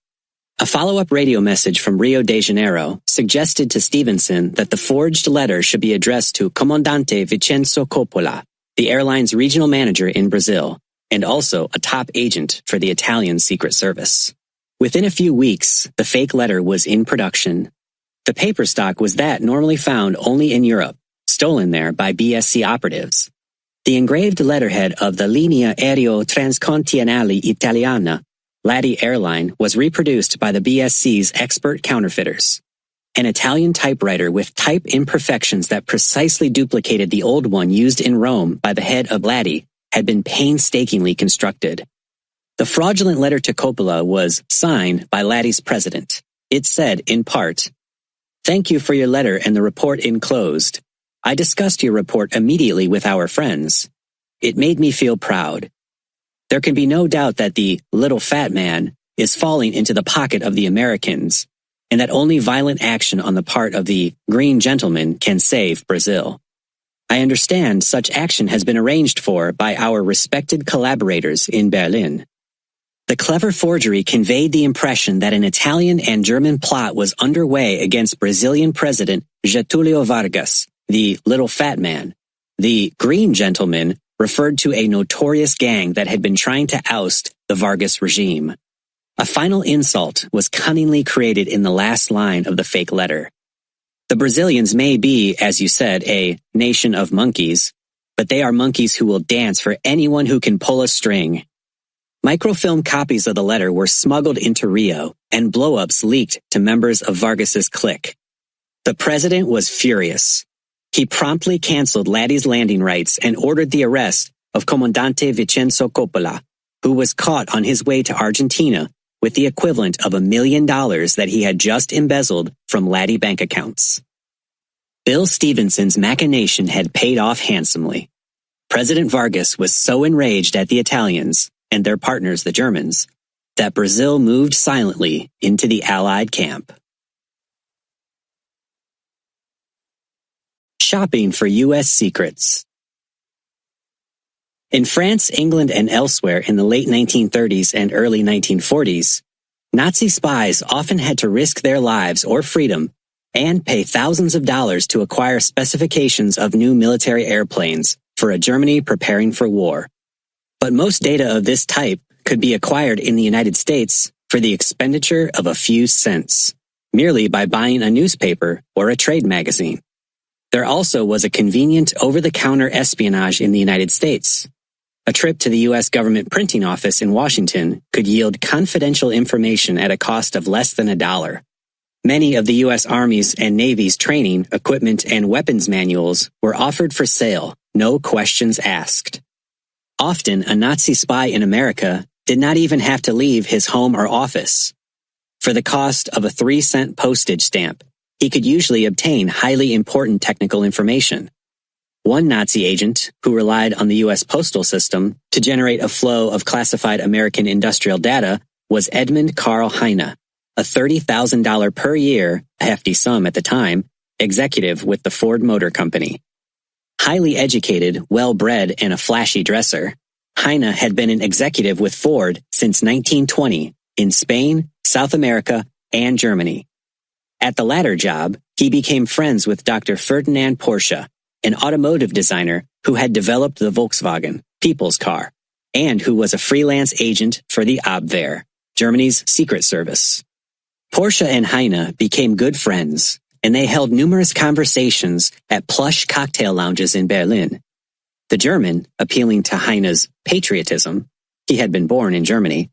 A follow-up radio message from Rio de Janeiro suggested to Stevenson that the forged letter should be addressed to Comandante Vincenzo Coppola, the airline's regional manager in Brazil, and also a top agent for the Italian Secret Service. Within a few weeks, the fake letter was in production. The paper stock was that normally found only in Europe, stolen there by BSC operatives. The engraved letterhead of the Linea Aereo Transcontinentale Italiana, LADI airline, was reproduced by the BSC's expert counterfeiters. An Italian typewriter with type imperfections that precisely duplicated the old one used in Rome by the head of LADI had been painstakingly constructed. The fraudulent letter to Coppola was signed by LADI's president. It said, in part, "Thank you for your letter and the report enclosed. I discussed your report immediately with our friends. It made me feel proud. There can be no doubt that the little fat man is falling into the pocket of the Americans, and that only violent action on the part of the green gentleman can save Brazil. I understand such action has been arranged for by our respected collaborators in Berlin." The clever forgery conveyed the impression that an Italian and German plot was underway against Brazilian President Getúlio Vargas, the little fat man. The green gentleman referred to a notorious gang that had been trying to oust the Vargas regime. A final insult was cunningly created in the last line of the fake letter. The Brazilians may be, as you said, a nation of monkeys, but they are monkeys who will dance for anyone who can pull a string. Microfilm copies of the letter were smuggled into Rio, and blow-ups leaked to members of Vargas's clique. The president was furious. He promptly canceled LADI's landing rights and ordered the arrest of Comandante Vincenzo Coppola, who was caught on his way to Argentina with the equivalent of $1 million that he had just embezzled from LADI bank accounts. Bill Stevenson's machination had paid off handsomely. President Vargas was so enraged at the Italians, and their partners the Germans, that Brazil moved silently into the Allied camp. Shopping for U.S. secrets. In France, England, and elsewhere in the late 1930s and early 1940s, Nazi spies often had to risk their lives or freedom and pay thousands of dollars to acquire specifications of new military airplanes for a Germany preparing for war. But most data of this type could be acquired in the United States for the expenditure of a few cents, merely by buying a newspaper or a trade magazine. There also was a convenient over-the-counter espionage in the United States. A trip to the U.S. government printing office in Washington could yield confidential information at a cost of less than $1. Many of the U.S. Army's and Navy's training, equipment, and weapons manuals were offered for sale, no questions asked. Often, a Nazi spy in America did not even have to leave his home or office. For the cost of a 3-cent postage stamp, he could usually obtain highly important technical information. One Nazi agent, who relied on the U.S. postal system to generate a flow of classified American industrial data, was Edmund Karl Heine, a $30,000 per year, a hefty sum at the time, executive with the Ford Motor Company. Highly educated, well-bred, and a flashy dresser, Heine had been an executive with Ford since 1920 in Spain, South America, and Germany. At the latter job, he became friends with Dr. Ferdinand Porsche, an automotive designer who had developed the Volkswagen, people's car, and who was a freelance agent for the Abwehr, Germany's secret service. Porsche and Heine became good friends, and they held numerous conversations at plush cocktail lounges in Berlin. The German, appealing to Heine's patriotism, he had been born in Germany,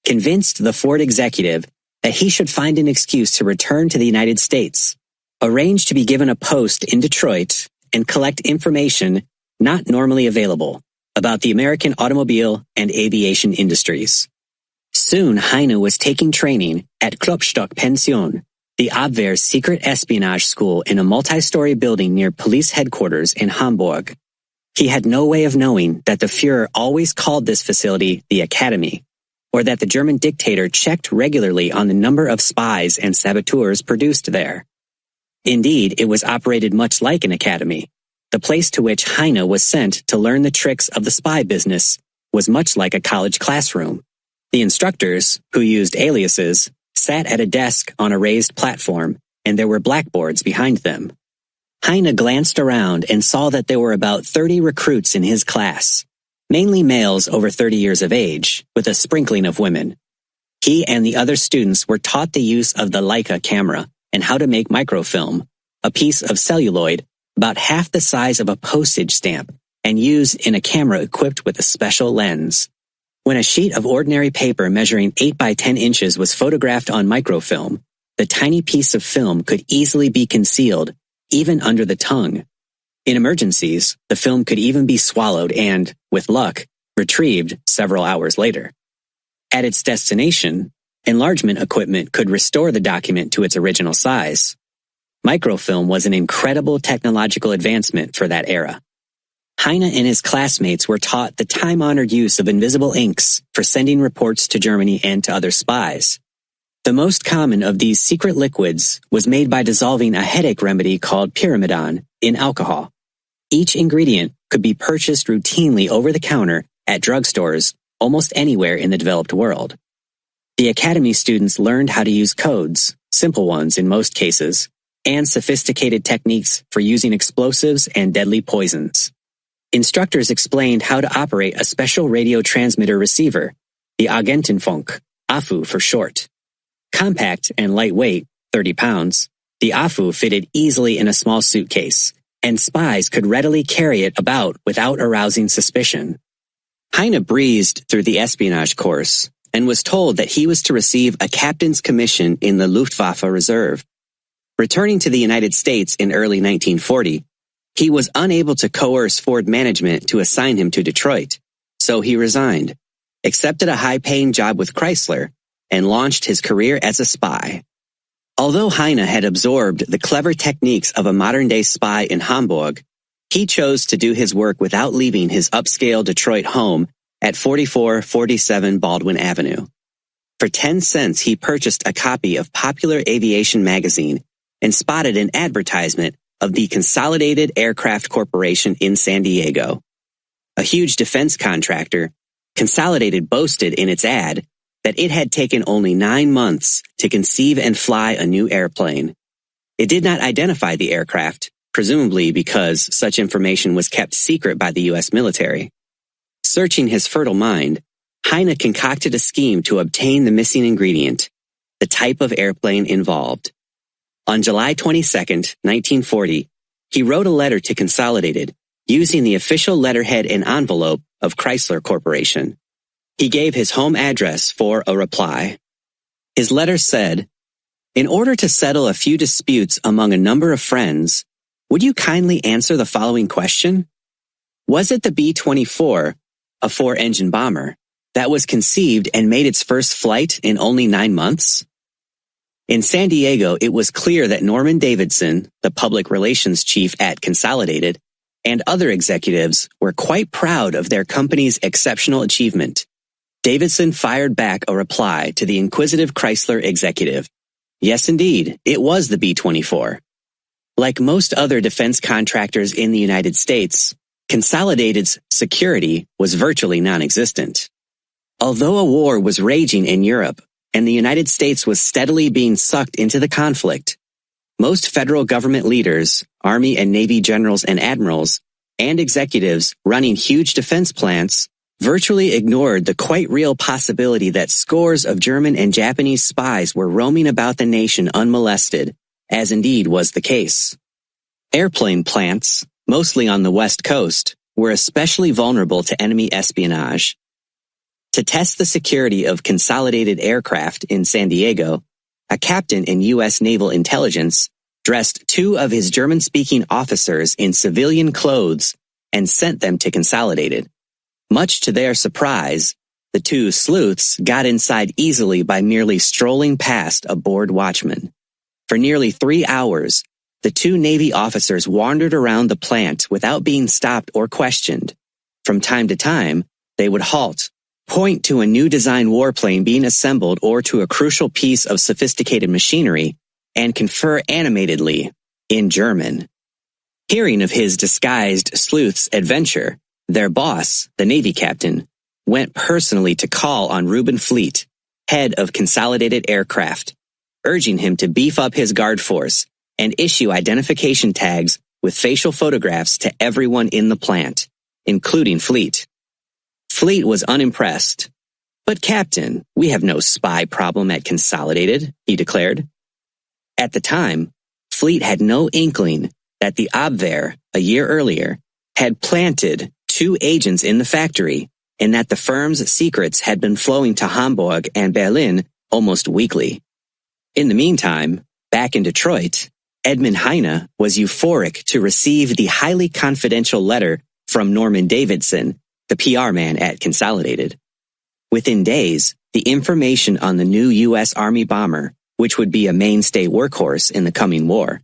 convinced the Ford executive that he should find an excuse to return to the United States, arrange to be given a post in Detroit, and collect information not normally available about the American automobile and aviation industries. Soon Heine was taking training at Klopstock Pension, the Abwehr's secret espionage school in a multi-story building near police headquarters in Hamburg. He had no way of knowing that the Führer always called this facility the Academy, or that the German dictator checked regularly on the number of spies and saboteurs produced there. Indeed, it was operated much like an academy. The place to which Heine was sent to learn the tricks of the spy business was much like a college classroom. The instructors, who used aliases, sat at a desk on a raised platform, and there were blackboards behind them. Heine glanced around and saw that there were about 30 recruits in his class, mainly males over 30 years of age, with a sprinkling of women. He and the other students were taught the use of the Leica camera and how to make microfilm, a piece of celluloid about half the size of a postage stamp and used in a camera equipped with a special lens. When a sheet of ordinary paper measuring 8 by 10 inches was photographed on microfilm, the tiny piece of film could easily be concealed, even under the tongue. In emergencies, the film could even be swallowed and, with luck, retrieved several hours later. At its destination, enlargement equipment could restore the document to its original size. Microfilm was an incredible technological advancement for that era. Heine and his classmates were taught the time-honored use of invisible inks for sending reports to Germany and to other spies. The most common of these secret liquids was made by dissolving a headache remedy called pyrimidine in alcohol. Each ingredient could be purchased routinely over the counter at drugstores almost anywhere in the developed world. The academy students learned how to use codes, simple ones in most cases, and sophisticated techniques for using explosives and deadly poisons. Instructors explained how to operate a special radio transmitter receiver, the Agentenfunk, AFU for short. Compact and lightweight, 30 pounds, the AFU fitted easily in a small suitcase, and spies could readily carry it about without arousing suspicion. Heine breezed through the espionage course and was told that he was to receive a captain's commission in the Luftwaffe Reserve. Returning to the United States in early 1940, he was unable to coerce Ford management to assign him to Detroit, so he resigned, accepted a high-paying job with Chrysler, and launched his career as a spy. Although Heine had absorbed the clever techniques of a modern-day spy in Hamburg, he chose to do his work without leaving his upscale Detroit home at 4447 Baldwin Avenue. For 10 cents, he purchased a copy of Popular Aviation magazine and spotted an advertisement of the Consolidated Aircraft Corporation in San Diego. A huge defense contractor, Consolidated boasted in its ad that it had taken only 9 months to conceive and fly a new airplane. It did not identify the aircraft, presumably because such information was kept secret by the U.S. military. Searching his fertile mind, Heine concocted a scheme to obtain the missing ingredient, the type of airplane involved. On July 22, 1940, he wrote a letter to Consolidated using the official letterhead and envelope of Chrysler Corporation. He gave his home address for a reply. His letter said, "In order to settle a few disputes among a number of friends, would you kindly answer the following question? Was it the B-24, a 4-engine bomber, that was conceived and made its first flight in only 9 months?" In San Diego, it was clear that Norman Davidson, the public relations chief at Consolidated, and other executives were quite proud of their company's exceptional achievement. Davidson fired back a reply to the inquisitive Chrysler executive. Yes, indeed, it was the B-24. Like most other defense contractors in the United States, Consolidated's security was virtually non-existent. Although a war was raging in Europe and the United States was steadily being sucked into the conflict, most federal government leaders, Army and Navy generals and admirals, and executives running huge defense plants virtually ignored the quite real possibility that scores of German and Japanese spies were roaming about the nation unmolested, as indeed was the case. Airplane plants, mostly on the West Coast, were especially vulnerable to enemy espionage. To test the security of Consolidated aircraft in San Diego, a captain in U.S. Naval Intelligence dressed two of his German-speaking officers in civilian clothes and sent them to Consolidated. Much to their surprise, the two sleuths got inside easily by merely strolling past a bored watchman. For nearly 3 hours, the two Navy officers wandered around the plant without being stopped or questioned. From time to time, they would halt, point to a new design warplane being assembled or to a crucial piece of sophisticated machinery, and confer animatedly in German. Hearing of his disguised sleuth's adventure, their boss, the Navy captain, went personally to call on Reuben Fleet, head of Consolidated Aircraft, urging him to beef up his guard force and issue identification tags with facial photographs to everyone in the plant, including Fleet. Fleet was unimpressed. "But Captain, we have no spy problem at Consolidated," he declared. At the time, Fleet had no inkling that the Abwehr, a year earlier, had planted 2 agents in the factory and that the firm's secrets had been flowing to Hamburg and Berlin almost weekly. In the meantime, back in Detroit, Edmund Heine was euphoric to receive the highly confidential letter from Norman Davidson, the PR man at Consolidated. Within days, the information on the new U.S. Army bomber, which would be a mainstay workhorse in the coming war,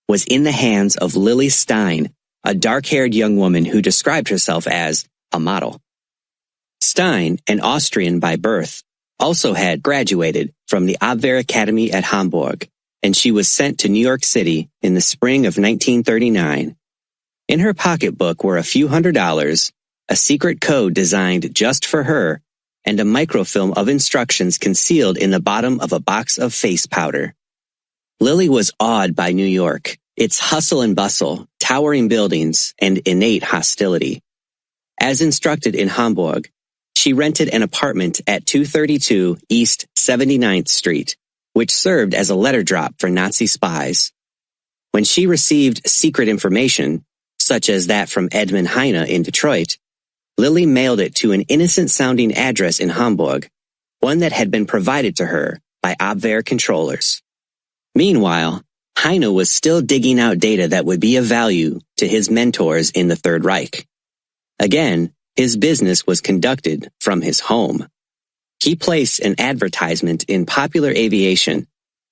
was in the hands of Lily Stein, a dark-haired young woman who described herself as a model. Stein, an Austrian by birth, also had graduated from the Abwehr Academy at Hamburg, and she was sent to New York City in the spring of 1939. In her pocketbook were a few $100s, a secret code designed just for her, and a microfilm of instructions concealed in the bottom of a box of face powder. Lily was awed by New York, its hustle and bustle, towering buildings, and innate hostility. As instructed in Hamburg, she rented an apartment at 232 East 79th Street, which served as a letter drop for Nazi spies. When she received secret information, such as that from Edmund Heine in Detroit, Lily mailed it to an innocent-sounding address in Hamburg, one that had been provided to her by Abwehr controllers. Meanwhile, Heine was still digging out data that would be of value to his mentors in the Third Reich. Again, his business was conducted from his home. He placed an advertisement in Popular Aviation,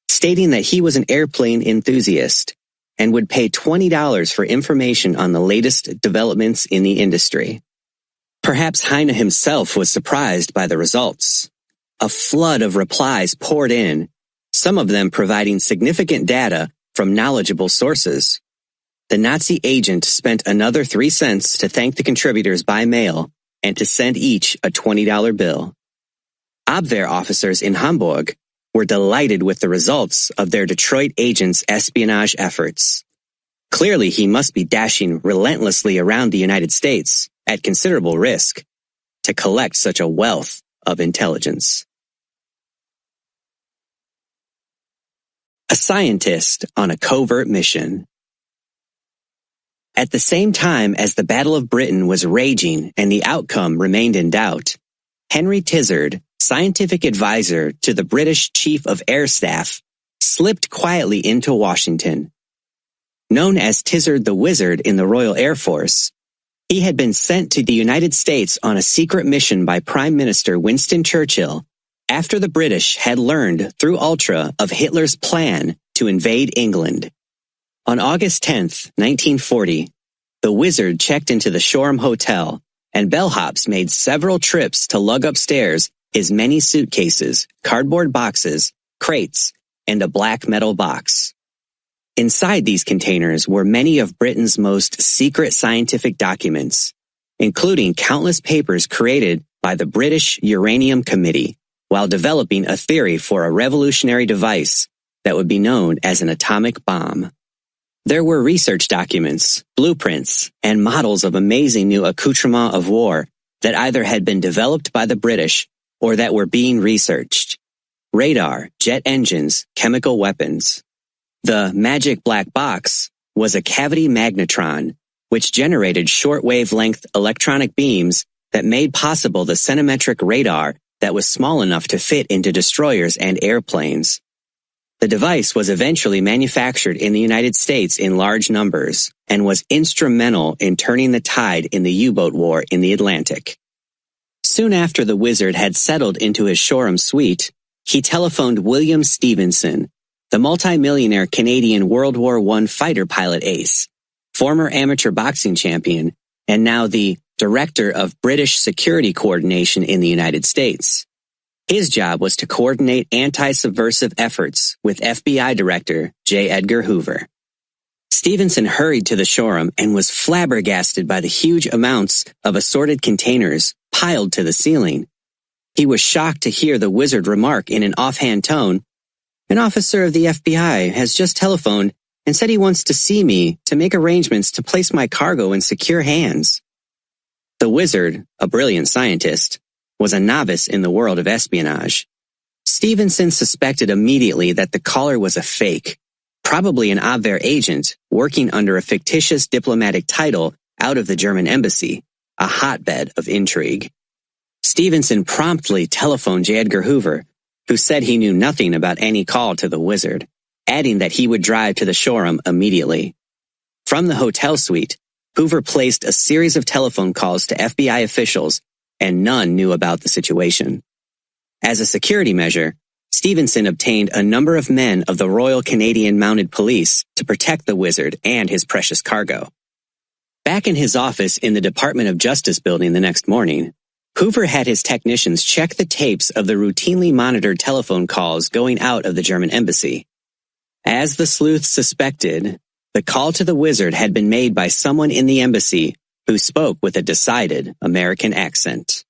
stating that he was an airplane enthusiast and would pay $20 for information on the latest developments in the industry. Perhaps Heine himself was surprised by the results. A flood of replies poured in, some of them providing significant data from knowledgeable sources. The Nazi agent spent another 3 cents to thank the contributors by mail and to send each a $20 bill. Abwehr officers in Hamburg were delighted with the results of their Detroit agent's espionage efforts. Clearly, he must be dashing relentlessly around the United States at considerable risk to collect such a wealth of intelligence. A scientist on a covert mission. At the same time as the Battle of Britain was raging and the outcome remained in doubt, Henry Tizard, scientific advisor to the British Chief of Air Staff, slipped quietly into Washington. Known as Tizard the Wizard in the Royal Air Force, he had been sent to the United States on a secret mission by Prime Minister Winston Churchill after the British had learned through Ultra of Hitler's plan to invade England. On August 10, 1940, the Wizard checked into the Shoreham Hotel, and bellhops made several trips to lug upstairs his many suitcases, cardboard boxes, crates, and a black metal box. Inside these containers were many of Britain's most secret scientific documents, including countless papers created by the British Uranium Committee while developing a theory for a revolutionary device that would be known as an atomic bomb. There were research documents, blueprints, and models of amazing new accoutrements of war that either had been developed by the British or that were being researched. Radar, jet engines, chemical weapons. The magic black box was a cavity magnetron, which generated short-wavelength electronic beams that made possible the centimetric radar that was small enough to fit into destroyers and airplanes. The device was eventually manufactured in the United States in large numbers and was instrumental in turning the tide in the U-boat war in the Atlantic. Soon after the wizard had settled into his Shoreham suite, he telephoned William Stevenson, the multi-millionaire Canadian World War I fighter pilot ace, former amateur boxing champion, and now the Director of British Security Coordination in the United States. His job was to coordinate anti-subversive efforts with FBI Director J. Edgar Hoover. Stevenson hurried to the Shoreham and was flabbergasted by the huge amounts of assorted containers piled to the ceiling. He was shocked to hear the wizard remark in an offhand tone, "An officer of the FBI has just telephoned and said he wants to see me to make arrangements to place my cargo in secure hands." The wizard, a brilliant scientist, was a novice in the world of espionage. Stevenson suspected immediately that the caller was a fake, probably an Abwehr agent working under a fictitious diplomatic title out of the German embassy, a hotbed of intrigue. Stevenson promptly telephoned J. Edgar Hoover, who said he knew nothing about any call to the wizard, adding that he would drive to the Shoreham immediately. From the hotel suite, Hoover placed a series of telephone calls to FBI officials, and none knew about the situation. As a security measure, Stevenson obtained a number of men of the Royal Canadian Mounted Police to protect the wizard and his precious cargo. Back in his office in the Department of Justice building the next morning, Hoover had his technicians check the tapes of the routinely monitored telephone calls going out of the German embassy. As the sleuths suspected, the call to the wizard had been made by someone in the embassy who spoke with a decided American accent.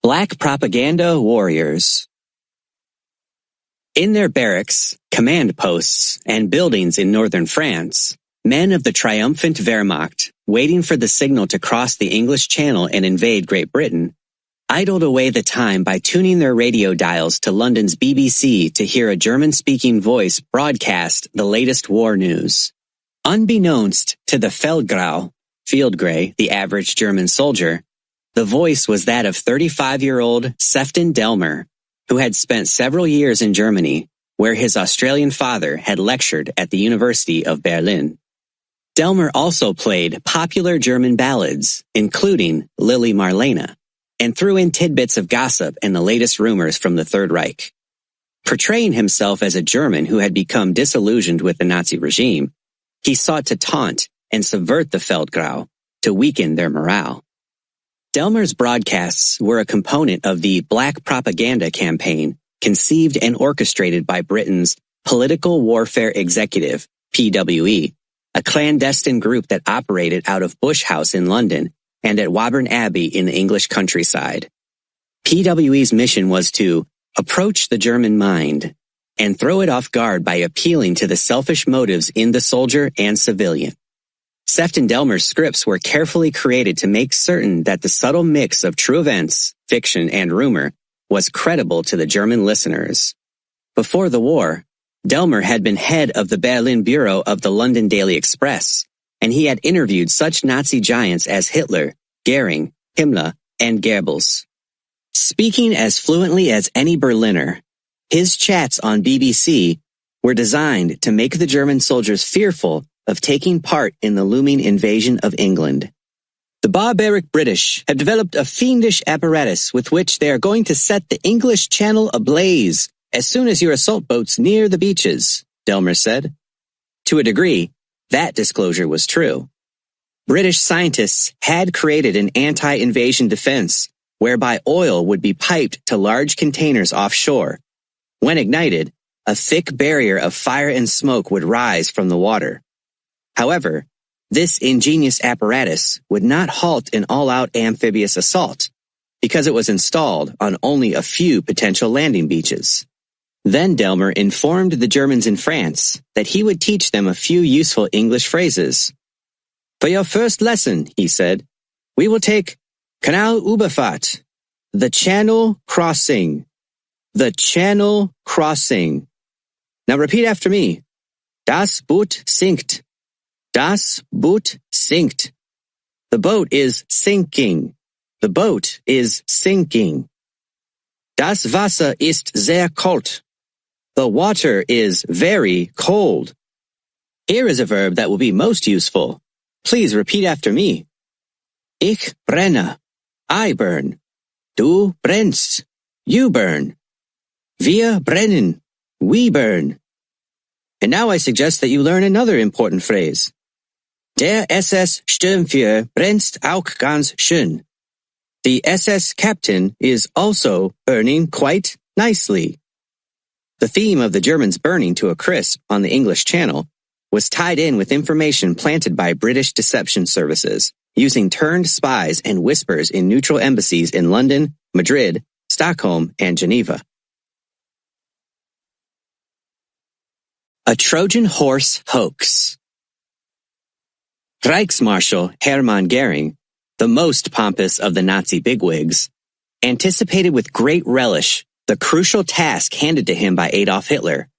Black propaganda warriors. In their barracks, command posts, and buildings in northern France, men of the triumphant Wehrmacht, waiting for the signal to cross the English Channel and invade Great Britain, idled away the time by tuning their radio dials to London's BBC to hear a German-speaking voice broadcast the latest war news. Unbeknownst to the Feldgrau, field gray, the average German soldier, the voice was that of 35-year-old Sefton Delmer, who had spent several years in Germany, where his Australian father had lectured at the University of Berlin. Delmer also played popular German ballads, including Lili Marlene, and threw in tidbits of gossip and the latest rumors from the Third Reich. Portraying himself as a German who had become disillusioned with the Nazi regime, he sought to taunt and subvert the Feldgrau to weaken their morale. Delmer's broadcasts were a component of the Black Propaganda campaign conceived and orchestrated by Britain's Political Warfare Executive, PWE, a clandestine group that operated out of Bush House in London and at Woburn Abbey in the English countryside. PWE's mission was to approach the German mind and throw it off guard by appealing to the selfish motives in the soldier and civilian. Sefton Delmer's scripts were carefully created to make certain that the subtle mix of true events, fiction, and rumor was credible to the German listeners. Before the war, Delmer had been head of the Berlin bureau of the London Daily Express, and he had interviewed such Nazi giants as Hitler, Goering, Himmler, and Goebbels. Speaking as fluently as any Berliner, his chats on BBC were designed to make the German soldiers fearful of taking part in the looming invasion of England. The barbaric British have developed a fiendish apparatus with which they are going to set the English Channel ablaze as soon as your assault boats near the beaches, Delmer said. To a degree, that disclosure was true. British scientists had created an anti-invasion defense whereby oil would be piped to large containers offshore. When ignited, a thick barrier of fire and smoke would rise from the water. However, this ingenious apparatus would not halt an all-out amphibious assault, because it was installed on only a few potential landing beaches. Then Delmer informed the Germans in France that he would teach them a few useful English phrases. "For your first lesson," he said, "we will take Kanalüberfahrt, the channel crossing. The channel crossing. Now repeat after me. Das Boot sinkt. Das Boot sinkt. The boat is sinking. The boat is sinking. Das Wasser ist sehr kalt. The water is very cold." Here is a verb that will be most useful. Please repeat after me. Ich brenne. I burn. Du brennst. You burn. Wir brennen. We burn. And now I suggest that you learn another important phrase. Der SS Sturmführer brennt auch ganz schön. The SS captain is also burning quite nicely. The theme of the Germans burning to a crisp on the English Channel was tied in with information planted by British deception services, using turned spies and whispers in neutral embassies in London, Madrid, Stockholm, and Geneva. A Trojan Horse Hoax. Reichsmarschall Hermann Göring, the most pompous of the Nazi bigwigs, anticipated with great relish the crucial task handed to him by Adolf Hitler: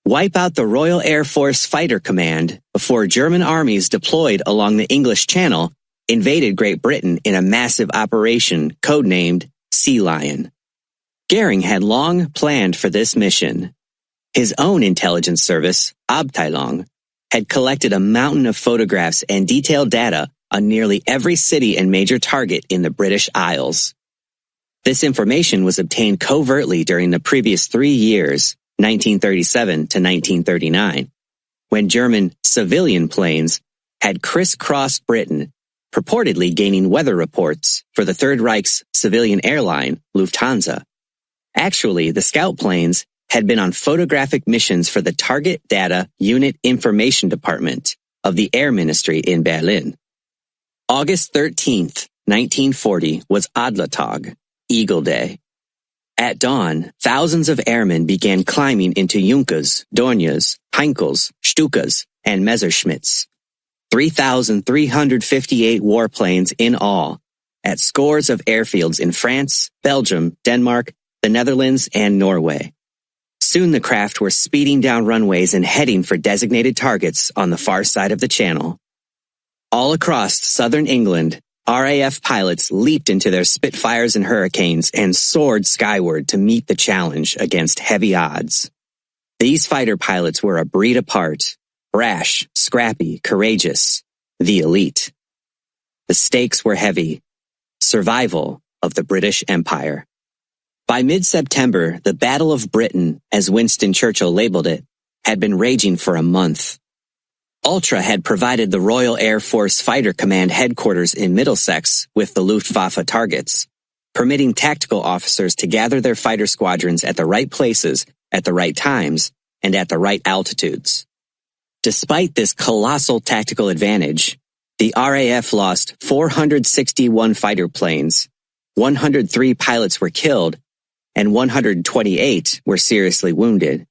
wipe out the Royal Air Force Fighter Command before German armies deployed along the English Channel invaded Great Britain in a massive operation codenamed Sea Lion. Göring had long planned for this mission. His own intelligence service, Abteilung, had collected a mountain of photographs and detailed data on nearly every city and major target in the British Isles. This information was obtained covertly during the previous 3 years, 1937 to 1939, when German civilian planes had crisscrossed Britain, purportedly gaining weather reports for the Third Reich's civilian airline, Lufthansa. Actually, the scout planes had been on photographic missions for the Target Data Unit Information Department of the Air Ministry in Berlin. August 13th, 1940 was Adlertag, Eagle Day. At dawn, thousands of airmen began climbing into Junkers, Dorniers, Heinkels, Stukas, and Messerschmitts. 3,358 warplanes in all, at scores of airfields in France, Belgium, Denmark, the Netherlands, and Norway. Soon the craft were speeding down runways and heading for designated targets on the far side of the Channel. All across southern England, RAF pilots leaped into their Spitfires and Hurricanes and soared skyward to meet the challenge against heavy odds. These fighter pilots were a breed apart, brash, scrappy, courageous, the elite. The stakes were heavy. Survival of the British Empire. By mid-September, the Battle of Britain, as Winston Churchill labeled it, had been raging for a month. Ultra had provided the Royal Air Force Fighter Command headquarters in Middlesex with the Luftwaffe targets, permitting tactical officers to gather their fighter squadrons at the right places, at the right times, and at the right altitudes. Despite this colossal tactical advantage, the RAF lost 461 fighter planes, 103 pilots were killed, and 128 were seriously wounded.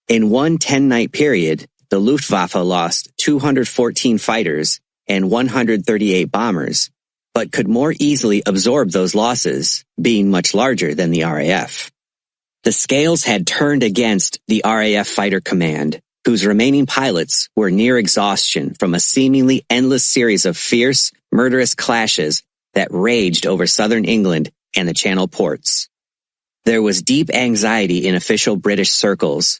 In one 10-night period, the Luftwaffe lost 214 fighters and 138 bombers, but could more easily absorb those losses, being much larger than the RAF. The scales had turned against the RAF Fighter Command, whose remaining pilots were near exhaustion from a seemingly endless series of fierce, murderous clashes that raged over southern England and the Channel ports. There was deep anxiety in official British circles.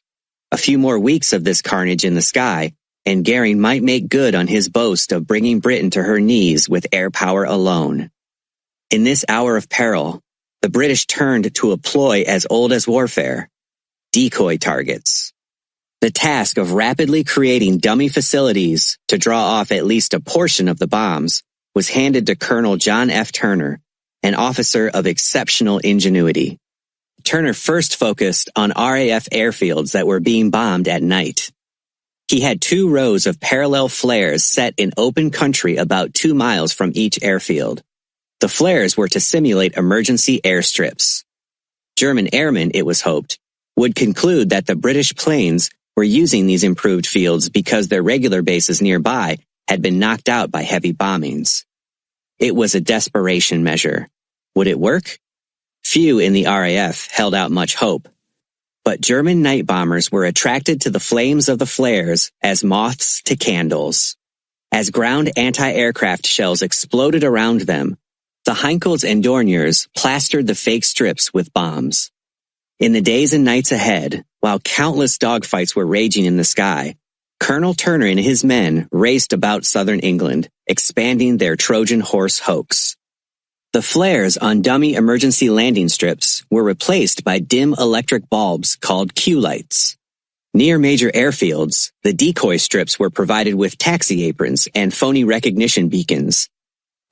A few more weeks of this carnage in the sky, and Göring might make good on his boast of bringing Britain to her knees with air power alone. In this hour of peril, the British turned to a ploy as old as warfare: decoy targets. The task of rapidly creating dummy facilities to draw off at least a portion of the bombs was handed to Colonel John F. Turner, an officer of exceptional ingenuity. Turner first focused on RAF airfields that were being bombed at night. He had 2 rows of parallel flares set in open country about 2 miles from each airfield. The flares were to simulate emergency airstrips. German airmen, it was hoped, would conclude that the British planes were using these improved fields because their regular bases nearby had been knocked out by heavy bombings. It was a desperation measure. Would it work? Few in the RAF held out much hope. But German night bombers were attracted to the flames of the flares as moths to candles. As ground anti-aircraft shells exploded around them, the Heinkels and Dorniers plastered the fake strips with bombs. In the days and nights ahead, while countless dogfights were raging in the sky, Colonel Turner and his men raced about southern England, expanding their Trojan horse hoax. The flares on dummy emergency landing strips were replaced by dim electric bulbs called Q lights. Near major airfields, the decoy strips were provided with taxi aprons and phony recognition beacons.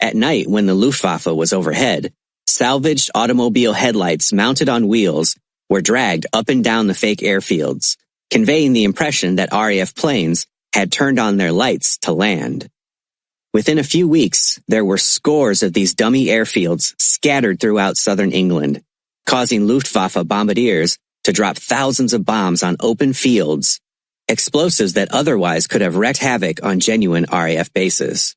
At night, when the Luftwaffe was overhead, salvaged automobile headlights mounted on wheels were dragged up and down the fake airfields, conveying the impression that RAF planes had turned on their lights to land. Within a few weeks, there were scores of these dummy airfields scattered throughout southern England, causing Luftwaffe bombardiers to drop thousands of bombs on open fields, explosives that otherwise could have wreaked havoc on genuine RAF bases.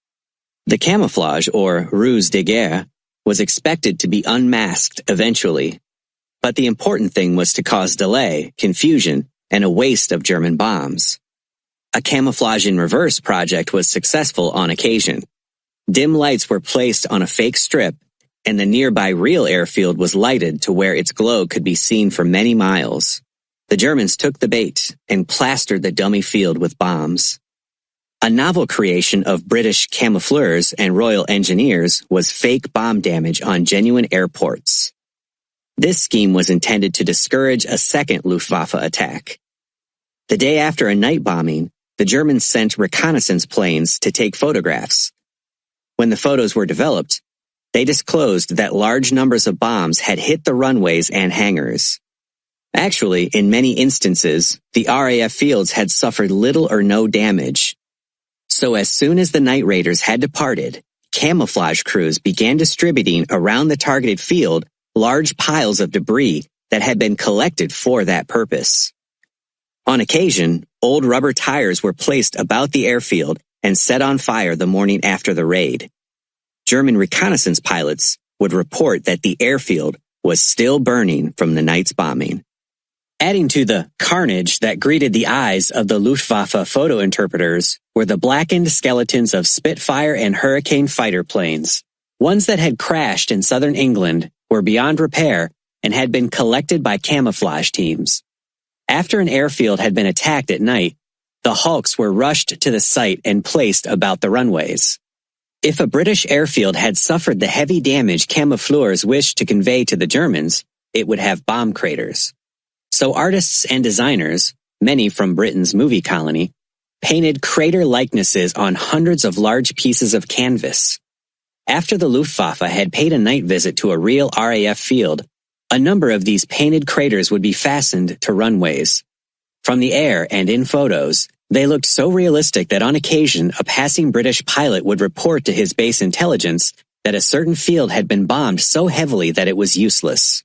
The camouflage, or ruse de guerre, was expected to be unmasked eventually, but the important thing was to cause delay, confusion, and a waste of German bombs. A camouflage in reverse project was successful on occasion. Dim lights were placed on a fake strip, and the nearby real airfield was lighted to where its glow could be seen for many miles. The Germans took the bait and plastered the dummy field with bombs. A novel creation of British camoufleurs and Royal Engineers was fake bomb damage on genuine airports. This scheme was intended to discourage a second Luftwaffe attack. The day after a night bombing, the Germans sent reconnaissance planes to take photographs. When the photos were developed, they disclosed that large numbers of bombs had hit the runways and hangars. Actually, in many instances, the RAF fields had suffered little or no damage. So as soon as the night raiders had departed, camouflage crews began distributing around the targeted field large piles of debris that had been collected for that purpose. On occasion, old rubber tires were placed about the airfield and set on fire the morning after the raid. German reconnaissance pilots would report that the airfield was still burning from the night's bombing. Adding to the carnage that greeted the eyes of the Luftwaffe photo interpreters were the blackened skeletons of Spitfire and Hurricane fighter planes. Ones that had crashed in southern England were beyond repair and had been collected by camouflage teams. After an airfield had been attacked at night, the hulks were rushed to the site and placed about the runways. If a British airfield had suffered the heavy damage camoufleurs wished to convey to the Germans, it would have bomb craters. So artists and designers, many from Britain's movie colony, painted crater likenesses on hundreds of large pieces of canvas. After the Luftwaffe had paid a night visit to a real RAF field, a number of these painted craters would be fastened to runways. From the air and in photos, they looked so realistic that on occasion a passing British pilot would report to his base intelligence that a certain field had been bombed so heavily that it was useless.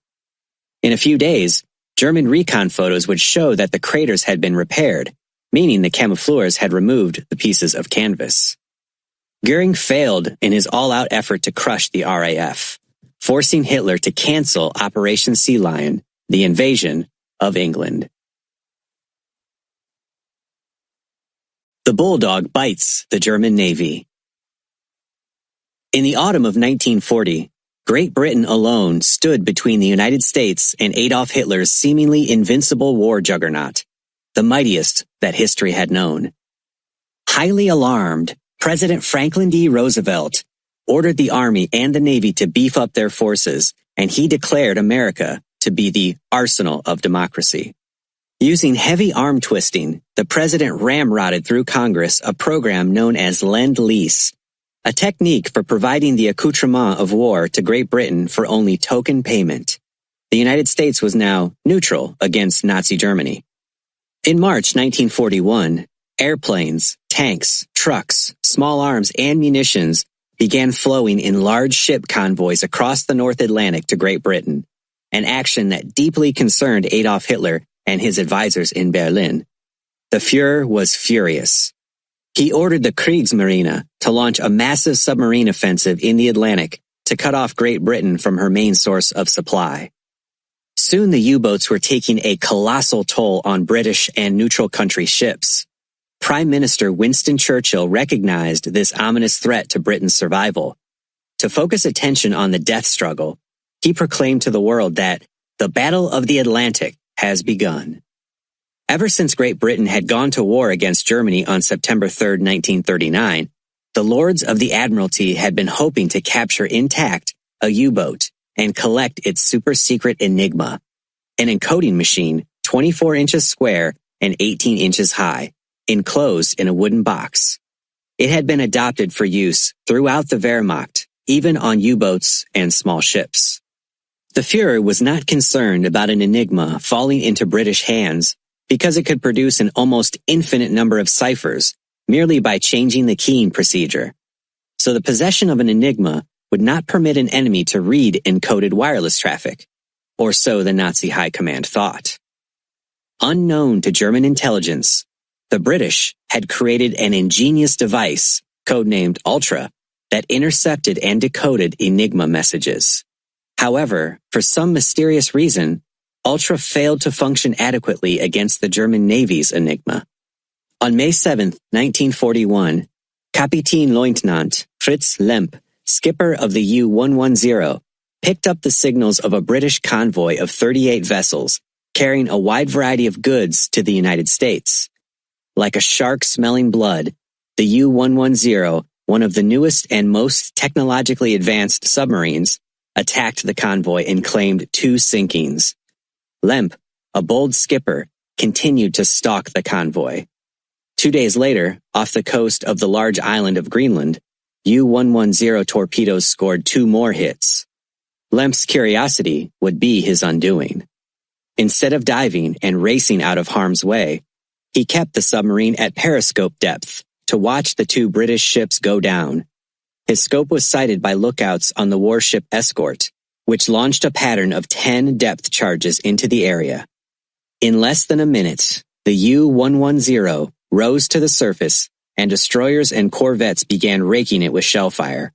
In a few days, German recon photos would show that the craters had been repaired, meaning the camoufleurs had removed the pieces of canvas. Goering failed in his all-out effort to crush the RAF, forcing Hitler to cancel Operation Sea Lion, the invasion of England. The bulldog bites the German Navy. In the autumn of 1940, Great Britain alone stood between the United States and Adolf Hitler's seemingly invincible war juggernaut, the mightiest that history had known. Highly alarmed, President Franklin D. Roosevelt ordered the Army and the Navy to beef up their forces, and he declared America to be the arsenal of democracy. Using heavy arm twisting, the president ramrodded through Congress a program known as Lend-Lease, a technique for providing the accoutrement of war to Great Britain for only token payment. The United States was now neutral against Nazi Germany. In March 1941, airplanes, tanks, trucks, small arms, and munitions began flowing in large ship convoys across the North Atlantic to Great Britain, an action that deeply concerned Adolf Hitler and his advisors in Berlin. The Fuhrer was furious. He ordered the Kriegsmarine to launch a massive submarine offensive in the Atlantic to cut off Great Britain from her main source of supply. Soon the U-boats were taking a colossal toll on British and neutral country ships. Prime Minister Winston Churchill recognized this ominous threat to Britain's survival. To focus attention on the death struggle, he proclaimed to the world that the Battle of the Atlantic has begun. Ever since Great Britain had gone to war against Germany on September 3, 1939, the Lords of the Admiralty had been hoping to capture intact a U-boat and collect its super-secret Enigma, an encoding machine 24 inches square and 18 inches high, enclosed in a wooden box. It had been adopted for use throughout the Wehrmacht, even on U-boats and small ships. The Fuhrer was not concerned about an Enigma falling into British hands because it could produce an almost infinite number of ciphers merely by changing the keying procedure. So the possession of an Enigma would not permit an enemy to read encoded wireless traffic, or so the Nazi high command thought. Unknown to German intelligence, the British had created an ingenious device, codenamed Ultra, that intercepted and decoded Enigma messages. However, for some mysterious reason, Ultra failed to function adequately against the German Navy's Enigma. On May 7, 1941, Kapitänleutnant Fritz Lemp, skipper of the U-110, picked up the signals of a British convoy of 38 vessels carrying a wide variety of goods to the United States. Like a shark smelling blood, the U-110, one of the newest and most technologically advanced submarines, attacked the convoy and claimed 2 sinkings. Lemp, a bold skipper, continued to stalk the convoy. 2 days later, off the coast of the large island of Greenland, U-110 torpedoes scored 2 more hits. Lemp's curiosity would be his undoing. Instead of diving and racing out of harm's way, he kept the submarine at periscope depth to watch the 2 British ships go down. His scope was sighted by lookouts on the warship Escort, which launched a pattern of 10 depth charges into the area. In less than a minute, the U-110 rose to the surface, and destroyers and corvettes began raking it with shellfire.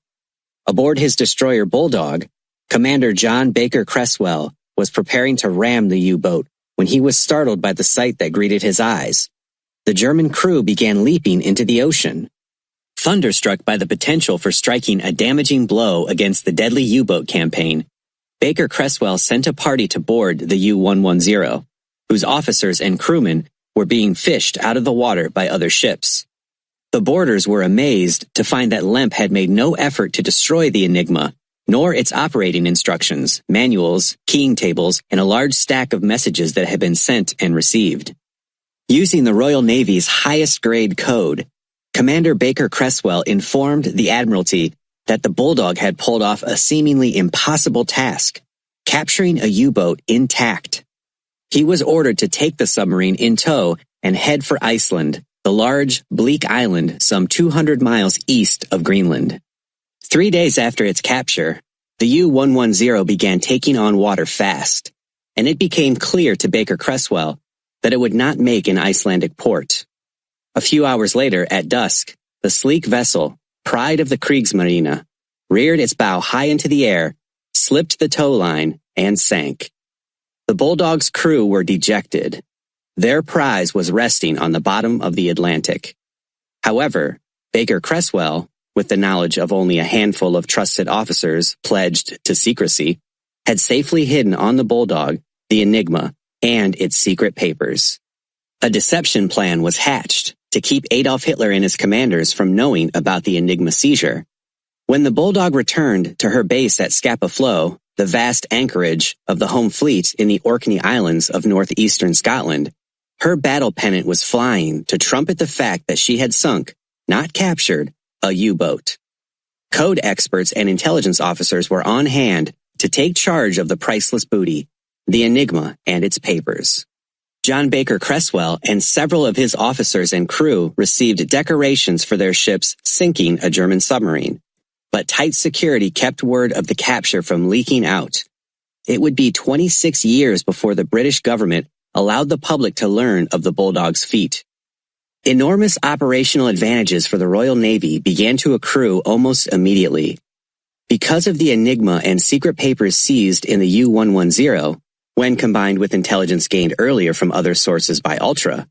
Aboard his destroyer Bulldog, Commander John Baker Creswell was preparing to ram the U-boat when he was startled by the sight that greeted his eyes. The German crew began leaping into the ocean. Thunderstruck by the potential for striking a damaging blow against the deadly U-boat campaign, Baker Creswell sent a party to board the U-110, whose officers and crewmen were being fished out of the water by other ships. The boarders were amazed to find that Lemp had made no effort to destroy the Enigma, nor its operating instructions, manuals, keying tables, and a large stack of messages that had been sent and received. Using the Royal Navy's highest grade code, Commander Baker Creswell informed the Admiralty that the Bulldog had pulled off a seemingly impossible task, capturing a U-boat intact. He was ordered to take the submarine in tow and head for Iceland, the large, bleak island some 200 miles east of Greenland. 3 days after its capture, the U-110 began taking on water fast, and it became clear to Baker Creswell that it would not make an Icelandic port. A few hours later, at dusk, the sleek vessel, pride of the Kriegsmarine, reared its bow high into the air, slipped the tow line, and sank. The Bulldog's crew were dejected. Their prize was resting on the bottom of the Atlantic. However, Baker Creswell, with the knowledge of only a handful of trusted officers pledged to secrecy, had safely hidden on the Bulldog the Enigma and its secret papers. A deception plan was hatched to keep Adolf Hitler and his commanders from knowing about the Enigma seizure. When the Bulldog returned to her base at Scapa Flow, the vast anchorage of the home fleet in the Orkney Islands of northeastern Scotland, her battle pennant was flying to trumpet the fact that she had sunk, not captured, a U-boat. Code experts and intelligence officers were on hand to take charge of the priceless booty the Enigma and its papers. John Baker Creswell and several of his officers and crew received decorations for their ships sinking a German submarine, but tight security kept word of the capture from leaking out. It would be 26 years before the British government allowed the public to learn of the Bulldog's feat. Enormous operational advantages for the Royal Navy began to accrue almost immediately. Because of the Enigma and secret papers seized in the U-110, when combined with intelligence gained earlier from other sources by Ultra,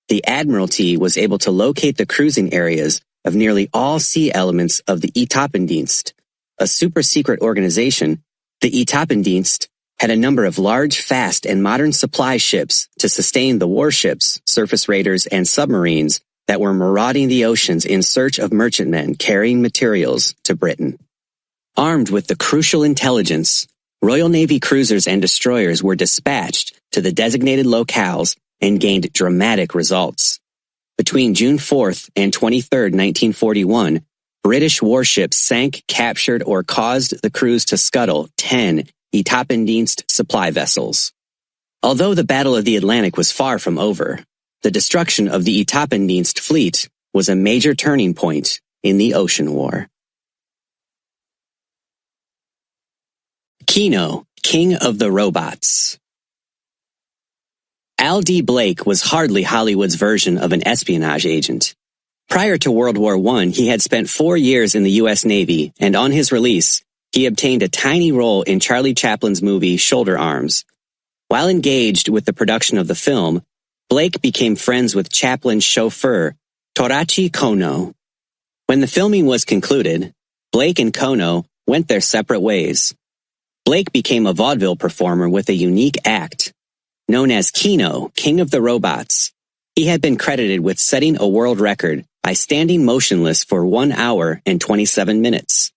the Admiralty was able to locate the cruising areas of nearly all sea elements of the Etappendienst, a super-secret organization. The Etappendienst had a number of large, fast, and modern supply ships to sustain the warships, surface raiders, and submarines that were marauding the oceans in search of merchantmen carrying materials to Britain. Armed with the crucial intelligence, Royal Navy cruisers and destroyers were dispatched to the designated locales and gained dramatic results. Between June 4th and 23rd, 1941, British warships sank, captured, or caused the crews to scuttle 10 Etappendienst supply vessels. Although the Battle of the Atlantic was far from over, the destruction of the Etappendienst fleet was a major turning point in the Ocean War. Kino, King of the Robots. Al D. Blake was hardly Hollywood's version of an espionage agent. Prior to World War I, he had spent 4 years in the U.S. Navy, and on his release, he obtained a tiny role in Charlie Chaplin's movie Shoulder Arms. While engaged with the production of the film, Blake became friends with Chaplin's chauffeur, Torachi Kono. When the filming was concluded, Blake and Kono went their separate ways. Blake became a vaudeville performer with a unique act. Known as Kino, King of the Robots, he had been credited with setting a world record by standing motionless for 1 hour and 27 minutes.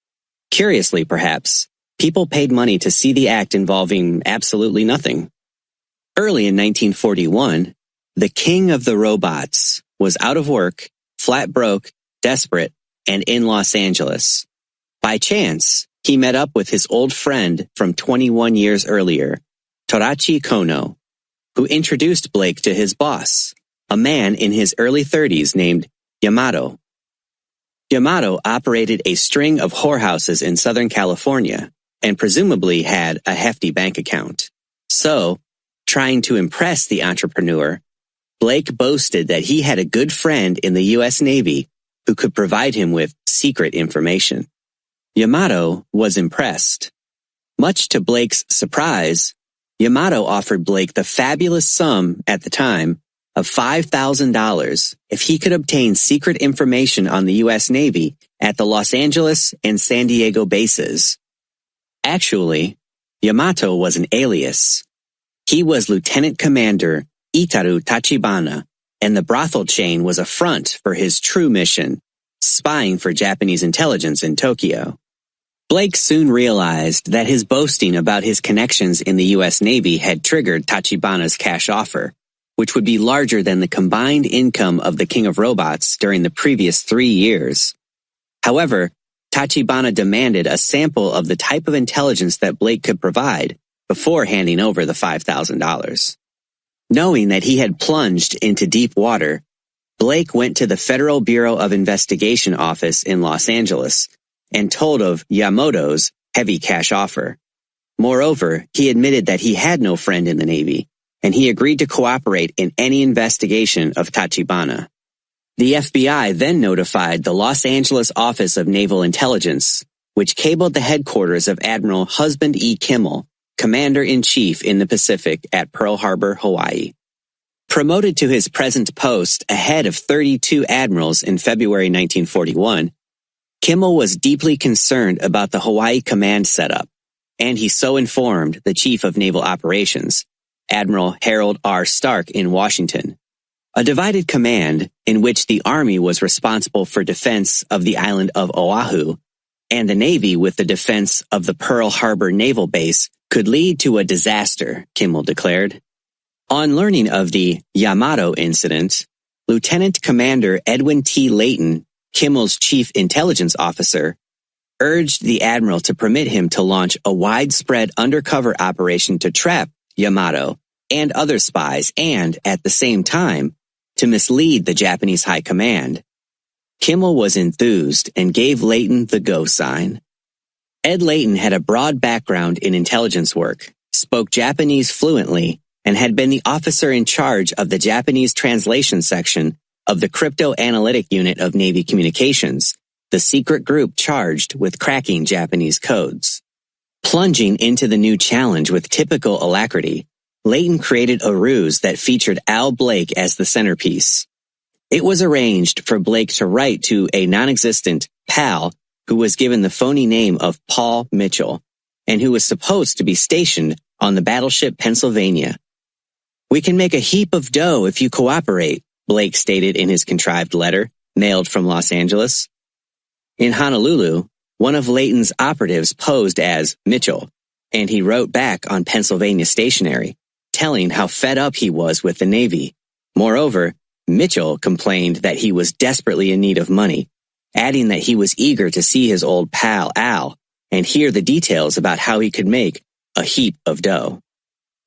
Curiously, perhaps, people paid money to see the act involving absolutely nothing. Early in 1941, the King of the Robots was out of work, flat broke, desperate, and in Los Angeles. By chance, he met up with his old friend from 21 years earlier, Torachi Kono, who introduced Blake to his boss, a man in his early 30s named Yamato. Yamato operated a string of whorehouses in Southern California and presumably had a hefty bank account. So, trying to impress the entrepreneur, Blake boasted that he had a good friend in the U.S. Navy who could provide him with secret information. Yamato was impressed. Much to Blake's surprise, Yamato offered Blake the fabulous sum at the time of $5,000 if he could obtain secret information on the U.S. Navy at the Los Angeles and San Diego bases. Actually, Yamato was an alias. He was Lieutenant Commander Itaru Tachibana, and the brothel chain was a front for his true mission, spying for Japanese intelligence in Tokyo. Blake soon realized that his boasting about his connections in the U.S. Navy had triggered Tachibana's cash offer, which would be larger than the combined income of the King of Robots during the previous 3 years. However, Tachibana demanded a sample of the type of intelligence that Blake could provide before handing over the $5,000. Knowing that he had plunged into deep water, Blake went to the Federal Bureau of Investigation office in Los Angeles and told of Yamamoto's heavy cash offer. Moreover, he admitted that he had no friend in the Navy, and he agreed to cooperate in any investigation of Tachibana. The FBI then notified the Los Angeles Office of Naval Intelligence, which cabled the headquarters of Admiral Husband E. Kimmel, Commander-in-Chief in the Pacific at Pearl Harbor, Hawaii. Promoted to his present post ahead of 32 admirals in February 1941, Kimmel was deeply concerned about the Hawaii command setup, and he so informed the Chief of Naval Operations, Admiral Harold R. Stark in Washington. A divided command in which the Army was responsible for defense of the island of Oahu, and the Navy with the defense of the Pearl Harbor Naval Base could lead to a disaster, Kimmel declared. On learning of the Yamato incident, Lieutenant Commander Edwin T. Layton, Kimmel's chief intelligence officer, urged the admiral to permit him to launch a widespread undercover operation to trap Yamato, and other spies and, at the same time, to mislead the Japanese high command. Kimmel was enthused and gave Layton the go sign. Ed Layton had a broad background in intelligence work, spoke Japanese fluently, and had been the officer in charge of the Japanese translation section of the Crypto-Analytic Unit of Navy Communications, the secret group charged with cracking Japanese codes. Plunging into the new challenge with typical alacrity, Layton created a ruse that featured Al Blake as the centerpiece. It was arranged for Blake to write to a non-existent pal who was given the phony name of Paul Mitchell, and who was supposed to be stationed on the battleship Pennsylvania. "We can make a heap of dough if you cooperate," Blake stated in his contrived letter, mailed from Los Angeles. In Honolulu, one of Layton's operatives posed as Mitchell, and he wrote back on Pennsylvania stationery, telling how fed up he was with the Navy. Moreover, Mitchell complained that he was desperately in need of money, adding that he was eager to see his old pal Al and hear the details about how he could make a heap of dough.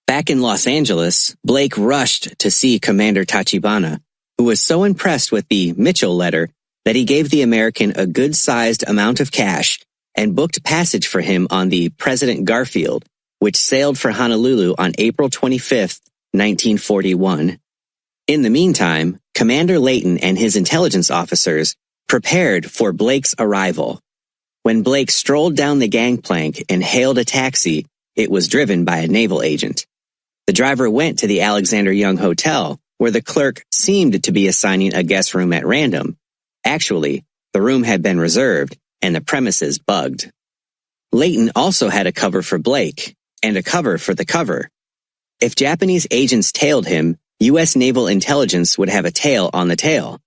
Back in Los Angeles, Blake rushed to see Commander Tachibana, who was so impressed with the Mitchell letter that he gave the American a good-sized amount of cash and booked passage for him on the President Garfield, which sailed for Honolulu on April 25, 1941. In the meantime, Commander Layton and his intelligence officers prepared for Blake's arrival. When Blake strolled down the gangplank and hailed a taxi, it was driven by a naval agent. The driver went to the Alexander Young Hotel, where the clerk seemed to be assigning a guest room at random. Actually, the room had been reserved, and the premises bugged. Layton also had a cover for Blake, and a cover for the cover. If Japanese agents tailed him, U.S. naval intelligence would have a tail on the tail.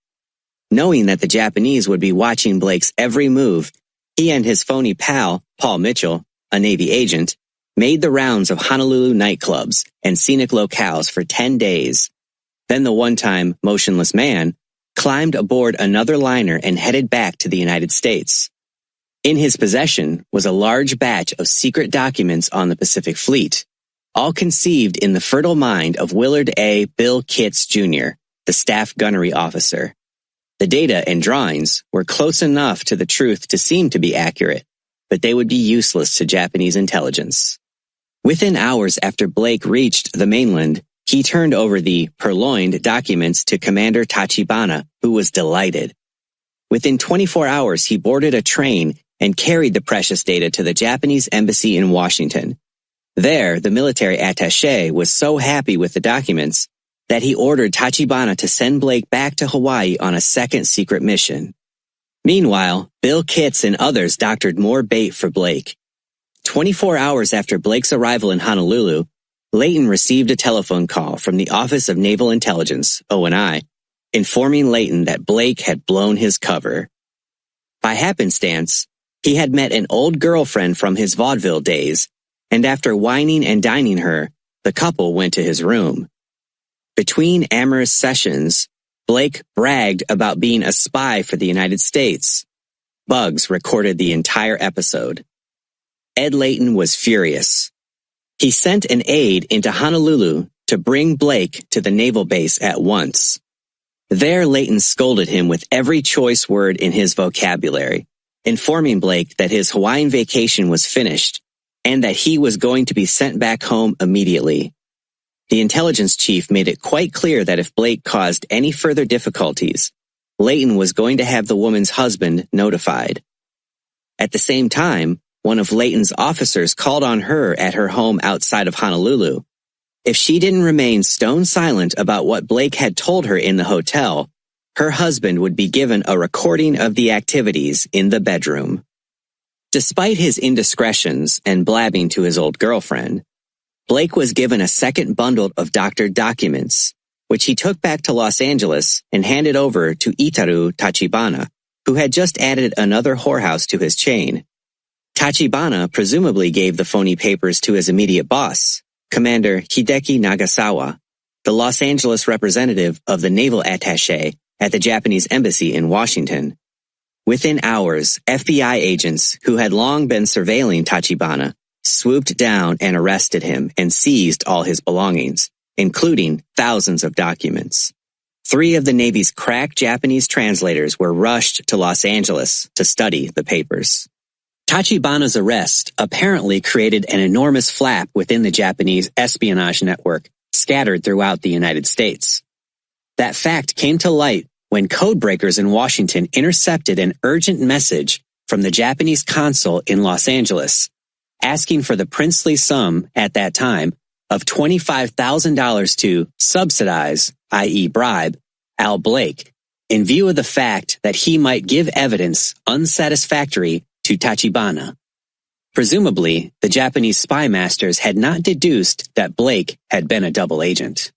Knowing that the Japanese would be watching Blake's every move, he and his phony pal, Paul Mitchell, a Navy agent, made the rounds of Honolulu nightclubs and scenic locales for 10 days. Then the one-time motionless man climbed aboard another liner and headed back to the United States. In his possession was a large batch of secret documents on the Pacific Fleet, all conceived in the fertile mind of Willard A. Bill Kitts, Jr., the staff gunnery officer. The data and drawings were close enough to the truth to seem to be accurate, but they would be useless to Japanese intelligence. Within hours after Blake reached the mainland, he turned over the purloined documents to Commander Tachibana, who was delighted. Within 24 hours, he boarded a train and carried the precious data to the Japanese embassy in Washington. There, the military attaché was so happy with the documents that he ordered Tachibana to send Blake back to Hawaii on a second secret mission. Meanwhile, Bill Kitts and others doctored more bait for Blake. 24 hours after Blake's arrival in Honolulu, Layton received a telephone call from the Office of Naval Intelligence, ONI, informing Layton that Blake had blown his cover. By happenstance, he had met an old girlfriend from his vaudeville days, and after wining and dining her, the couple went to his room. Between amorous sessions, Blake bragged about being a spy for the United States. Bugs recorded the entire episode. Ed Layton was furious. He sent an aide into Honolulu to bring Blake to the naval base at once. There, Layton scolded him with every choice word in his vocabulary, informing Blake that his Hawaiian vacation was finished and that he was going to be sent back home immediately. The intelligence chief made it quite clear that if Blake caused any further difficulties, Layton was going to have the woman's husband notified. At the same time, one of Layton's officers called on her at her home outside of Honolulu. If she didn't remain stone silent about what Blake had told her in the hotel, her husband would be given a recording of the activities in the bedroom. Despite his indiscretions and blabbing to his old girlfriend, Blake was given a second bundle of doctored documents, which he took back to Los Angeles and handed over to Itaru Tachibana, who had just added another whorehouse to his chain. Tachibana presumably gave the phony papers to his immediate boss, Commander Hideki Nagasawa, the Los Angeles representative of the naval attaché at the Japanese embassy in Washington. Within hours, FBI agents who had long been surveilling Tachibana swooped down and arrested him and seized all his belongings, including thousands of documents. 3 of the Navy's crack Japanese translators were rushed to Los Angeles to study the papers. Tachibana's arrest apparently created an enormous flap within the Japanese espionage network scattered throughout the United States. That fact came to light when codebreakers in Washington intercepted an urgent message from the Japanese consul in Los Angeles, asking for the princely sum at that time of $25,000 to subsidize, i.e. bribe, Al Blake, in view of the fact that he might give evidence unsatisfactory to Tachibana. Presumably, the Japanese spy masters had not deduced that Blake had been a double agent.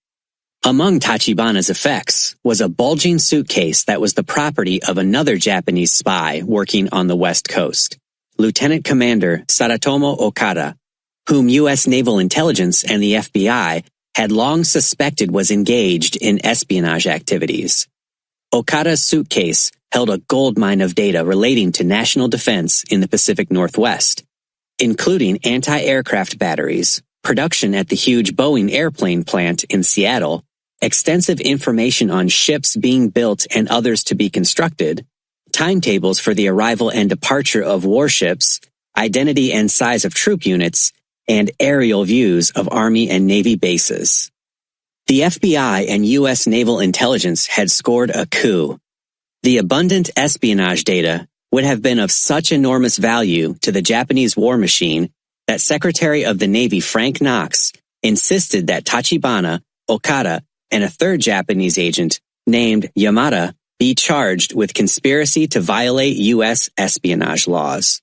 Among Tachibana's effects was a bulging suitcase that was the property of another Japanese spy working on the West Coast, Lieutenant Commander Saratomo Okada, whom U.S. Naval Intelligence and the FBI had long suspected was engaged in espionage activities. Okada's suitcase held a goldmine of data relating to national defense in the Pacific Northwest, including anti-aircraft batteries, production at the huge Boeing airplane plant in Seattle, extensive information on ships being built and others to be constructed, timetables for the arrival and departure of warships, identity and size of troop units, and aerial views of Army and Navy bases. The FBI and U.S. Naval Intelligence had scored a coup. The abundant espionage data would have been of such enormous value to the Japanese war machine that Secretary of the Navy Frank Knox insisted that Tachibana, Okada, and a third Japanese agent named Yamada be charged with conspiracy to violate U.S. espionage laws.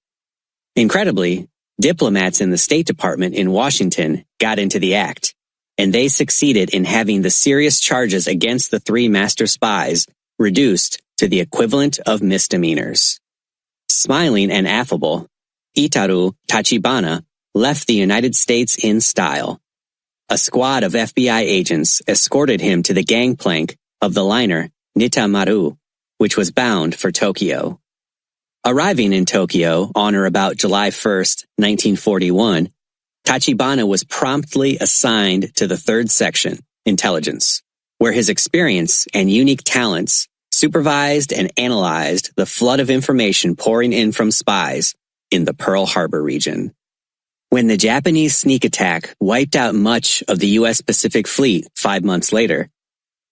Incredibly, diplomats in the State Department in Washington got into the act, and they succeeded in having the serious charges against the 3 master spies reduced to the equivalent of misdemeanors. Smiling and affable, Itaru Tachibana left the United States in style. A squad of FBI agents escorted him to the gangplank of the liner Nitamaru, which was bound for Tokyo. Arriving in Tokyo on or about July 1st, 1941, Tachibana was promptly assigned to the 3rd Section, Intelligence, where his experience and unique talents supervised and analyzed the flood of information pouring in from spies in the Pearl Harbor region. When the Japanese sneak attack wiped out much of the U.S. Pacific Fleet 5 months later,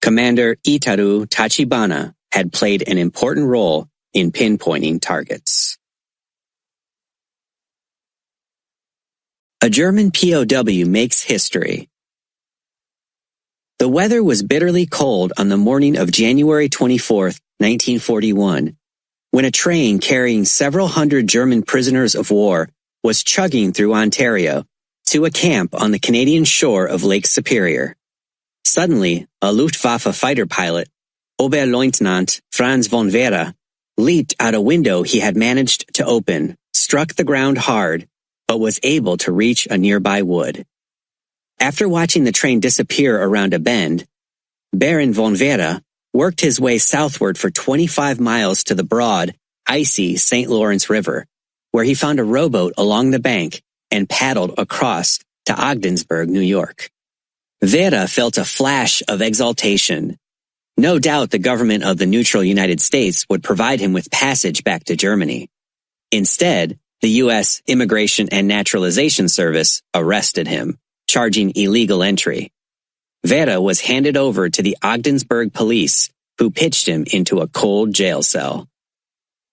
Commander Itaru Tachibana had played an important role in pinpointing targets. A German POW makes history. The weather was bitterly cold on the morning of January 24, 1941, when a train carrying several hundred German prisoners of war was chugging through Ontario to a camp on the Canadian shore of Lake Superior. Suddenly, a Luftwaffe fighter pilot, Oberleutnant Franz von Vera, leaped out a window he had managed to open, struck the ground hard, but was able to reach a nearby wood. After watching the train disappear around a bend, Baron von Vera worked his way southward for 25 miles to the broad, icy St. Lawrence River, where he found a rowboat along the bank and paddled across to Ogdensburg, New York. Vera felt a flash of exultation. No doubt the government of the neutral United States would provide him with passage back to Germany. Instead, the U.S. Immigration and Naturalization Service arrested him, charging illegal entry. Vera was handed over to the Ogdensburg police, who pitched him into a cold jail cell.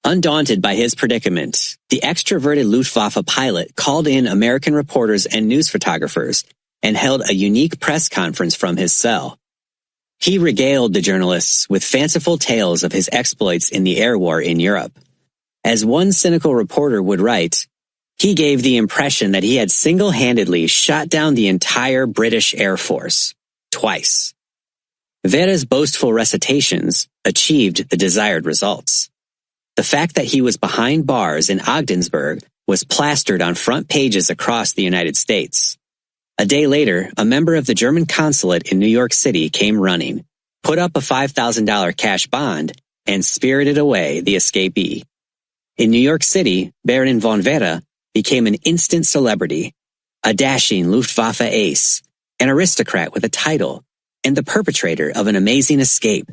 Undaunted by his predicament, the extroverted Luftwaffe pilot called in American reporters and news photographers and held a unique press conference from his cell. He regaled the journalists with fanciful tales of his exploits in the air war in Europe. As one cynical reporter would write, he gave the impression that he had single-handedly shot down the entire British Air Force, twice. Vera's boastful recitations achieved the desired results. The fact that he was behind bars in Ogdensburg was plastered on front pages across the United States. A day later, a member of the German consulate in New York City came running, put up a $5,000 cash bond, and spirited away the escapee. In New York City, Baron von Vera became an instant celebrity, a dashing Luftwaffe ace, an aristocrat with a title, and the perpetrator of an amazing escape.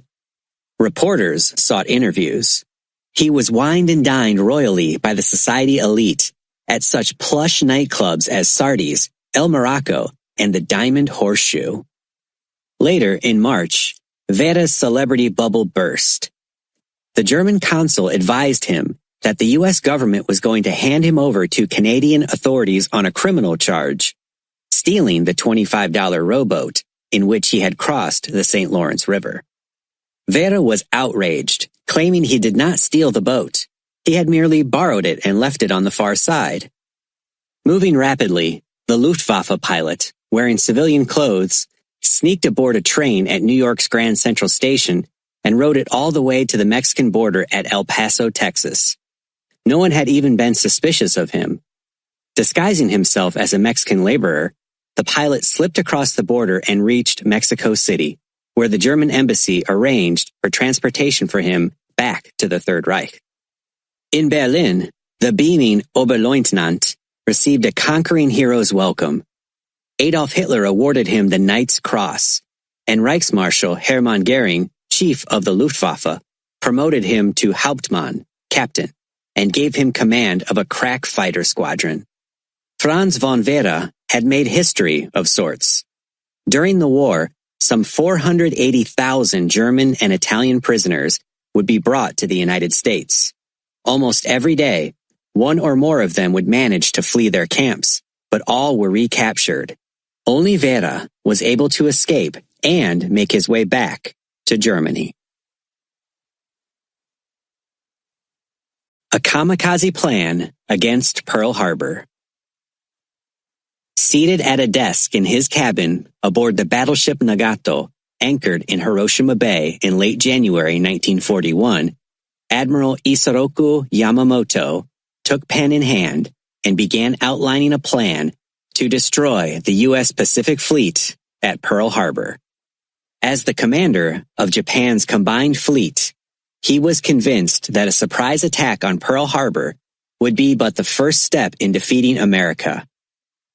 Reporters sought interviews. He was wined and dined royally by the society elite at such plush nightclubs as Sardi's, El Morocco, and the Diamond Horseshoe. Later, in March, Vera's celebrity bubble burst. The German consul advised him that the U.S. government was going to hand him over to Canadian authorities on a criminal charge, stealing the $25 rowboat in which he had crossed the St. Lawrence River. Vera was outraged, claiming he did not steal the boat. He had merely borrowed it and left it on the far side. Moving rapidly, the Luftwaffe pilot, wearing civilian clothes, sneaked aboard a train at New York's Grand Central Station and rode it all the way to the Mexican border at El Paso, Texas. No one had even been suspicious of him. Disguising himself as a Mexican laborer, the pilot slipped across the border and reached Mexico City, where the German embassy arranged for transportation for him back to the Third Reich. In Berlin, the beaming Oberleutnant received a conquering hero's welcome. Adolf Hitler awarded him the Knight's Cross, and Reichsmarschall Hermann Göring, chief of the Luftwaffe, promoted him to Hauptmann, captain, and gave him command of a crack fighter squadron. Franz von Vera had made history of sorts. During the war, some 480,000 German and Italian prisoners would be brought to the United States. Almost every day, one or more of them would manage to flee their camps, but all were recaptured. Only Vera was able to escape and make his way back to Germany. A kamikaze plan against Pearl Harbor. Seated at a desk in his cabin aboard the battleship Nagato, anchored in Hiroshima Bay in late January 1941, Admiral Isoroku Yamamoto took pen in hand and began outlining a plan to destroy the U.S. Pacific Fleet at Pearl Harbor. As the commander of Japan's combined fleet, he was convinced that a surprise attack on Pearl Harbor would be but the first step in defeating America.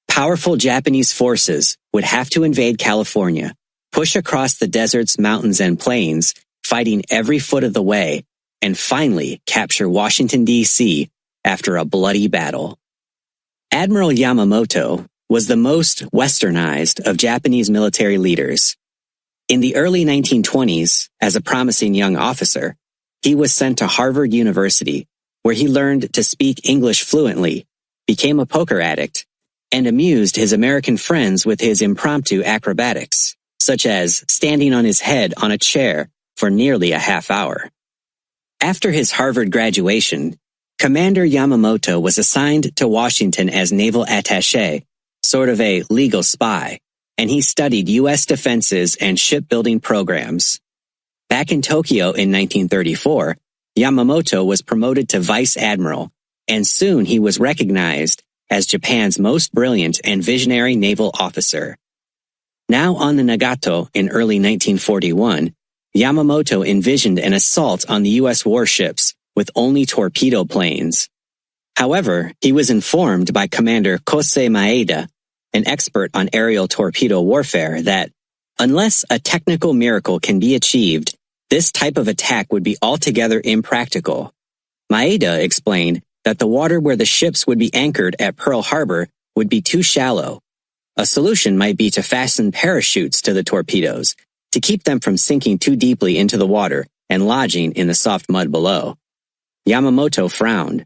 Powerful Japanese forces would have to invade California, push across the deserts, mountains, and plains, fighting every foot of the way, and finally capture Washington, D.C. after a bloody battle. Admiral Yamamoto was the most westernized of Japanese military leaders. In the early 1920s, as a promising young officer, he was sent to Harvard University, where he learned to speak English fluently, became a poker addict, and amused his American friends with his impromptu acrobatics, such as standing on his head on a chair for nearly a half hour. After his Harvard graduation, Commander Yamamoto was assigned to Washington as naval attaché, sort of a legal spy, and he studied U.S. defenses and shipbuilding programs. Back in Tokyo in 1934, Yamamoto was promoted to vice admiral, and soon he was recognized as Japan's most brilliant and visionary naval officer. Now on the Nagato in early 1941, Yamamoto envisioned an assault on the U.S. warships with only torpedo planes. However, he was informed by Commander Kosei Maeda, an expert on aerial torpedo warfare, that unless a technical miracle can be achieved, this type of attack would be altogether impractical. Maeda explained that the water where the ships would be anchored at Pearl Harbor would be too shallow. A solution might be to fasten parachutes to the torpedoes to keep them from sinking too deeply into the water and lodging in the soft mud below. Yamamoto frowned.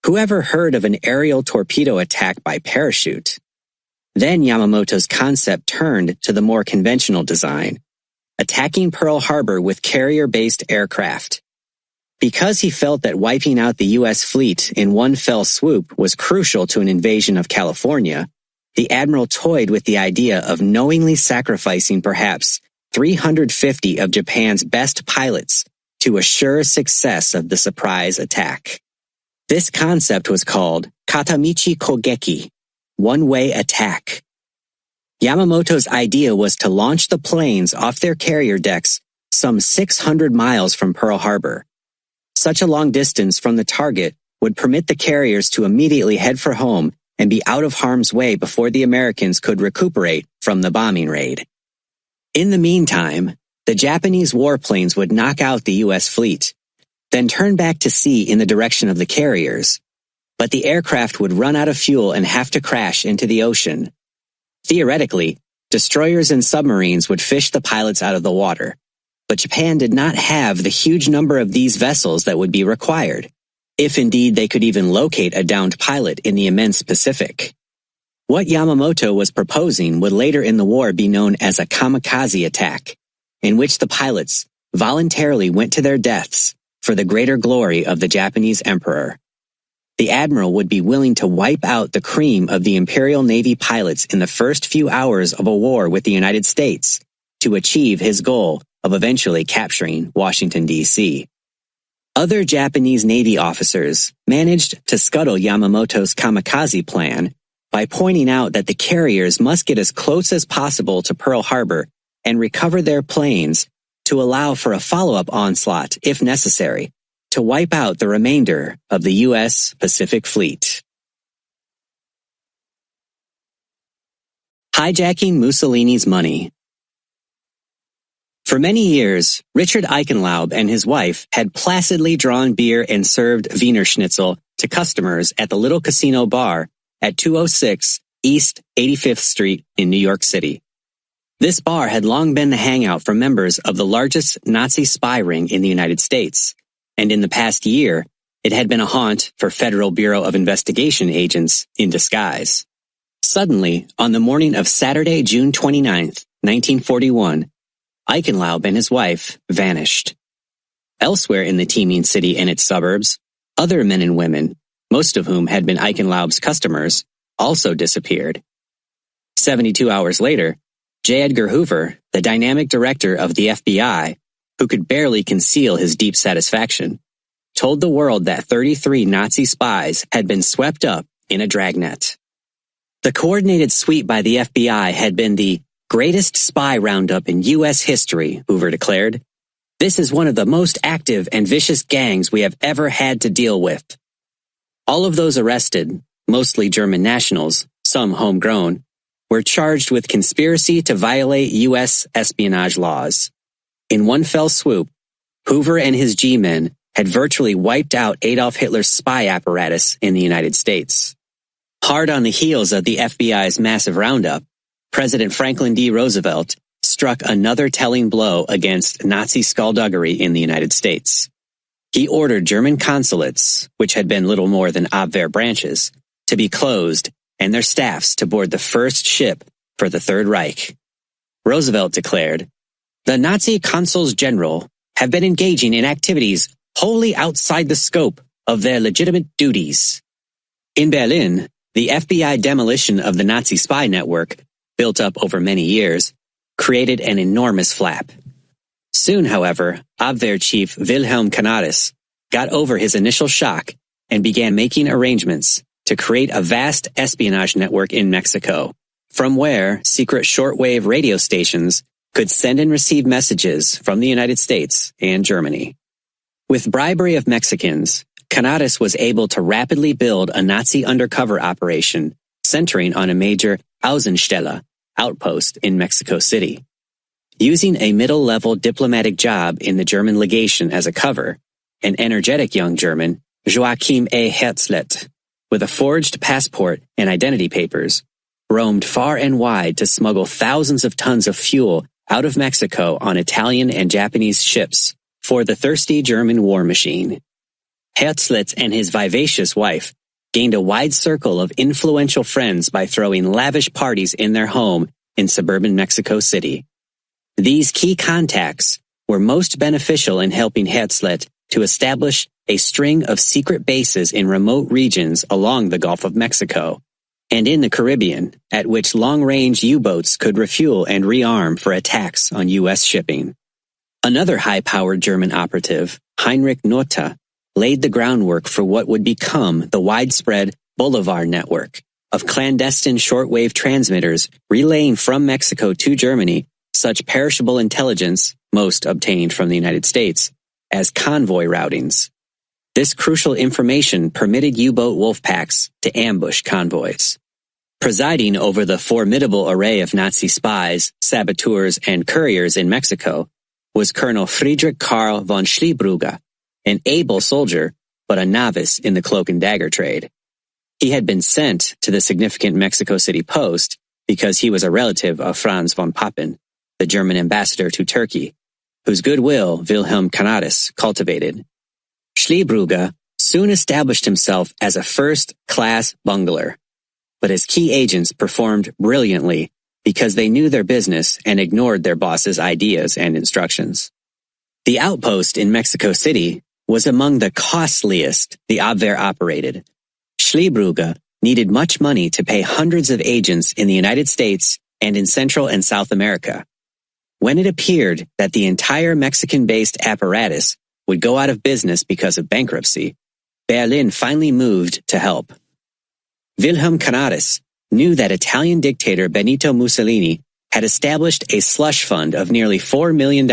Whoever heard of an aerial torpedo attack by parachute? Then Yamamoto's concept turned to the more conventional design, attacking Pearl Harbor with carrier-based aircraft. Because he felt that wiping out the U.S. fleet in one fell swoop was crucial to an invasion of California, the admiral toyed with the idea of knowingly sacrificing perhaps 350 of Japan's best pilots to assure success of the surprise attack. This concept was called Katamichi Kogeki, one-way attack. Yamamoto's idea was to launch the planes off their carrier decks some 600 miles from Pearl Harbor. Such a long distance from the target would permit the carriers to immediately head for home and be out of harm's way before the Americans could recuperate from the bombing raid. In the meantime, the Japanese warplanes would knock out the U.S. fleet, then turn back to sea in the direction of the carriers. But the aircraft would run out of fuel and have to crash into the ocean. Theoretically, destroyers and submarines would fish the pilots out of the water, but Japan did not have the huge number of these vessels that would be required, if indeed they could even locate a downed pilot in the immense Pacific. What Yamamoto was proposing would later in the war be known as a kamikaze attack, in which the pilots voluntarily went to their deaths for the greater glory of the Japanese emperor. The admiral would be willing to wipe out the cream of the Imperial Navy pilots in the first few hours of a war with the United States to achieve his goal of eventually capturing Washington, D.C. Other Japanese Navy officers managed to scuttle Yamamoto's kamikaze plan by pointing out that the carriers must get as close as possible to Pearl Harbor and recover their planes to allow for a follow-up onslaught, if necessary, to wipe out the remainder of the U.S. Pacific Fleet. Hijacking Mussolini's money. For many years, Richard Eichenlaub and his wife had placidly drawn beer and served Wiener Schnitzel to customers at the Little Casino Bar at 206 East 85th Street in New York City. This bar had long been the hangout for members of the largest Nazi spy ring in the United States, and in the past year, it had been a haunt for Federal Bureau of Investigation agents in disguise. Suddenly, on the morning of Saturday, June 29, 1941, Eichenlaub and his wife vanished. Elsewhere in the teeming city and its suburbs, other men and women, most of whom had been Eichenlaub's customers, also disappeared. 72 hours later, J. Edgar Hoover, the dynamic director of the FBI, who could barely conceal his deep satisfaction, told the world that 33 Nazi spies had been swept up in a dragnet. The coordinated sweep by the FBI had been the greatest spy roundup in U.S. history, Hoover declared. This is one of the most active and vicious gangs we have ever had to deal with. All of those arrested, mostly German nationals, some homegrown, were charged with conspiracy to violate U.S. espionage laws. In one fell swoop, Hoover and his G-men had virtually wiped out Adolf Hitler's spy apparatus in the United States. Hard on the heels of the FBI's massive roundup, President Franklin D. Roosevelt struck another telling blow against Nazi skullduggery in the United States. He ordered German consulates, which had been little more than Abwehr branches, to be closed and their staffs to board the first ship for the Third Reich. Roosevelt declared, "The Nazi consuls general have been engaging in activities wholly outside the scope of their legitimate duties." In Berlin, the FBI demolition of the Nazi spy network, built up over many years, created an enormous flap. Soon, however, Abwehr Chief Wilhelm Canaris got over his initial shock and began making arrangements to create a vast espionage network in Mexico, from where secret shortwave radio stations could send and receive messages from the United States and Germany. With bribery of Mexicans, Canaris was able to rapidly build a Nazi undercover operation centering on a major Außenstelle outpost in Mexico City. Using a middle-level diplomatic job in the German legation as a cover, an energetic young German, Joachim A. Herzlet, with a forged passport and identity papers, roamed far and wide to smuggle thousands of tons of fuel out of Mexico on Italian and Japanese ships for the thirsty German war machine. Herzlet and his vivacious wife gained a wide circle of influential friends by throwing lavish parties in their home in suburban Mexico City. These key contacts were most beneficial in helping Herzlet to establish a string of secret bases in remote regions along the Gulf of Mexico and in the Caribbean, at which long-range U-boats could refuel and rearm for attacks on U.S. shipping. Another high-powered German operative, Heinrich Notta, laid the groundwork for what would become the widespread Boulevard network of clandestine shortwave transmitters relaying from Mexico to Germany such perishable intelligence, most obtained from the United States, as convoy routings. This crucial information permitted U-boat wolf packs to ambush convoys. Presiding over the formidable array of Nazi spies, saboteurs, and couriers in Mexico was Colonel Friedrich Karl von Schliebrugge, an able soldier but a novice in the cloak and dagger trade. He had been sent to the significant Mexico City post because he was a relative of Franz von Papen, the German ambassador to Turkey, whose goodwill Wilhelm Canaris cultivated. Schliebrugge soon established himself as a first-class bungler, but his key agents performed brilliantly because they knew their business and ignored their boss's ideas and instructions. The outpost in Mexico City was among the costliest the Abwehr operated. Schliebrugge needed much money to pay hundreds of agents in the United States and in Central and South America. When it appeared that the entire Mexican-based apparatus would go out of business because of bankruptcy, Berlin finally moved to help. Wilhelm Canaris knew that Italian dictator Benito Mussolini had established a slush fund of nearly $4 million,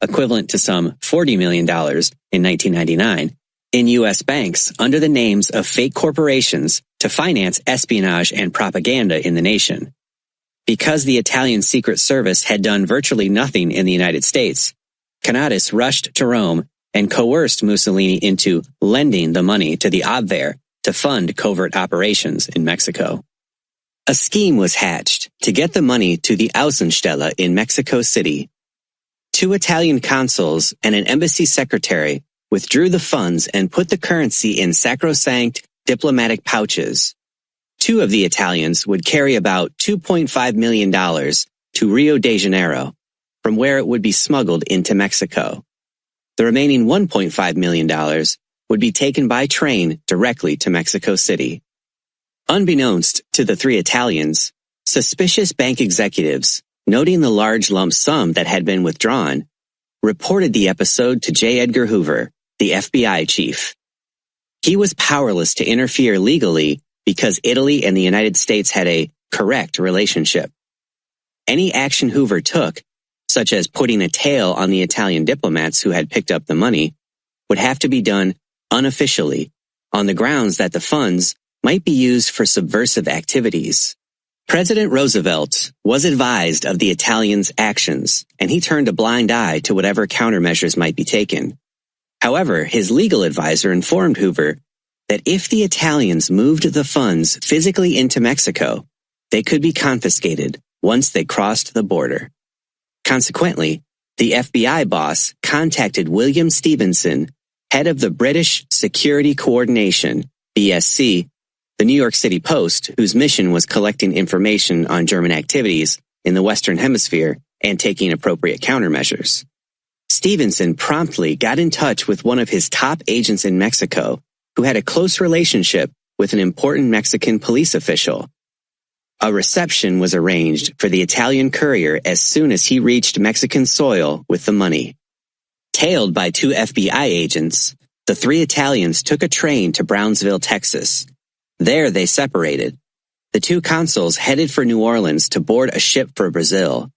equivalent to some $40 million in 1999, in U.S. banks under the names of fake corporations to finance espionage and propaganda in the nation. Because the Italian Secret Service had done virtually nothing in the United States, Canaris rushed to Rome and coerced Mussolini into lending the money to the Abwehr to fund covert operations in Mexico. A scheme was hatched to get the money to the Außenstelle in Mexico City. 2 Italian consuls and an embassy secretary withdrew the funds and put the currency in sacrosanct diplomatic pouches. 2 of the Italians would carry about $2.5 million to Rio de Janeiro, from where it would be smuggled into Mexico. The remaining $1.5 million would be taken by train directly to Mexico City. Unbeknownst to the 3 Italians, suspicious bank executives, noting the large lump sum that had been withdrawn, reported the episode to J. Edgar Hoover, the FBI chief. He was powerless to interfere legally because Italy and the United States had a correct relationship. Any action Hoover took, such as putting a tail on the Italian diplomats who had picked up the money, would have to be done unofficially, on the grounds that the funds might be used for subversive activities. President Roosevelt was advised of the Italians' actions, and he turned a blind eye to whatever countermeasures might be taken. However, his legal advisor informed Hoover that if the Italians moved the funds physically into Mexico, they could be confiscated once they crossed the border. Consequently, the FBI boss contacted William Stevenson, head of the British Security Coordination, BSC, the New York City Post, whose mission was collecting information on German activities in the Western Hemisphere and taking appropriate countermeasures. Stevenson promptly got in touch with one of his top agents in Mexico, who had a close relationship with an important Mexican police official. A reception was arranged for the Italian courier as soon as he reached Mexican soil with the money. Tailed by 2 FBI agents, the 3 Italians took a train to Brownsville, Texas. There they separated. The 2 consuls headed for New Orleans to board a ship for Brazil.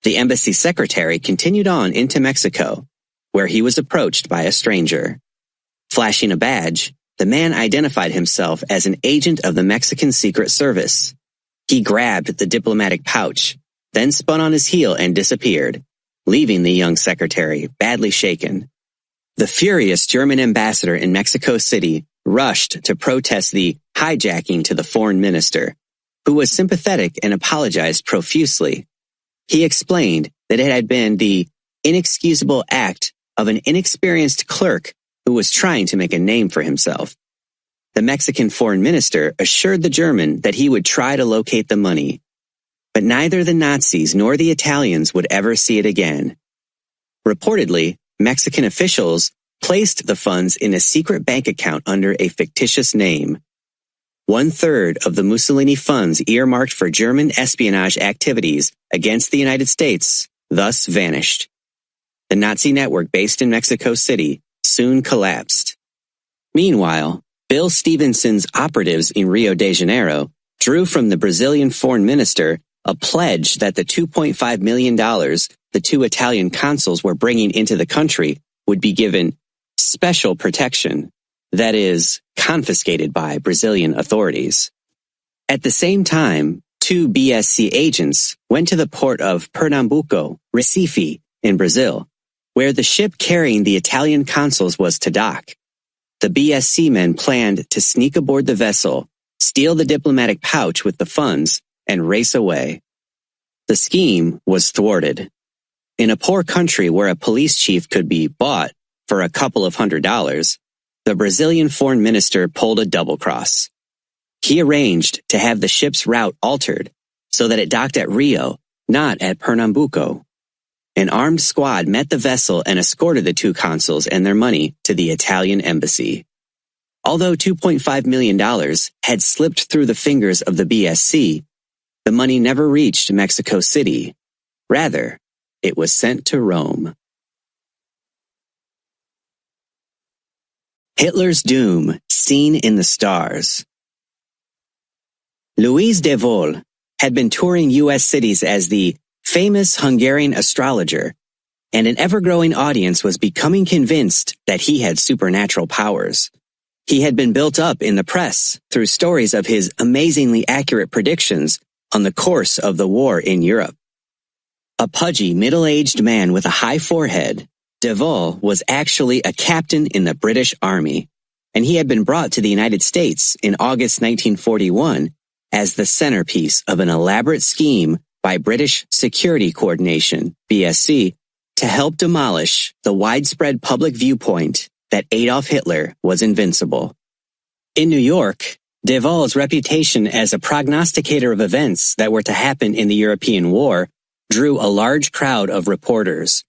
The embassy secretary continued on into Mexico, where he was approached by a stranger. Flashing a badge, the man identified himself as an agent of the Mexican Secret Service. He grabbed the diplomatic pouch, then spun on his heel and disappeared, leaving the young secretary badly shaken. The furious German ambassador in Mexico City rushed to protest the hijacking to the foreign minister, who was sympathetic and apologized profusely. He explained that it had been the inexcusable act of an inexperienced clerk who was trying to make a name for himself. The Mexican foreign minister assured the German that he would try to locate the money, but neither the Nazis nor the Italians would ever see it again. Reportedly, Mexican officials placed the funds in a secret bank account under a fictitious name. 1/3 of the Mussolini funds earmarked for German espionage activities against the United States thus vanished. The Nazi network based in Mexico City soon collapsed. Meanwhile, Bill Stevenson's operatives in Rio de Janeiro drew from the Brazilian foreign minister a pledge that the $2.5 million the 2 Italian consuls were bringing into the country would be given special protection, that is, confiscated by Brazilian authorities. At the same time, 2 BSC agents went to the port of Pernambuco, Recife, in Brazil, where the ship carrying the Italian consuls was to dock. The BSC men planned to sneak aboard the vessel, steal the diplomatic pouch with the funds, and race away. The scheme was thwarted. In a poor country where a police chief could be bought for a couple of $100s, the Brazilian foreign minister pulled a double cross. He arranged to have the ship's route altered so that it docked at Rio, not at Pernambuco. An armed squad met the vessel and escorted the 2 consuls and their money to the Italian embassy. Although $2.5 million had slipped through the fingers of the BSC, the money never reached Mexico City. Rather, it was sent to Rome. Hitler's doom, seen in the stars. Louise de Vol had been touring U.S. cities as the famous Hungarian astrologer, and an ever-growing audience was becoming convinced that he had supernatural powers. He had been built up in the press through stories of his amazingly accurate predictions on the course of the war in Europe. A pudgy, middle-aged man with a high forehead, de Vol was actually a captain in the British Army, and he had been brought to the United States in August 1941 as the centerpiece of an elaborate scheme by British Security Coordination, BSC, to help demolish the widespread public viewpoint that Adolf Hitler was invincible. In New York, de Vol's reputation as a prognosticator of events that were to happen in the European war drew a large crowd of reporters.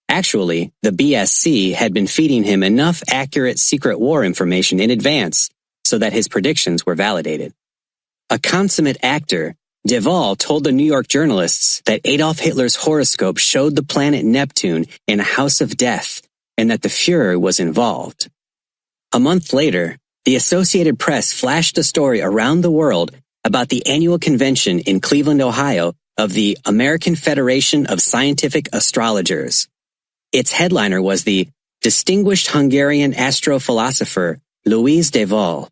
Actually, the BSC had been feeding him enough accurate secret war information in advance so that his predictions were validated. A consummate actor, de Vol told the New York journalists that Adolf Hitler's horoscope showed the planet Neptune in a house of death and that the Fuhrer was involved. A month later, the Associated Press flashed a story around the world about the annual convention in Cleveland, Ohio, of the American Federation of Scientific Astrologers. Its headliner was the distinguished Hungarian astrophilosopher Louise de Vol.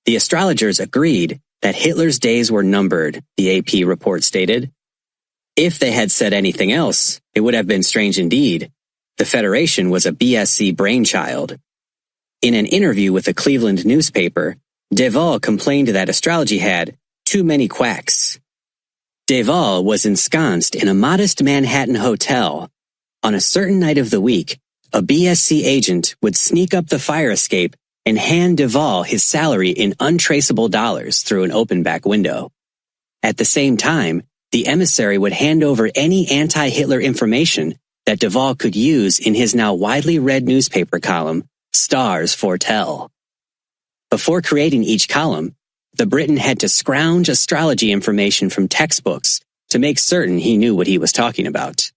The astrologers agreed that Hitler's days were numbered, the AP report stated. If they had said anything else, it would have been strange indeed. The Federation was a BSC brainchild. In an interview with a Cleveland newspaper, de Vol complained that astrology had too many quacks. De Vol was ensconced in a modest Manhattan hotel. On a certain night of the week, a BSC agent would sneak up the fire escape and hand de Vol his salary in untraceable dollars through an open back window. At the same time, the emissary would hand over any anti-Hitler information that de Vol could use in his now widely read newspaper column, Stars Foretell. Before creating each column, the Briton had to scrounge astrology information from textbooks to make certain he knew what he was talking about.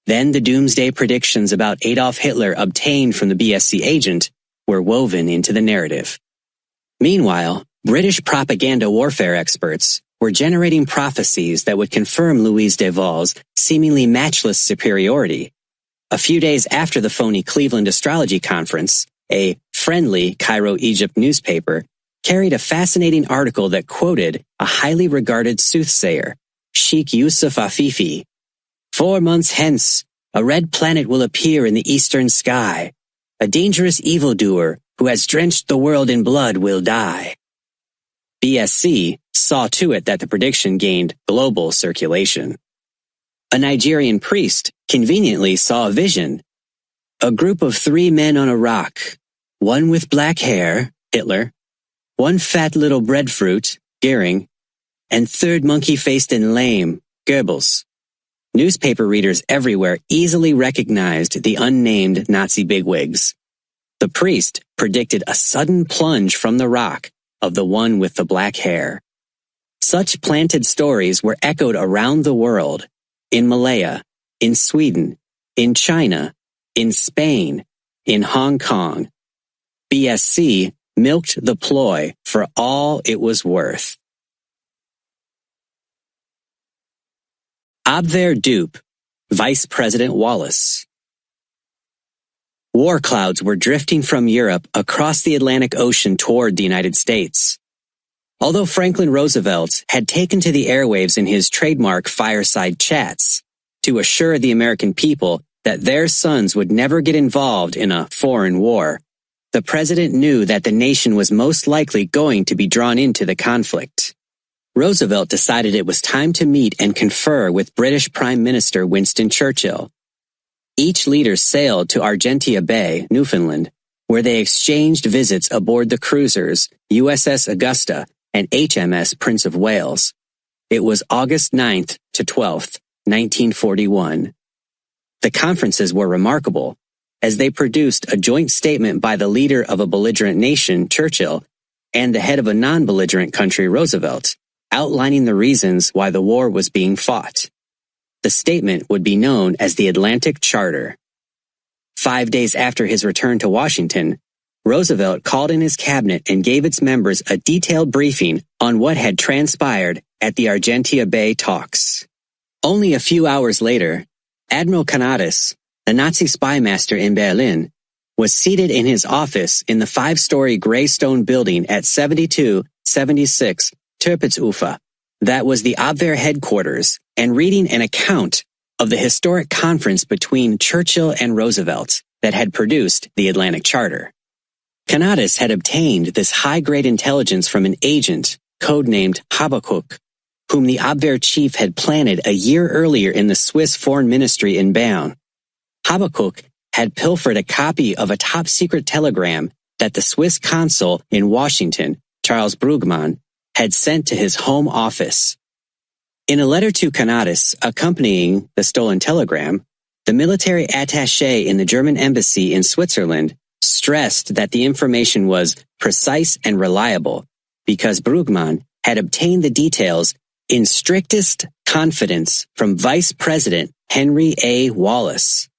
Then the doomsday predictions about Adolf Hitler obtained from the BSC agent were woven into the narrative. Meanwhile, British propaganda warfare experts were generating prophecies that would confirm Louise de Vol's seemingly matchless superiority. A few days after the phony Cleveland Astrology Conference, a friendly Cairo, Egypt newspaper carried a fascinating article that quoted a highly regarded soothsayer, Sheikh Yusuf Afifi. 4 months hence, a red planet will appear in the eastern sky. A dangerous evildoer who has drenched the world in blood will die. BSC saw to it that the prediction gained global circulation. A Nigerian priest conveniently saw a vision. A group of 3 men on a rock, one with black hair, Hitler, one fat little breadfruit, Goering, and third monkey-faced and lame, Goebbels. Newspaper readers everywhere easily recognized the unnamed Nazi bigwigs. The priest predicted a sudden plunge from the rock of the one with the black hair. Such planted stories were echoed around the world, in Malaya, in Sweden, in China, in Spain, in Hong Kong. BSC milked the ploy for all it was worth. Abwehr Dupe, Vice President Wallace. War clouds were drifting from Europe across the Atlantic Ocean toward the United States. Although Franklin Roosevelt had taken to the airwaves in his trademark fireside chats to assure the American people that their sons would never get involved in a foreign war, the president knew that the nation was most likely going to be drawn into the conflict. Roosevelt decided it was time to meet and confer with British Prime Minister Winston Churchill. Each leader sailed to Argentia Bay, Newfoundland, where they exchanged visits aboard the cruisers USS Augusta and HMS Prince of Wales. It was August 9th to 12th, 1941. The conferences were remarkable, as they produced a joint statement by the leader of a belligerent nation, Churchill, and the head of a non-belligerent country, Roosevelt, outlining the reasons why the war was being fought. The statement would be known as the Atlantic Charter. 5 days after his return to Washington, Roosevelt called in his cabinet and gave its members a detailed briefing on what had transpired at the Argentia Bay talks. Only a few hours later, Admiral Canaris, the Nazi spy master in Berlin, was seated in his office in the 5-story gray stone building at 7276 Türpitzhofer. That was the Abwehr headquarters, and reading an account of the historic conference between Churchill and Roosevelt that had produced the Atlantic Charter. Canaris had obtained this high-grade intelligence from an agent, codenamed Habakkuk, whom the Abwehr chief had planted a year earlier in the Swiss Foreign Ministry in Bern. Habakkuk had pilfered a copy of a top-secret telegram that the Swiss consul in Washington, Charles Brugmann, had sent to his home office. In a letter to Canaris accompanying the stolen telegram, the military attaché in the German embassy in Switzerland stressed that the information was precise and reliable because Brugmann had obtained the details in strictest confidence from Vice President Henry A. Wallace.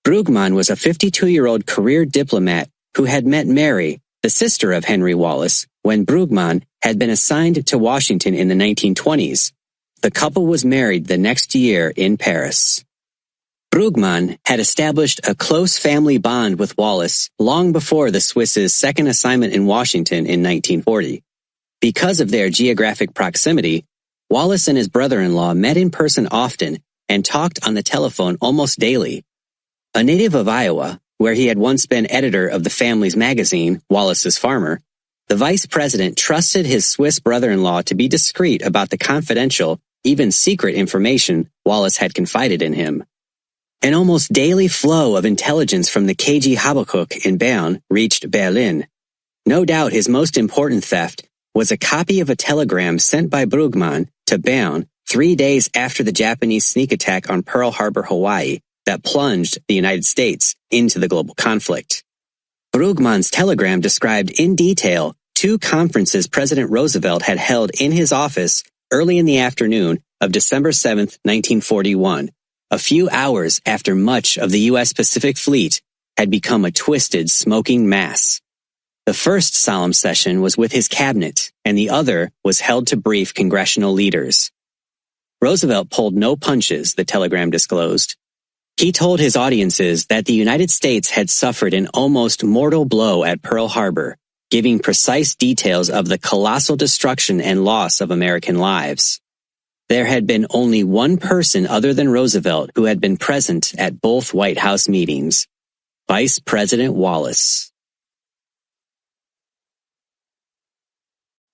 Brugmann was a 52-year-old career diplomat who had met Mary, the sister of Henry Wallace, when Brugmann had been assigned to Washington in the 1920s. The couple was married the next year in Paris. Brugmann had established a close family bond with Wallace long before the Swiss's second assignment in Washington in 1940. Because of their geographic proximity, Wallace and his brother-in-law met in person often and talked on the telephone almost daily. A native of Iowa, where he had once been editor of the family's magazine, Wallace's Farmer, the vice president trusted his Swiss brother-in-law to be discreet about the confidential, even secret information Wallace had confided in him. An almost daily flow of intelligence from the KG Habakkuk in Bern reached Berlin. No doubt his most important theft was a copy of a telegram sent by Brugmann to Bern 3 days after the Japanese sneak attack on Pearl Harbor, Hawaii, that plunged the United States into the global conflict. Brugmann's telegram described in detail 2 conferences President Roosevelt had held in his office early in the afternoon of December 7, 1941, a few hours after much of the U.S. Pacific Fleet had become a twisted, smoking mass. The first solemn session was with his cabinet, and the other was held to brief congressional leaders. Roosevelt pulled no punches, the telegram disclosed. He told his audiences that the United States had suffered an almost mortal blow at Pearl Harbor, giving precise details of the colossal destruction and loss of American lives. There had been only one person other than Roosevelt who had been present at both White House meetings: Vice President Wallace.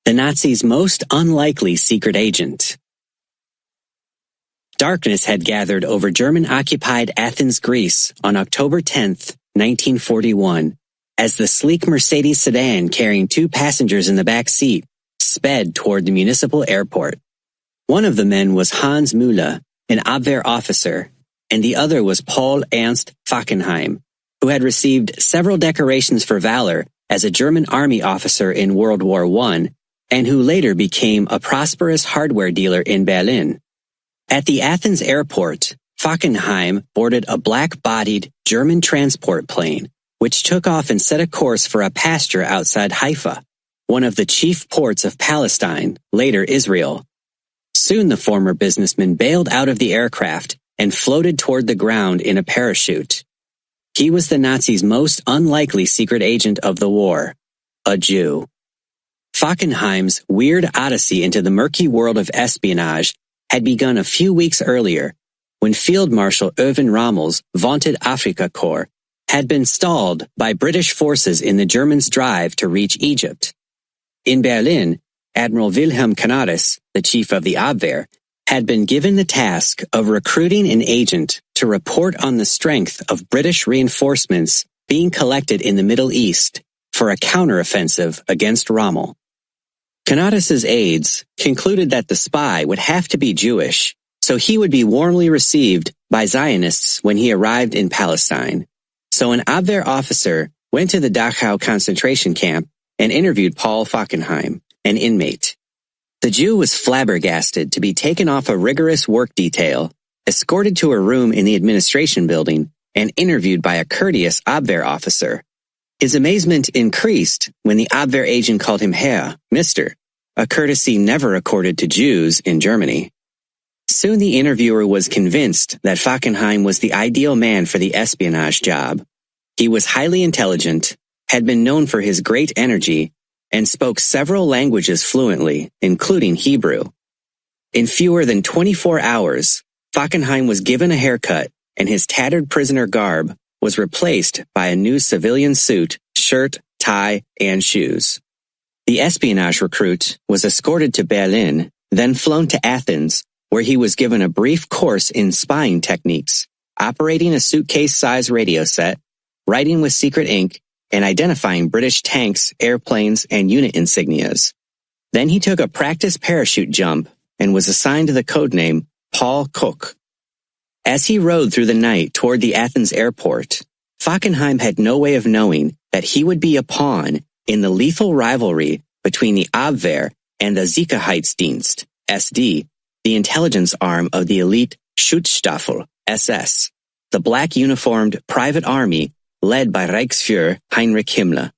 The Nazis' most unlikely secret agent. Darkness had gathered over German-occupied Athens, Greece on October 10, 1941, as the sleek Mercedes sedan carrying 2 passengers in the back seat sped toward the municipal airport. One of the men was Hans Müller, an Abwehr officer, and the other was Paul Ernst Fackenheim, who had received several decorations for valor as a German army officer in World War I, and who later became a prosperous hardware dealer in Berlin. At the Athens airport, Fackenheim boarded a black-bodied German transport plane, which took off and set a course for a pasture outside Haifa, one of the chief ports of Palestine, later Israel. Soon the former businessman bailed out of the aircraft and floated toward the ground in a parachute. He was the Nazis' most unlikely secret agent of the war, a Jew. Fackenheim's weird odyssey into the murky world of espionage had begun a few weeks earlier, when Field Marshal Erwin Rommel's vaunted Afrika Korps had been stalled by British forces in the Germans' drive to reach Egypt. In Berlin, Admiral Wilhelm Canaris, the chief of the Abwehr, had been given the task of recruiting an agent to report on the strength of British reinforcements being collected in the Middle East for a counteroffensive against Rommel. Canaris's aides concluded that the spy would have to be Jewish, so he would be warmly received by Zionists when he arrived in Palestine. So an Abwehr officer went to the Dachau concentration camp and interviewed Paul Fackenheim, an inmate. The Jew was flabbergasted to be taken off a rigorous work detail, escorted to a room in the administration building, and interviewed by a courteous Abwehr officer. His amazement increased when the Abwehr agent called him Herr, Mr., a courtesy never accorded to Jews in Germany. Soon the interviewer was convinced that Fackenheim was the ideal man for the espionage job. He was highly intelligent, had been known for his great energy, and spoke several languages fluently, including Hebrew. In fewer than 24 hours, Fackenheim was given a haircut, and his tattered prisoner garb was replaced by a new civilian suit, shirt, tie, and shoes. The espionage recruit was escorted to Berlin, then flown to Athens, where he was given a brief course in spying techniques, operating a suitcase-size radio set, writing with secret ink, and identifying British tanks, airplanes, and unit insignias. Then he took a practice parachute jump and was assigned the codename Paul Cook. As he rode through the night toward the Athens airport, Fackenheim had no way of knowing that he would be a pawn in the lethal rivalry between the Abwehr and the Sicherheitsdienst, SD, the intelligence arm of the elite Schutzstaffel, SS, the black-uniformed private army led by Reichsfuhrer Heinrich Himmler.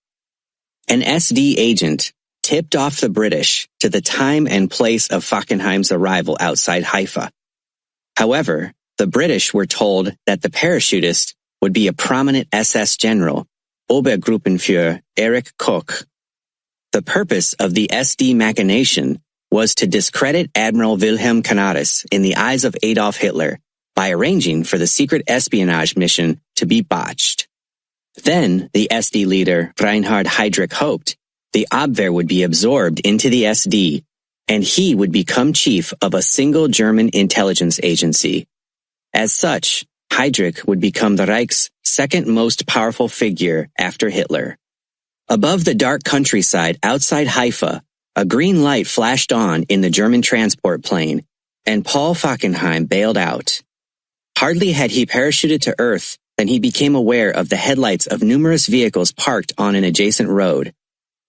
An SD agent tipped off the British to the time and place of Fackenheim's arrival outside Haifa. However, the British were told that the parachutist would be a prominent SS general, Obergruppenführer Erich Koch. The purpose of the SD machination was to discredit Admiral Wilhelm Canaris in the eyes of Adolf Hitler by arranging for the secret espionage mission to be botched. Then, the SD leader Reinhard Heydrich hoped the Abwehr would be absorbed into the SD, and he would become chief of a single German intelligence agency. As such, Heydrich would become the Reich's second most powerful figure after Hitler. Above the dark countryside outside Haifa, a green light flashed on in the German transport plane, and Paul Fackenheim bailed out. Hardly had he parachuted to Earth than he became aware of the headlights of numerous vehicles parked on an adjacent road.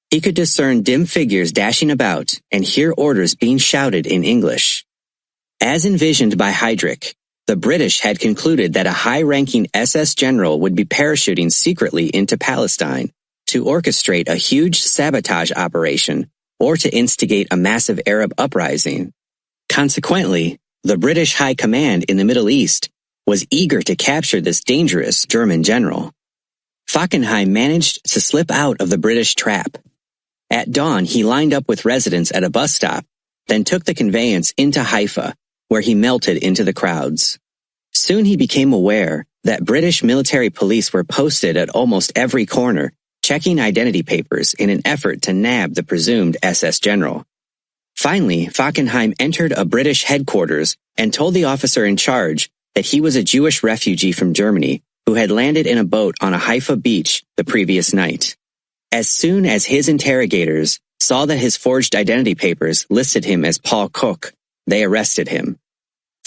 He could discern dim figures dashing about and hear orders being shouted in English. As envisioned by Heydrich, the British had concluded that a high-ranking SS general would be parachuting secretly into Palestine to orchestrate a huge sabotage operation or to instigate a massive Arab uprising. Consequently, the British High Command in the Middle East was eager to capture this dangerous German general. Fackenheim managed to slip out of the British trap. At dawn, he lined up with residents at a bus stop, then took the conveyance into Haifa, where he melted into the crowds. Soon he became aware that British military police were posted at almost every corner, checking identity papers in an effort to nab the presumed SS general. Finally, Fackenheim entered a British headquarters and told the officer in charge that he was a Jewish refugee from Germany who had landed in a boat on a Haifa beach the previous night. As soon as his interrogators saw that his forged identity papers listed him as Paul Cook, they arrested him.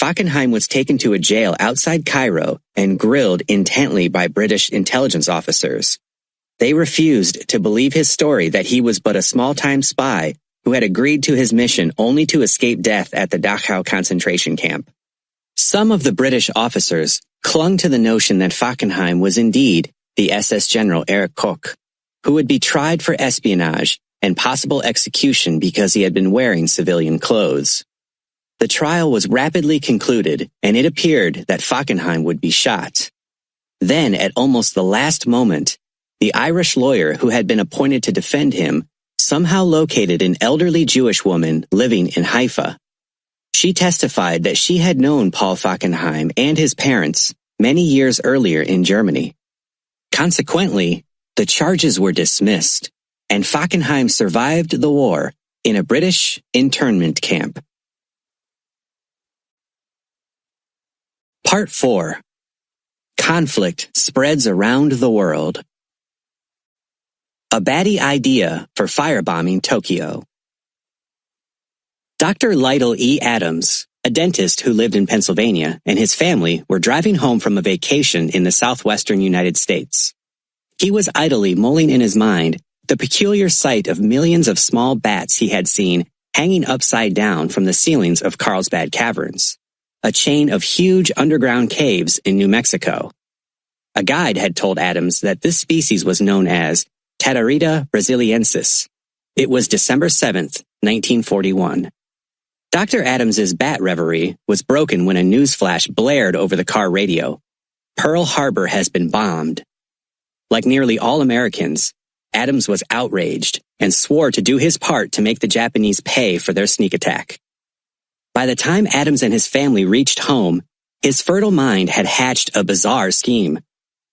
Fackenheim was taken to a jail outside Cairo and grilled intently by British intelligence officers. They refused to believe his story that he was but a small-time spy who had agreed to his mission only to escape death at the Dachau concentration camp. Some of the British officers clung to the notion that Fackenheim was indeed the SS General Erich Koch, who would be tried for espionage and possible execution because he had been wearing civilian clothes. The trial was rapidly concluded, and it appeared that Fackenheim would be shot. Then, at almost the last moment, the Irish lawyer who had been appointed to defend him somehow located an elderly Jewish woman living in Haifa. She testified that she had known Paul Fackenheim and his parents many years earlier in Germany. Consequently, the charges were dismissed, and Fackenheim survived the war in a British internment camp. Part 4. Conflict spreads around the world. A batty idea for firebombing Tokyo. Dr. Lytle E. Adams, a dentist who lived in Pennsylvania, and his family were driving home from a vacation in the southwestern United States. He was idly mulling in his mind the peculiar sight of millions of small bats he had seen hanging upside down from the ceilings of Carlsbad Caverns, a chain of huge underground caves in New Mexico. A guide had told Adams that this species was known as Tatarita brasiliensis. It was December 7th, 1941. Dr. Adams's bat reverie was broken when a newsflash blared over the car radio. Pearl Harbor has been bombed. Like nearly all Americans, Adams was outraged and swore to do his part to make the Japanese pay for their sneak attack. By the time Adams and his family reached home, his fertile mind had hatched a bizarre scheme.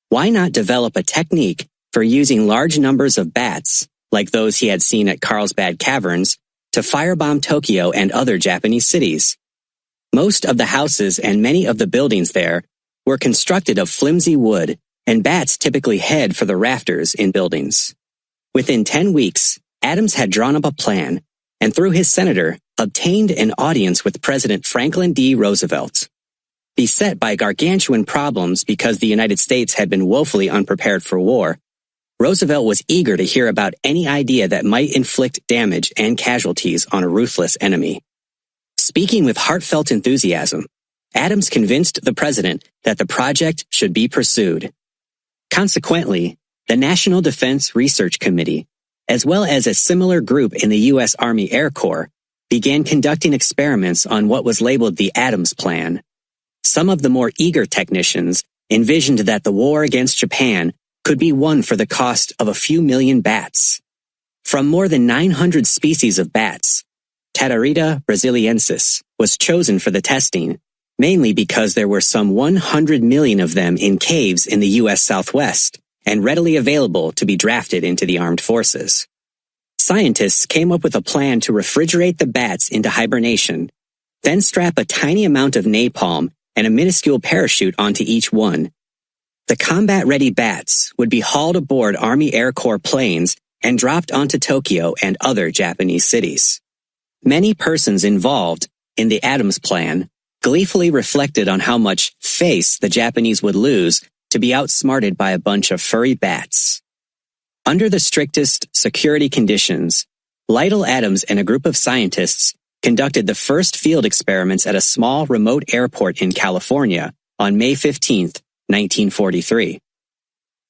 Why not develop a technique for using large numbers of bats, like those he had seen at Carlsbad Caverns, to firebomb Tokyo and other Japanese cities? Most of the houses and many of the buildings there were constructed of flimsy wood, and bats typically head for the rafters in buildings. Within 10 weeks, Adams had drawn up a plan, and through his senator, obtained an audience with President Franklin D. Roosevelt. Beset by gargantuan problems because the United States had been woefully unprepared for war, Roosevelt was eager to hear about any idea that might inflict damage and casualties on a ruthless enemy. Speaking with heartfelt enthusiasm, Adams convinced the president that the project should be pursued. Consequently, the National Defense Research Committee, as well as a similar group in the U.S. Army Air Corps, began conducting experiments on what was labeled the Adams Plan. Some of the more eager technicians envisioned that the war against Japan could be won for the cost of a few million bats. From more than 900 species of bats, Tatarita brasiliensis was chosen for the testing, mainly because there were some 100 million of them in caves in the U.S. Southwest and readily available to be drafted into the armed forces. Scientists came up with a plan to refrigerate the bats into hibernation, then strap a tiny amount of napalm and a minuscule parachute onto each one. The combat-ready bats would be hauled aboard Army Air Corps planes and dropped onto Tokyo and other Japanese cities. Many persons involved in the Adams Plan gleefully reflected on how much face the Japanese would lose to be outsmarted by a bunch of furry bats. Under the strictest security conditions, Lytle Adams and a group of scientists conducted the first field experiments at a small remote airport in California on May 15, 1943.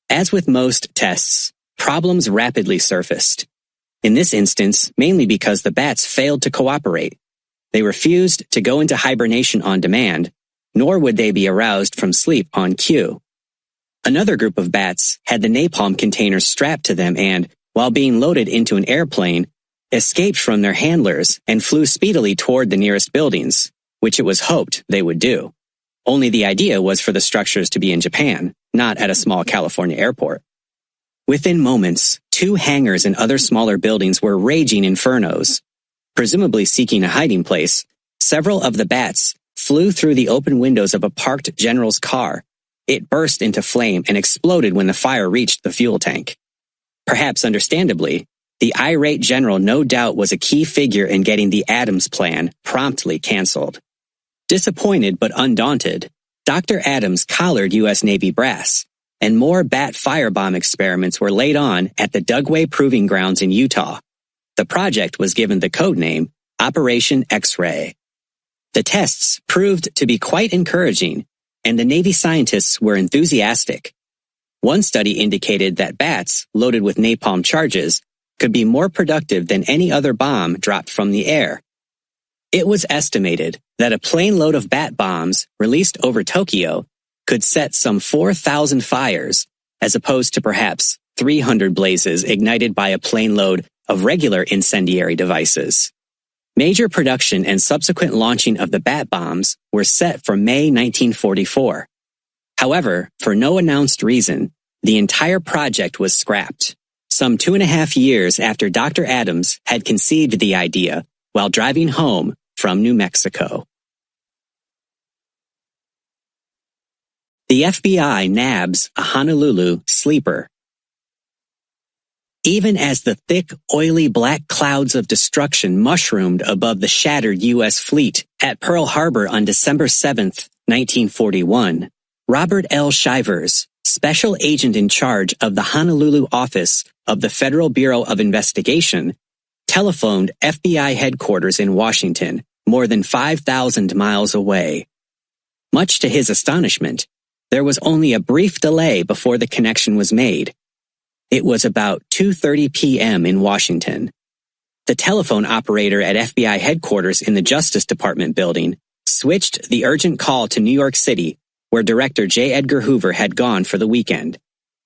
As with most tests, problems rapidly surfaced. In this instance, mainly because the bats failed to cooperate. They refused to go into hibernation on demand, nor would they be aroused from sleep on cue. Another group of bats had the napalm containers strapped to them and, while being loaded into an airplane, escaped from their handlers and flew speedily toward the nearest buildings, which it was hoped they would do. Only the idea was for the structures to be in Japan, not at a small California airport. Within moments, 2 hangars and other smaller buildings were raging infernos. Presumably seeking a hiding place, several of the bats flew through the open windows of a parked general's car. It burst into flame and exploded when the fire reached the fuel tank. Perhaps understandably, the irate general no doubt was a key figure in getting the Adams Plan promptly canceled. Disappointed but undaunted, Dr. Adams collared U.S. Navy brass, and more bat firebomb experiments were laid on at the Dugway Proving Grounds in Utah. The project was given the code name Operation X-Ray. The tests proved to be quite encouraging, and the Navy scientists were enthusiastic. One study indicated that bats loaded with napalm charges could be more productive than any other bomb dropped from the air. It was estimated that a plane load of bat bombs released over Tokyo could set some 4,000 fires, as opposed to perhaps 300 blazes ignited by a plane load of regular incendiary devices. Major production and subsequent launching of the bat bombs were set for May 1944. However, for no announced reason, the entire project was scrapped, some 2.5 years after Dr. Adams had conceived the idea while driving home from New Mexico. The FBI nabs a Honolulu sleeper. Even as the thick, oily black clouds of destruction mushroomed above the shattered U.S. fleet at Pearl Harbor on December 7, 1941, Robert L. Shivers, special agent in charge of the Honolulu office of the Federal Bureau of Investigation, telephoned FBI headquarters in Washington, more than 5,000 miles away. Much to his astonishment, there was only a brief delay before the connection was made. It was about 2:30 p.m. in Washington. The telephone operator at FBI headquarters in the Justice Department building switched the urgent call to New York City, where Director J. Edgar Hoover had gone for the weekend.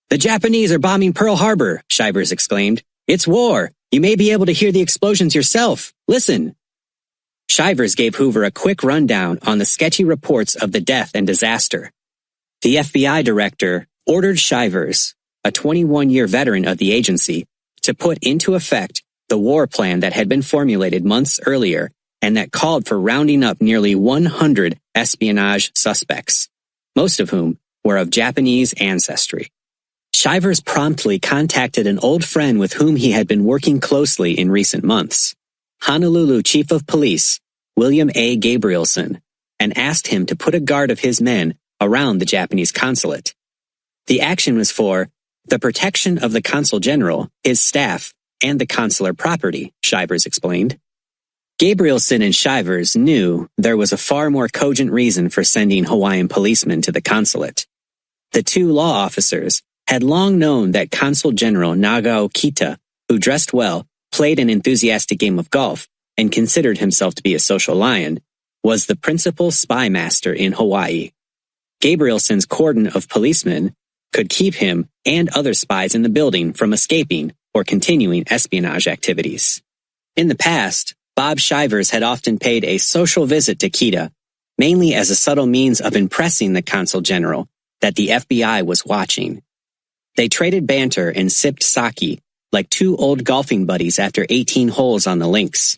"The Japanese are bombing Pearl Harbor," Shivers exclaimed. "It's war. You may be able to hear the explosions yourself. Listen." Shivers gave Hoover a quick rundown on the sketchy reports of the death and disaster. The FBI director ordered Shivers, a 21-year veteran of the agency, to put into effect the war plan that had been formulated months earlier and that called for rounding up nearly 100 espionage suspects, most of whom were of Japanese ancestry. Shivers promptly contacted an old friend with whom he had been working closely in recent months, Honolulu Chief of Police William A. Gabrielson, and asked him to put a guard of his men around the Japanese consulate. The action was for the protection of the consul general, his staff, and the consular property, Shivers explained. Gabrielson and Shivers knew there was a far more cogent reason for sending Hawaiian policemen to the consulate. The two law officers had long known that Consul General Nagao Kita, who dressed well, played an enthusiastic game of golf, and considered himself to be a social lion, was the principal spy master in Hawaii. Gabrielson's cordon of policemen could keep him and other spies in the building from escaping or continuing espionage activities. In the past, Bob Shivers had often paid a social visit to Kita, mainly as a subtle means of impressing the consul general that the FBI was watching. They traded banter and sipped sake like two old golfing buddies after 18 holes on the links.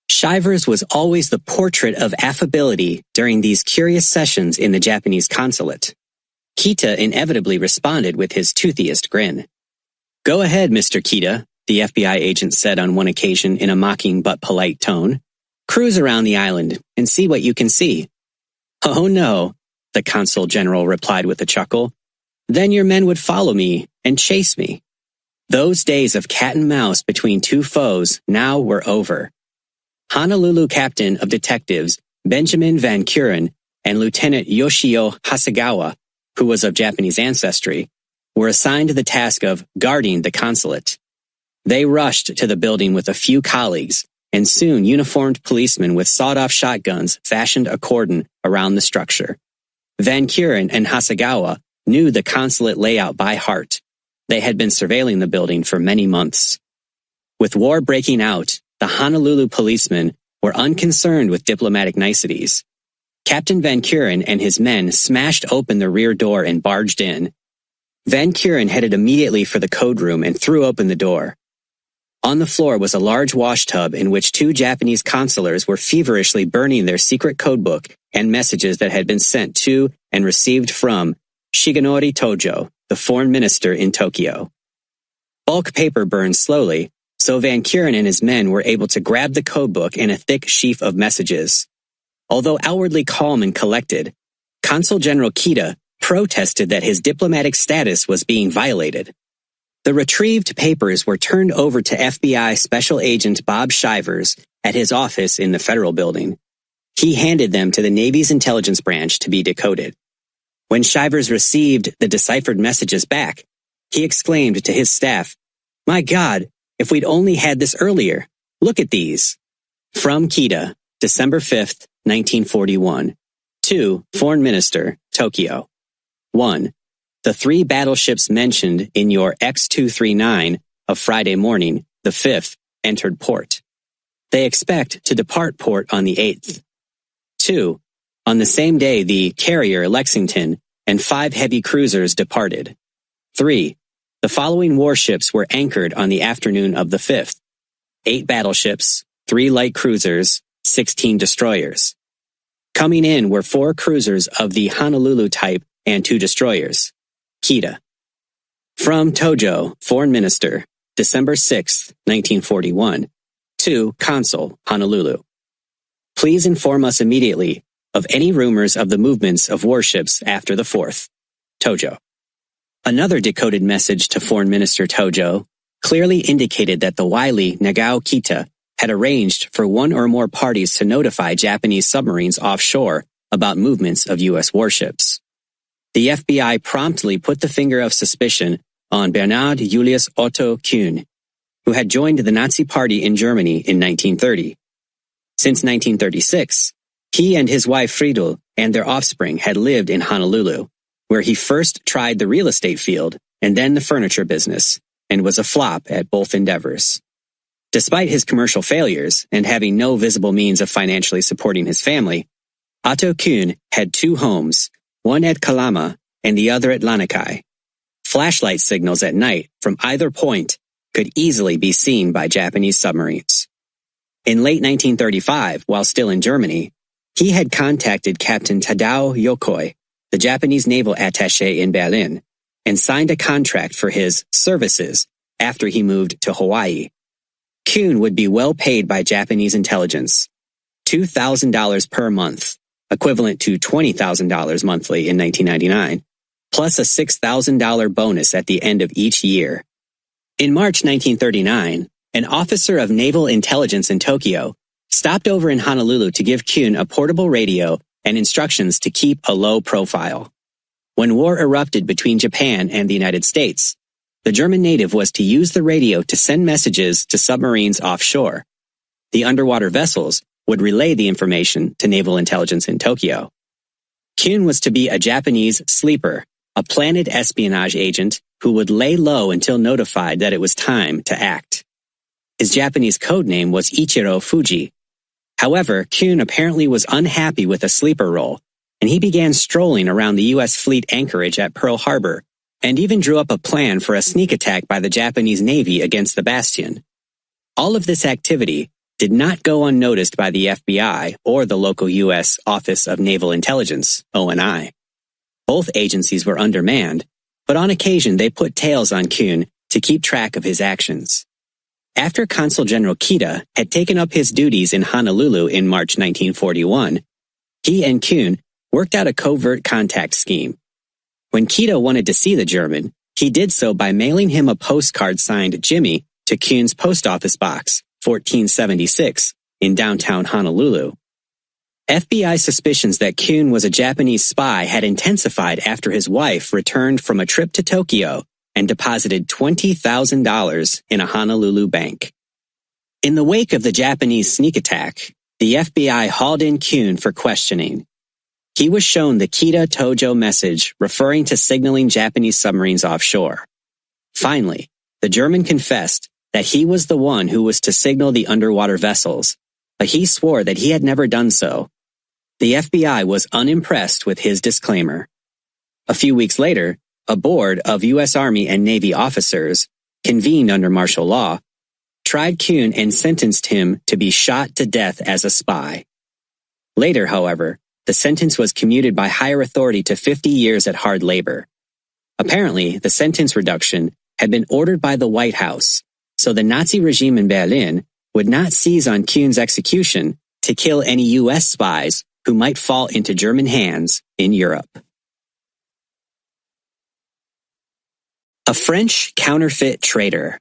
Shivers was always the portrait of affability during these curious sessions in the Japanese consulate. Kita inevitably responded with his toothiest grin. "Go ahead, Mr. Kita," the FBI agent said on one occasion in a mocking but polite tone. "Cruise around the island and see what you can see." "Oh no," the consul general replied with a chuckle. "Then your men would follow me and chase me." Those days of cat and mouse between two foes now were over. Honolulu Captain of Detectives Benjamin Van Kuren and Lieutenant Yoshio Hasegawa, who was of Japanese ancestry, were assigned to the task of guarding the consulate. They rushed to the building with a few colleagues, and soon uniformed policemen with sawed-off shotguns fashioned a cordon around the structure. Van Kuren and Hasegawa knew the consulate layout by heart. They had been surveilling the building for many months. With war breaking out, the Honolulu policemen were unconcerned with diplomatic niceties. Captain Van Kuren and his men smashed open the rear door and barged in. Van Kuren headed immediately for the code room and threw open the door. On the floor was a large wash tub in which two Japanese consulars were feverishly burning their secret codebook and messages that had been sent to and received from Shigenori Tojo, the foreign minister in Tokyo. Bulk paper burned slowly, so Van Kuren and his men were able to grab the codebook and a thick sheaf of messages. Although outwardly calm and collected, Consul General Kita protested that his diplomatic status was being violated. The retrieved papers were turned over to FBI Special Agent Bob Shivers at his office in the Federal Building. He handed them to the Navy's intelligence branch to be decoded. When Shivers received the deciphered messages back, he exclaimed to his staff, "My God, if we'd only had this earlier. Look at these." From Kita, December 5th, 1941. To Foreign Minister, Tokyo. 1. The 3 battleships mentioned in your X-239 of Friday morning, the 5th, entered port. They expect to depart port on the 8th. 2. On the same day, the carrier Lexington and 5 heavy cruisers departed. 3. The following warships were anchored on the afternoon of the 5th. 8 battleships, 3 light cruisers, 16 destroyers. Coming in were 4 cruisers of the Honolulu type and 2 destroyers. Kita. From Tojo, Foreign Minister, December 6, 1941, to Consul, Honolulu. Please inform us immediately of any rumors of the movements of warships after the 4th. Tojo. Another decoded message to Foreign Minister Tojo clearly indicated that the wily Nagao Kita had arranged for 1 or more parties to notify Japanese submarines offshore about movements of U.S. warships. The FBI promptly put the finger of suspicion on Bernhard Julius Otto Kuhn, who had joined the Nazi Party in Germany in 1930. Since 1936, he and his wife Friedel and their offspring had lived in Honolulu, where he first tried the real estate field and then the furniture business, and was a flop at both endeavors. Despite his commercial failures and having no visible means of financially supporting his family, Otto Kuhn had 2 homes, one at Kalama and the other at Lanikai. Flashlight signals at night from either point could easily be seen by Japanese submarines. In late 1935, while still in Germany, he had contacted Captain Tadao Yokoi, the Japanese naval attaché in Berlin, and signed a contract for his services after he moved to Hawaii. Kuhn would be well paid by Japanese intelligence, $2,000 per month, equivalent to $20,000 monthly in 1999, plus a $6,000 bonus at the end of each year. In March 1939, an officer of naval intelligence in Tokyo stopped over in Honolulu to give Kuhn a portable radio and instructions to keep a low profile. When war erupted between Japan and the United States, the German native was to use the radio to send messages to submarines offshore. The underwater vessels would relay the information to naval intelligence in Tokyo. Kuhn was to be a Japanese sleeper, a planted espionage agent who would lay low until notified that it was time to act. His Japanese code name was Ichiro Fuji. However, Kuhn apparently was unhappy with a sleeper role, and he began strolling around the U.S. fleet anchorage at Pearl Harbor, and even drew up a plan for a sneak attack by the Japanese Navy against the bastion. All of this activity did not go unnoticed by the FBI or the local U.S. Office of Naval Intelligence, ONI. Both agencies were undermanned, but on occasion they put tails on Kuhn to keep track of his actions. After Consul General Kita had taken up his duties in Honolulu in March 1941, he and Kuhn worked out a covert contact scheme. When Kita wanted to see the German, he did so by mailing him a postcard signed Jimmy to Kuhn's post office box, 1476, in downtown Honolulu. FBI suspicions that Kuhn was a Japanese spy had intensified after his wife returned from a trip to Tokyo and deposited $20,000 in a Honolulu bank. In the wake of the Japanese sneak attack, the FBI hauled in Kuhn for questioning. He was shown the Kita Tojo message referring to signaling Japanese submarines offshore. Finally, the German confessed that he was the one who was to signal the underwater vessels, but he swore that he had never done so. The FBI was unimpressed with his disclaimer. A few weeks later, a board of U.S. Army and Navy officers, convened under martial law, tried Kuhn and sentenced him to be shot to death as a spy. Later, however, the sentence was commuted by higher authority to 50 years at hard labor. Apparently, the sentence reduction had been ordered by the White House, so the Nazi regime in Berlin would not seize on Kuhn's execution to kill any U.S. spies who might fall into German hands in Europe. A French counterfeit traitor.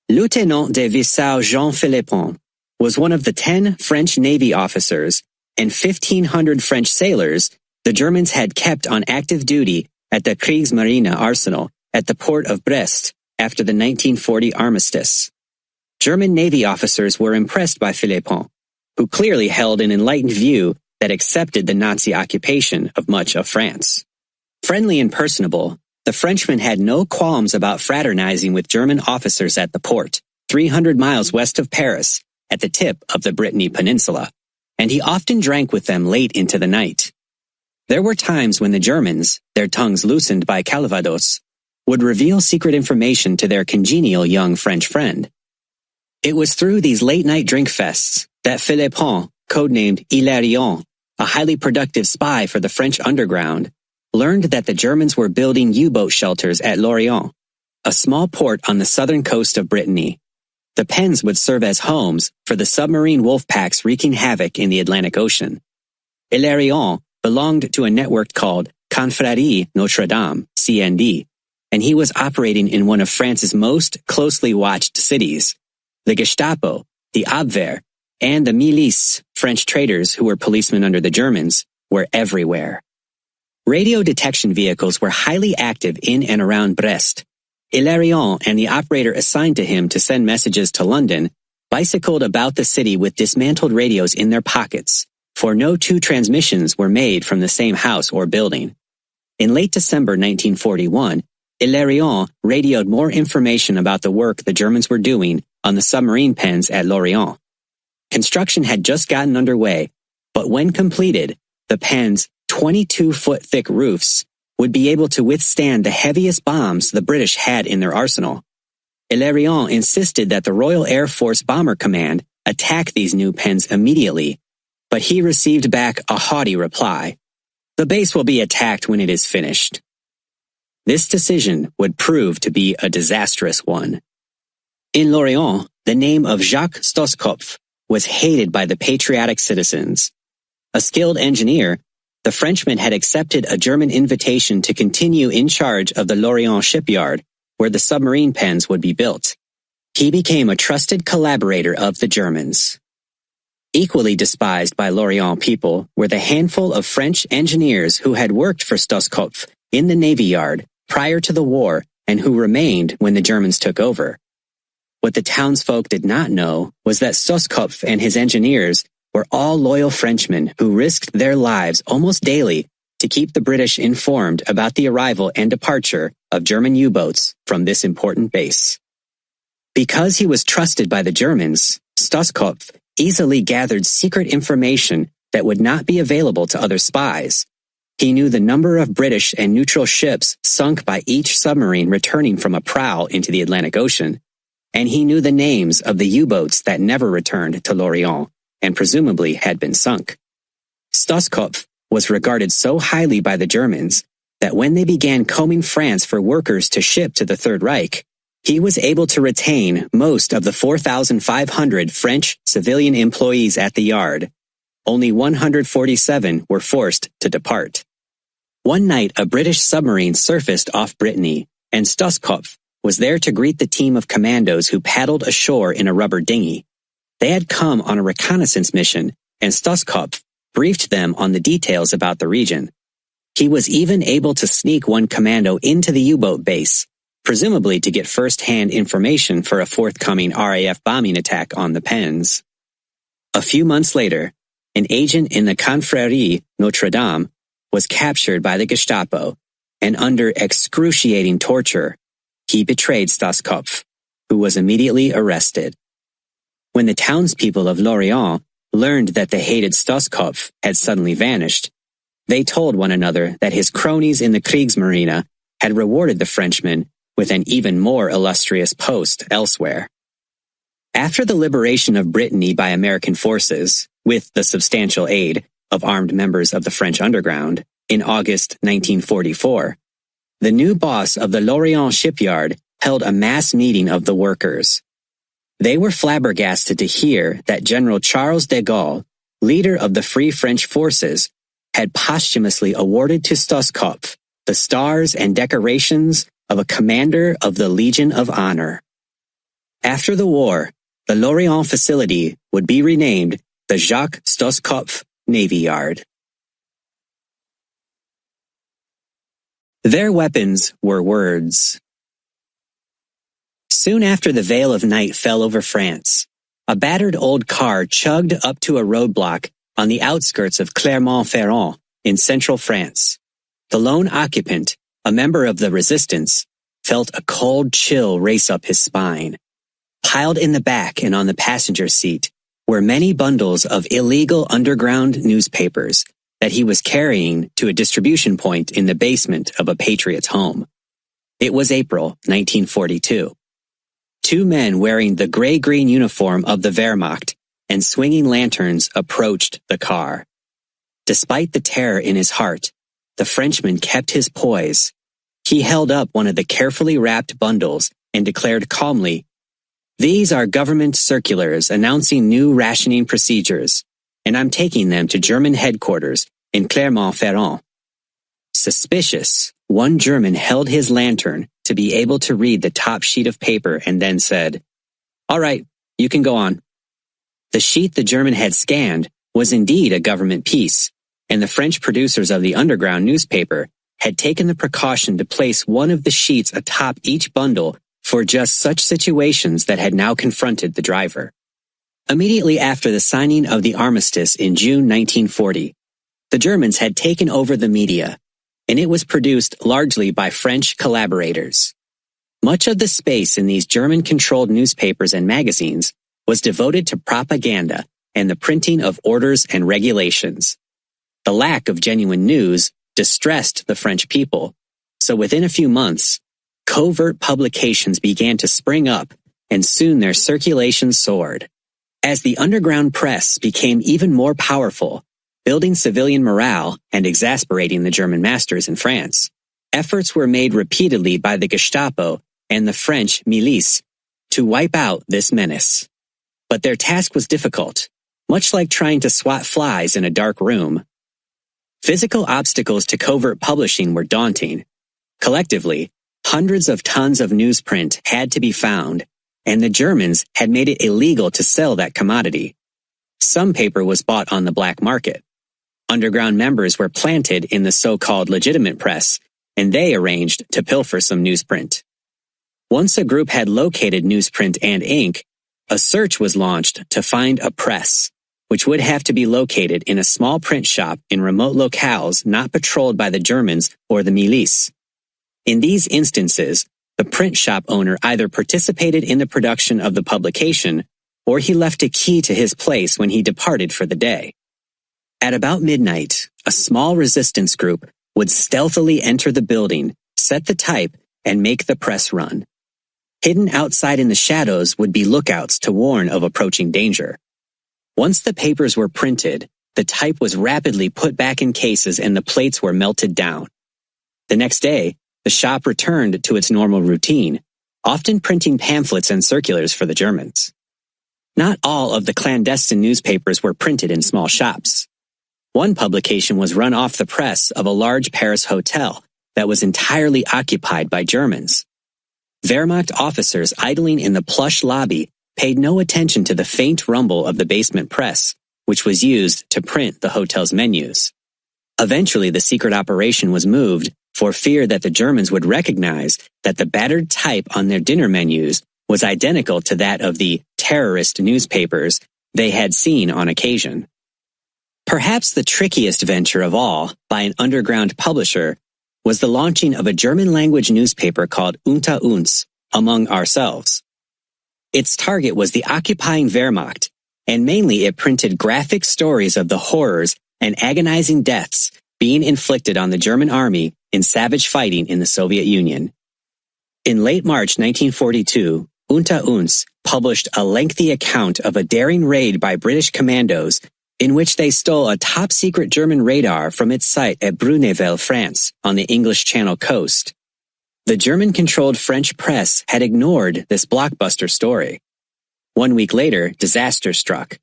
Lieutenant de Vaisseau Jean Philippon was one of the 10 French Navy officers and 1,500 French sailors the Germans had kept on active duty at the Kriegsmarine arsenal at the port of Brest after the 1940 armistice. German Navy officers were impressed by Philippon, who clearly held an enlightened view that accepted the Nazi occupation of much of France. Friendly and personable, the Frenchman had no qualms about fraternizing with German officers at the port, 300 miles west of Paris, at the tip of the Brittany Peninsula, and he often drank with them late into the night. There were times when the Germans, their tongues loosened by Calvados, would reveal secret information to their congenial young French friend. It was through these late-night drink fests that Philippon, codenamed Hilarion, a highly productive spy for the French underground, learned that the Germans were building U-boat shelters at Lorient, a small port on the southern coast of Brittany. The pens would serve as homes for the submarine wolf packs wreaking havoc in the Atlantic Ocean. Hilarion belonged to a network called Confrérie Notre Dame, CND, and he was operating in one of France's most closely watched cities. The Gestapo, the Abwehr, and the Milice, French traitors who were policemen under the Germans, were everywhere. Radio detection vehicles were highly active in and around Brest. Hilarion and the operator assigned to him to send messages to London bicycled about the city with dismantled radios in their pockets, for no two transmissions were made from the same house or building. In late December 1941, Hilarion radioed more information about the work the Germans were doing on the submarine pens at Lorient. Construction had just gotten underway, but when completed, the pens' 22-foot-thick roofs would be able to withstand the heaviest bombs the British had in their arsenal. Hilarion insisted that the Royal Air Force Bomber Command attack these new pens immediately, but he received back a haughty reply. "The base will be attacked when it is finished." This decision would prove to be a disastrous one. In Lorient, the name of Jacques Stoskopf was hated by the patriotic citizens. A skilled engineer, the Frenchman had accepted a German invitation to continue in charge of the Lorient shipyard, where the submarine pens would be built. He became a trusted collaborator of the Germans. Equally despised by Lorient people were the handful of French engineers who had worked for Stoskopf in the Navy Yard prior to the war and who remained when the Germans took over. What the townsfolk did not know was that Stoskopf and his engineers were all loyal Frenchmen who risked their lives almost daily to keep the British informed about the arrival and departure of German U-boats from this important base. Because he was trusted by the Germans, Stoskopf easily gathered secret information that would not be available to other spies. He knew the number of British and neutral ships sunk by each submarine returning from a prowl into the Atlantic Ocean, and he knew the names of the U-boats that never returned to Lorient and presumably had been sunk. Stoskopf was regarded so highly by the Germans that when they began combing France for workers to ship to the Third Reich, he was able to retain most of the 4,500 French civilian employees at the yard. Only 147 were forced to depart. One night, a British submarine surfaced off Brittany, and Stoskopf was there to greet the team of commandos who paddled ashore in a rubber dinghy. They had come on a reconnaissance mission, and Stoskopf briefed them on the details about the region. He was even able to sneak one commando into the U-boat base, presumably to get first-hand information for a forthcoming RAF bombing attack on the pens. A few months later, an agent in the Confrérie Notre Dame was captured by the Gestapo, and under excruciating torture, he betrayed Stoskopf, who was immediately arrested. When the townspeople of Lorient learned that the hated Stoskopf had suddenly vanished, they told one another that his cronies in the Kriegsmarine had rewarded the Frenchman with an even more illustrious post elsewhere. After the liberation of Brittany by American forces, with the substantial aid of armed members of the French underground, in August 1944, the new boss of the Lorient shipyard held a mass meeting of the workers. They were flabbergasted to hear that General Charles de Gaulle, leader of the Free French forces, had posthumously awarded to Stoskopf the stars and decorations of a commander of the Legion of Honor. After the war, the Lorient facility would be renamed the Jacques Stoskopf Navy Yard. Their weapons were words. Soon after the veil of night fell over France, a battered old car chugged up to a roadblock on the outskirts of Clermont-Ferrand in central France. The lone occupant, a member of the resistance, felt a cold chill race up his spine. Piled in the back and on the passenger seat were many bundles of illegal underground newspapers that he was carrying to a distribution point in the basement of a patriot's home. It was April 1942. Two men wearing the gray-green uniform of the Wehrmacht and swinging lanterns approached the car. Despite the terror in his heart, the Frenchman kept his poise. He held up one of the carefully wrapped bundles and declared calmly, "These are government circulars announcing new rationing procedures, and I'm taking them to German headquarters in Clermont-Ferrand." Suspicious, one German held his lantern to be able to read the top sheet of paper and then said, "All right, you can go on." The sheet the German had scanned was indeed a government piece, and the French producers of the underground newspaper had taken the precaution to place one of the sheets atop each bundle for just such situations that had now confronted the driver. Immediately after the signing of the armistice in June 1940, the Germans had taken over the media, and it was produced largely by French collaborators. Much of the space in these German-controlled newspapers and magazines was devoted to propaganda and the printing of orders and regulations. The lack of genuine news distressed the French people, so within a few months, covert publications began to spring up, and soon their circulation soared. As the underground press became even more powerful, building civilian morale and exasperating the German masters in France, efforts were made repeatedly by the Gestapo and the French milice to wipe out this menace. But their task was difficult, much like trying to swat flies in a dark room. Physical obstacles to covert publishing were daunting. Collectively, hundreds of tons of newsprint had to be found, and the Germans had made it illegal to sell that commodity. Some paper was bought on the black market. Underground members were planted in the so-called legitimate press, and they arranged to pilfer some newsprint. Once a group had located newsprint and ink, a search was launched to find a press, which would have to be located in a small print shop in remote locales not patrolled by the Germans or the milice. In these instances, the print shop owner either participated in the production of the publication, or he left a key to his place when he departed for the day. At about midnight, a small resistance group would stealthily enter the building, set the type, and make the press run. Hidden outside in the shadows would be lookouts to warn of approaching danger. Once the papers were printed, the type was rapidly put back in cases and the plates were melted down. The next day, the shop returned to its normal routine, often printing pamphlets and circulars for the Germans. Not all of the clandestine newspapers were printed in small shops. One publication was run off the press of a large Paris hotel that was entirely occupied by Germans. Wehrmacht officers idling in the plush lobby paid no attention to the faint rumble of the basement press, which was used to print the hotel's menus. Eventually, the secret operation was moved for fear that the Germans would recognize that the battered type on their dinner menus was identical to that of the terrorist newspapers they had seen on occasion. Perhaps the trickiest venture of all by an underground publisher was the launching of a German-language newspaper called Untold, Among Ourselves. Its target was the occupying Wehrmacht, and mainly it printed graphic stories of the horrors and agonizing deaths being inflicted on the German army in savage fighting in the Soviet Union. In late March 1942, Untold published a lengthy account of a daring raid by British commandos in which they stole a top-secret German radar from its site at Breuer, France, on the English Channel coast. The German-controlled French press had ignored this blockbuster story. 1 week later, disaster struck.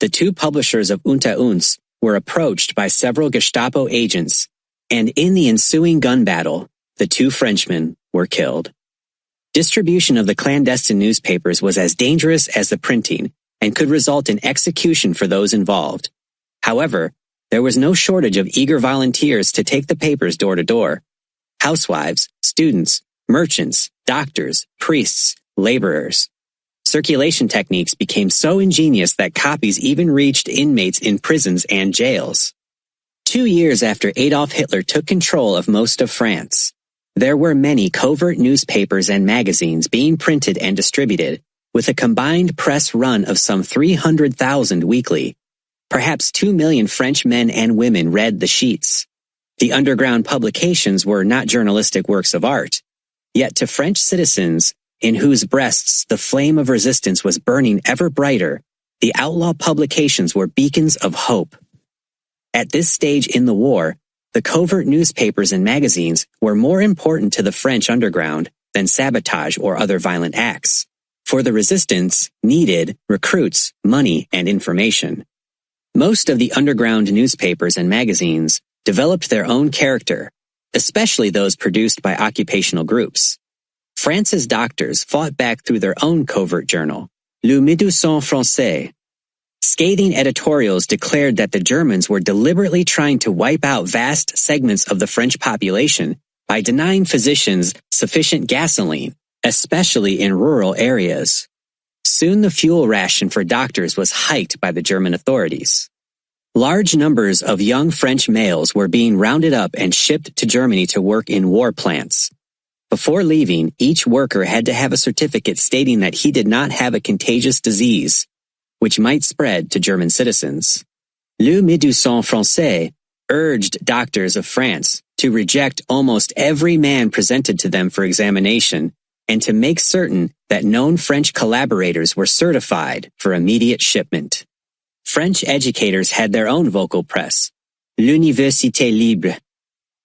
The two publishers of Untold were approached by several Gestapo agents, and in the ensuing gun battle, the two Frenchmen were killed. Distribution of the clandestine newspapers was as dangerous as the printing, and could result in execution for those involved. However, there was no shortage of eager volunteers to take the papers door to door. Housewives, students, merchants, doctors, priests, laborers. Circulation techniques became so ingenious that copies even reached inmates in prisons and jails. 2 years after Adolf Hitler took control of most of France, there were many covert newspapers and magazines being printed and distributed, with a combined press run of some 300,000 weekly. Perhaps 2 million French men and women read the sheets. The underground publications were not journalistic works of art, yet to French citizens, in whose breasts the flame of resistance was burning ever brighter, the outlaw publications were beacons of hope. At this stage in the war, the covert newspapers and magazines were more important to the French underground than sabotage or other violent acts, for the resistance needed recruits, money, and information. Most of the underground newspapers and magazines developed their own character, especially those produced by occupational groups. France's doctors fought back through their own covert journal, Le Médecin Français. Scathing editorials declared that the Germans were deliberately trying to wipe out vast segments of the French population by denying physicians sufficient gasoline, especially in rural areas. Soon the fuel ration for doctors was hiked by the German authorities. Large numbers of young French males were being rounded up and shipped to Germany to work in war plants. Before leaving, each worker had to have a certificate stating that he did not have a contagious disease, which might spread to German citizens. Le Médecin Français urged doctors of France to reject almost every man presented to them for examination and to make certain that known French collaborators were certified for immediate shipment. French educators had their own vocal press, L'Université Libre.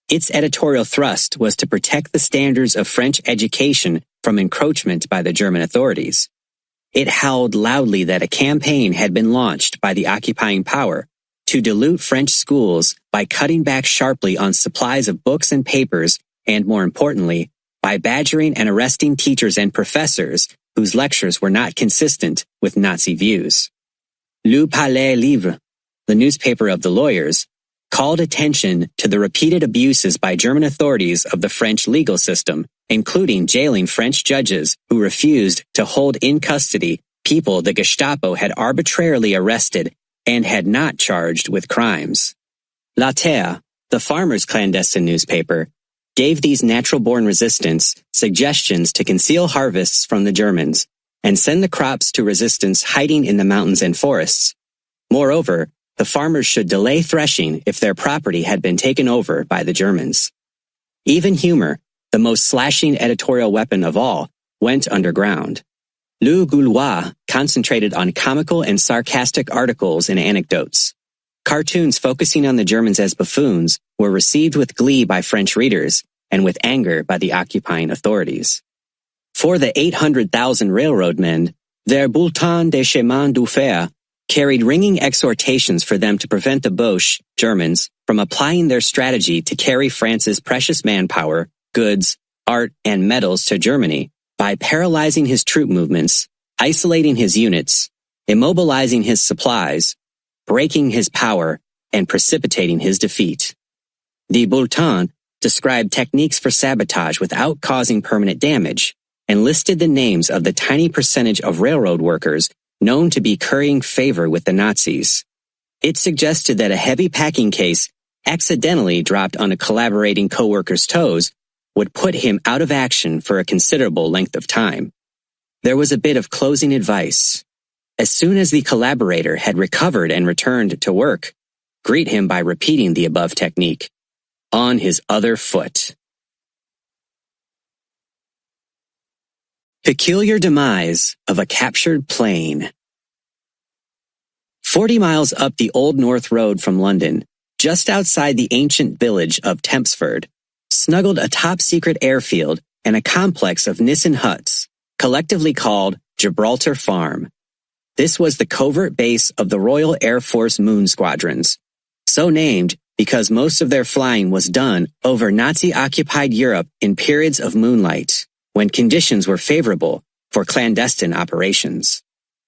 Its editorial thrust was to protect the standards of French education from encroachment by the German authorities. It howled loudly that a campaign had been launched by the occupying power to dilute French schools by cutting back sharply on supplies of books and papers, and more importantly, by badgering and arresting teachers and professors whose lectures were not consistent with Nazi views. Le Palais Libre, the newspaper of the lawyers, called attention to the repeated abuses by German authorities of the French legal system, including jailing French judges who refused to hold in custody people the Gestapo had arbitrarily arrested and had not charged with crimes. La Terre, the farmers' clandestine newspaper, gave these natural-born resistants suggestions to conceal harvests from the Germans and send the crops to resistance hiding in the mountains and forests. Moreover, the farmers should delay threshing if their property had been taken over by the Germans. Even humor, the most slashing editorial weapon of all, went underground. Le Gaulois concentrated on comical and sarcastic articles and anecdotes. Cartoons focusing on the Germans as buffoons were received with glee by French readers and with anger by the occupying authorities. For the 800,000 railroad men, their bulletin de chemin de fer carried ringing exhortations for them to prevent the Boche, Germans, from applying their strategy to carry France's precious manpower, goods, art, and metals to Germany by paralyzing his troop movements, isolating his units, immobilizing his supplies, breaking his power, and precipitating his defeat. The bulletin described techniques for sabotage without causing permanent damage, and listed the names of the tiny percentage of railroad workers known to be currying favor with the Nazis. It suggested that a heavy packing case accidentally dropped on a collaborating co-worker's toes would put him out of action for a considerable length of time. There was a bit of closing advice. As soon as the collaborator had recovered and returned to work, greet him by repeating the above technique. On his other foot. Peculiar demise of a captured plane. 40 miles up the Old North Road from London, just outside the ancient village of Tempsford, snuggled a top-secret airfield and a complex of Nissen huts, collectively called Gibraltar Farm. This was the covert base of the Royal Air Force Moon Squadrons, so named because most of their flying was done over Nazi-occupied Europe in periods of moonlight, when conditions were favorable for clandestine operations.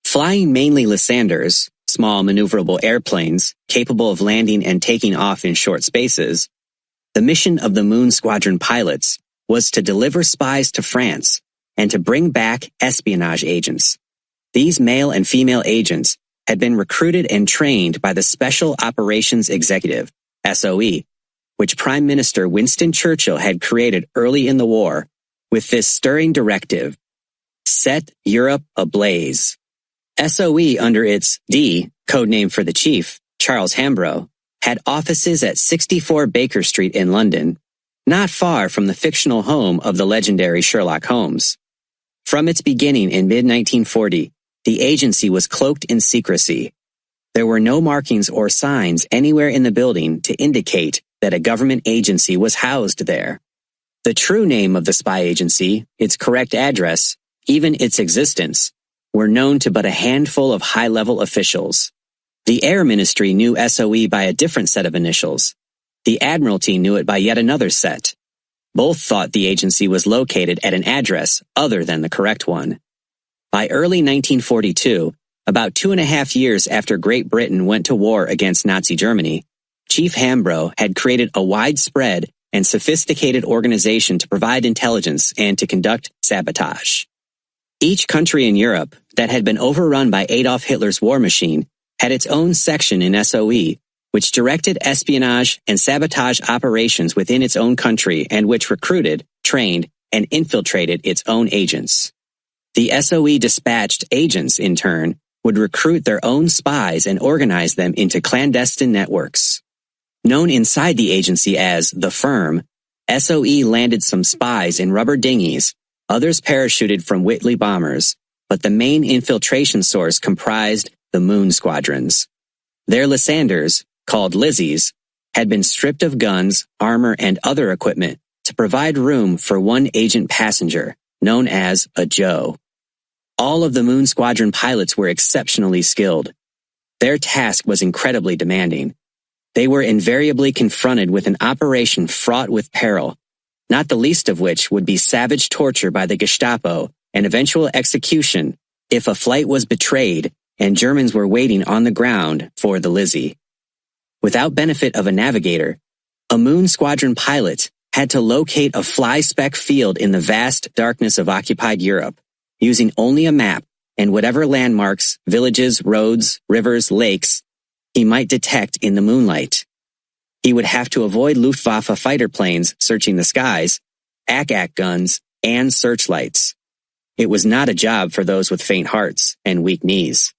Flying mainly Lysander, small maneuverable airplanes capable of landing and taking off in short spaces, the mission of the Moon Squadron pilots was to deliver spies to France and to bring back espionage agents, These male and female agents had been recruited and trained by the Special Operations Executive, SOE, which Prime Minister Winston Churchill had created early in the war, with this stirring directive: set Europe ablaze. SOE, under its D, code name for the chief, Charles Hambro, had offices at 64 Baker Street in London, not far from the fictional home of the legendary Sherlock Holmes. From its beginning in mid-1940, the agency was cloaked in secrecy. There were no markings or signs anywhere in the building to indicate that a government agency was housed there. The true name of the spy agency, its correct address, even its existence, were known to but a handful of high-level officials. The Air Ministry knew SOE by a different set of initials. The Admiralty knew it by yet another set. Both thought the agency was located at an address other than the correct one. By early 1942, about 2.5 years after Great Britain went to war against Nazi Germany, Chief Hambro had created a widespread and sophisticated organization to provide intelligence and to conduct sabotage. Each country in Europe that had been overrun by Adolf Hitler's war machine had its own section in SOE, which directed espionage and sabotage operations within its own country and which recruited, trained, and infiltrated its own agents. The SOE dispatched agents, in turn, would recruit their own spies and organize them into clandestine networks. Known inside the agency as the Firm, SOE landed some spies in rubber dinghies, others parachuted from Whitley bombers, but the main infiltration source comprised the Moon Squadrons. Their Lysanders, called Lizzies, had been stripped of guns, armor, and other equipment to provide room for one agent passenger, known as a Joe. All of the Moon Squadron pilots were exceptionally skilled. Their task was incredibly demanding. They were invariably confronted with an operation fraught with peril, not the least of which would be savage torture by the Gestapo and eventual execution if a flight was betrayed and Germans were waiting on the ground for the Lizzie. Without benefit of a navigator, a Moon Squadron pilot had to locate a fly-speck field in the vast darkness of occupied Europe, using only a map and whatever landmarks, villages, roads, rivers, lakes he might detect in the moonlight. He would have to avoid Luftwaffe fighter planes searching the skies, AK guns, and searchlights. It was not a job for those with faint hearts and weak knees.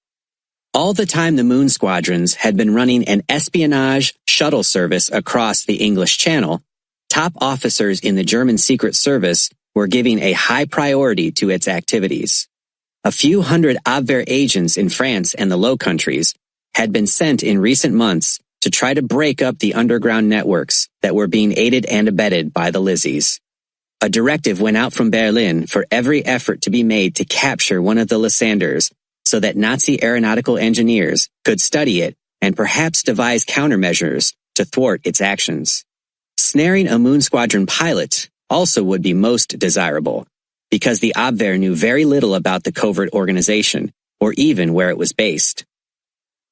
All the time the Moon Squadrons had been running an espionage shuttle service across the English Channel, top officers in the German Secret Service were giving a high priority to its activities. A few hundred Abwehr agents in France and the Low Countries had been sent in recent months to try to break up the underground networks that were being aided and abetted by the Lizzies. A directive went out from Berlin for every effort to be made to capture one of the Lysanders so that Nazi aeronautical engineers could study it and perhaps devise countermeasures to thwart its actions. Snaring a Moon Squadron pilot also would be most desirable, because the Abwehr knew very little about the covert organization, or even where it was based.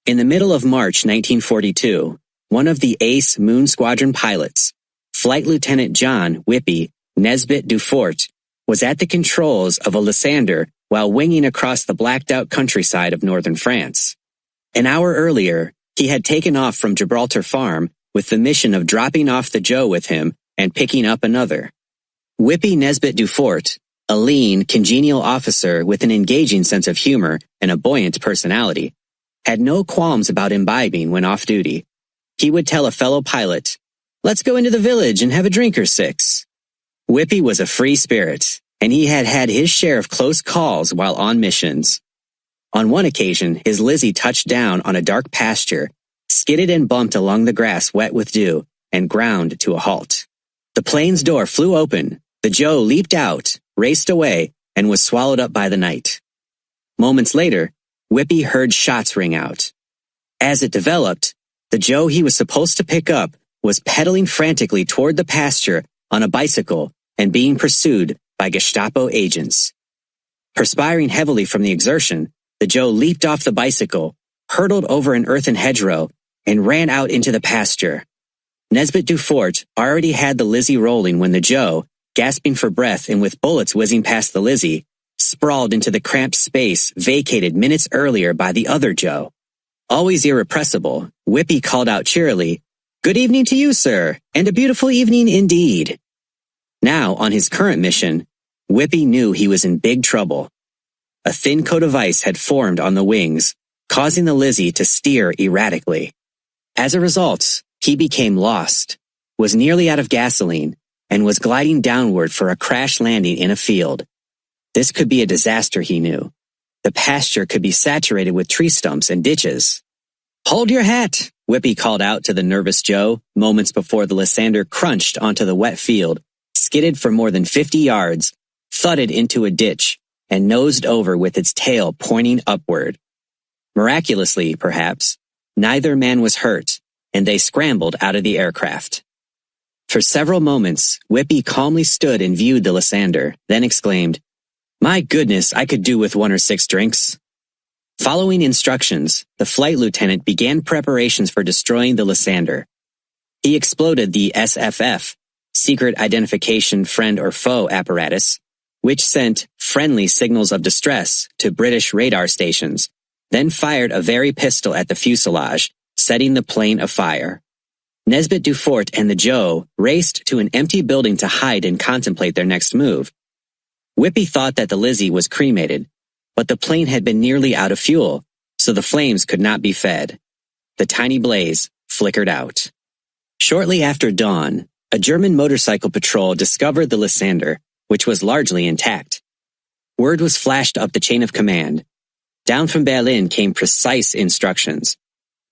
In the middle of March 1942, one of the ace Moon Squadron pilots, Flight Lieutenant John Whippy Nesbitt Dufort, was at the controls of a Lysander while winging across the blacked-out countryside of northern France. An hour earlier, he had taken off from Gibraltar Farm with the mission of dropping off the Joe with him and picking up another. Whippy Nesbitt Dufort, a lean, congenial officer with an engaging sense of humor and a buoyant personality, had no qualms about imbibing when off duty. He would tell a fellow pilot, "Let's go into the village and have a drink or six." Whippy was a free spirit, and he had had his share of close calls while on missions. On one occasion, his Lizzie touched down on a dark pasture, skidded and bumped along the grass wet with dew, and ground to a halt. The plane's door flew open, the Joe leaped out, raced away, and was swallowed up by the night. Moments later, Whippy heard shots ring out. As it developed, the Joe he was supposed to pick up was pedaling frantically toward the pasture on a bicycle and being pursued by Gestapo agents. Perspiring heavily from the exertion, the Joe leaped off the bicycle, hurtled over an earthen hedgerow, and ran out into the pasture. Nesbitt Dufort already had the Lizzie rolling when the Joe, gasping for breath and with bullets whizzing past the Lizzie, sprawled into the cramped space vacated minutes earlier by the other Joe. Always irrepressible, Whippy called out cheerily, "Good evening to you, sir, and a beautiful evening indeed." Now, on his current mission, Whippy knew he was in big trouble. A thin coat of ice had formed on the wings, causing the Lizzie to steer erratically. As a result, he became lost, was nearly out of gasoline, and was gliding downward for a crash landing in a field. This could be a disaster, he knew. The pasture could be saturated with tree stumps and ditches. "Hold your hat," Whippy called out to the nervous Joe moments before the Lysander crunched onto the wet field, skidded for more than 50 yards, thudded into a ditch, and nosed over with its tail pointing upward. Miraculously, perhaps, neither man was hurt, and they scrambled out of the aircraft. For several moments, Whippy calmly stood and viewed the Lysander, then exclaimed, "My goodness, I could do with 1 or 6 drinks." Following instructions, the flight lieutenant began preparations for destroying the Lysander. He exploded the SFF, Secret Identification Friend or Foe apparatus, which sent friendly signals of distress to British radar stations, then fired a very pistol at the fuselage, setting the plane afire. Nesbitt Dufort and the Joe raced to an empty building to hide and contemplate their next move. Whippy thought that the Lizzie was cremated, but the plane had been nearly out of fuel, so the flames could not be fed. The tiny blaze flickered out. Shortly after dawn, a German motorcycle patrol discovered the Lysander, which was largely intact. Word was flashed up the chain of command. Down from Berlin came precise instructions.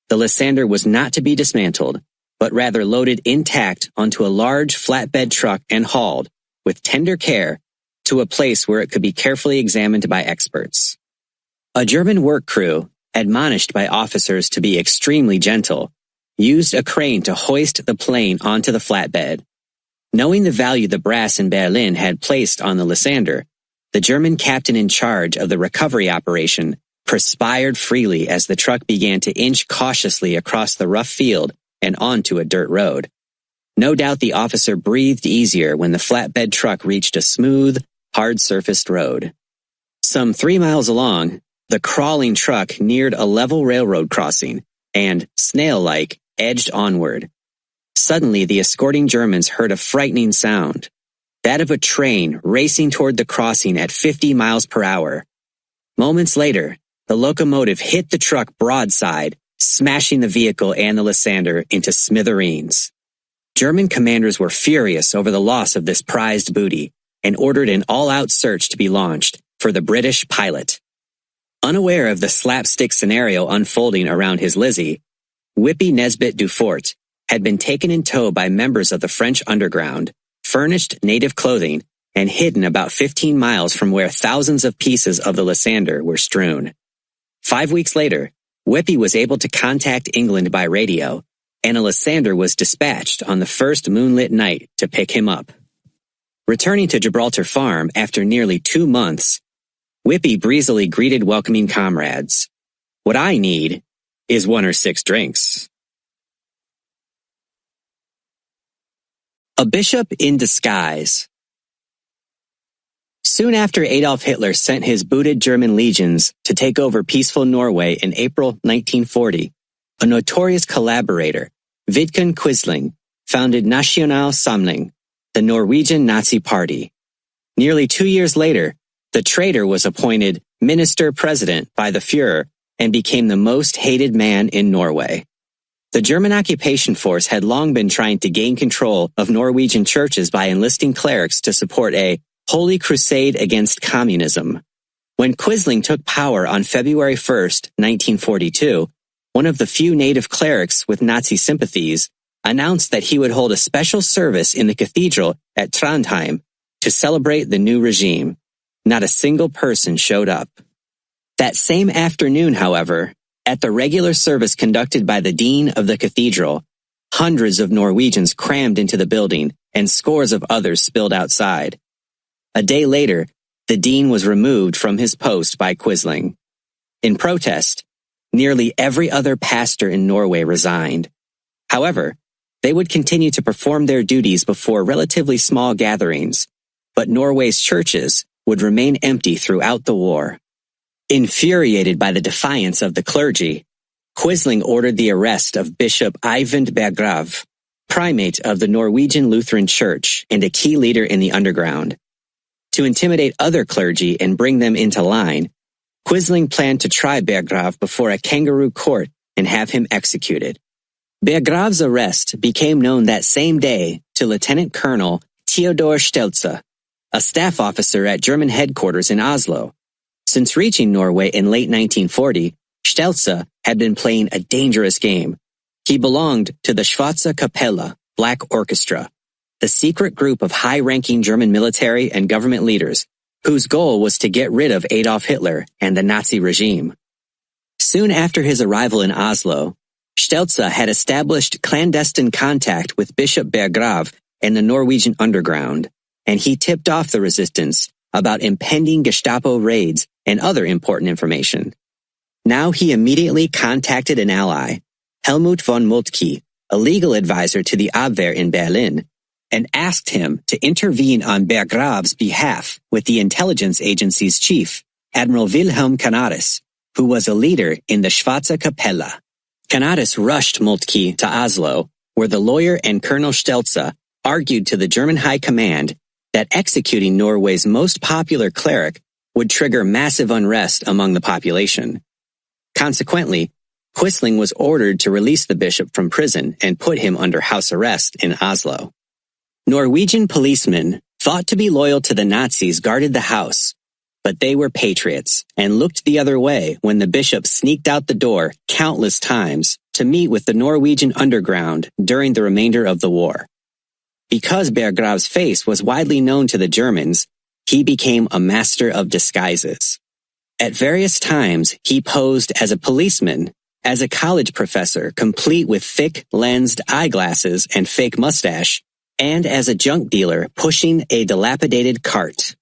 The Lysander was not to be dismantled, but rather loaded intact onto a large flatbed truck and hauled, with tender care, to a place where it could be carefully examined by experts. A German work crew, admonished by officers to be extremely gentle, used a crane to hoist the plane onto the flatbed. Knowing the value the brass in Berlin had placed on the Lysander, the German captain in charge of the recovery operation perspired freely as the truck began to inch cautiously across the rough field and onto a dirt road. No doubt the officer breathed easier when the flatbed truck reached a smooth, hard-surfaced road. Some 3 miles along, the crawling truck neared a level railroad crossing and, snail-like, edged onward. Suddenly, the escorting Germans heard a frightening sound, that of a train racing toward the crossing at 50 miles per hour. Moments later, the locomotive hit the truck broadside, smashing the vehicle and the Lysander into smithereens. German commanders were furious over the loss of this prized booty and ordered an all-out search to be launched for the British pilot. Unaware of the slapstick scenario unfolding around his Lizzie, Whippy Nesbitt Dufort had been taken in tow by members of the French underground, furnished native clothing, and hidden about 15 miles from where thousands of pieces of the Lysander were strewn. 5 weeks later, Whippy was able to contact England by radio, and a Lysander was dispatched on the first moonlit night to pick him up. Returning to Gibraltar Farm after nearly 2 months, Whippy breezily greeted welcoming comrades. "What I need is 1 or 6 drinks." A bishop in disguise. Soon after Adolf Hitler sent his booted German legions to take over peaceful Norway in April 1940, a notorious collaborator, Vidkun Quisling, founded National Samling, the Norwegian Nazi Party. Nearly 2 years later, the traitor was appointed minister-president by the Führer and became the most hated man in Norway. The German occupation force had long been trying to gain control of Norwegian churches by enlisting clerics to support a holy crusade against communism. When Quisling took power on February 1, 1942, one of the few native clerics with Nazi sympathies announced that he would hold a special service in the cathedral at Trondheim to celebrate the new regime. Not a single person showed up. That same afternoon, however, at the regular service conducted by the dean of the cathedral, hundreds of Norwegians crammed into the building and scores of others spilled outside. A day later, the dean was removed from his post by Quisling. In protest, nearly every other pastor in Norway resigned. However, they would continue to perform their duties before relatively small gatherings, but Norway's churches, would remain empty throughout the war. Infuriated by the defiance of the clergy, Quisling ordered the arrest of Bishop Eyvind Berggrav, primate of the Norwegian Lutheran Church and a key leader in the underground. To intimidate other clergy and bring them into line, Quisling planned to try Berggrav before a kangaroo court and have him executed. Berggrav's arrest became known that same day to Lieutenant Colonel Theodor Stelze, a staff officer at German headquarters in Oslo. Since reaching Norway in late 1940, Stelze had been playing a dangerous game. He belonged to the Schwarze Kapelle, Black Orchestra, the secret group of high-ranking German military and government leaders whose goal was to get rid of Adolf Hitler and the Nazi regime. Soon after his arrival in Oslo, Stelze had established clandestine contact with Bishop Berggrav and the Norwegian underground, and he tipped off the resistance about impending Gestapo raids and other important information. Now he immediately contacted an ally, Helmut von Moltke, a legal advisor to the Abwehr in Berlin, and asked him to intervene on Berggrav's behalf with the intelligence agency's chief, Admiral Wilhelm Canaris, who was a leader in the Schwarze Kapelle. Canaris rushed Moltke to Oslo, where the lawyer and Colonel Stelze argued to the German High Command that executing Norway's most popular cleric would trigger massive unrest among the population. Consequently, Quisling was ordered to release the bishop from prison and put him under house arrest in Oslo. Norwegian policemen, thought to be loyal to the Nazis, guarded the house, but they were patriots and looked the other way when the bishop sneaked out the door countless times to meet with the Norwegian underground during the remainder of the war. Because Berggrav's face was widely known to the Germans, he became a master of disguises. At various times, he posed as a policeman, as a college professor complete with thick, lensed eyeglasses and fake mustache, and as a junk dealer pushing a dilapidated cart.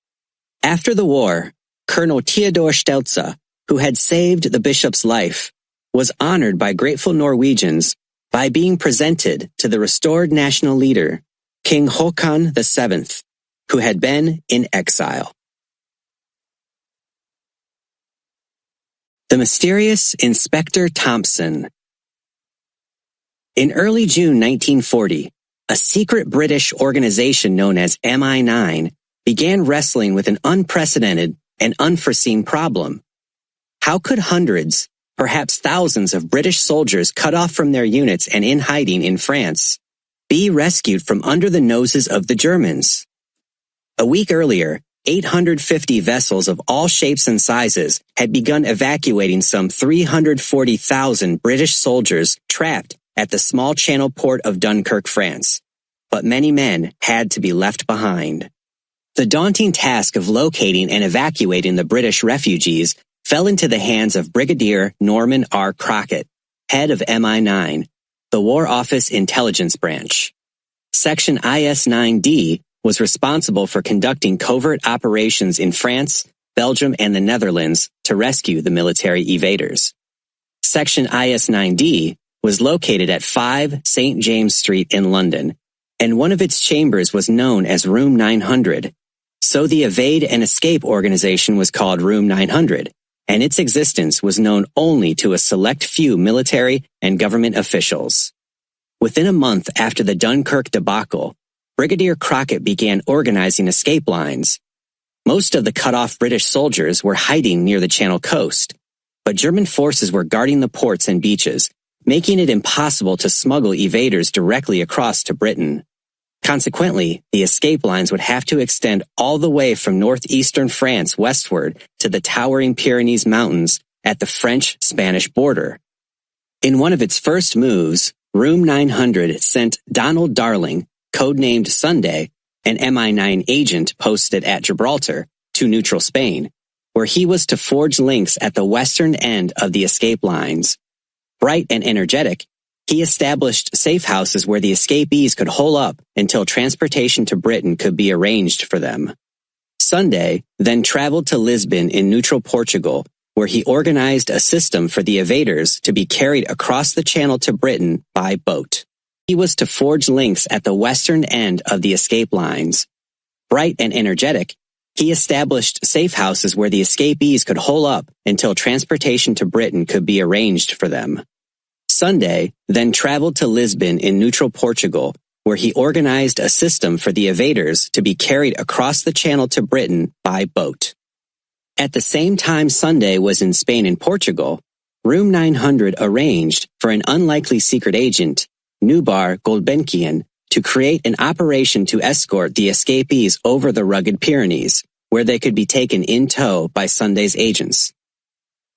After the war, Colonel Theodor Stelze, who had saved the bishop's life, was honored by grateful Norwegians by being presented to the restored national leader, King Håkon VII, who had been in exile. The mysterious Inspector Thompson. In early June 1940, a secret British organization known as MI9 began wrestling with an unprecedented and unforeseen problem. How could hundreds, perhaps thousands of British soldiers cut off from their units and in hiding in France be rescued from under the noses of the Germans? A week earlier, 850 vessels of all shapes and sizes had begun evacuating some 340,000 British soldiers trapped at the small channel port of Dunkirk, France. But many men had to be left behind. The daunting task of locating and evacuating the British refugees fell into the hands of Brigadier Norman R. Crockett, head of MI9, the War Office Intelligence Branch. Section IS-9D was responsible for conducting covert operations in France, Belgium, and the Netherlands to rescue the military evaders. Section IS-9D was located at 5 St. James Street in London, and one of its chambers was known as Room 900. So the Evade and Escape organization was called Room 900, and its existence was known only to a select few military and government officials. Within a month after the Dunkirk debacle, Brigadier Crockett began organizing escape lines. Most of the cut-off British soldiers were hiding near the Channel coast, but German forces were guarding the ports and beaches, making it impossible to smuggle evaders directly across to Britain. Consequently, the escape lines would have to extend all the way from northeastern France westward to the towering Pyrenees Mountains at the French-Spanish border. In one of its first moves, Room 900 sent Donald Darling, codenamed Sunday, an MI9 agent posted at Gibraltar, to neutral Spain, where he was to forge links at the western end of the escape lines. Bright and energetic, he established safe houses where the escapees could hole up until transportation to Britain could be arranged for them. Sunday then traveled to Lisbon in neutral Portugal, where he organized a system for the evaders to be carried across the channel to Britain by boat. He was to forge links at the western end of the escape lines. Bright and energetic, He established safe houses where the escapees could hole up until transportation to Britain could be arranged for them. Sunday then traveled to Lisbon in neutral Portugal, where he organized a system for the evaders to be carried across the channel to Britain by boat. At the same time Sunday was in Spain and Portugal, Room 900 arranged for an unlikely secret agent, Nubar Gulbenkian, to create an operation to escort the escapees over the rugged Pyrenees, where they could be taken in tow by Sunday's agents.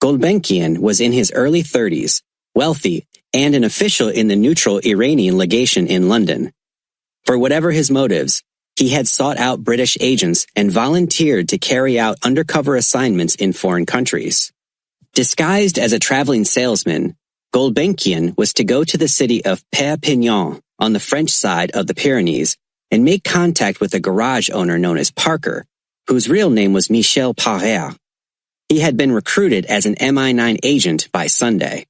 Gulbenkian was in his early 30s, wealthy, and an official in the neutral Iranian legation in London. For whatever his motives, he had sought out British agents and volunteered to carry out undercover assignments in foreign countries. Disguised as a traveling salesman, Gulbenkian was to go to the city of Perpignan on the French side of the Pyrenees and make contact with a garage owner known as Parker, whose real name was Michel Parrer. He had been recruited as an MI9 agent by Sunday.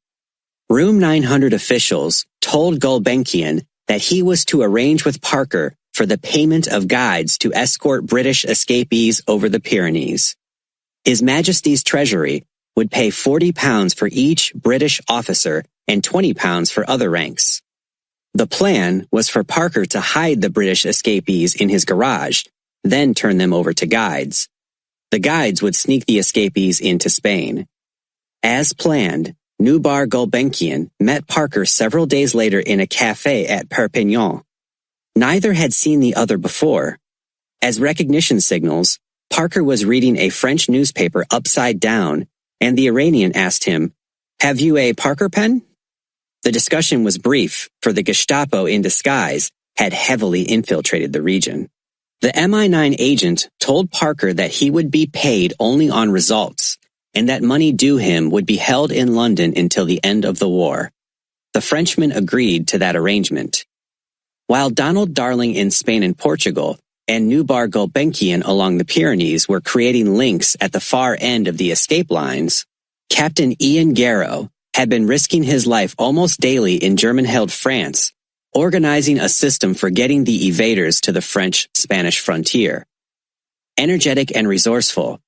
Room 900 officials told Gulbenkian that he was to arrange with Parker for the payment of guides to escort British escapees over the Pyrenees. His Majesty's Treasury would pay £40 for each British officer and £20 for other ranks. The plan was for Parker to hide the British escapees in his garage, then turn them over to guides. The guides would sneak the escapees into Spain. As planned, Nubar Gulbenkian met Parker several days later in a cafe at Perpignan. Neither had seen the other before. As recognition signals, Parker was reading a French newspaper upside down, and the Iranian asked him, "Have you a Parker pen?" The discussion was brief, for the Gestapo in disguise had heavily infiltrated the region. The MI9 agent told Parker that he would be paid only on results, and that money due him would be held in London until the end of the war. The Frenchman agreed to that arrangement. While Donald Darling in Spain and Portugal and Nubar Gulbenkian along the Pyrenees were creating links at the far end of the escape lines, Captain Ian Garrow had been risking his life almost daily in German-held France, organizing a system for getting the evaders to the French-Spanish frontier. Energetic and resourceful,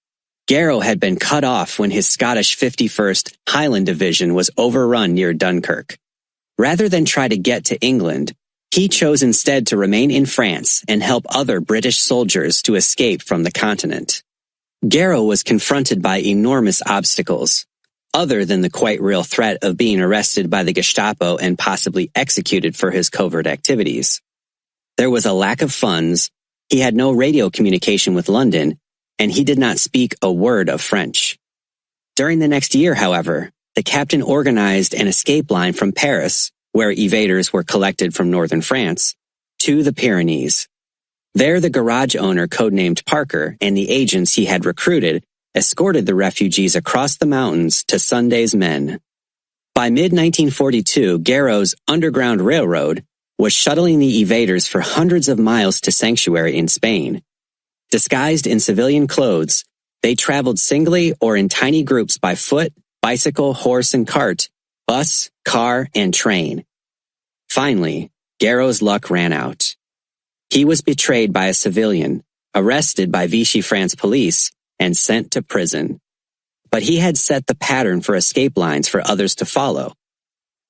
Garrow had been cut off when his Scottish 51st Highland Division was overrun near Dunkirk. Rather than try to get to England, he chose instead to remain in France and help other British soldiers to escape from the continent. Garrow was confronted by enormous obstacles, other than the quite real threat of being arrested by the Gestapo and possibly executed for his covert activities. There was a lack of funds, he had no radio communication with London, and he did not speak a word of French. During the next year, however, the captain organized an escape line from Paris, where evaders were collected from northern France, to the Pyrenees. There the garage owner codenamed Parker and the agents he had recruited escorted the refugees across the mountains to Sunday's men. By mid-1942, Garrow's Underground Railroad was shuttling the evaders for hundreds of miles to sanctuary in Spain. Disguised in civilian clothes, they traveled singly or in tiny groups by foot, bicycle, horse and cart, bus, car, and train. Finally, Garrow's luck ran out. He was betrayed by a civilian, arrested by Vichy France police, and sent to prison. But he had set the pattern for escape lines for others to follow.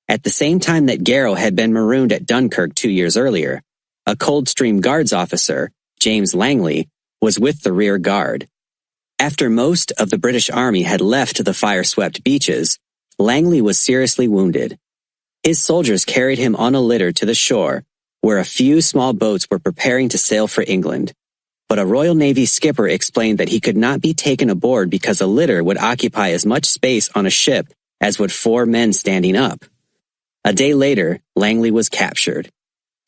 At the same time that Garrow had been marooned at Dunkirk 2 years earlier, a Coldstream Guards officer, James Langley, was with the rear guard. After most of the British Army had left the fire-swept beaches, Langley was seriously wounded. His soldiers carried him on a litter to the shore, where a few small boats were preparing to sail for England. But a Royal Navy skipper explained that he could not be taken aboard because a litter would occupy as much space on a ship as would 4 men standing up. A day later, Langley was captured.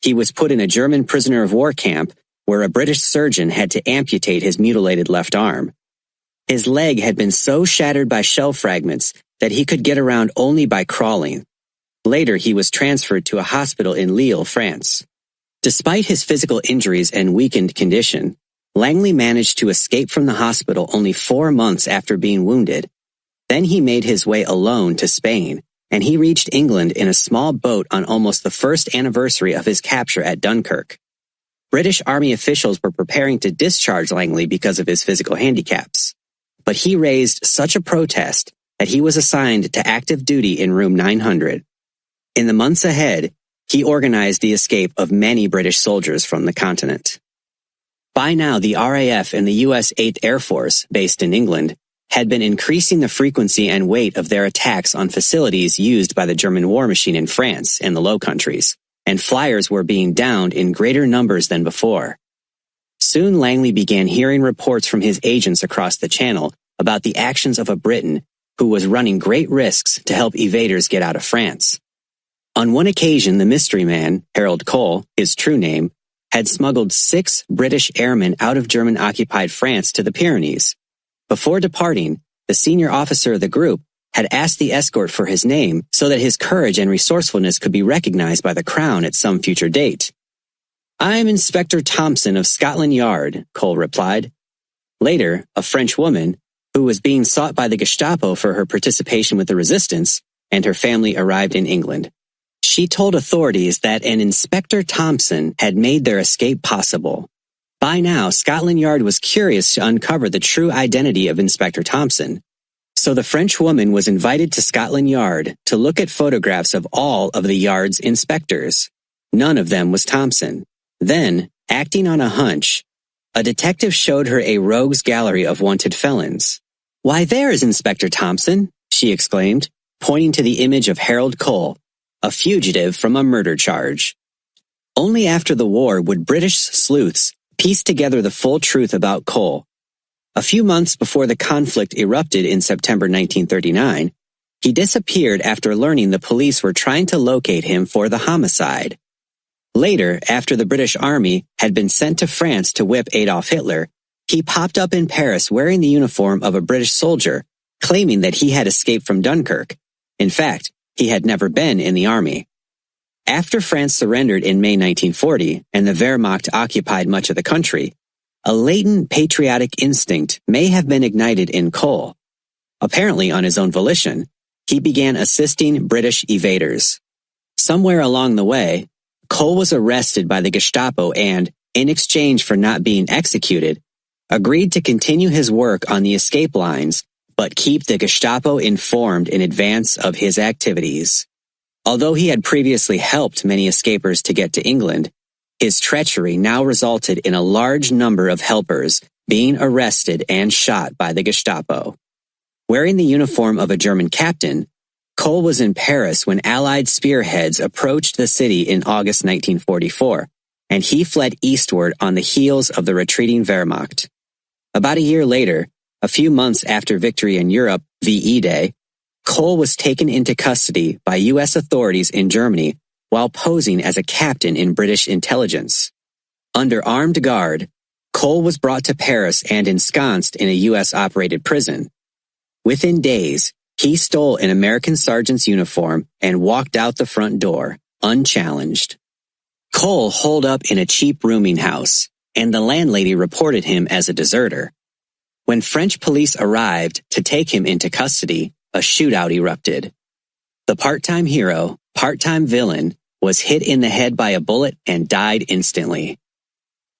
He was put in a German prisoner of war camp where a British surgeon had to amputate his mutilated left arm. His leg had been so shattered by shell fragments that he could get around only by crawling. Later, he was transferred to a hospital in Lille, France. Despite his physical injuries and weakened condition, Langley managed to escape from the hospital only 4 months after being wounded. Then he made his way alone to Spain, and he reached England in a small boat on almost the first anniversary of his capture at Dunkirk. British Army officials were preparing to discharge Langley because of his physical handicaps. But he raised such a protest that he was assigned to active duty in room 900. In the months ahead, he organized the escape of many British soldiers from the continent. By now, the RAF and the U.S. 8th Air Force, based in England, had been increasing the frequency and weight of their attacks on facilities used by the German war machine in France and the Low Countries, and flyers were being downed in greater numbers than before. Soon Langley began hearing reports from his agents across the Channel about the actions of a Briton who was running great risks to help evaders get out of France. On one occasion, the mystery man, Harold Cole, his true name, had smuggled 6 British airmen out of German-occupied France to the Pyrenees. Before departing, the senior officer of the group had asked the escort for his name so that his courage and resourcefulness could be recognized by the Crown at some future date. "I'm Inspector Thompson of Scotland Yard," Cole replied. Later, a French woman, who was being sought by the Gestapo for her participation with the resistance, and her family arrived in England. She told authorities that an Inspector Thompson had made their escape possible. By now, Scotland Yard was curious to uncover the true identity of Inspector Thompson. So the French woman was invited to Scotland Yard to look at photographs of all of the yard's inspectors. None of them was Thompson. Then, acting on a hunch, a detective showed her a rogues gallery of wanted felons. "Why, there is Inspector Thompson," she exclaimed, pointing to the image of Harold Cole, a fugitive from a murder charge. Only after the war would British sleuths piece together the full truth about Cole. A few months before the conflict erupted in September 1939, he disappeared after learning the police were trying to locate him for the homicide. Later, after the British Army had been sent to France to whip Adolf Hitler, he popped up in Paris wearing the uniform of a British soldier, claiming that he had escaped from Dunkirk. In fact, he had never been in the army. After France surrendered in May 1940 and the Wehrmacht occupied much of the country, a latent patriotic instinct may have been ignited in Cole. Apparently on his own volition, he began assisting British evaders. Somewhere along the way, Cole was arrested by the Gestapo and, in exchange for not being executed, agreed to continue his work on the escape lines, but keep the Gestapo informed in advance of his activities. Although he had previously helped many escapers to get to England, his treachery now resulted in a large number of helpers being arrested and shot by the Gestapo. Wearing the uniform of a German captain, Cole was in Paris when Allied spearheads approached the city in August 1944, and he fled eastward on the heels of the retreating Wehrmacht. About a year later, a few months after victory in Europe, VE Day, Cole was taken into custody by U.S. authorities in Germany while posing as a captain in British intelligence. Under armed guard, Cole was brought to Paris and ensconced in a U.S.-operated prison. Within days, he stole an American sergeant's uniform and walked out the front door, unchallenged. Cole holed up in a cheap rooming house, and the landlady reported him as a deserter. When French police arrived to take him into custody, a shootout erupted. The part-time hero, part-time villain, was hit in the head by a bullet and died instantly.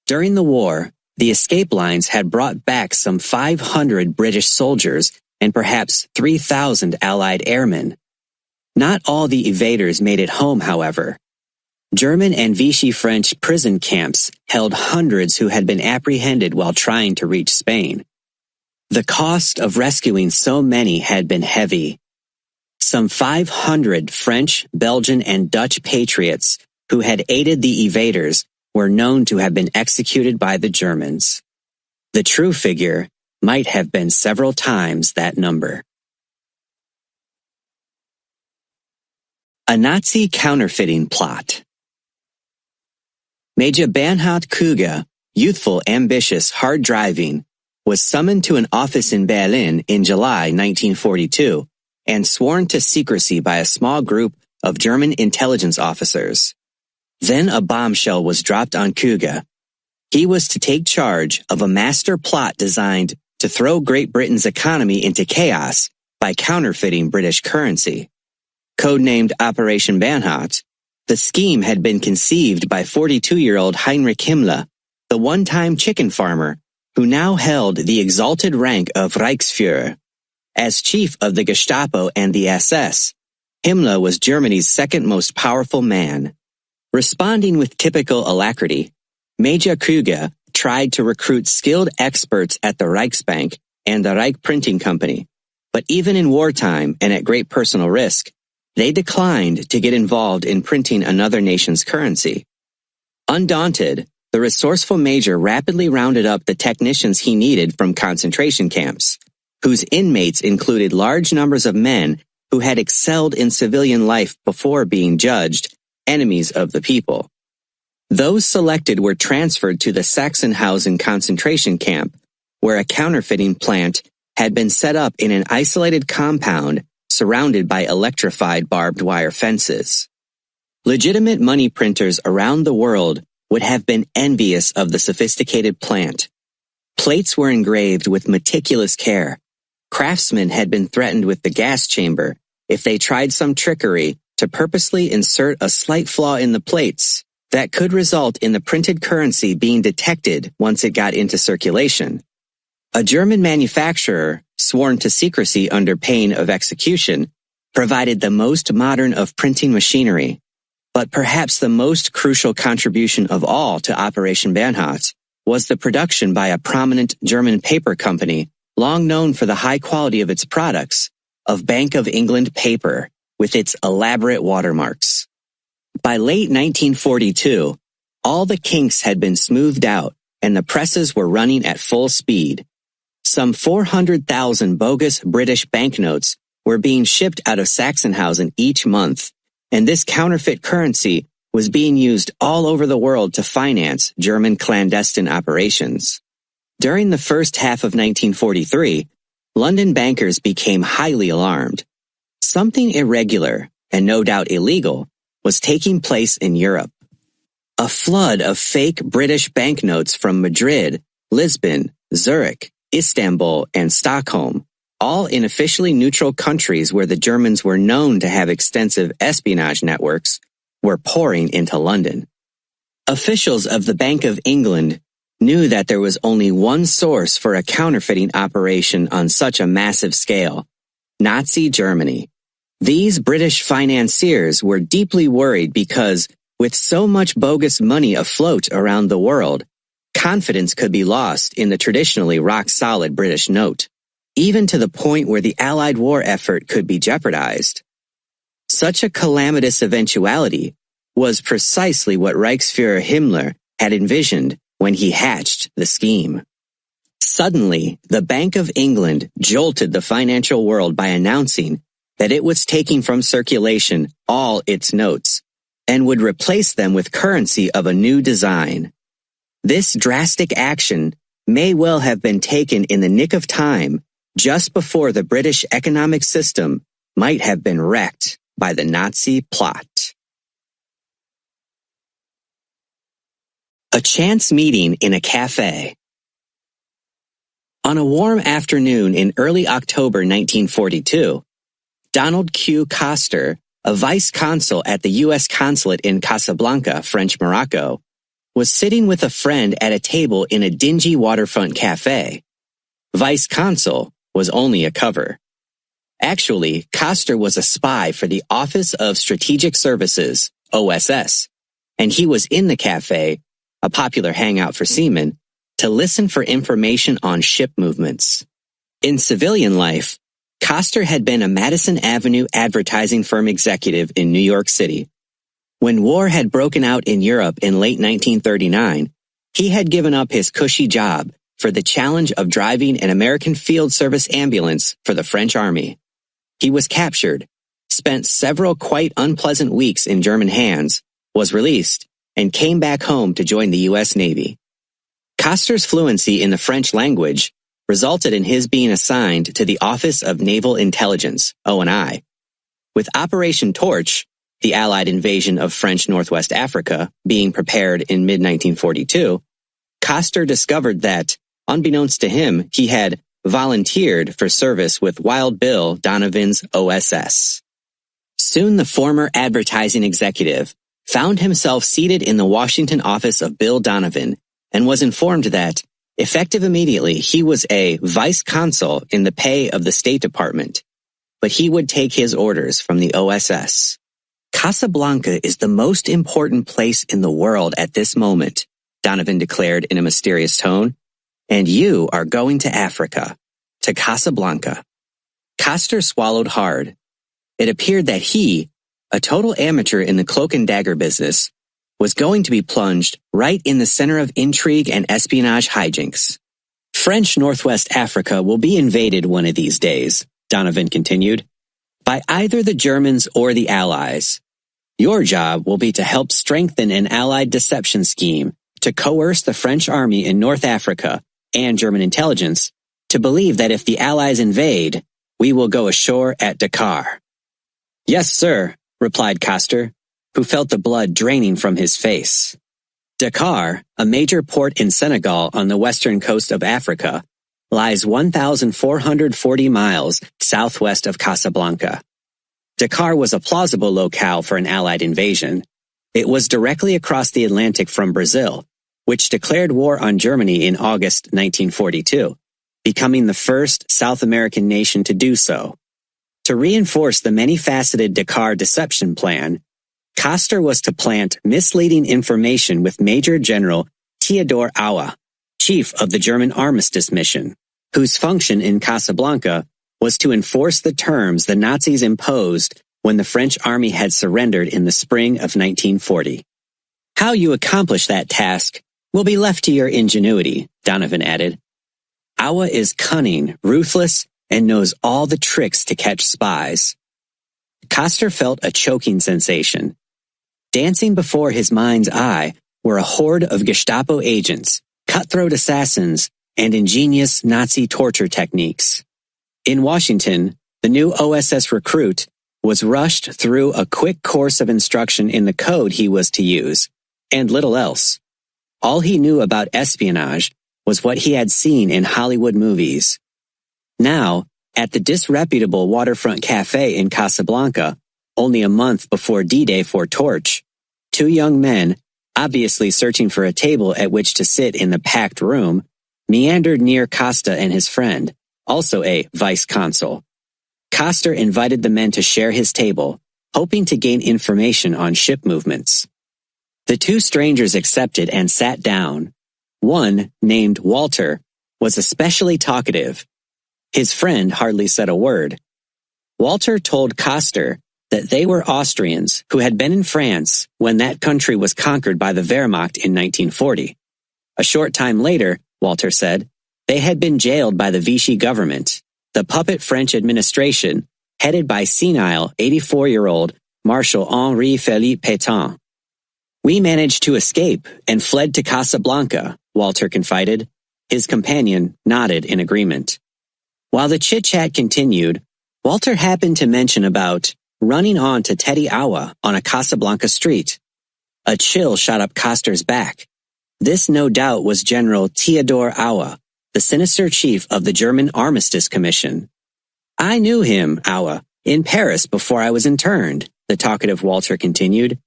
During the war, the escape lines had brought back some 500 British soldiers and perhaps 3,000 Allied airmen. Not all the evaders made it home, however. German and Vichy French prison camps held hundreds who had been apprehended while trying to reach Spain. The cost of rescuing so many had been heavy. Some 500 French, Belgian, and Dutch patriots who had aided the evaders were known to have been executed by the Germans. The true figure might have been several times that number. A Nazi counterfeiting plot. Major Bernhard Küger, youthful, ambitious, hard-driving, was summoned to an office in Berlin in July 1942 and sworn to secrecy by a small group of German intelligence officers. Then a bombshell was dropped on Küger. He was to take charge of a master plot designed to throw Great Britain's economy into chaos by counterfeiting British currency. Codenamed Operation Bernhard, The scheme had been conceived by 42-year-old Heinrich Himmler, the one-time chicken farmer, who now held the exalted rank of Reichsführer. As chief of the Gestapo and the SS, Himmler was Germany's second most powerful man. Responding with typical alacrity, Major Krüger tried to recruit skilled experts at the Reichsbank and the Reich Printing Company, but even in wartime and at great personal risk, they declined to get involved in printing another nation's currency. Undaunted, the resourceful major rapidly rounded up the technicians he needed from concentration camps, whose inmates included large numbers of men who had excelled in civilian life before being judged enemies of the people. Those selected were transferred to the Sachsenhausen concentration camp, where a counterfeiting plant had been set up in an isolated compound surrounded by electrified barbed wire fences. Legitimate money printers around the world would have been envious of the sophisticated plant. Plates were engraved with meticulous care. Craftsmen had been threatened with the gas chamber if they tried some trickery to purposely insert a slight flaw in the plates that could result in the printed currency being detected once it got into circulation. A German manufacturer, sworn to secrecy under pain of execution, provided the most modern of printing machinery, but perhaps the most crucial contribution of all to Operation Bernhard was the production by a prominent German paper company, long known for the high quality of its products, of Bank of England paper, with its elaborate watermarks. By late 1942, all the kinks had been smoothed out and the presses were running at full speed. Some 400,000 bogus British banknotes were being shipped out of Sachsenhausen each month, and this counterfeit currency was being used all over the world to finance German clandestine operations. During the first half of 1943, London bankers became highly alarmed. Something irregular, and no doubt illegal, was taking place in Europe. A flood of fake British banknotes from Madrid, Lisbon, Zurich, Istanbul, and Stockholm, all in officially neutral countries where the Germans were known to have extensive espionage networks, were pouring into London. Officials of the Bank of England knew that there was only one source for a counterfeiting operation on such a massive scale: Nazi Germany. These British financiers were deeply worried because, with so much bogus money afloat around the world, confidence could be lost in the traditionally rock-solid British note, even to the point where the Allied war effort could be jeopardized. Such a calamitous eventuality was precisely what Reichsführer Himmler had envisioned when he hatched the scheme. Suddenly, the Bank of England jolted the financial world by announcing that it was taking from circulation all its notes and would replace them with currency of a new design. This drastic action may well have been taken in the nick of time, just before the British economic system might have been wrecked by the Nazi plot. A chance meeting in a cafe. On a warm afternoon in early October 1942, Donald Q. Coster, a vice consul at the U.S. consulate in Casablanca, French Morocco, was sitting with a friend at a table in a dingy waterfront cafe. Vice consul was only a cover. Actually, Coster was a spy for the Office of Strategic Services, OSS, and he was in the cafe, a popular hangout for seamen, to listen for information on ship movements. In civilian life, Coster had been a Madison Avenue advertising firm executive in New York City. When war had broken out in Europe in late 1939, he had given up his cushy job for the challenge of driving an American Field Service ambulance for the French Army. He was captured, spent several quite unpleasant weeks in German hands, was released, and came back home to join the U.S. Navy. Coster's fluency in the French language resulted in his being assigned to the Office of Naval Intelligence, ONI. With Operation Torch, the Allied invasion of French Northwest Africa, being prepared in mid-1942, Coster discovered that, unbeknownst to him, he had volunteered for service with Wild Bill Donovan's OSS. Soon the former advertising executive found himself seated in the Washington office of Bill Donovan and was informed that, effective immediately, he was a vice consul in the pay of the State Department, but he would take his orders from the OSS. Casablanca is the most important place in the world at this moment, Donovan declared in a mysterious tone, and you are going to Africa, to Casablanca. Coster swallowed hard. It appeared that he, a total amateur in the cloak and dagger business, was going to be plunged right in the center of intrigue and espionage hijinks. French Northwest Africa will be invaded one of these days, Donovan continued, by either the Germans or the Allies. Your job will be to help strengthen an Allied deception scheme to coerce the French army in North Africa and German intelligence to believe that if the Allies invade, we will go ashore at Dakar. Yes, sir, replied Coster, who felt the blood draining from his face. Dakar, a major port in Senegal on the western coast of Africa, lies 1,440 miles southwest of Casablanca. Dakar was a plausible locale for an Allied invasion. It was directly across the Atlantic from Brazil, which declared war on Germany in August 1942, becoming the first South American nation to do so. To reinforce the many-faceted Dakar deception plan, Coster was to plant misleading information with Major General Theodor Auer, chief of the German armistice mission, whose function in Casablanca was to enforce the terms the Nazis imposed when the French army had surrendered in the spring of 1940. How you accomplish that task will be left to your ingenuity, Donovan added. Auer is cunning, ruthless, and knows all the tricks to catch spies. Coster felt a choking sensation. Dancing before his mind's eye were a horde of Gestapo agents, cutthroat assassins, and ingenious Nazi torture techniques. In Washington, the new OSS recruit was rushed through a quick course of instruction in the code he was to use, and little else. All he knew about espionage was what he had seen in Hollywood movies. Now, at the disreputable waterfront cafe in Casablanca, only a month before D-Day for Torch, two young men, obviously searching for a table at which to sit in the packed room, meandered near Costa and his friend, also a vice consul. Coster invited the men to share his table, hoping to gain information on ship movements. The two strangers accepted and sat down. One, named Walter, was especially talkative. His friend hardly said a word. Walter told Coster that they were Austrians who had been in France when that country was conquered by the Wehrmacht in 1940. A short time later, Walter said, they had been jailed by the Vichy government, the puppet French administration, headed by senile 84-year-old Marshal Henri-Philippe Pétain. We managed to escape and fled to Casablanca, Walter confided. His companion nodded in agreement. While the chit-chat continued, Walter happened to mention about running on to Teddy Auer on a Casablanca street. A chill shot up Coster's back. This no doubt was General Theodor Auer, the sinister chief of the German Armistice Commission. I knew him, Auer, in Paris before I was interned, the talkative Walter continued.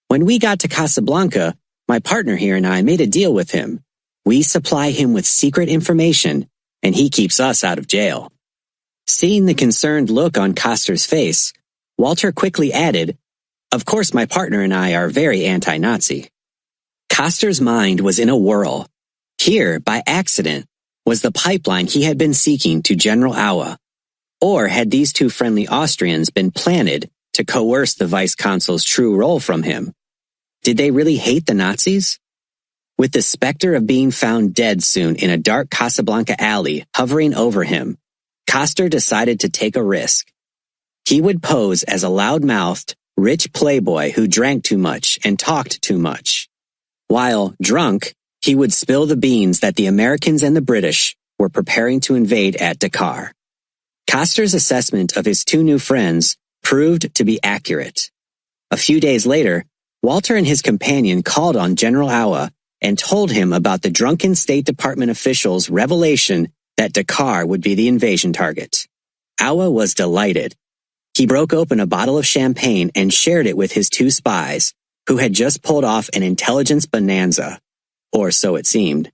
When we got to Casablanca, my partner here and I made a deal with him. We supply him with secret information, and he keeps us out of jail. Seeing the concerned look on Coster's face, Walter quickly added, of course my partner and I are very anti-Nazi. Coster's mind was in a whirl. Here, by accident, was the pipeline he had been seeking to General Auer. Or had these two friendly Austrians been planted to coerce the vice consul's true role from him? Did they really hate the Nazis? With the specter of being found dead soon in a dark Casablanca alley hovering over him, Coster decided to take a risk. He would pose as a loud-mouthed, rich playboy who drank too much and talked too much. While, drunk, he would spill the beans that the Americans and the British were preparing to invade at Dakar. Coster's assessment of his two new friends proved to be accurate. A few days later, Walter and his companion called on General Auer and told him about the drunken State Department official's revelation that Dakar would be the invasion target. Auer was delighted. He broke open a bottle of champagne and shared it with his two spies, who had just pulled off an intelligence bonanza, or so it seemed.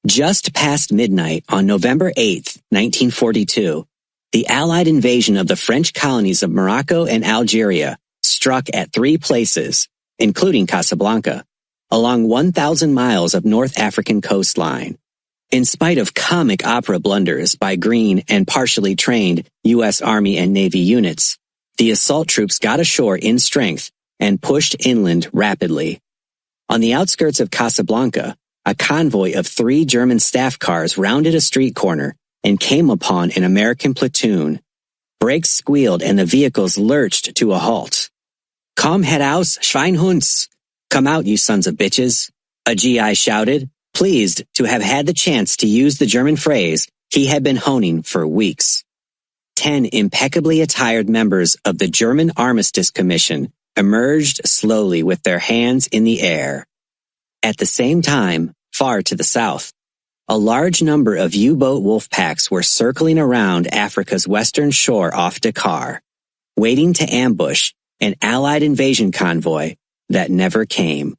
Just past midnight on November 8, 1942, the Allied invasion of the French colonies of Morocco and Algeria struck at 3 places, including Casablanca, along 1,000 miles of North African coastline. In spite of comic opera blunders by green and partially trained U.S. Army and Navy units, the assault troops got ashore in strength and pushed inland rapidly. On the outskirts of Casablanca, a convoy of 3 German staff cars rounded a street corner and came upon an American platoon. Brakes squealed and the vehicles lurched to a halt. "Komm heraus, Schweinhunds! Come out, you sons of bitches!" a GI shouted, pleased to have had the chance to use the German phrase he had been honing for weeks. 10 impeccably attired members of the German Armistice Commission emerged slowly with their hands in the air. At the same time, far to the south, a large number of U-boat wolf packs were circling around Africa's western shore off Dakar, waiting to ambush an Allied invasion convoy that never came.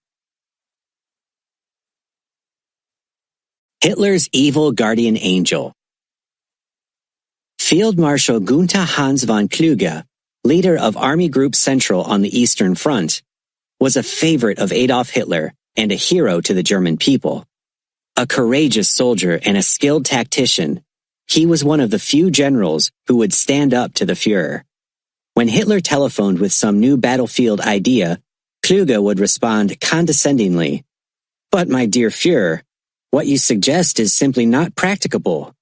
Hitler's evil guardian angel. Field Marshal Gunther Hans von Kluge, leader of Army Group Central on the Eastern Front, was a favorite of Adolf Hitler and a hero to the German people. A courageous soldier and a skilled tactician, he was one of the few generals who would stand up to the Führer. When Hitler telephoned with some new battlefield idea, Kluge would respond condescendingly, "But my dear Führer, what you suggest is simply not practicable.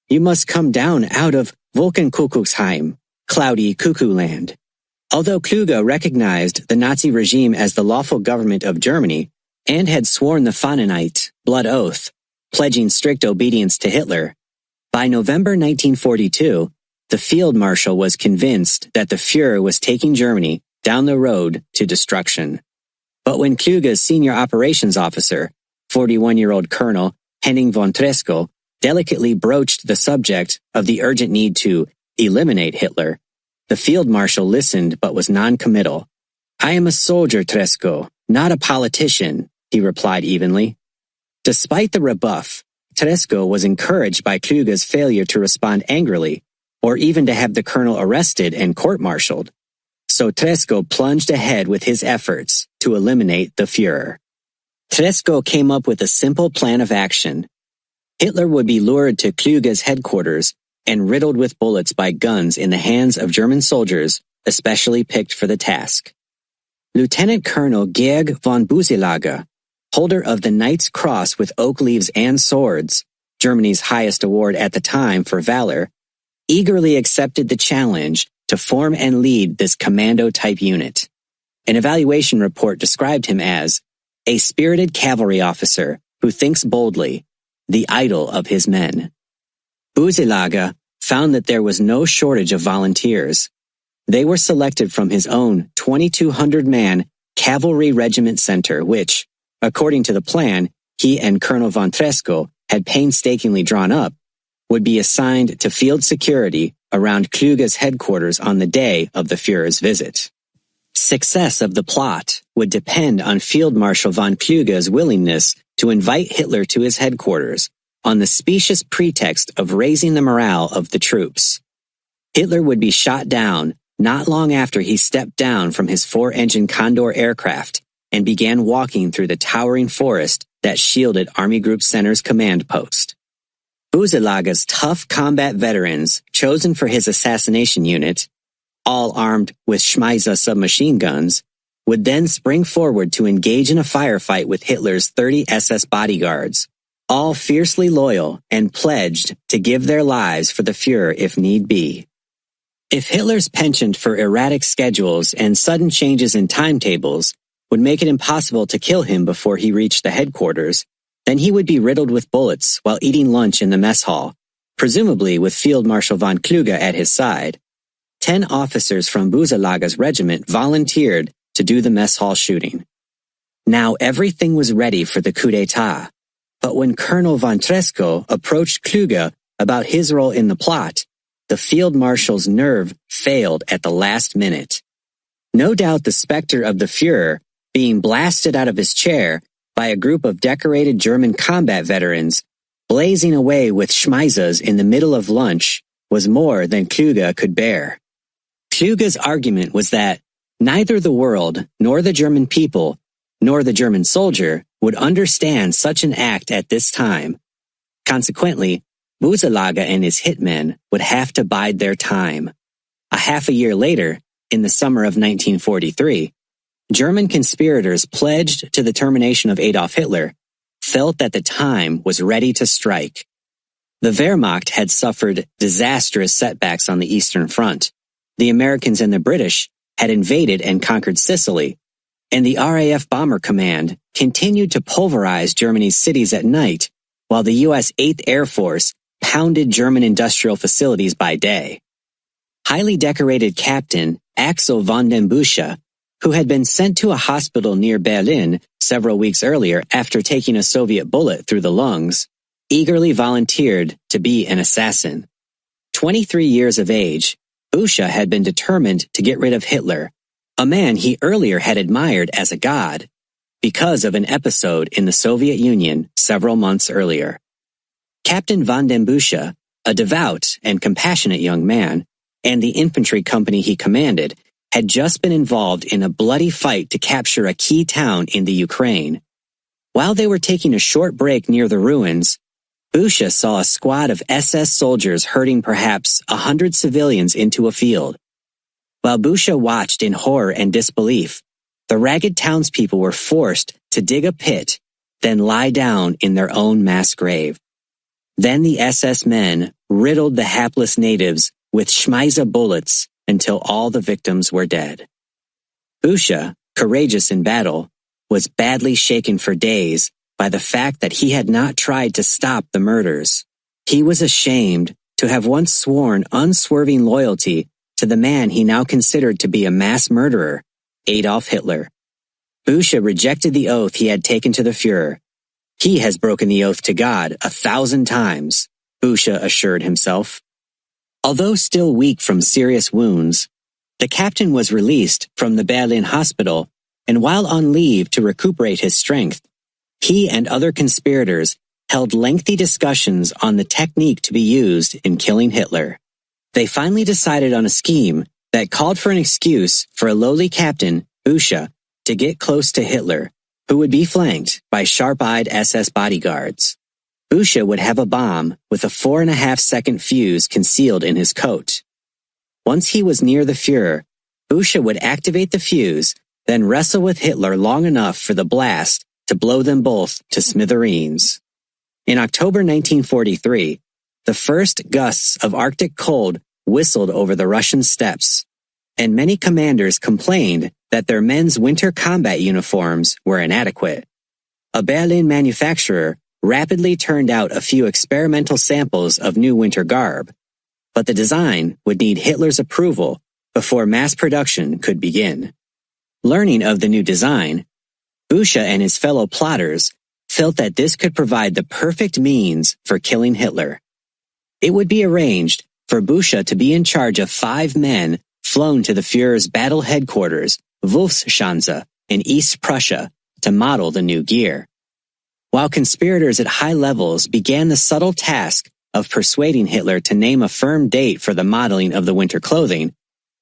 You must come down out of Wolkenkuckucksheim, cloudy cuckoo land." Although Kluge recognized the Nazi regime as the lawful government of Germany and had sworn the Fahnenite blood oath, pledging strict obedience to Hitler, by November 1942, the field marshal was convinced that the Führer was taking Germany down the road to destruction. But when Kluge's senior operations officer, 41-year-old Colonel Henning von Tresckow, delicately broached the subject of the urgent need to eliminate Hitler, the field marshal listened but was non-committal. "I am a soldier, Tresckow, not a politician," he replied evenly. Despite the rebuff, Tresckow was encouraged by Kluge's failure to respond angrily, or even to have the colonel arrested and court-martialed. So Tresckow plunged ahead with his efforts to eliminate the Führer. Tresckow came up with a simple plan of action. Hitler would be lured to Kluge's headquarters and riddled with bullets by guns in the hands of German soldiers especially picked for the task. Lieutenant Colonel Georg von Büselager, holder of the Knight's Cross with oak leaves and swords, Germany's highest award at the time for valor, eagerly accepted the challenge to form and lead this commando-type unit. An evaluation report described him as a spirited cavalry officer who thinks boldly, the idol of his men. Büselager found that there was no shortage of volunteers. They were selected from his own 2,200-man cavalry regiment center, which, according to the plan he and Colonel von Tresckow had painstakingly drawn up, would be assigned to field security around Kluge's headquarters on the day of the Führer's visit. Success of the plot would depend on Field Marshal von Kluge's willingness to invite Hitler to his headquarters on the specious pretext of raising the morale of the troops. Hitler would be shot down not long after he stepped down from his 4-engine Condor aircraft and began walking through the towering forest that shielded Army Group Center's command post. Büselager's tough combat veterans chosen for his assassination unit, all armed with Schmeisse submachine guns, would then spring forward to engage in a firefight with Hitler's 30 SS bodyguards, all fiercely loyal and pledged to give their lives for the Führer if need be. If Hitler's penchant for erratic schedules and sudden changes in timetables would make it impossible to kill him before he reached the headquarters, then he would be riddled with bullets while eating lunch in the mess hall, presumably with Field Marshal von Kluge at his side. 10 officers from Büselager's regiment volunteered to do the mess hall shooting. Now everything was ready for the coup d'etat, but when Colonel von Tresckow approached Kluge about his role in the plot, the field marshal's nerve failed at the last minute. No doubt the specter of the Führer being blasted out of his chair by a group of decorated German combat veterans, blazing away with Schmeisses in the middle of lunch was more than Kluge could bear. Kluge's argument was that neither the world, nor the German people, nor the German soldier would understand such an act at this time. Consequently, Boeselager and his hitmen would have to bide their time. A half a year later, in the summer of 1943, German conspirators pledged to the termination of Adolf Hitler felt that the time was ready to strike. The Wehrmacht had suffered disastrous setbacks on the Eastern Front. The Americans and the British had invaded and conquered Sicily, and the RAF Bomber Command continued to pulverize Germany's cities at night, while the U.S. 8th Air Force pounded German industrial facilities by day. Highly decorated Captain Axel von den Busche, who had been sent to a hospital near Berlin several weeks earlier after taking a Soviet bullet through the lungs, eagerly volunteered to be an assassin. 23 years of age, Busche had been determined to get rid of Hitler, a man he earlier had admired as a god, because of an episode in the Soviet Union several months earlier. Captain von den Busche, a devout and compassionate young man, and the infantry company he commanded had just been involved in a bloody fight to capture a key town in the Ukraine. While they were taking a short break near the ruins, Busche saw a squad of SS soldiers herding perhaps 100 civilians into a field. While Busche watched in horror and disbelief, the ragged townspeople were forced to dig a pit, then lie down in their own mass grave. Then the SS men riddled the hapless natives with Schmeisse bullets until all the victims were dead. Busche, courageous in battle, was badly shaken for days by the fact that he had not tried to stop the murders. He was ashamed to have once sworn unswerving loyalty to the man he now considered to be a mass murderer, Adolf Hitler. Busche rejected the oath he had taken to the Führer. He has broken the oath to God 1,000 times, Busche assured himself. Although still weak from serious wounds, the captain was released from the Berlin hospital, and while on leave to recuperate his strength, he and other conspirators held lengthy discussions on the technique to be used in killing Hitler. They finally decided on a scheme that called for an excuse for a lowly captain, Busche, to get close to Hitler, who would be flanked by sharp-eyed SS bodyguards. Busche would have a bomb with a 4.5-second fuse concealed in his coat. Once he was near the Führer, Busche would activate the fuse, then wrestle with Hitler long enough for the blast to blow them both to smithereens. In October 1943, the first gusts of Arctic cold whistled over the Russian steppes, and many commanders complained that their men's winter combat uniforms were inadequate. A Berlin manufacturer rapidly turned out a few experimental samples of new winter garb, but the design would need Hitler's approval before mass production could begin. Learning of the new design, Busche and his fellow plotters felt that this could provide the perfect means for killing Hitler. It would be arranged for Busche to be in charge of 5 men flown to the Führer's battle headquarters, Wolfschanze, in East Prussia, to model the new gear. While conspirators at high levels began the subtle task of persuading Hitler to name a firm date for the modeling of the winter clothing,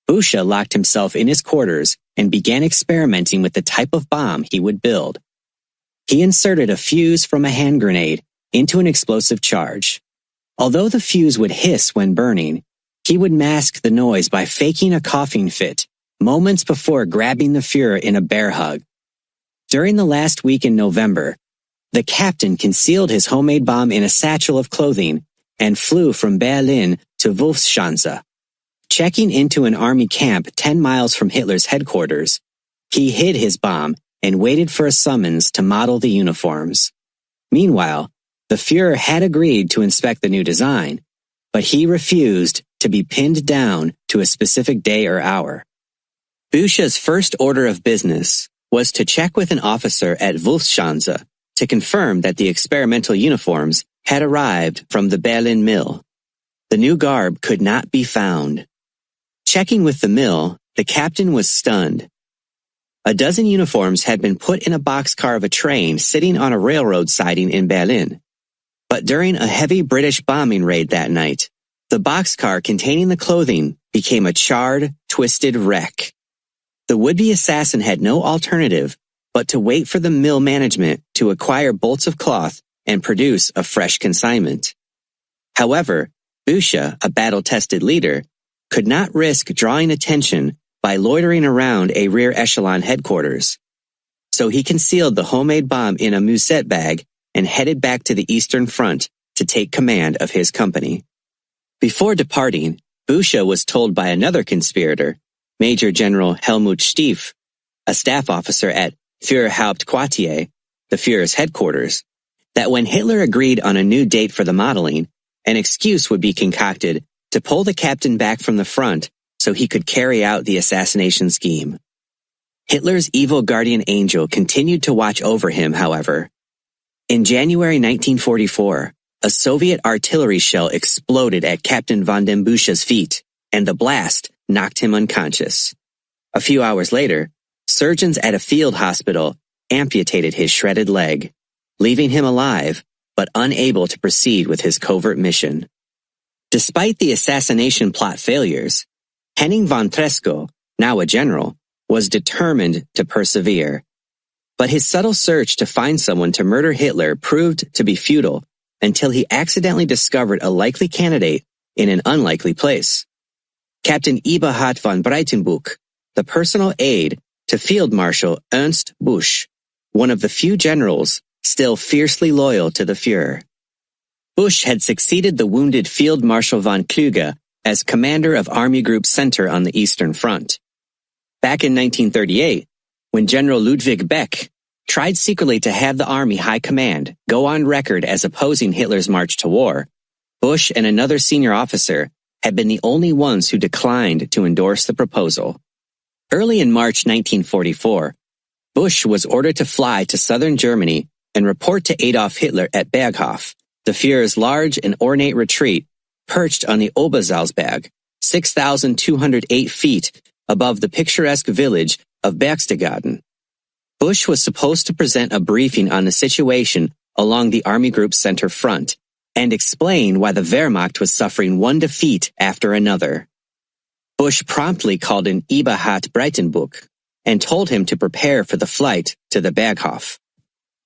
Busche locked himself in his quarters and began experimenting with the type of bomb he would build. He inserted a fuse from a hand grenade into an explosive charge. Although the fuse would hiss when burning, he would mask the noise by faking a coughing fit moments before grabbing the Führer in a bear hug. During the last week in November, the captain concealed his homemade bomb in a satchel of clothing and flew from Berlin to Wolfschanze. Checking into an army camp 10 miles from Hitler's headquarters, he hid his bomb and waited for a summons to model the uniforms. Meanwhile, the Führer had agreed to inspect the new design, but he refused to be pinned down to a specific day or hour. Busche's first order of business was to check with an officer at Wolfschanze to confirm that the experimental uniforms had arrived from the Berlin mill. The new garb could not be found. Checking with the mill, the captain was stunned. A dozen uniforms had been put in a boxcar of a train sitting on a railroad siding in Berlin. But during a heavy British bombing raid that night, the boxcar containing the clothing became a charred, twisted wreck. The would-be assassin had no alternative but to wait for the mill management to acquire bolts of cloth and produce a fresh consignment. However, Breuer, a battle-tested leader, could not risk drawing attention by loitering around a rear echelon headquarters. So he concealed the homemade bomb in a musette bag and headed back to the Eastern Front to take command of his company. Before departing, Breuer was told by another conspirator, Major General Helmut Stief, a staff officer at Führerhauptquartier, the Führer's headquarters, that when Hitler agreed on a new date for the modeling, an excuse would be concocted to pull the captain back from the front so he could carry out the assassination scheme. Hitler's evil guardian angel continued to watch over him, however. In January 1944, a Soviet artillery shell exploded at Captain von den Busch's feet, and the blast knocked him unconscious. A few hours later, surgeons at a field hospital amputated his shredded leg, leaving him alive but unable to proceed with his covert mission. Despite the assassination plot failures, Henning von Treschow, now a general, was determined to persevere. But his subtle search to find someone to murder Hitler proved to be futile until he accidentally discovered a likely candidate in an unlikely place. Captain Eberhard von Breitenbuch, the personal aide to Field Marshal Ernst Busch, one of the few generals still fiercely loyal to the Führer. Busch had succeeded the wounded Field Marshal von Kluge as commander of Army Group Center on the Eastern Front. Back in 1938, when General Ludwig Beck tried secretly to have the Army High Command go on record as opposing Hitler's march to war, Busch and another senior officer had been the only ones who declined to endorse the proposal. Early in March 1944, Busch was ordered to fly to southern Germany and report to Adolf Hitler at Berghof, the Führer's large and ornate retreat perched on the Obersalzberg, 6,208 feet above the picturesque village of Berchtesgaden. Busch was supposed to present a briefing on the situation along the Army Group's center front and explain why the Wehrmacht was suffering one defeat after another. Busch promptly called in Eberhard Breitenbuch and told him to prepare for the flight to the Berghof.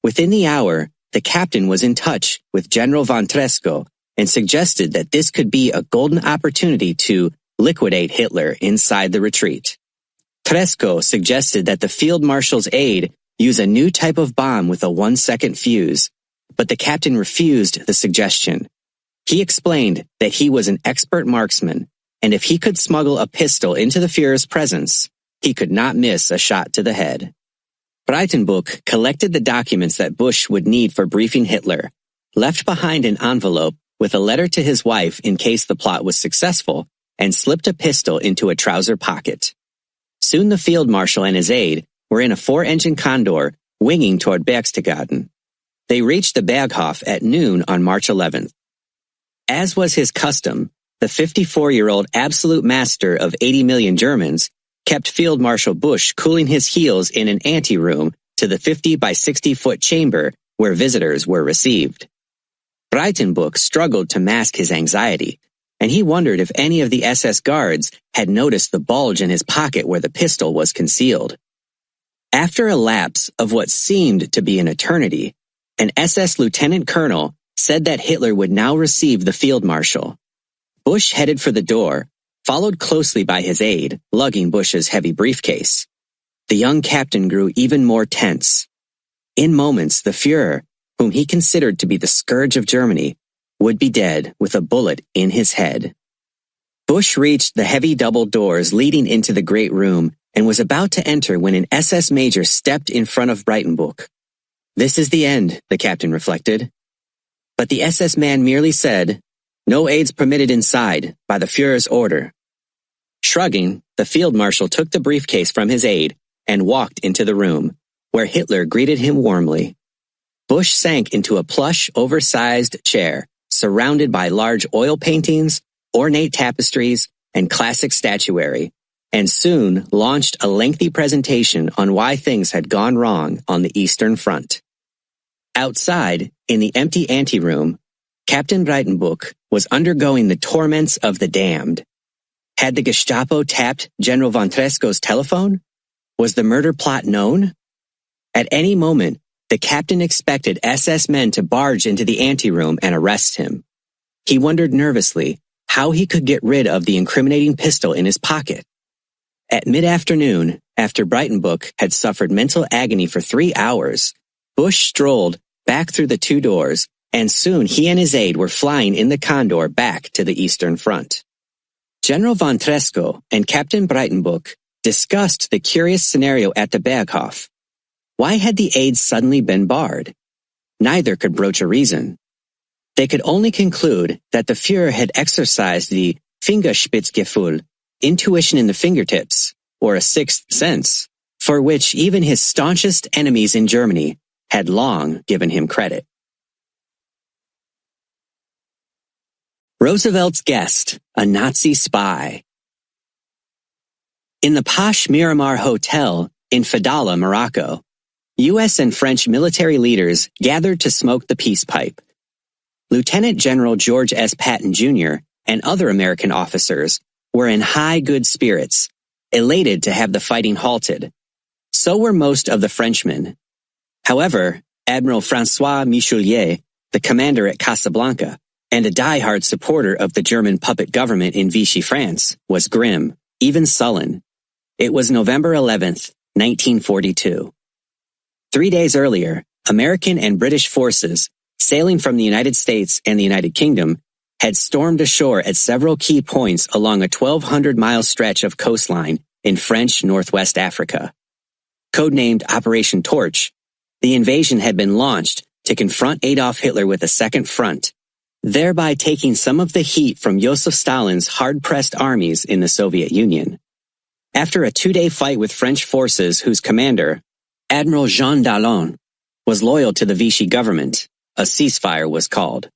Within the hour, the captain was in touch with General von Treschow and suggested that this could be a golden opportunity to liquidate Hitler inside the retreat. Treschow suggested that the field marshal's aide use a new type of bomb with a 1-second fuse, but the captain refused the suggestion. He explained that he was an expert marksman, and if he could smuggle a pistol into the Führer's presence, he could not miss a shot to the head. Breitenbuch collected the documents that Busch would need for briefing Hitler, left behind an envelope with a letter to his wife in case the plot was successful, and slipped a pistol into a trouser pocket. Soon the field marshal and his aide were in a 4-engine Condor winging toward Berchtesgaden. They reached the Berghof at noon on March 11th. As was his custom, the 54-year-old absolute master of 80 million Germans kept Field Marshal Busch cooling his heels in an anteroom to the 50 by 60-foot chamber where visitors were received. Breitenbuch struggled to mask his anxiety, and he wondered if any of the SS guards had noticed the bulge in his pocket where the pistol was concealed. After a lapse of what seemed to be an eternity, an SS lieutenant colonel said that Hitler would now receive the field marshal. Busch headed for the door, followed closely by his aide, lugging Busch's heavy briefcase. The young captain grew even more tense. In moments, the Führer, whom he considered to be the scourge of Germany, would be dead with a bullet in his head. Busch reached the heavy double doors leading into the great room and was about to enter when an SS major stepped in front of Breitenbuch. "This is the end," the captain reflected. But the SS man merely said, "No aides permitted inside, by the Führer's order." Shrugging, the field marshal took the briefcase from his aide and walked into the room, where Hitler greeted him warmly. Busch sank into a plush, oversized chair, surrounded by large oil paintings, ornate tapestries, and classic statuary, and soon launched a lengthy presentation on why things had gone wrong on the Eastern Front. Outside, in the empty anteroom, Captain Breitenbuch was undergoing the torments of the damned. Had the Gestapo tapped General von Tresco's telephone? Was the murder plot known? At any moment, the captain expected SS men to barge into the anteroom and arrest him. He wondered nervously how he could get rid of the incriminating pistol in his pocket. At mid-afternoon, after Breitenbuch had suffered mental agony for 3 hours, Busch strolled back through the 2 doors, and soon he and his aide were flying in the Condor back to the Eastern Front. General von Tresco and Captain Breitenbuch discussed the curious scenario at the Berghof. Why had the aides suddenly been barred? Neither could broach a reason. They could only conclude that the Führer had exercised the Fingerspitzgefühl, intuition in the fingertips, or a sixth sense, for which even his staunchest enemies in Germany had long given him credit. Roosevelt's guest, a Nazi spy. In the posh Miramar Hotel in Fadala, Morocco, U.S. and French military leaders gathered to smoke the peace pipe. Lieutenant General George S. Patton, Jr. and other American officers were in high good spirits, elated to have the fighting halted. So were most of the Frenchmen. However, Admiral François Michelier, the commander at Casablanca, and a die-hard supporter of the German puppet government in Vichy France, was grim, even sullen. It was November 11th, 1942. 3 days earlier, American and British forces, sailing from the United States and the United Kingdom, had stormed ashore at several key points along a 1,200-mile stretch of coastline in French Northwest Africa. Codenamed Operation Torch, the invasion had been launched to confront Adolf Hitler with a second front, thereby taking some of the heat from Joseph Stalin's hard-pressed armies in the Soviet Union. After a 2-day fight with French forces whose commander, Admiral Jean Dallon, was loyal to the Vichy government, a ceasefire was called.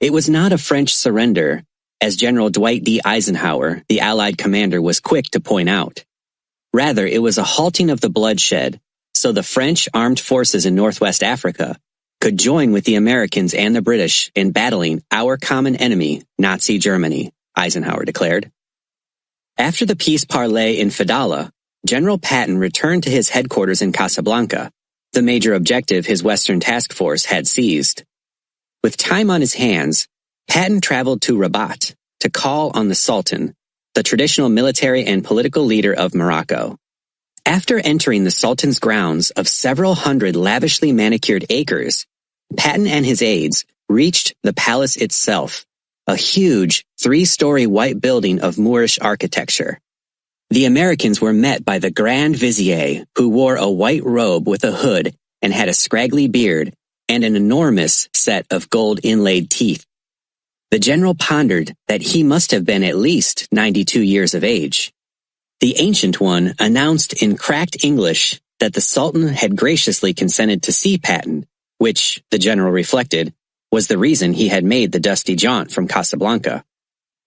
It was not a French surrender, as General Dwight D. Eisenhower, the Allied commander, was quick to point out. Rather, it was a halting of the bloodshed, so the French armed forces in Northwest Africa could join with the Americans and the British in battling our common enemy, Nazi Germany, Eisenhower declared. After the peace parley in Fadala, General Patton returned to his headquarters in Casablanca, the major objective his Western Task Force had seized. With time on his hands, Patton traveled to Rabat to call on the Sultan, the traditional military and political leader of Morocco. After entering the Sultan's grounds of several hundred lavishly manicured acres, Patton and his aides reached the palace itself, a huge 3-story white building of Moorish architecture. The Americans were met by the Grand Vizier, who wore a white robe with a hood and had a scraggly beard and an enormous set of gold-inlaid teeth. The general pondered that he must have been at least 92 years of age. The Ancient One announced in cracked English that the Sultan had graciously consented to see Patton, which, the general reflected, was the reason he had made the dusty jaunt from Casablanca.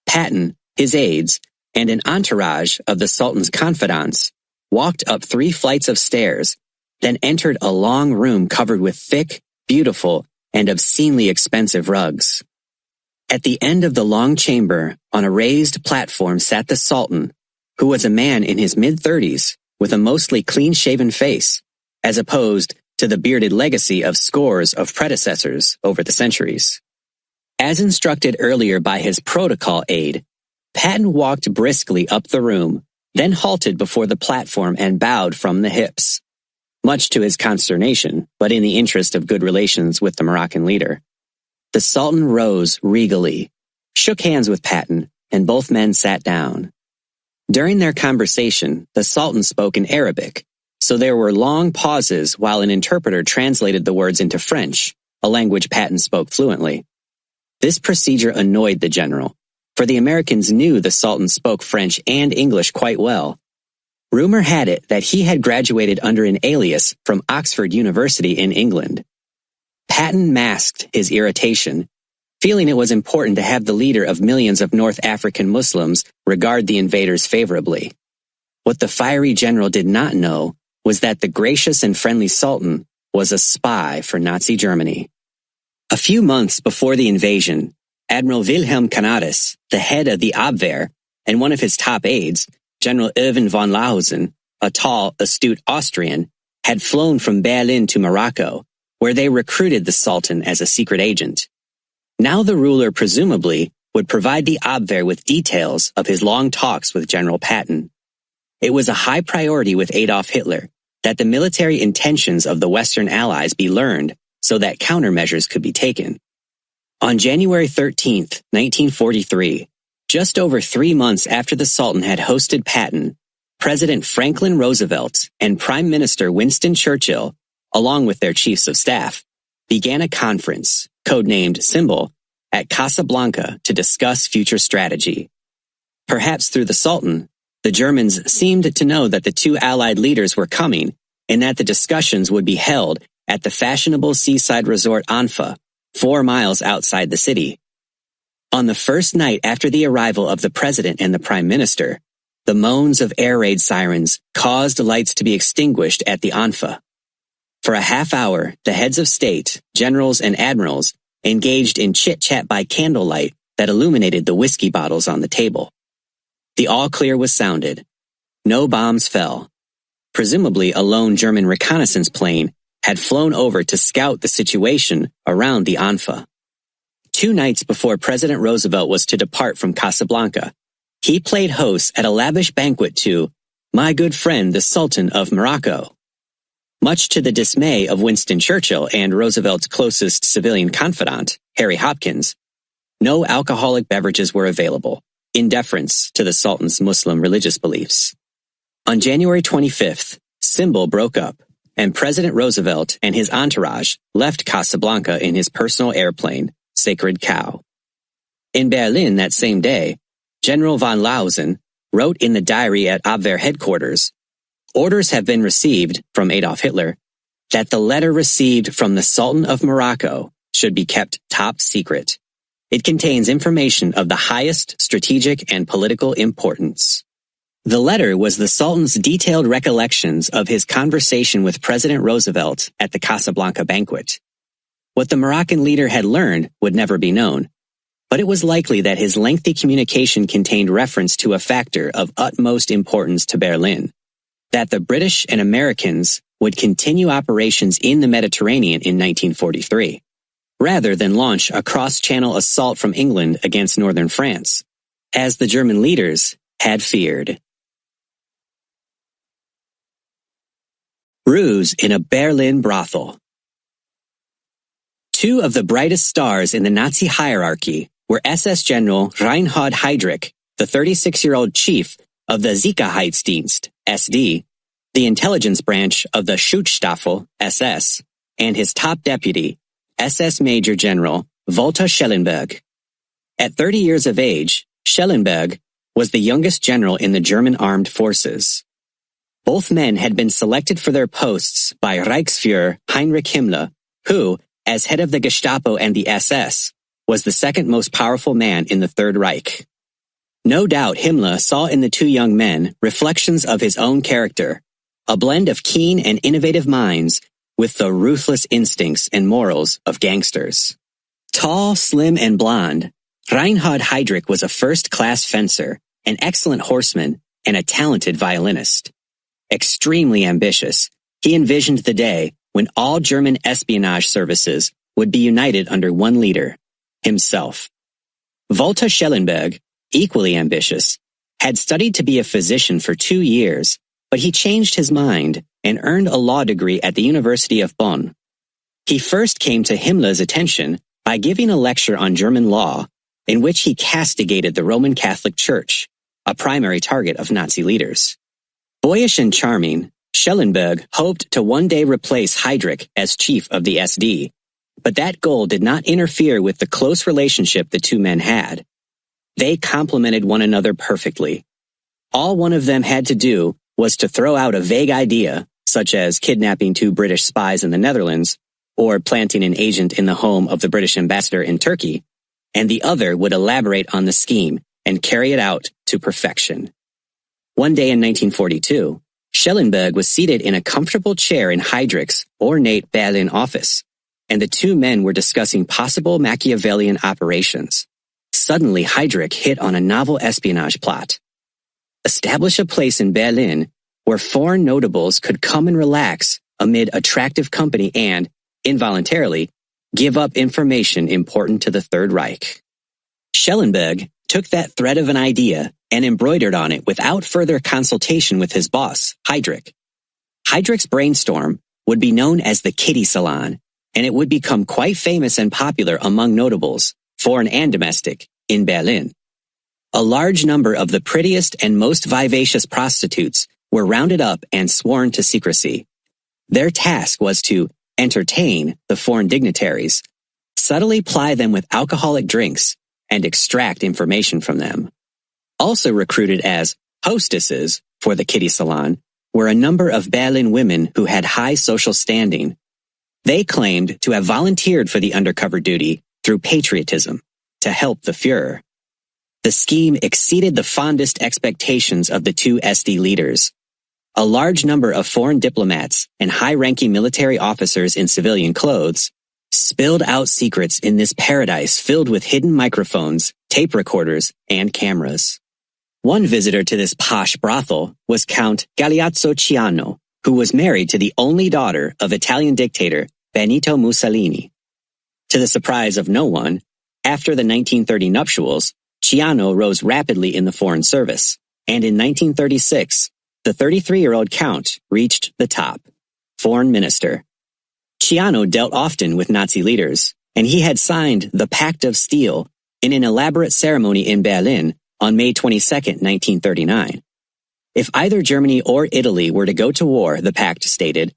Patton, his aides, and an entourage of the Sultan's confidants walked up 3 flights of stairs, then entered a long room covered with thick, beautiful, and obscenely expensive rugs. At the end of the long chamber, on a raised platform, sat the Sultan, who was a man in his mid-30s with a mostly clean-shaven face, as opposed to the bearded legacy of scores of predecessors over the centuries. As instructed earlier by his protocol aide, Patton walked briskly up the room, then halted before the platform and bowed from the hips. Much to his consternation, but in the interest of good relations with the Moroccan leader. The Sultan rose regally, shook hands with Patton, and both men sat down. During their conversation, the Sultan spoke in Arabic, so there were long pauses while an interpreter translated the words into French, a language Patton spoke fluently. This procedure annoyed the general, for the Americans knew the Sultan spoke French and English quite well. Rumor had it that he had graduated under an alias from Oxford University in England. Patton masked his irritation, feeling it was important to have the leader of millions of North African Muslims regard the invaders favorably. What the fiery general did not know was that the gracious and friendly Sultan was a spy for Nazi Germany. A few months before the invasion, Admiral Wilhelm Canaris, the head of the Abwehr, and one of his top aides, General Erwin von Lausen, a tall, astute Austrian, had flown from Berlin to Morocco, where they recruited the Sultan as a secret agent. Now the ruler presumably would provide the Abwehr with details of his long talks with General Patton. It was a high priority with Adolf Hitler that the military intentions of the Western Allies be learned so that countermeasures could be taken. On January 13, 1943, just over 3 months after the Sultan had hosted Patton, President Franklin Roosevelt and Prime Minister Winston Churchill, along with their chiefs of staff, began a conference, codenamed Symbol, at Casablanca to discuss future strategy. Perhaps through the Sultan, the Germans seemed to know that the two Allied leaders were coming and that the discussions would be held at the fashionable seaside resort Anfa, 4 miles outside the city. On the first night after the arrival of the President and the Prime Minister, the moans of air raid sirens caused lights to be extinguished at the Anfa. For a half hour, the heads of state, generals, and admirals engaged in chit-chat by candlelight that illuminated the whiskey bottles on the table. The all-clear was sounded. No bombs fell. Presumably a lone German reconnaissance plane had flown over to scout the situation around the Anfa. 2 nights before President Roosevelt was to depart from Casablanca, he played host at a lavish banquet to my good friend the Sultan of Morocco. Much to the dismay of Winston Churchill and Roosevelt's closest civilian confidant, Harry Hopkins, no alcoholic beverages were available, in deference to the Sultan's Muslim religious beliefs. On January 25th, Symbol broke up, and President Roosevelt and his entourage left Casablanca in his personal airplane, Sacred Cow. In Berlin that same day, General von Lausen wrote in the diary at Abwehr headquarters, "Orders have been received from Adolf Hitler that the letter received from the Sultan of Morocco should be kept top secret. It contains information of the highest strategic and political importance." The letter was the Sultan's detailed recollections of his conversation with President Roosevelt at the Casablanca banquet. What the Moroccan leader had learned would never be known, but it was likely that his lengthy communication contained reference to a factor of utmost importance to Berlin, that the British and Americans would continue operations in the Mediterranean in 1943, rather than launch a cross-channel assault from England against northern France, as the German leaders had feared. Ruse in a Berlin brothel. 2 of the brightest stars in the Nazi hierarchy were SS General Reinhard Heydrich, the 36-year-old chief of the Sicherheitsdienst, SD, the intelligence branch of the Schutzstaffel, SS, and his top deputy, SS Major General Walter Schellenberg. At 30 years of age, Schellenberg was the youngest general in the German armed forces. Both men had been selected for their posts by Reichsfuhrer Heinrich Himmler, who, as head of the Gestapo and the SS, was the second most powerful man in the Third Reich. No doubt Himmler saw in the 2 young men reflections of his own character, a blend of keen and innovative minds with the ruthless instincts and morals of gangsters. Tall, slim, and blonde, Reinhard Heydrich was a first-class fencer, an excellent horseman, and a talented violinist. Extremely ambitious, he envisioned the day when all German espionage services would be united under one leader, himself. Walter Schellenberg, equally ambitious, had studied to be a physician for 2 years, but he changed his mind and earned a law degree at the University of Bonn. He first came to Himmler's attention by giving a lecture on German law in which he castigated the Roman Catholic Church, a primary target of Nazi leaders. Boyish and charming, Schellenberg hoped to one day replace Heydrich as chief of the SD, but that goal did not interfere with the close relationship the 2 men had. They complemented one another perfectly. All one of them had to do was to throw out a vague idea, such as kidnapping 2 British spies in the Netherlands, or planting an agent in the home of the British ambassador in Turkey, and the other would elaborate on the scheme and carry it out to perfection. One day in 1942, Schellenberg was seated in a comfortable chair in Heydrich's ornate Berlin office, and the two men were discussing possible Machiavellian operations. Suddenly, Heydrich hit on a novel espionage plot. Establish a place in Berlin where foreign notables could come and relax amid attractive company and, involuntarily, give up information important to the Third Reich. Schellenberg took that thread of an idea and embroidered on it without further consultation with his boss, Heydrich. Heydrich's brainstorm would be known as the Kitty Salon, and it would become quite famous and popular among notables, foreign and domestic, in Berlin. A large number of the prettiest and most vivacious prostitutes were rounded up and sworn to secrecy. Their task was to entertain the foreign dignitaries, subtly ply them with alcoholic drinks, and extract information from them. Also recruited as hostesses for the Kitty Salon were a number of Berlin women who had high social standing. They claimed to have volunteered for the undercover duty through patriotism to help the Führer. The scheme exceeded the fondest expectations of the two SD leaders. A large number of foreign diplomats and high-ranking military officers in civilian clothes spilled out secrets in this paradise filled with hidden microphones, tape recorders, and cameras. One visitor to this posh brothel was Count Galeazzo Ciano, who was married to the only daughter of Italian dictator Benito Mussolini. To the surprise of no one, after the 1930 nuptials, Ciano rose rapidly in the foreign service, and in 1936, the 33-year-old count reached the top, foreign minister. Ciano dealt often with Nazi leaders, and he had signed the Pact of Steel in an elaborate ceremony in Berlin on May 22, 1939. If either Germany or Italy were to go to war, the pact stated,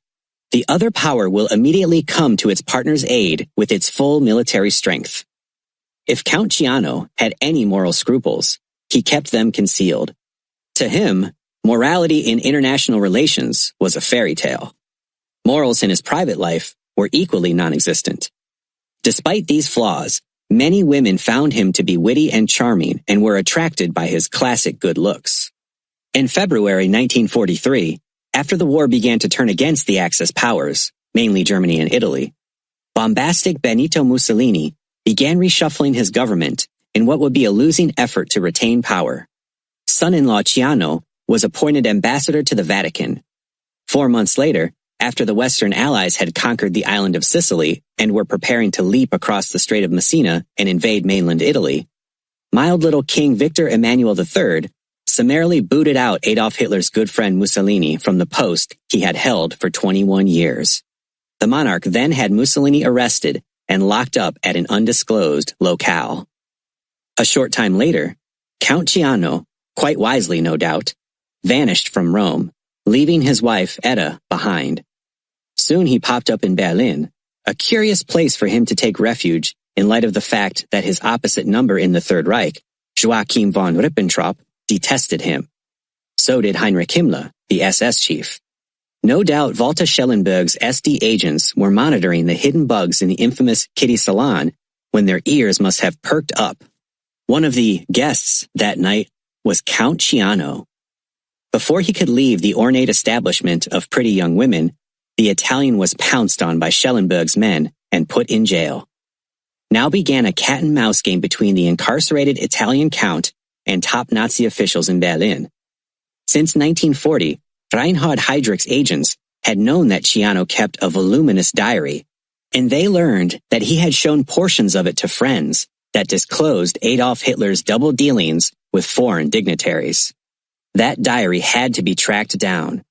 the other power will immediately come to its partner's aid with its full military strength. If Count Ciano had any moral scruples, he kept them concealed. To him, morality in international relations was a fairy tale. Morals in his private life were equally non-existent. Despite these flaws, many women found him to be witty and charming and were attracted by his classic good looks. In February 1943, after the war began to turn against the Axis powers, mainly Germany and Italy, bombastic Benito Mussolini began reshuffling his government in what would be a losing effort to retain power. Son-in-law Ciano was appointed ambassador to the Vatican. 4 months later, after the Western Allies had conquered the island of Sicily and were preparing to leap across the Strait of Messina and invade mainland Italy, mild little King Victor Emmanuel III summarily booted out Adolf Hitler's good friend Mussolini from the post he had held for 21 years. The monarch then had Mussolini arrested and locked up at an undisclosed locale. A short time later, Count Ciano, quite wisely no doubt, vanished from Rome, leaving his wife Etta behind. Soon he popped up in Berlin, a curious place for him to take refuge in light of the fact that his opposite number in the Third Reich, Joachim von Ribbentrop, detested him. So did Heinrich Himmler, the SS chief. No doubt Walter Schellenberg's SD agents were monitoring the hidden bugs in the infamous Kitty Salon when their ears must have perked up. One of the guests that night was Count Ciano. Before he could leave the ornate establishment of pretty young women, the Italian was pounced on by Schellenberg's men and put in jail. Now began a cat-and-mouse game between the incarcerated Italian count and top Nazi officials in Berlin. Since 1940, Reinhard Heydrich's agents had known that Ciano kept a voluminous diary, and they learned that he had shown portions of it to friends that disclosed Adolf Hitler's double dealings with foreign dignitaries. That diary had to be tracked down.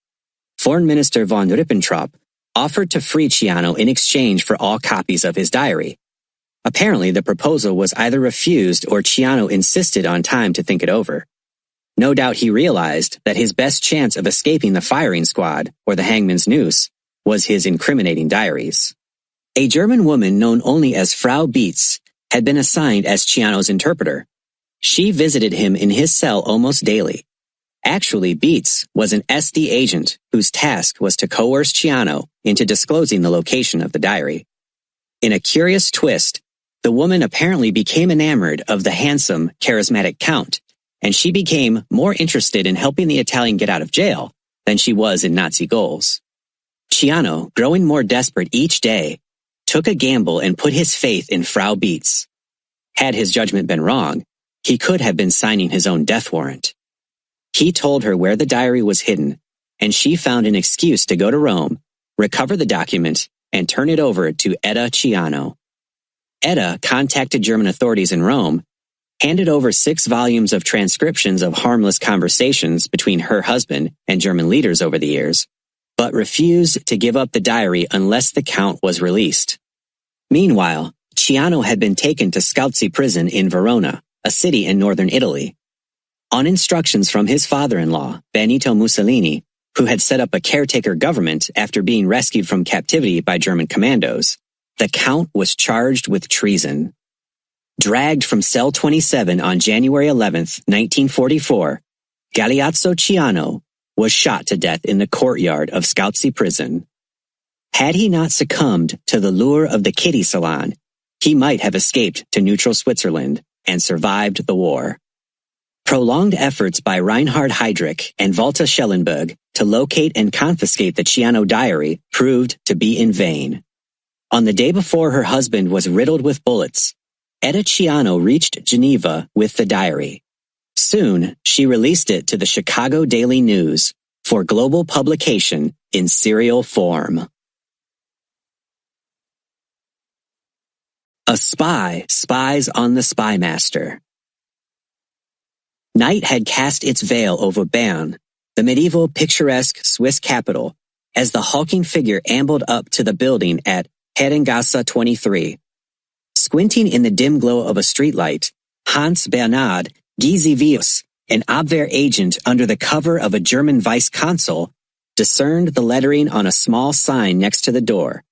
Foreign Minister von Ribbentrop offered to free Ciano in exchange for all copies of his diary. Apparently, the proposal was either refused or Ciano insisted on time to think it over. No doubt he realized that his best chance of escaping the firing squad or the hangman's noose was his incriminating diaries. A German woman known only as Frau Beetz had been assigned as Ciano's interpreter. She visited him in his cell almost daily. Actually, Beetz was an SD agent whose task was to coerce Ciano into disclosing the location of the diary. In a curious twist, the woman apparently became enamored of the handsome, charismatic count and she became more interested in helping the Italian get out of jail than she was in Nazi goals. Ciano, growing more desperate each day, took a gamble and put his faith in Frau Beetz. Had his judgment been wrong, he could have been signing his own death warrant. He told her where the diary was hidden, and she found an excuse to go to Rome, recover the document, and turn it over to Etta Ciano. Etta contacted German authorities in Rome, handed over 6 volumes of transcriptions of harmless conversations between her husband and German leaders over the years, but refused to give up the diary unless the count was released. Meanwhile, Ciano had been taken to Scalzi prison in Verona, a city in northern Italy. On instructions from his father-in-law, Benito Mussolini, who had set up a caretaker government after being rescued from captivity by German commandos, the Count was charged with treason. Dragged from cell 27 on January 11, 1944, Galeazzo Ciano was shot to death in the courtyard of Scalzi prison. Had he not succumbed to the lure of the kiddie salon, he might have escaped to neutral Switzerland and survived the war. Prolonged efforts by Reinhard Heydrich and Walter Schellenberg to locate and confiscate the Ciano diary proved to be in vain. On the day before her husband was riddled with bullets, Etta Ciano reached Geneva with the diary. Soon, she released it to the Chicago Daily News for global publication in serial form. A spy spies on the spymaster. Night had cast its veil over Bern, the medieval picturesque Swiss capital, as the hulking figure ambled up to the building at Herrengasse 23. Squinting in the dim glow of a streetlight, Hans Bernhard Giesivius, an Abwehr agent under the cover of a German vice-consul, discerned the lettering on a small sign next to the door.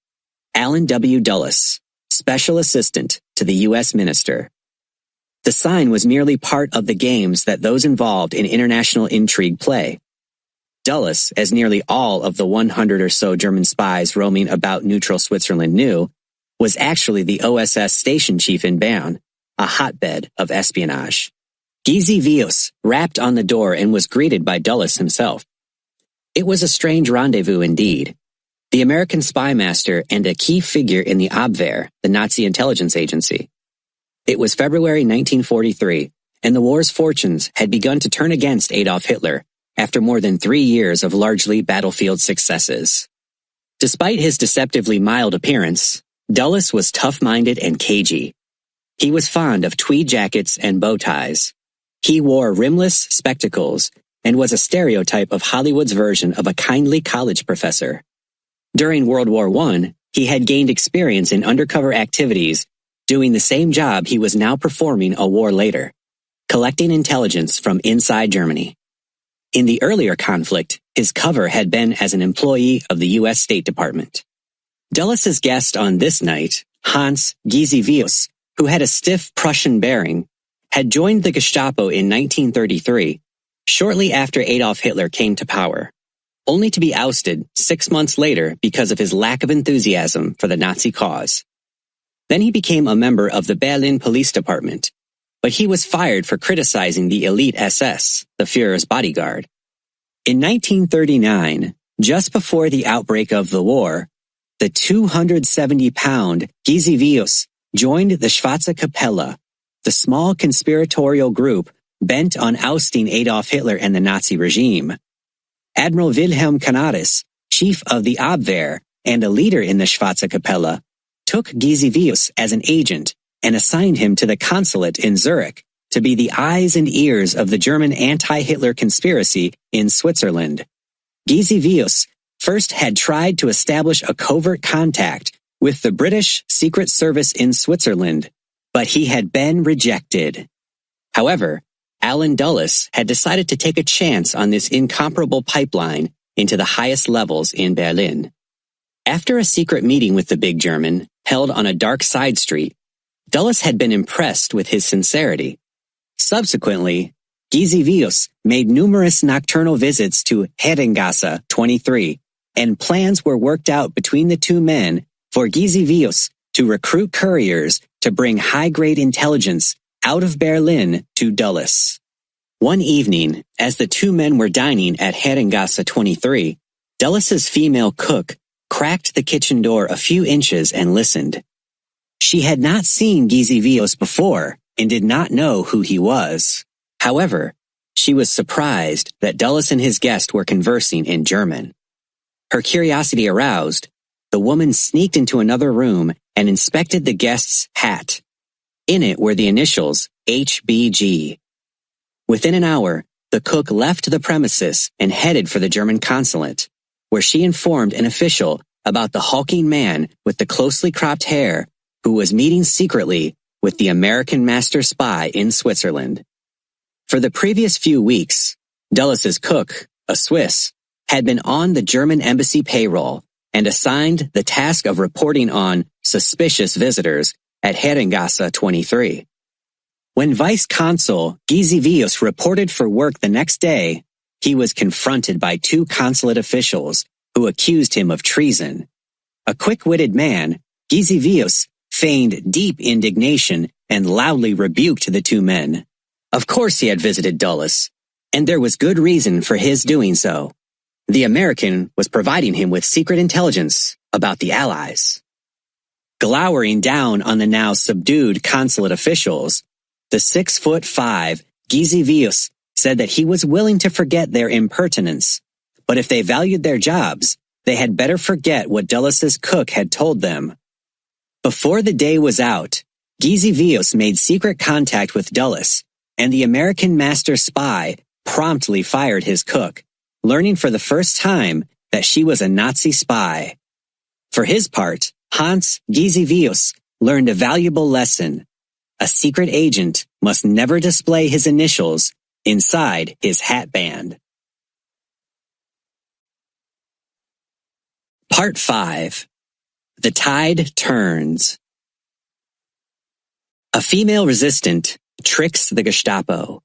Alan W. Dulles, Special Assistant to the U.S. Minister. The sign was merely part of the games that those involved in international intrigue play. Dulles, as nearly all of the 100 or so German spies roaming about neutral Switzerland knew, was actually the OSS station chief in Bern, a hotbed of espionage. Giesivius rapped on the door and was greeted by Dulles himself. It was a strange rendezvous indeed. The American spymaster and a key figure in the Abwehr, the Nazi intelligence agency. It was February 1943, and the war's fortunes had begun to turn against Adolf Hitler after more than 3 years of largely battlefield successes. Despite his deceptively mild appearance, Dulles was tough-minded and cagey. He was fond of tweed jackets and bow ties. He wore rimless spectacles and was a stereotype of Hollywood's version of a kindly college professor. During World War I, he had gained experience in undercover activities, doing the same job he was now performing a war later, collecting intelligence from inside Germany. In the earlier conflict, his cover had been as an employee of the U.S. State Department. Dulles's guest on this night, Hans Giesivius, who had a stiff Prussian bearing, had joined the Gestapo in 1933, shortly after Adolf Hitler came to power, only to be ousted 6 months later because of his lack of enthusiasm for the Nazi cause. Then he became a member of the Berlin Police Department, but he was fired for criticizing the elite SS, the Führer's bodyguard. In 1939, just before the outbreak of the war, the 270-pound Giesivius joined the Schwarze Kapelle, the small conspiratorial group bent on ousting Adolf Hitler and the Nazi regime. Admiral Wilhelm Canaris, chief of the Abwehr and a leader in the Schwarze Kapelle, took Giesivius as an agent and assigned him to the consulate in Zurich to be the eyes and ears of the German anti-Hitler conspiracy in Switzerland. Giesivius first had tried to establish a covert contact with the British Secret Service in Switzerland, but he had been rejected. However, Alan Dulles had decided to take a chance on this incomparable pipeline into the highest levels in Berlin. After a secret meeting with the big German, held on a dark side street, Dulles had been impressed with his sincerity. Subsequently, Giesivius made numerous nocturnal visits to Herrengasse 23, and plans were worked out between the two men for Giesivius to recruit couriers to bring high-grade intelligence out of Berlin to Dulles. One evening, as the two men were dining at Herrengasse 23, Dulles' female cook cracked the kitchen door a few inches and listened. She had not seen Gizivios before and did not know who he was. However, she was surprised that Dulles and his guest were conversing in German. Her curiosity aroused, the woman sneaked into another room and inspected the guest's hat. In it were the initials HBG. Within an hour, the cook left the premises and headed for the German consulate, where she informed an official about the hulking man with the closely cropped hair who was meeting secretly with the American master spy in Switzerland. For the previous few weeks, Dulles' cook, a Swiss, had been on the German embassy payroll and assigned the task of reporting on suspicious visitors at Herrengasse 23. When Vice Consul Gizivios reported for work the next day, he was confronted by two consulate officials who accused him of treason. A quick-witted man, Gizivios feigned deep indignation and loudly rebuked the two men. Of course he had visited Dulles, and there was good reason for his doing so. The American was providing him with secret intelligence about the Allies. Glowering down on the now subdued consulate officials, the 6'5" Gizivios said that he was willing to forget their impertinence, but if they valued their jobs, they had better forget what Dulles' cook had told them. Before the day was out, Gizivios made secret contact with Dulles, and the American master spy promptly fired his cook, learning for the first time that she was a Nazi spy. For his part, Hans Gizivios learned a valuable lesson. A secret agent must never display his initials inside his hatband. Part 5. The Tide Turns. A female resistant tricks the Gestapo.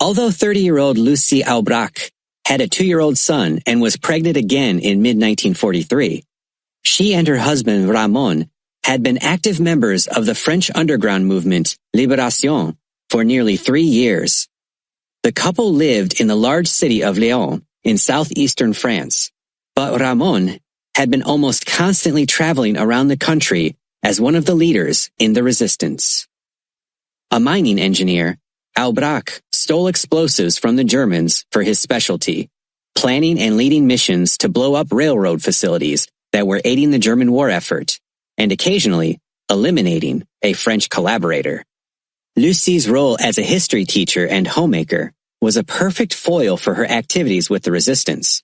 Although 30-year-old Lucie Aubrac had a 2-year-old son and was pregnant again in mid-1943, she and her husband Ramon had been active members of the French underground movement Libération for nearly 3 years. The couple lived in the large city of Lyon in southeastern France, but Ramon had been almost constantly traveling around the country as one of the leaders in the resistance. A mining engineer, Aubrac stole explosives from the Germans for his specialty, planning and leading missions to blow up railroad facilities that were aiding the German war effort, and occasionally eliminating a French collaborator. Lucie's role as a history teacher and homemaker was a perfect foil for her activities with the resistance.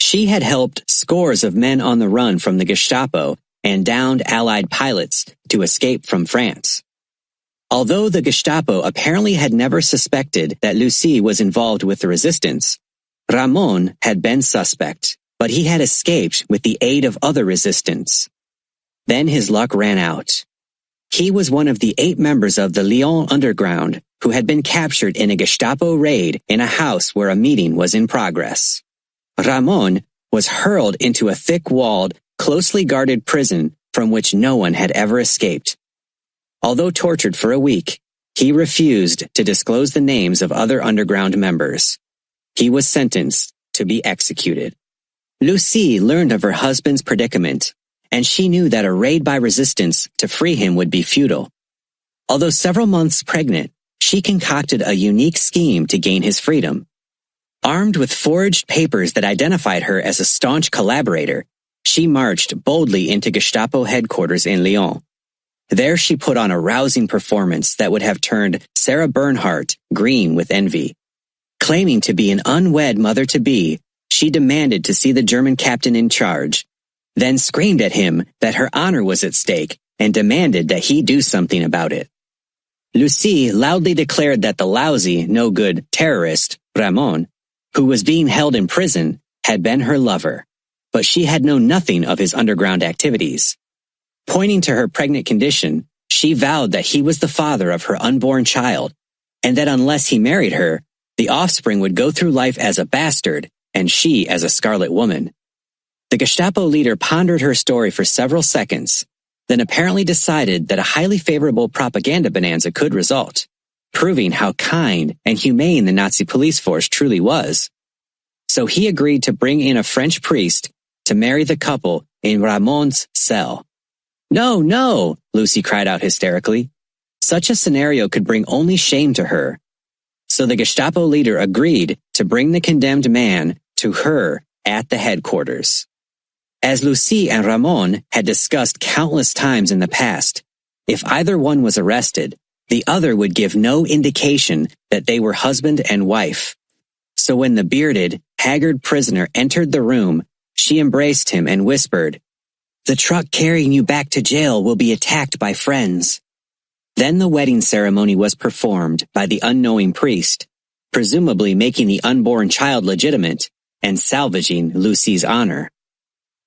She had helped scores of men on the run from the Gestapo and downed Allied pilots to escape from France. Although the Gestapo apparently had never suspected that Lucie was involved with the resistance, Ramon had been suspect, but he had escaped with the aid of other resistance. Then his luck ran out. He was one of the 8 members of the Lyon Underground who had been captured in a Gestapo raid in a house where a meeting was in progress. Ramon was hurled into a thick-walled, closely guarded prison from which no one had ever escaped. Although tortured for a week, he refused to disclose the names of other underground members. He was sentenced to be executed. Lucie learned of her husband's predicament, and she knew that a raid by resistance to free him would be futile. Although several months pregnant, she concocted a unique scheme to gain his freedom. Armed with forged papers that identified her as a staunch collaborator, she marched boldly into Gestapo headquarters in Lyon. There she put on a rousing performance that would have turned Sarah Bernhardt green with envy. Claiming to be an unwed mother-to-be, she demanded to see the German captain in charge, then screamed at him that her honor was at stake and demanded that he do something about it. Lucie loudly declared that the lousy, no-good terrorist, Ramon, who was being held in prison, had been her lover, but she had known nothing of his underground activities. Pointing to her pregnant condition, she vowed that he was the father of her unborn child, and that unless he married her, the offspring would go through life as a bastard and she as a scarlet woman. The Gestapo leader pondered her story for several seconds, then apparently decided that a highly favorable propaganda bonanza could result. proving how kind and humane the Nazi police force truly was. So he agreed to bring in a French priest to marry the couple in Ramon's cell. No, no, Lucy cried out hysterically. Such a scenario could bring only shame to her. So the Gestapo leader agreed to bring the condemned man to her at the headquarters. As Lucy and Ramon had discussed countless times in the past, if either one was arrested, the other would give no indication that they were husband and wife. So when the bearded, haggard prisoner entered the room, she embraced him and whispered, "The truck carrying you back to jail will be attacked by friends." Then the wedding ceremony was performed by the unknowing priest, presumably making the unborn child legitimate and salvaging Lucy's honor.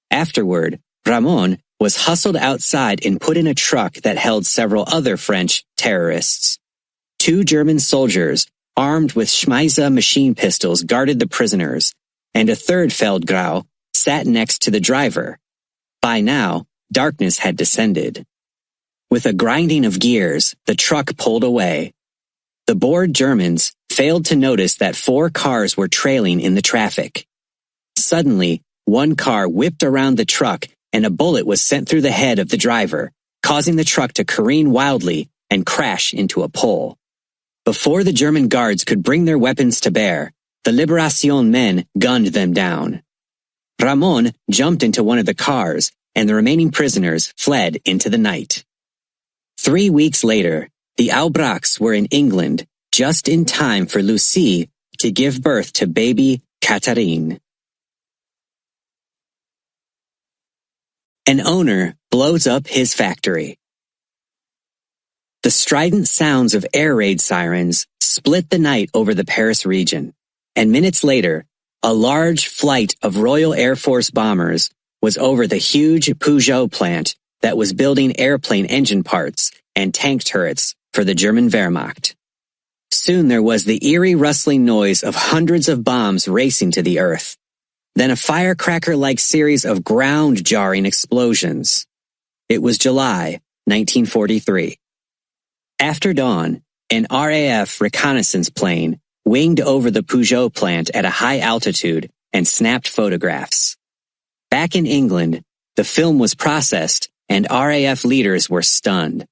Afterward, Ramon was hustled outside and put in a truck that held several other French terrorists. 2 German soldiers, armed with Schmeisse machine pistols, guarded the prisoners, and a third Feldgrau sat next to the driver. By now, darkness had descended. With a grinding of gears, the truck pulled away. The bored Germans failed to notice that 4 cars were trailing in the traffic. Suddenly, one car whipped around the truck and a bullet was sent through the head of the driver, causing the truck to careen wildly and crash into a pole. Before the German guards could bring their weapons to bear, the Liberation men gunned them down. Ramon jumped into one of the cars, and the remaining prisoners fled into the night. 3 weeks later, the Albrechts were in England just in time for Lucie to give birth to baby Catherine. An owner blows up his factory. The strident sounds of air raid sirens split the night over the Paris region, and minutes later, a large flight of Royal Air Force bombers was over the huge Peugeot plant that was building airplane engine parts and tank turrets for the German Wehrmacht. Soon there was the eerie rustling noise of hundreds of bombs racing to the earth. Then a firecracker-like series of ground-jarring explosions. It was July 1943. After dawn, an RAF reconnaissance plane winged over the Peugeot plant at a high altitude and snapped photographs. Back in England, the film was processed and RAF leaders were stunned.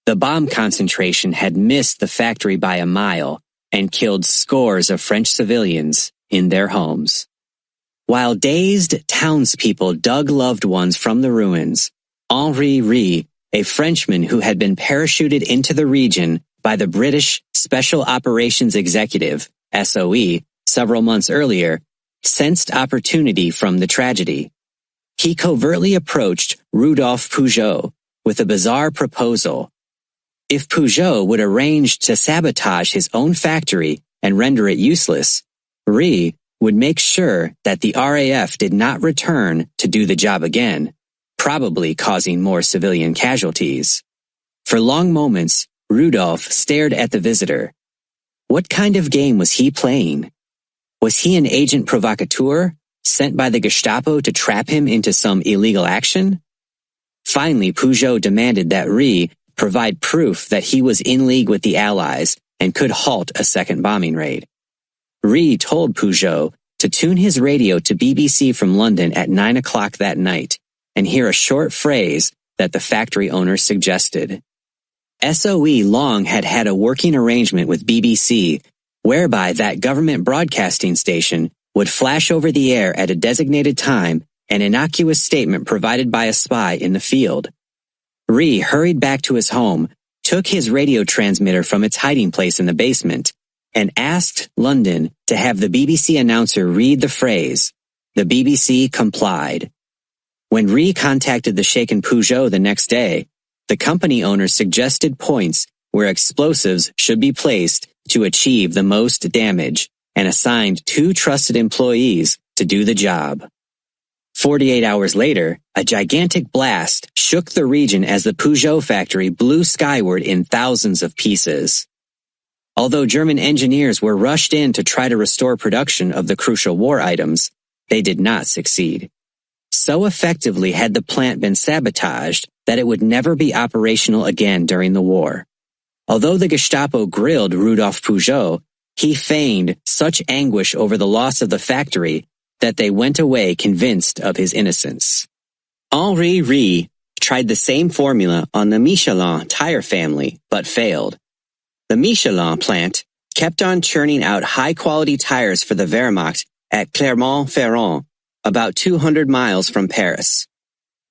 The bomb concentration had missed the factory by a mile and killed scores of French civilians in their homes. While dazed townspeople dug loved ones from the ruins, Henri Rie, a Frenchman who had been parachuted into the region by the British Special Operations Executive, SOE, several months earlier, sensed opportunity from the tragedy. He covertly approached Rudolf Peugeot with a bizarre proposal. If Peugeot would arrange to sabotage his own factory and render it useless, Rie would make sure that the RAF did not return to do the job again, probably causing more civilian casualties. For long moments, Rudolf stared at the visitor. What kind of game was he playing? Was he an agent provocateur, sent by the Gestapo to trap him into some illegal action? Finally, Peugeot demanded that Rie provide proof that he was in league with the Allies and could halt a second bombing raid. Rie told Peugeot to tune his radio to BBC from London at 9 o'clock that night and hear a short phrase that the factory owner suggested. SOE long had had a working arrangement with BBC whereby that government broadcasting station would flash over the air at a designated time an innocuous statement provided by a spy in the field. Rie hurried back to his home, took his radio transmitter from its hiding place in the basement, and asked London to have the BBC announcer read the phrase. The BBC complied. When Rie contacted the shaken Peugeot the next day, the company owner suggested points where explosives should be placed to achieve the most damage and assigned 2 trusted employees to do the job. 48 hours later, a gigantic blast shook the region as the Peugeot factory blew skyward in thousands of pieces. Although German engineers were rushed in to try to restore production of the crucial war items, they did not succeed. So effectively had the plant been sabotaged that it would never be operational again during the war. Although the Gestapo grilled Rudolf Peugeot, he feigned such anguish over the loss of the factory that they went away convinced of his innocence. Henri Rie tried the same formula on the Michelin tire family, but failed. The Michelin plant kept on churning out high-quality tires for the Wehrmacht at Clermont-Ferrand, about 200 miles from Paris.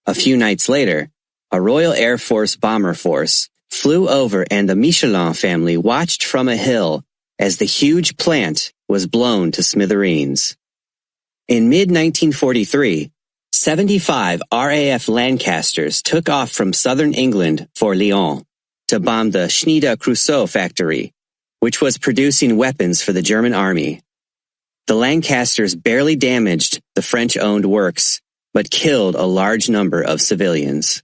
A few nights later, a Royal Air Force bomber force flew over and the Michelin family watched from a hill as the huge plant was blown to smithereens. In mid-1943, 75 RAF Lancasters took off from southern England for Lyon to bomb the Schneider-Creusot factory, which was producing weapons for the German army. The Lancasters barely damaged the French-owned works, but killed a large number of civilians.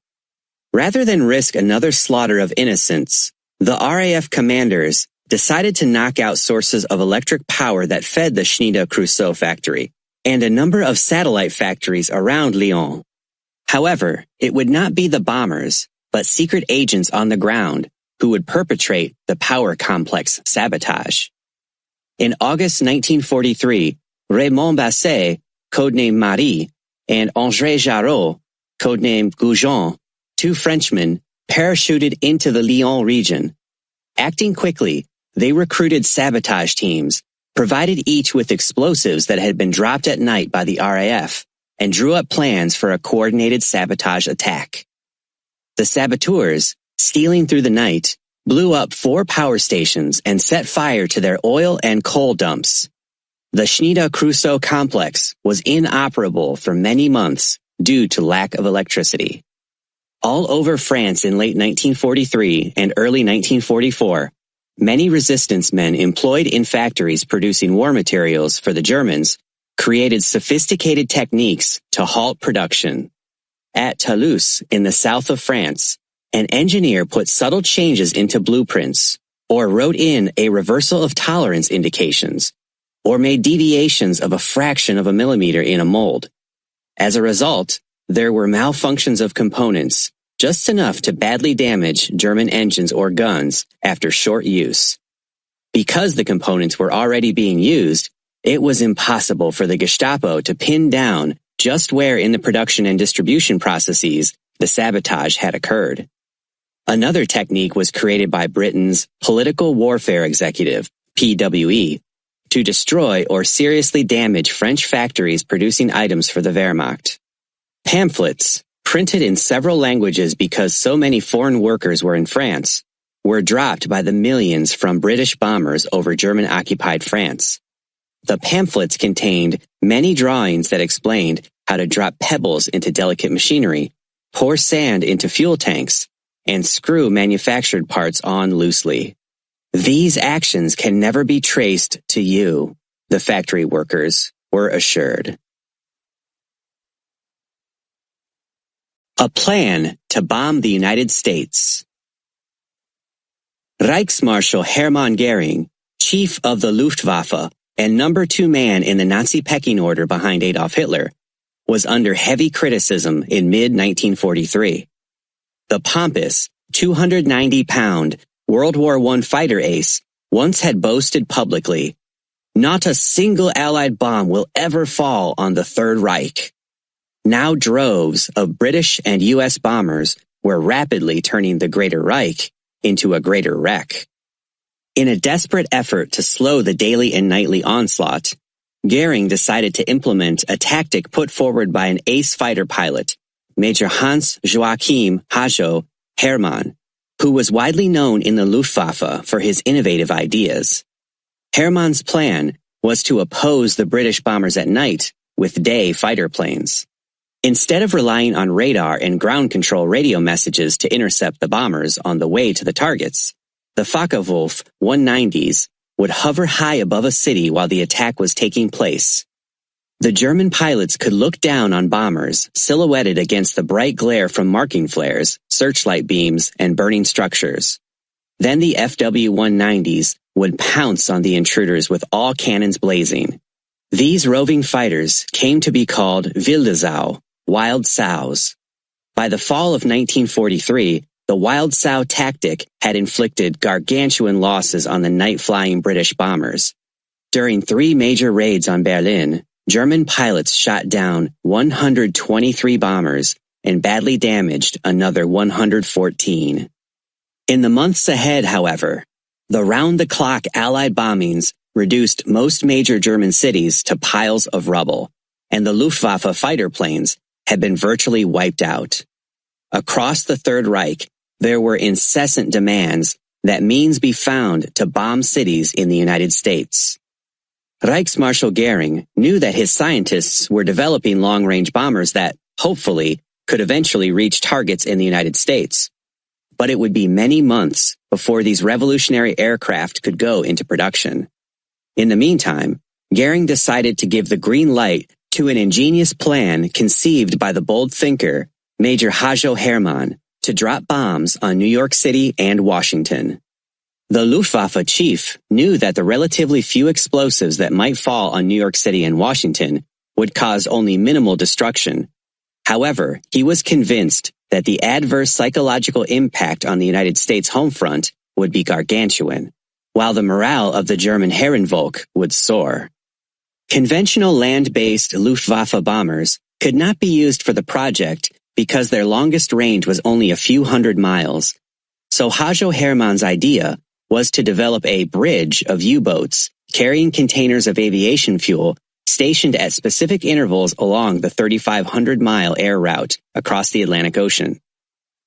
Rather than risk another slaughter of innocents, the RAF commanders decided to knock out sources of electric power that fed the Schneider-Creusot factory and a number of satellite factories around Lyon. However, it would not be the bombers, but secret agents on the ground who would perpetrate the power complex sabotage. In August 1943, Raymond Basset, codenamed Marie, and André Jarreau, codenamed Goujon, two Frenchmen, parachuted into the Lyon region. Acting quickly, they recruited sabotage teams, provided each with explosives that had been dropped at night by the RAF, and drew up plans for a coordinated sabotage attack. The saboteurs, stealing through the night, blew up 4 power stations and set fire to their oil and coal dumps. The Schneider-Creusot complex was inoperable for many months due to lack of electricity. All over France in late 1943 and early 1944, many resistance men employed in factories producing war materials for the Germans created sophisticated techniques to halt production. At Toulouse, in the south of France, an engineer put subtle changes into blueprints, or wrote in a reversal of tolerance indications, or made deviations of a fraction of a millimeter in a mold. As a result, there were malfunctions of components, just enough to badly damage German engines or guns after short use. Because the components were already being used, it was impossible for the Gestapo to pin down just where in the production and distribution processes the sabotage had occurred. Another technique was created by Britain's Political Warfare Executive, PWE, to destroy or seriously damage French factories producing items for the Wehrmacht. Pamphlets, printed in several languages because so many foreign workers were in France, were dropped by the millions from British bombers over German-occupied France. The pamphlets contained many drawings that explained how to drop pebbles into delicate machinery, pour sand into fuel tanks, and screw manufactured parts on loosely. These actions can never be traced to you, the factory workers were assured. A plan to bomb the United States. Reichsmarshal Hermann Goering, chief of the Luftwaffe and number 2 man in the Nazi pecking order behind Adolf Hitler, was under heavy criticism in mid-1943. The pompous, 290-pound World War I fighter ace once had boasted publicly, "Not a single Allied bomb will ever fall on the Third Reich." Now droves of British and U.S. bombers were rapidly turning the Greater Reich into a greater wreck. In a desperate effort to slow the daily and nightly onslaught, Goering decided to implement a tactic put forward by an ace fighter pilot, Major Hans Joachim Hajo Hermann, who was widely known in the Luftwaffe for his innovative ideas. Hermann's plan was to oppose the British bombers at night with day fighter planes. Instead of relying on radar and ground control radio messages to intercept the bombers on the way to the targets, the Focke-Wulf 190s would hover high above a city while the attack was taking place. The German pilots could look down on bombers silhouetted against the bright glare from marking flares, searchlight beams, and burning structures. Then the FW-190s would pounce on the intruders with all cannons blazing. These roving fighters came to be called Wilde Sau, wild sows. By the fall of 1943, the wild sow tactic had inflicted gargantuan losses on the night-flying British bombers. During 3 major raids on Berlin, German pilots shot down 123 bombers and badly damaged another 114. In the months ahead, however, the round-the-clock Allied bombings reduced most major German cities to piles of rubble, and the Luftwaffe fighter planes had been virtually wiped out. Across the Third Reich, there were incessant demands that means be found to bomb cities in the United States. Reichsmarschall Goering knew that his scientists were developing long-range bombers that, hopefully, could eventually reach targets in the United States. But it would be many months before these revolutionary aircraft could go into production. In the meantime, Goering decided to give the green light to an ingenious plan conceived by the bold thinker, Major Hajo Hermann, to drop bombs on New York City and Washington. The Luftwaffe chief knew that the relatively few explosives that might fall on New York City and Washington would cause only minimal destruction. However, he was convinced that the adverse psychological impact on the United States home front would be gargantuan, while the morale of the German Herrenvolk would soar. Conventional land-based Luftwaffe bombers could not be used for the project because their longest range was only a few hundred miles. So Hajo Hermann's idea was to develop a bridge of U-boats carrying containers of aviation fuel stationed at specific intervals along the 3,500-mile air route across the Atlantic Ocean.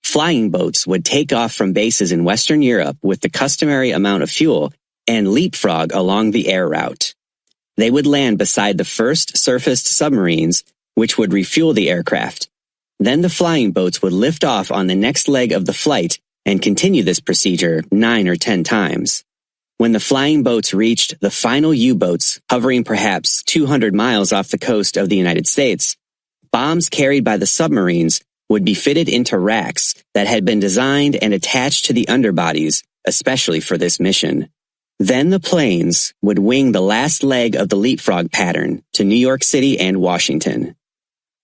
Flying boats would take off from bases in Western Europe with the customary amount of fuel and leapfrog along the air route. They would land beside the first surfaced submarines, which would refuel the aircraft. Then the flying boats would lift off on the next leg of the flight and continue this procedure 9 or 10 times. When the flying boats reached the final U-boats hovering perhaps 200 miles off the coast of the United States, bombs carried by the submarines would be fitted into racks that had been designed and attached to the underbodies, especially for this mission. Then the planes would wing the last leg of the leapfrog pattern to New York City and Washington.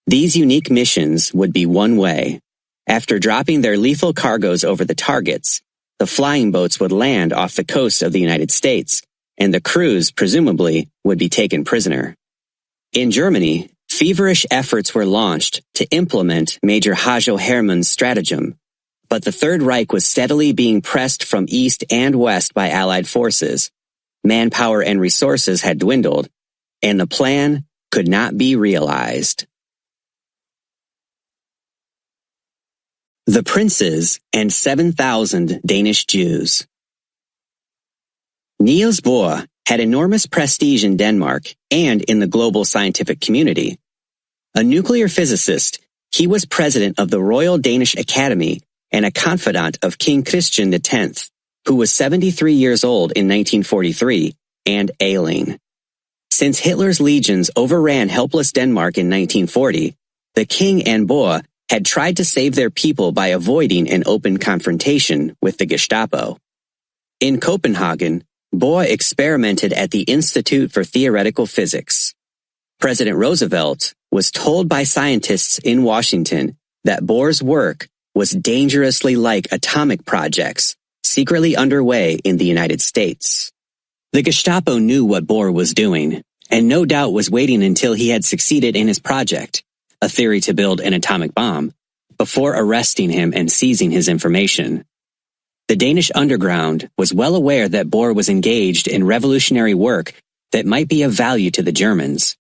These unique missions would be one way. After dropping their lethal cargoes over the targets, the flying boats would land off the coast of the United States, and the crews, presumably, would be taken prisoner. In Germany, feverish efforts were launched to implement Major Hajo Hermann's stratagem, but the Third Reich was steadily being pressed from east and west by Allied forces. Manpower and resources had dwindled, and the plan could not be realized. The Princes and 7,000 Danish Jews. Niels Bohr had enormous prestige in Denmark and in the global scientific community. A nuclear physicist, he was president of the Royal Danish Academy and a confidant of King Christian X, who was 73 years old in 1943 and ailing. Since Hitler's legions overran helpless Denmark in 1940, the king and Bohr had tried to save their people by avoiding an open confrontation with the Gestapo. In Copenhagen, Bohr experimented at the Institute for Theoretical Physics. President Roosevelt was told by scientists in Washington that Bohr's work was dangerously like atomic projects secretly underway in the United States. The Gestapo knew what Bohr was doing, and no doubt was waiting until he had succeeded in his project, a theory to build an atomic bomb, before arresting him and seizing his information. The Danish underground was well aware that Bohr was engaged in revolutionary work that might be of value to the Germans.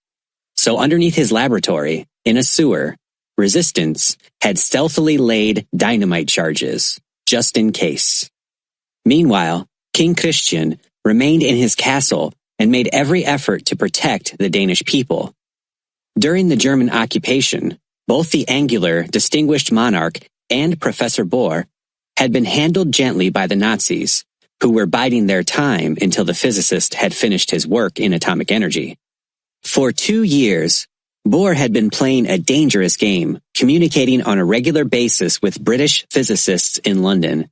So underneath his laboratory, in a sewer, resistance had stealthily laid dynamite charges, just in case. Meanwhile, King Christian remained in his castle and made every effort to protect the Danish people. During the German occupation, both the angular, distinguished monarch and Professor Bohr had been handled gently by the Nazis, who were biding their time until the physicist had finished his work in atomic energy. For 2 years, Bohr had been playing a dangerous game, communicating on a regular basis with British physicists in London.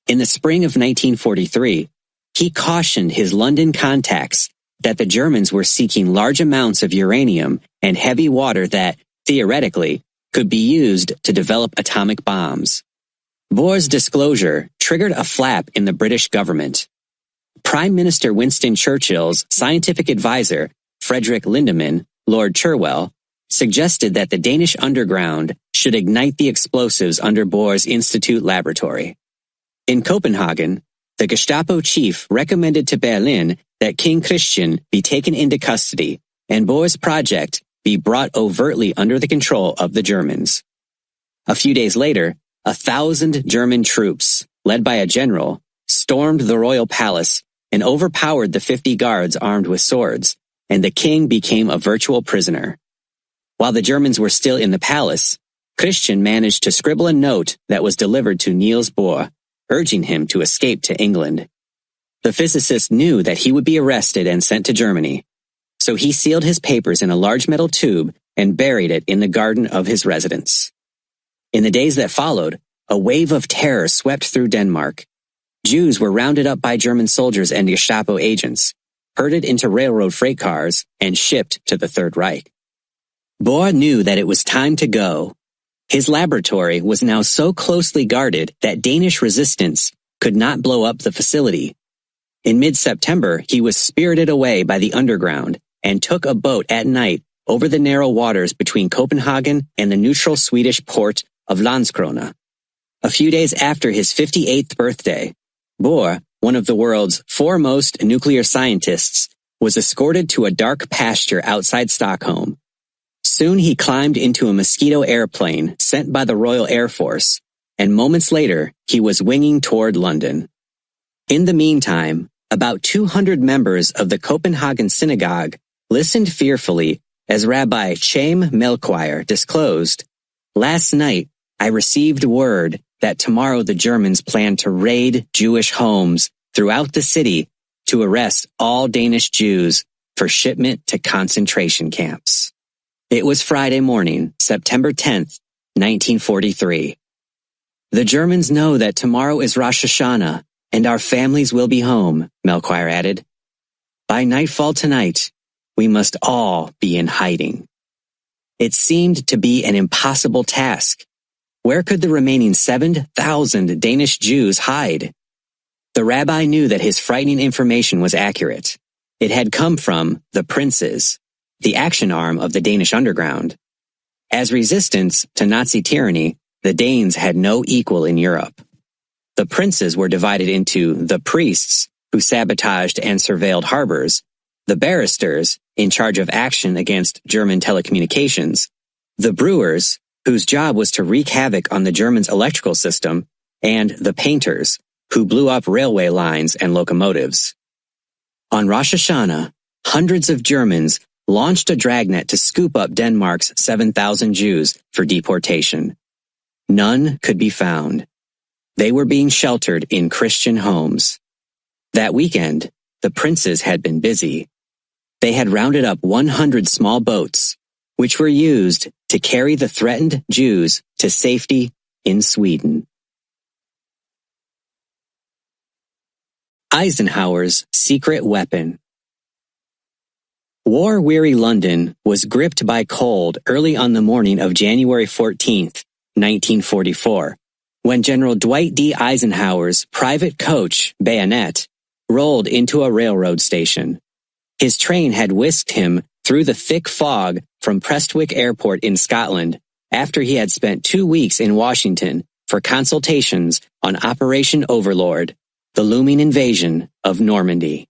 In the spring of 1943, he cautioned his London contacts that the Germans were seeking large amounts of uranium and heavy water that, theoretically, could be used to develop atomic bombs. Bohr's disclosure triggered a flap in the British government. Prime Minister Winston Churchill's scientific advisor, Frederick Lindemann, Lord Cherwell, suggested that the Danish underground should ignite the explosives under Bohr's Institute laboratory. In Copenhagen, the Gestapo chief recommended to Berlin that King Christian be taken into custody and Bohr's project be brought overtly under the control of the Germans. A few days later, 1,000 German troops, led by a general, stormed the royal palace and overpowered the 50 guards armed with swords, and the king became a virtual prisoner. While the Germans were still in the palace, Christian managed to scribble a note that was delivered to Niels Bohr, urging him to escape to England. The physicist knew that he would be arrested and sent to Germany, so he sealed his papers in a large metal tube and buried it in the garden of his residence. In the days that followed, a wave of terror swept through Denmark. Jews were rounded up by German soldiers and Gestapo agents, herded into railroad freight cars, and shipped to the Third Reich. Bohr knew that it was time to go. His laboratory was now so closely guarded that Danish resistance could not blow up the facility. In mid-September, he was spirited away by the underground and took a boat at night over the narrow waters between Copenhagen and the neutral Swedish port of Landskrona. A few days after his 58th birthday, Bohr, one of the world's foremost nuclear scientists, was escorted to a dark pasture outside Stockholm. Soon he climbed into a Mosquito airplane sent by the Royal Air Force, and moments later he was winging toward London. In the meantime, about 200 members of the Copenhagen synagogue listened fearfully as Rabbi Chaim Melchior disclosed, "Last night I received word that tomorrow the Germans plan to raid Jewish homes throughout the city to arrest all Danish Jews for shipment to concentration camps." It was Friday morning, September 10th, 1943. "The Germans know that tomorrow is Rosh Hashanah, and our families will be home," Melchior added. "By nightfall tonight, we must all be in hiding." It seemed to be an impossible task. Where could the remaining 7,000 Danish Jews hide? The rabbi knew that his frightening information was accurate. It had come from the princes, the action arm of the Danish underground. As resistance to Nazi tyranny, the Danes had no equal in Europe. The princes were divided into the priests, who sabotaged and surveilled harbors, the barristers, in charge of action against German telecommunications, the brewers, whose job was to wreak havoc on the Germans' electrical system, and the painters, who blew up railway lines and locomotives. On Rosh Hashanah, hundreds of Germans launched a dragnet to scoop up Denmark's 7,000 Jews for deportation. None could be found. They were being sheltered in Christian homes. That weekend, the princes had been busy. They had rounded up 100 small boats, which were used to carry the threatened Jews to safety in Sweden. Eisenhower's secret weapon. War-weary London was gripped by cold early on the morning of January 14th, 1944, when General Dwight D. Eisenhower's private coach, Bayonet, rolled into a railroad station. His train had whisked him through the thick fog from Prestwick Airport in Scotland after he had spent 2 weeks in Washington for consultations on Operation Overlord, the looming invasion of Normandy.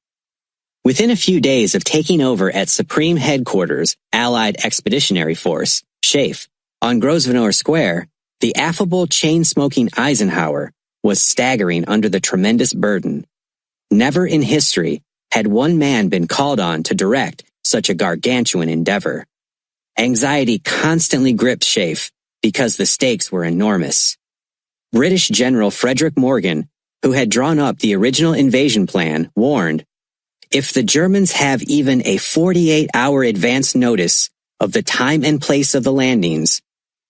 Within a few days of taking over at Supreme Headquarters Allied Expeditionary Force, SHAEF, on Grosvenor Square, the affable chain-smoking Eisenhower was staggering under the tremendous burden. Never in history had one man been called on to direct such a gargantuan endeavor. Anxiety constantly gripped SHAEF because the stakes were enormous. British General Frederick Morgan, who had drawn up the original invasion plan, warned, "If the Germans have even a 48-hour advance notice of the time and place of the landings,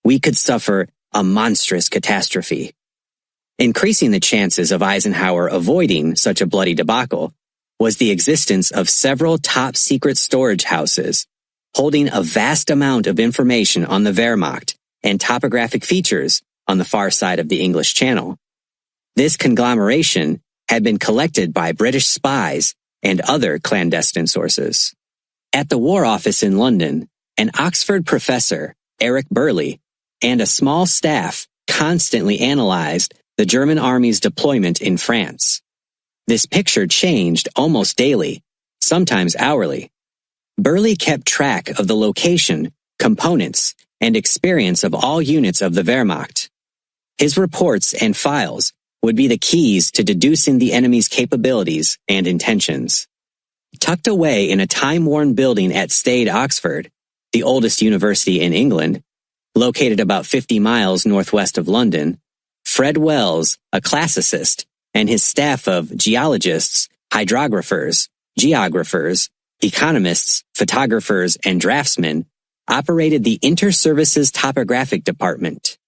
we could suffer a monstrous catastrophe." Increasing the chances of Eisenhower avoiding such a bloody debacle was the existence of several top-secret storage houses holding a vast amount of information on the Wehrmacht and topographic features on the far side of the English Channel. This conglomeration had been collected by British spies and other clandestine sources. At the War Office in London, an Oxford professor, Eric Burley, and a small staff constantly analyzed the German army's deployment in France. This picture changed almost daily, sometimes hourly. Burley kept track of the location, components, and experience of all units of the Wehrmacht. His reports and files would be the keys to deducing the enemy's capabilities and intentions. Tucked away in a time-worn building at Stade, Oxford, the oldest university in England, located about 50 miles northwest of London, Fred Wells, a classicist, and his staff of geologists, hydrographers, geographers, economists, photographers, and draftsmen operated the Inter-Services Topographic Department.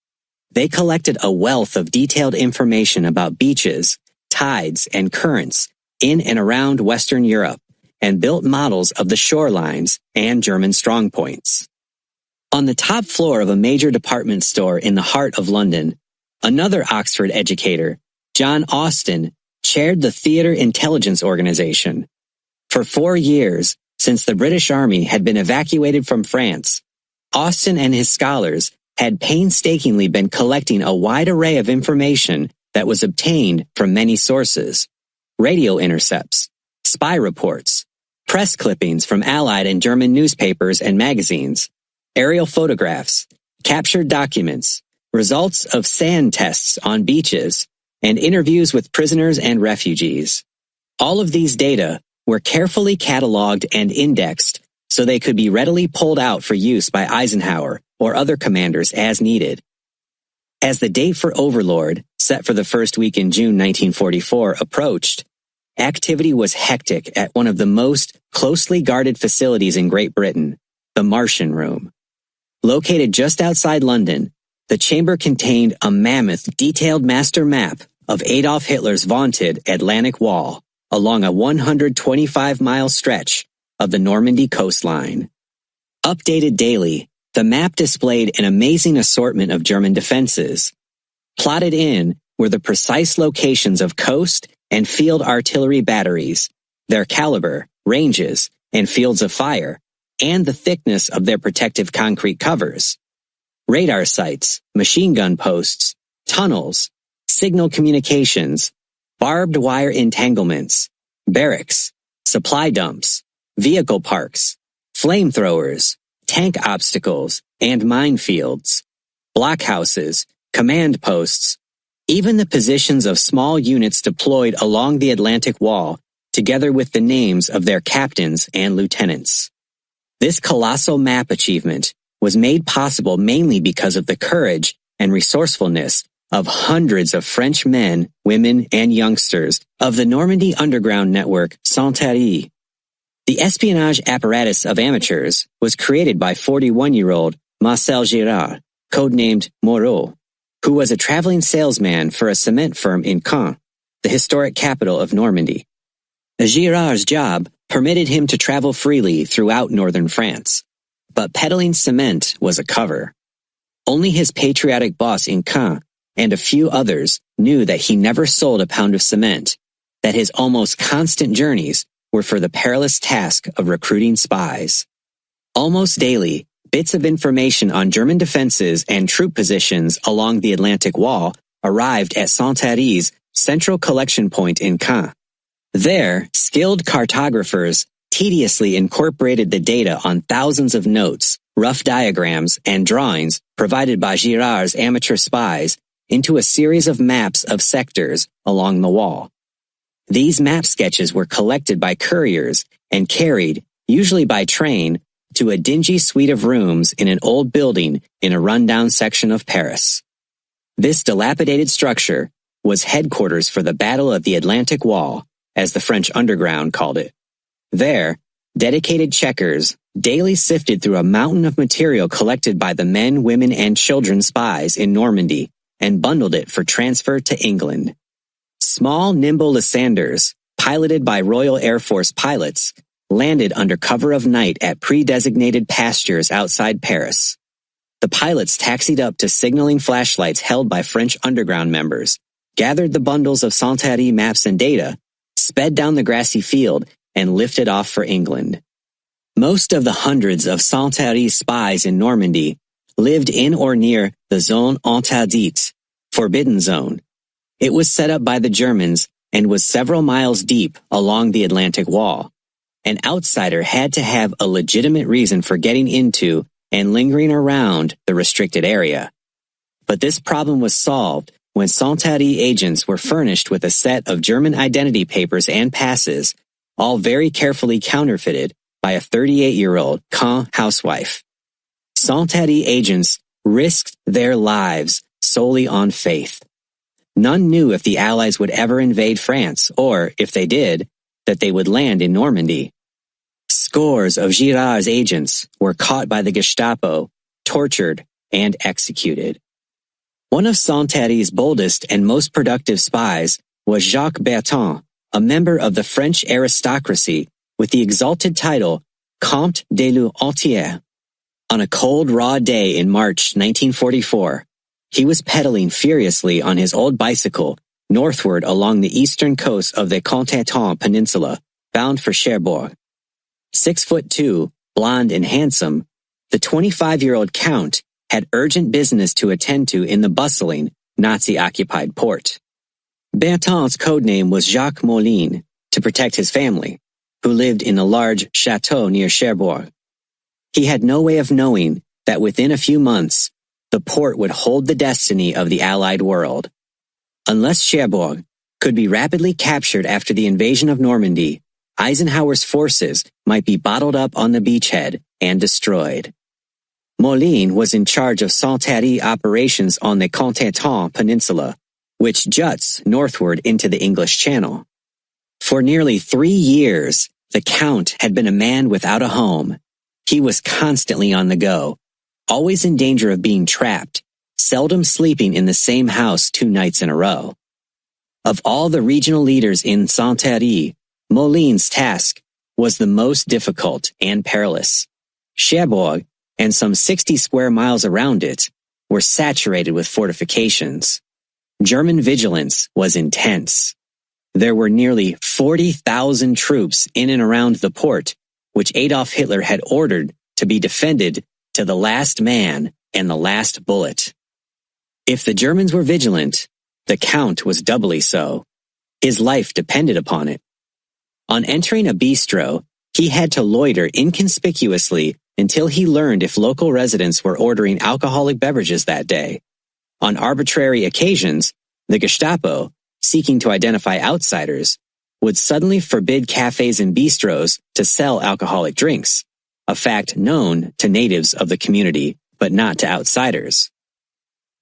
They collected a wealth of detailed information about beaches, tides, and currents in and around Western Europe, and built models of the shorelines and German strongpoints. On the top floor of a major department store in the heart of London, another Oxford educator, John Austin, chaired the Theatre Intelligence Organization. For 4 years, since the British Army had been evacuated from France, Austin and his scholars had painstakingly been collecting a wide array of information that was obtained from many sources: radio intercepts, spy reports, press clippings from Allied and German newspapers and magazines, aerial photographs, captured documents, results of sand tests on beaches, and interviews with prisoners and refugees. All of these data were carefully cataloged and indexed so they could be readily pulled out for use by Eisenhower or other commanders as needed. As the date for Overlord, set for the first week in June 1944, approached, activity was hectic at one of the most closely guarded facilities in Great Britain, the Martian Room. Located just outside London, the chamber contained a mammoth detailed master map of Adolf Hitler's vaunted Atlantic Wall along a 125-mile stretch of the Normandy coastline. Updated daily, the map displayed an amazing assortment of German defenses. Plotted in were the precise locations of coast and field artillery batteries, their caliber, ranges, and fields of fire, and the thickness of their protective concrete covers. Radar sites, machine gun posts, tunnels, signal communications, barbed wire entanglements, barracks, supply dumps, vehicle parks, flamethrowers, tank obstacles, and minefields, blockhouses, command posts, even the positions of small units deployed along the Atlantic Wall, together with the names of their captains and lieutenants. This colossal map achievement was made possible mainly because of the courage and resourcefulness of hundreds of French men, women, and youngsters of the Normandy Underground Network Saint-Thierry. The espionage apparatus of amateurs was created by 41-year-old Marcel Girard, codenamed Moreau, who was a traveling salesman for a cement firm in Caen, the historic capital of Normandy. Girard's job permitted him to travel freely throughout northern France, but peddling cement was a cover. Only his patriotic boss in Caen and a few others knew that he never sold a pound of cement, that his almost constant journeys were for the perilous task of recruiting spies. Almost daily, bits of information on German defenses and troop positions along the Atlantic Wall arrived at Saint-Thierry's central collection point in Caen. There, skilled cartographers tediously incorporated the data on thousands of notes, rough diagrams, and drawings provided by Girard's amateur spies into a series of maps of sectors along the wall. These map sketches were collected by couriers and carried, usually by train, to a dingy suite of rooms in an old building in a rundown section of Paris. This dilapidated structure was headquarters for the Battle of the Atlantic Wall, as the French underground called it. There, dedicated checkers daily sifted through a mountain of material collected by the men, women, and children spies in Normandy and bundled it for transfer to England. Small, nimble Lysanders, piloted by Royal Air Force pilots, landed under cover of night at pre-designated pastures outside Paris. The pilots taxied up to signaling flashlights held by French underground members, gathered the bundles of Santerre maps and data, sped down the grassy field, and lifted off for England. Most of the hundreds of Santerre spies in Normandy lived in or near the Zone Interdite, Forbidden Zone. It was set up by the Germans and was several miles deep along the Atlantic Wall. An outsider had to have a legitimate reason for getting into and lingering around the restricted area. But this problem was solved when Santerre agents were furnished with a set of German identity papers and passes, all very carefully counterfeited by a 38-year-old Caen housewife. Santerre agents risked their lives solely on faith. None knew if the Allies would ever invade France, or, if they did, that they would land in Normandy. Scores of Girard's agents were caught by the Gestapo, tortured, and executed. One of Santerre's boldest and most productive spies was Jacques Bertin, a member of the French aristocracy with the exalted title Comte de l'Entier. On a cold, raw day in March 1944, he was pedaling furiously on his old bicycle northward along the eastern coast of the Cotentin Peninsula, bound for Cherbourg. 6'2", blonde and handsome, the 25-year-old Count had urgent business to attend to in the bustling, Nazi-occupied port. Bertin's codename was Jacques Moline, to protect his family, who lived in a large chateau near Cherbourg. He had no way of knowing that within a few months, the port would hold the destiny of the Allied world. Unless Cherbourg could be rapidly captured after the invasion of Normandy, Eisenhower's forces might be bottled up on the beachhead and destroyed. Moline was in charge of Santerre operations on the Cotentin Peninsula, which juts northward into the English Channel. For nearly 3 years, the Count had been a man without a home. He was constantly on the go, always in danger of being trapped, seldom sleeping in the same house 2 nights in a row. Of all the regional leaders in Santerre, Moline's task was the most difficult and perilous. Cherbourg, and some 60 square miles around it, were saturated with fortifications. German vigilance was intense. There were nearly 40,000 troops in and around the port, which Adolf Hitler had ordered to be defended to the last man and the last bullet. If the Germans were vigilant, the Count was doubly so. His life depended upon it. On entering a bistro, he had to loiter inconspicuously until he learned if local residents were ordering alcoholic beverages that day. On arbitrary occasions, the Gestapo, seeking to identify outsiders, would suddenly forbid cafes and bistros to sell alcoholic drinks, a fact known to natives of the community, but not to outsiders.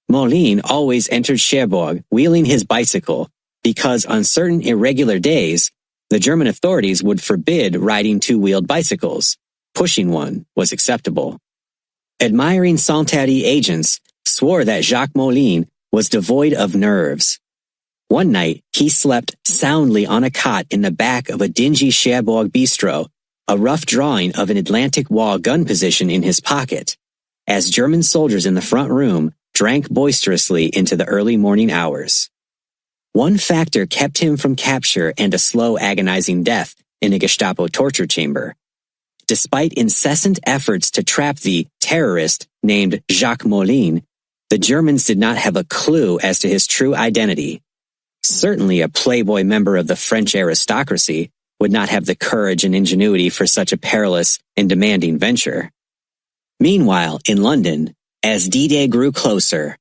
Moline always entered Cherbourg wheeling his bicycle because on certain irregular days, the German authorities would forbid riding 2-wheeled bicycles. Pushing one was acceptable. Admiring Santerre agents swore that Jacques Moline was devoid of nerves. One night, he slept soundly on a cot in the back of a dingy Cherbourg bistro, a rough drawing of an Atlantic Wall gun position in his pocket, as German soldiers in the front room drank boisterously into the early morning hours. One factor kept him from capture and a slow, agonizing death in a Gestapo torture chamber. Despite incessant efforts to trap the terrorist named Jacques Moline, the Germans did not have a clue as to his true identity. Certainly a playboy member of the French aristocracy would not have the courage and ingenuity for such a perilous and demanding venture. Meanwhile, in London, as D-Day grew closer,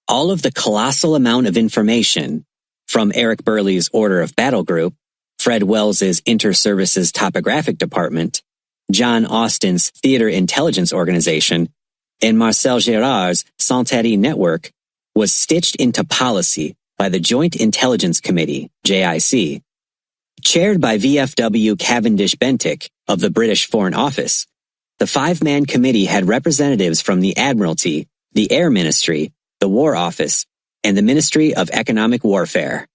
all of the colossal amount of information, from Eric Burley's Order of Battle Group, Fred Wells's Inter-Services Topographic Department, John Austin's Theater Intelligence Organization, and Marcel Girard's Santerre Network, was stitched into policy by the Joint Intelligence Committee, JIC. Chaired by VFW Cavendish Bentinck of the British Foreign Office, the 5-man committee had representatives from the Admiralty, the Air Ministry, the War Office, and the Ministry of Economic Warfare.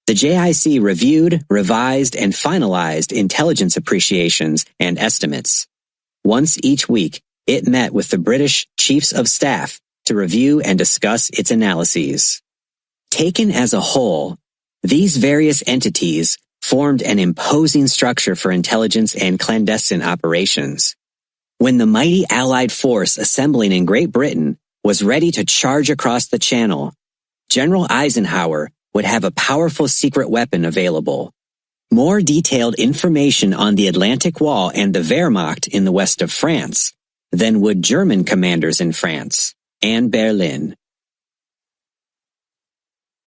The JIC reviewed, revised, and finalized intelligence appreciations and estimates. Once each week, it met with the British Chiefs of Staff to review and discuss its analyses. Taken as a whole, these various entities formed an imposing structure for intelligence and clandestine operations. When the mighty Allied force assembling in Great Britain was ready to charge across the Channel, General Eisenhower would have a powerful secret weapon available. More detailed information on the Atlantic Wall and the Wehrmacht in the west of France than would German commanders in France and Berlin.